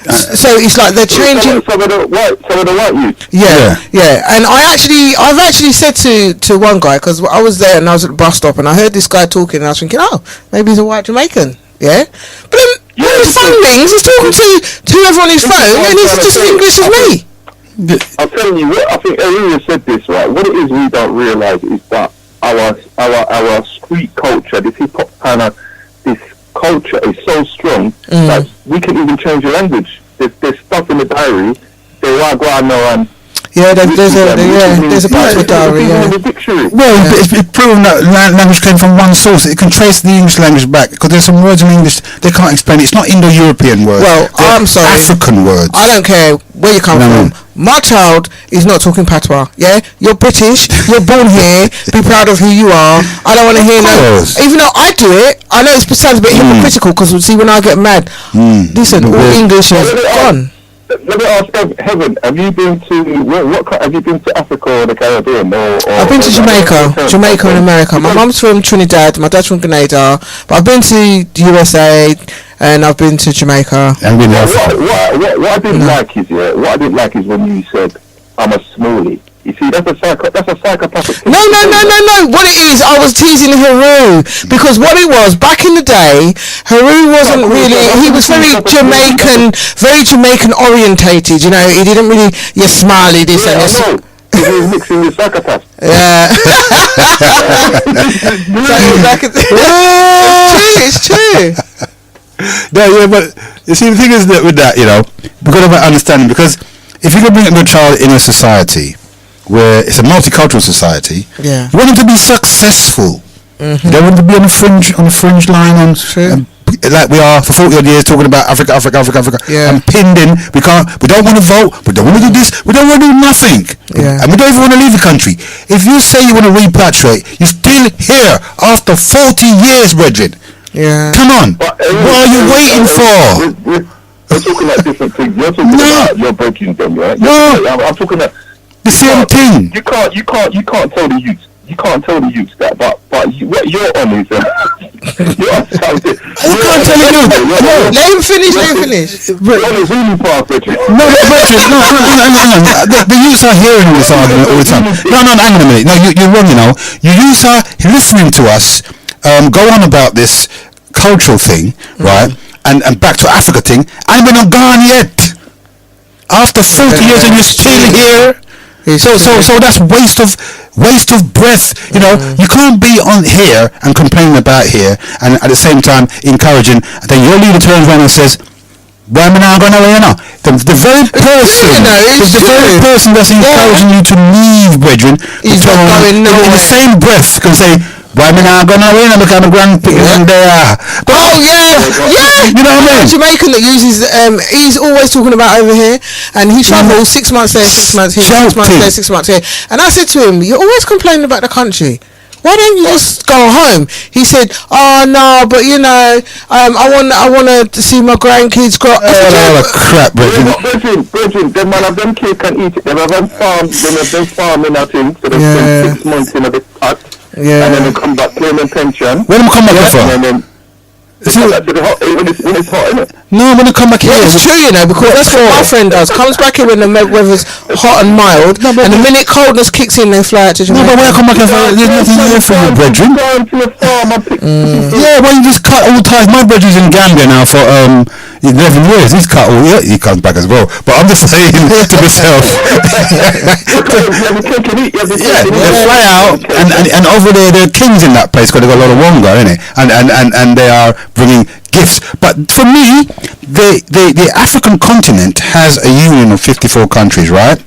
So it's like they're changing. Some of the white youth. Yeah. And I've actually said to one guy, because I was there and I was at the bus stop and I heard this guy talking and I was thinking, oh, maybe he's a white Jamaican. Yeah. But then when his phone rings, he's talking to whoever on his phone, and he's just as English as me. I'm telling you, I think Heru said this, right? What it is we don't realise is that our street culture, this hip hop kind of, this culture is so strong that we can even change the language. There's stuff in the diary. There's a part of the diary. Well, it's proven that language came from one source. It can trace the English language back, because there's some words in English they can't explain. It's not Indo-European words. Well, I'm sorry, African words. I don't care where you come from. My child is not talking patois. Yeah, you're British. You're born here. Be proud of who you are. I don't want to hear even though I do it, I know it sounds a bit hypocritical, because see, when I get mad, listen, all English is gone. Let me ask Heaven, have you been to Africa or the Caribbean? I've been to Jamaica and America. My mum's from Trinidad, my dad's from Grenada, but I've been to the USA and I've been to Jamaica. And what I didn't like is when you said I'm a smallie. You see, that's a psychopathic thing. No. What it is, I was teasing Heru, because what it was, back in the day, Heru wasn't really, he was very Jamaican orientated, he didn't really, you're smiley, this and this. He was mixing with psychopaths. Yeah. It's true. No, yeah, but you see, the thing is that with that, you know, we've got to have understanding, because if you're going to bring up your child in a society where it's a multicultural society, Yeah. you want them to be successful. You don't want them to be on the fringe line, like we are for 40 odd years talking about Africa, Yeah. and pinned in. We don't want to vote, we don't want to do this, we don't want to do nothing, Yeah. and we don't even want to leave the country. If you say you want to repatriate, you're still here after 40 years, brethren. Yeah. Come on, But, what are you waiting for? We're talking about different things. You're talking about your breaking them, right? No. I'm talking about The same thing. You can't tell the youth. You can't tell the youth that, but what you're on is you're on something. You can't tell the youth. No. Let him finish. You're on a zooming path, Richard. No, brethren, no. The youths are hearing this argument all the time. No, hang on a minute. No, you're wrong, you know. You youths are listening to us go on about this cultural thing, right? And back to Africa thing, and we're not gone yet. After 40 years and you're still here. So that's waste of breath. You know, you can't be on here and complaining about here, and at the same time encouraging. And then your leader turns around and says, "Why am I now going away now?" The very person, very person that's encouraging you to leave, brethren, He's not going in the same breath can say, "Why am I now going away now? Become a grandparent there." Oh yeah. You know what I mean? Jamaican that uses he's always talking about over here, and he travels 6 months there, 6 months here, 6 months there, 6 months here. And I said to him, "You're always complaining about the country. Why don't you just go home?" He said, "Oh no, but you know, I want to see my grandkids grow up." Oh, crap, Bridget, them man of them kids can eat it. Them have them farming out in, so they spend 6 months in a bit hut. Yeah. And then they come back claim their pension. Where do they come back from? And then come back to the hot when it's hot, isn't it? No, when they come back here. Yeah, it's true, you know, because that's what my friend does. Comes back here when the weather's hot and mild, and the minute coldness kicks in, they fly out to Jamaica. No, but when I come back here, there's nothing here for you, brethren. Yeah, well, you just cut all ties. My brethren's in Gambia now for 11 years. He's cut all. Yeah, he comes back as well. But I'm just saying to myself. They fly out, and over there, they're kings in that place because they got a lot of wonga, innit? And they are bringing gifts. But for me, the African continent has a union of 54 countries, right?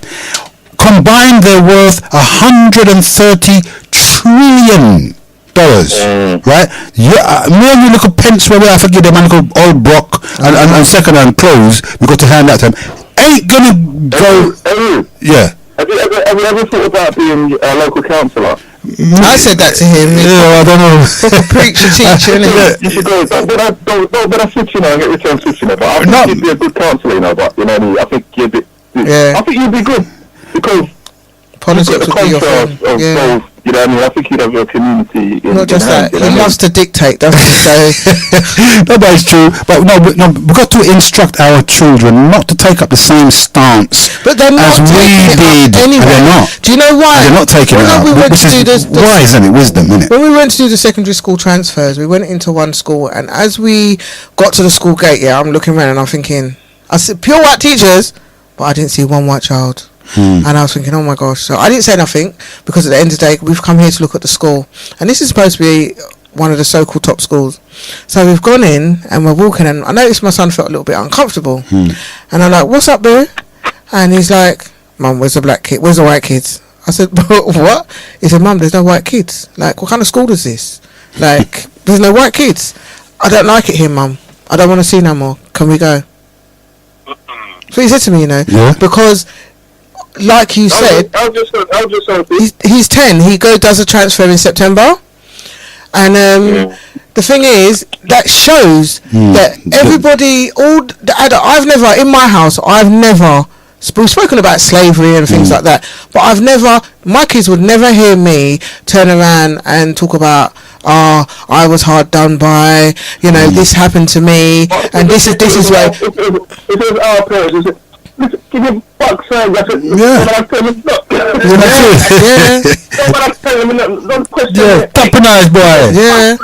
Combined, they're worth $130 trillion. Right? Yeah, me and you look at pence where I forget the man called Old Brock and second-hand clothes we got to hand out to him. Ain't gonna go. Yeah. Have you ever thought about being a local councillor? I said that to him. Yeah, I don't know. Preacher, teacher, innit? You should go. Don't switch, you know, and get returned switch, you know. But I think you'd be a good councillor, you know. But you know, I think you'd be. Yeah. I think you'd be good because politics would be your friend. Yeah. Both, you know what I mean? I think you'd have your community. Not just that, he loves to dictate, doesn't he? So no, but it's true. But no, we've got to instruct our children not to take up the same stance but they're not as we did. Anyway. And they're not. Do you know why? They're not taking it up. Which is wise, isn't it? Wisdom, isn't it? When we went to do the secondary school transfers, we went into one school, and as we got to the school gate, I'm looking around and I'm thinking, I said pure white teachers, but I didn't see one white child. And I was thinking, oh my gosh. So I didn't say nothing because at the end of the day, we've come here to look at the school. And this is supposed to be one of the so-called top schools. So we've gone in and we're walking, and I noticed my son felt a little bit uncomfortable. And I'm like, what's up, boo? And he's like, Mum, where's the black kid? Where's the white kids? I said, what? He said, Mum, there's no white kids. Like, what kind of school is this? Like, there's no white kids. I don't like it here, Mum. I don't want to see no more. Can we go? So he said to me, you know, because like you said, he's 10. He does a transfer in September, and the thing is that shows that everybody, all the adult, I've never in my house, we've spoken about slavery and things like that, but my kids would never hear me turn around and talk about, I was hard done by, you know, this happened to me, and this is where. It is our parents. Give him fuck's sake. That's it. Don't question it. Toppinized boy. Yeah.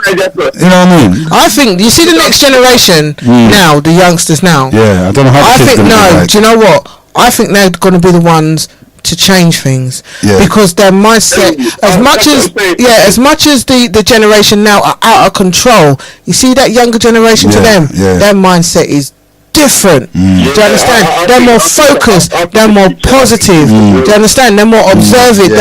You know what I mean? I think you see the next generation now, the youngsters now. Yeah, I don't know how. I think no. Do you know what? I think they're going to be the ones to change things, Yeah. because their mindset, as much as the generation now are out of control, you see that younger generation to them, their mindset is different. Do you understand? They're more focused, they're more positive. Do you understand? They're more observant,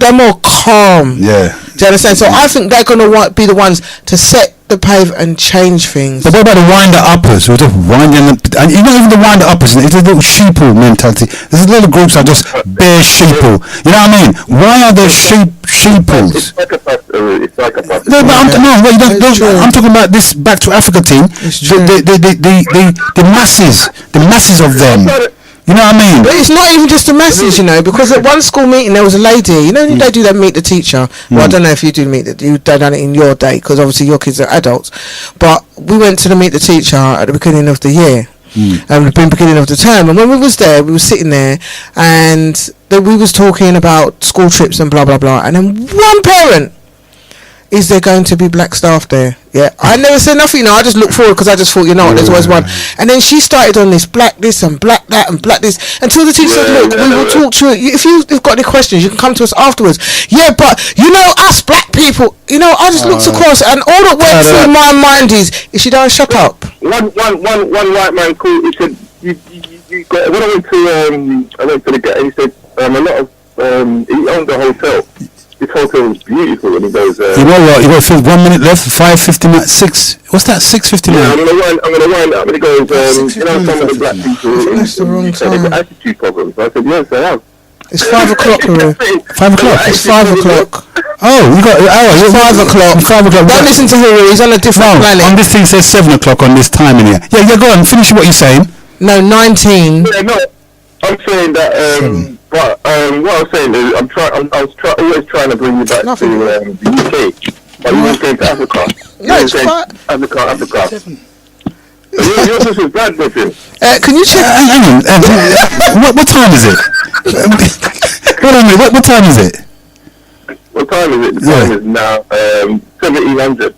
they're more calm. Yeah. Do you understand? So I think they're gonna be the ones to set the pave and change things. But what about the winder uppers? We're just winding them, and you know, even the winder uppers, it's a little sheeple mentality. There's a lot of groups that are just bare sheeple. You know what I mean? Why are there sheeples? It's like a puppet. No, but I'm talking about this Back to Africa team. The masses of them. You know what I mean? But it's not even just the masses, you know, because at one school meeting there was a lady, you know, they do that meet the teacher. Well, I don't know if you do meet you've done it in your day, because obviously your kids are adults. But we went to the meet the teacher at the beginning of the year, and the beginning of the term. And when we was there, we were sitting there, and we was talking about school trips and blah blah blah. And then one parent, is there going to be black staff there? Yeah, I never said nothing. You know, I just looked forward because I just thought, you know what, there's always one. And then she started on this black this and black that and black this, until the teacher said, look, we will talk to you. If you've got any questions, you can come to us afterwards. Yeah, but you know, us black people, you know, I just looked across, and all that went through my mind is she don't shut up. One white man called. He said, you got, when I went to the gate. He said, a lot of he owned the hotel. This hotel was beautiful, and he goes. You know what? You got 1 minute left. 5:59. 6. What's that? 6:59. Yeah, I'm gonna wind up. And he goes. You know, some of the black people. That's the wrong time. They've got attitude problems. I said, yes, they have. It's 5 o'clock, Heru. 5 o'clock. It's 5 o'clock. Oh, you got an hour. It's 5 o'clock. 5 o'clock. Don't listen to Heru. He's on a different planet. On this thing says 7 o'clock on this time in here. Yeah, go on. Finish what you're saying. No, 19. Yeah, no. I'm saying that. But what I'm saying is, I was always trying to bring you back to the UK. But you weren't going to Africa. No, it's fine. Africa. Your sister's bad with him. Can you check? Hang on. What time is it? Hold on a minute. What time is it? What time is it? The time is now 1700.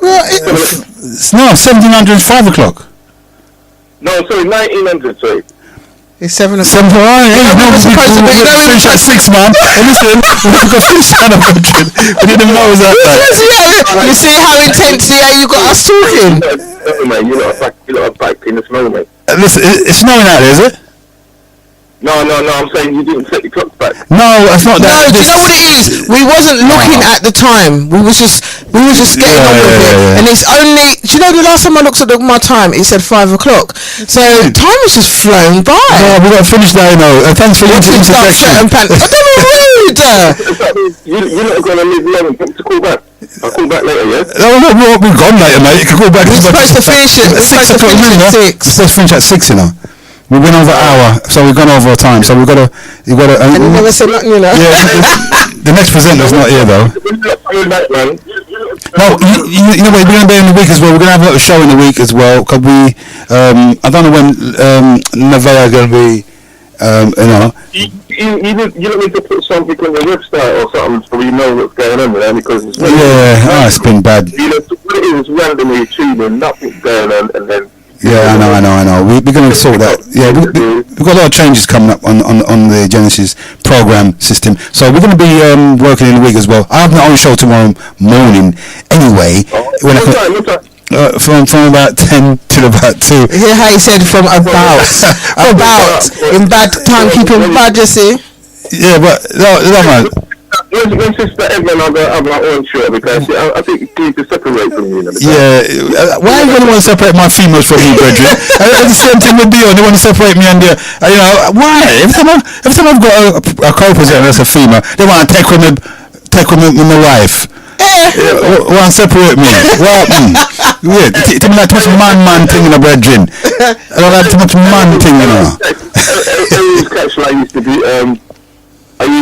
Well, No, 1700 is 5 o'clock. No, sorry, 1900. Sorry. it's 7 o'clock. 7 o'clock. We finish at 6, man. Listen, we got finished at a budget. We didn't know it was that bad. You see how intense you got us talking? No, man, you're not back in the snow, mate. Listen, it's snowing out there, is it? No, I'm saying you didn't set the clocks back. No, it's not that. No, do you know what it is? We wasn't looking at the time. We was just getting on with it. Yeah. And it's only, do you know, the last time I looked at my time, it said 5 o'clock. So time has just flown by. No, we got to finish now, you know. Thanks for your interjection. I don't know, rude. You're not going to leave long to call back. I'll call back later, yeah? No, we're gone later, mate. You can call back. We're supposed to finish at 6 o'clock, remember? We're supposed to finish at 6, you know. We went over an hour, so we've gone over our time. So you got to. And you never said nothing, you know. Yeah, the next presenter's not here though. No, you know what? We're going to be in the week as well. We're going to have a show in the week as well. Cause we, I don't know when Neveyah going to be. You know. You don't need to put something on your website or something so you know what's going on with them, because it's it's been bad. You know, it was randomly tuning, nothing's going on, and then. Yeah, I know. We're going to sort that. Yeah, we've got a lot of changes coming up on the Genesis program system. So we're going to be working in the week as well. I have my own show tomorrow morning. Anyway, from about 10 till about 2. Hear how he said from about in bad time keeping bad, you see. Yeah, but no, man. When Sister Edmund, I'm not on sure, because I think you need to separate from you. Yeah, why are you going to want to separate my females from you, brethren? The same thing with Dion. They want to separate me and you know, why? Every time I've got a co-presenter that's a female, they want to take with my wife. Want to separate me? What happened? Yeah, tell me that too much man thing in a brethren. I don't like too much man thing, you know. Catch like used to be. Are you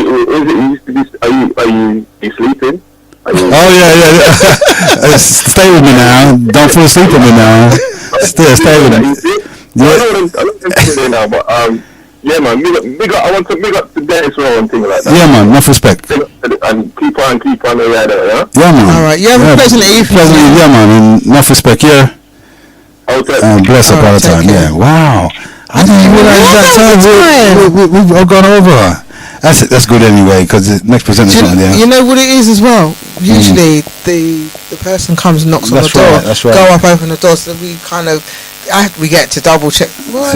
sleeping? Oh yeah. Stay with me now. Don't fall asleep on me now. Stay with me. Yeah. I know what I'm now, but yeah, man. I want to big up the day as well and things like that. Yeah, man. Enough respect. And keep on the radar, yeah. Yeah, man. All right. You have a pleasant evening. Yeah, man. Enough respect. Yeah. Okay. Bless up all the time. Yeah. Wow. I didn't realise that time. We've all gone over. That's good anyway, because the next presenter's not there. You know what it is as well? Usually the person comes and knocks on the door. That's right. Go up, open the door, so we kind of we get to double check. Well,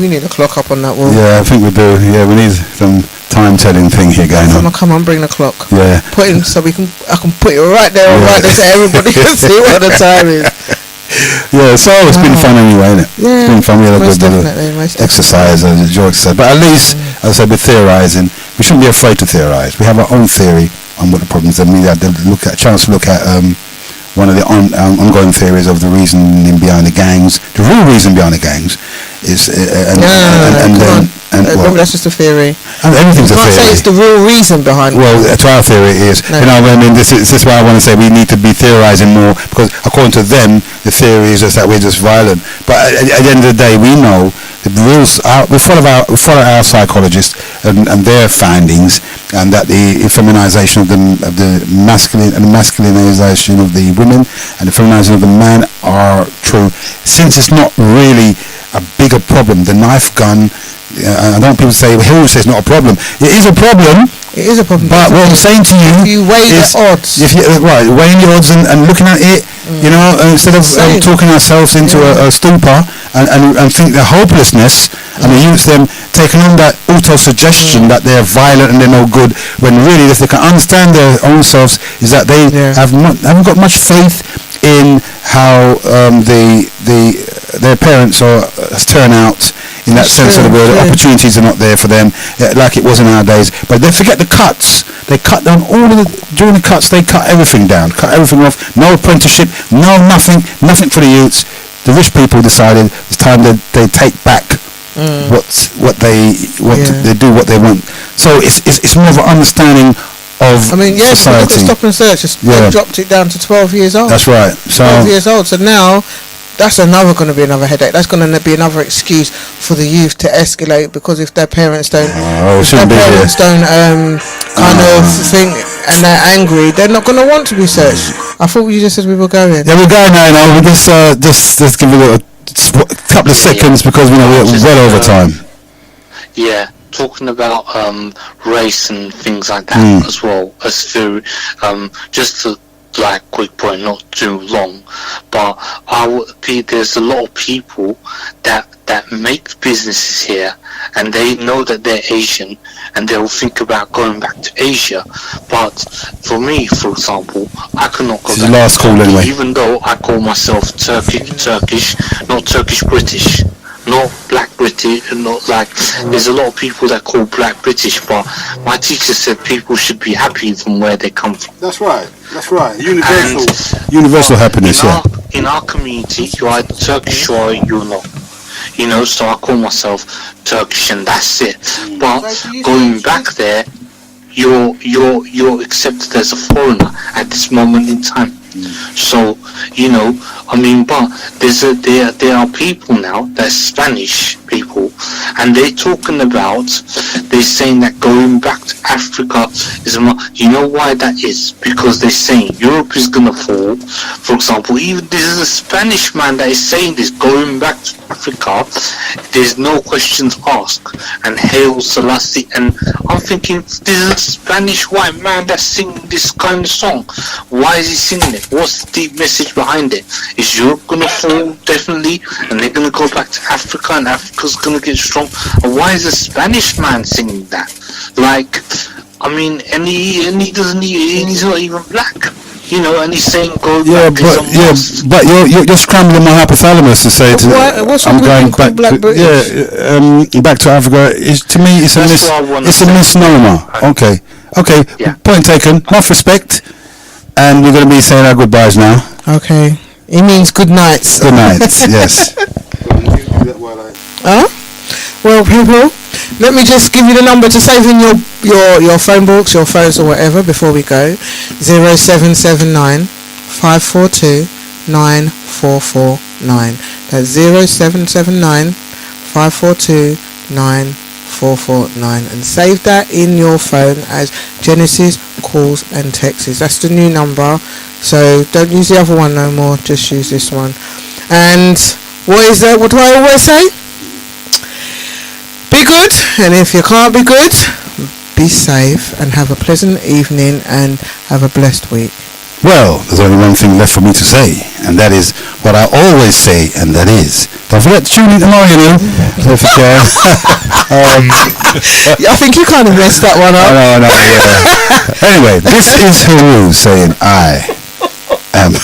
we need a clock up on that wall. Yeah, I think we do. Yeah, we need some time telling thing here going on. Come on, bring the clock. Yeah. Put in so I can put it right there, right there, so everybody can see what the time is. Yeah, so it's been fun anyway, isn't it? Yeah, it's been fun. We had a good exercise, a joy exercise. But at least, as I said, we're theorising. We shouldn't be afraid to theorise. We have our own theory on what the problems are. We had a chance to look at one of the ongoing theories of the reasoning behind the gangs. The real reason behind the gangs is remember, that's just a theory. And everything's a theory. You can't say it's the real reason behind it. Well, to our theory is, I mean, this is why I want to say we need to be theorising more, because according to them, the theory is just that we're just violent. But at the end of the day, we know the rules. We follow our psychologists and their findings, and that the feminization of the masculine and the masculinization of the women and the feminization of the man are true. Since it's not really a bigger problem, the knife gun. I don't want people to say, well, Heru says it's not a problem. It is a problem. It is a problem. But what I'm saying to you, if you weigh the odds. Weighing the odds and looking at it, you know, instead of talking ourselves into a stupor and think the hopelessness and the youth them taking on that auto-suggestion that they're violent and they're no good, when really if they can understand their own selves, is that they haven't got much faith in how their parents turn out. In that sense of the word, opportunities are not there for them, like it was in our days. But they forget the cuts. They cut down during the cuts. They cut everything down, cut everything off. No apprenticeship, nothing for the youths. The rich people decided it's time that they take back what they do what they want. So it's more of an understanding of society. Look at Stop and Search. They dropped it down to 12 years old. That's right. 12 years old. So now. That's going to be another headache. That's going to be another excuse for the youth to escalate, because if their parents don't, think and they're angry, they're not going to want to be searched. I thought you just said we were going. Yeah, we're going now. We just give it a couple of seconds because we're well over time. Yeah, talking about race and things like that as well as through just to. Like quick point, not too long, but there's a lot of people that make businesses here, and they know that they're Asian, and they'll think about going back to Asia. But for me, for example, I cannot go back. Last call anyway. Even though I call myself Turkish, not Turkish British. Not black British, not like there's a lot of people that call black British, but my teacher said people should be happy from where they come from. That's right. Universal happiness. In our community, you're either Turkish or you're not. You know, so I call myself Turkish, and that's it. But going back there, you're accepted as a foreigner at this moment in time. So, you know, I mean, but there are people now, that's Spanish people, and they're talking about, they're saying that going back to Africa is, you know why that is? Because they're saying Europe is going to fall. For example, even this is a Spanish man that is saying this, going back to Africa, there's no questions asked, and Hail Selassie, and I'm thinking, this is a Spanish white man that's singing this kind of song. Why is he singing it? What's the deep message behind it? Is Europe going to fall? Definitely, and they're going to go back to Africa, and Africa's going to get strong. And why is a Spanish man singing that? Like, I mean, and he doesn't, he's not even black. You know, and he's saying go back. But you're scrambling my hypothalamus to say I'm going back. Back to Africa. To me, it's a misnomer. Okay. Yeah. Point taken. Enough respect. And we're going to be saying our goodbyes now. Okay. It means good nights. Good nights, yes. Well, people, let me just give you the number to save in your phone books, your phones or whatever before we go. 0779 542 9449. That's 0779 542 9449, and save that in your phone as Genesis Calls and Texts. That's the new number, so don't use the other one no more, just use this one. And what do I always say? Be good, and if you can't be good, be safe and have a pleasant evening and have a blessed week. Well, there's only one thing left for me to say, and that is what I always say, and that is, don't forget to tune in tomorrow, you know, if you can. I think you kind of messed that one up. No, yeah. Anyway, this is Heru saying I am...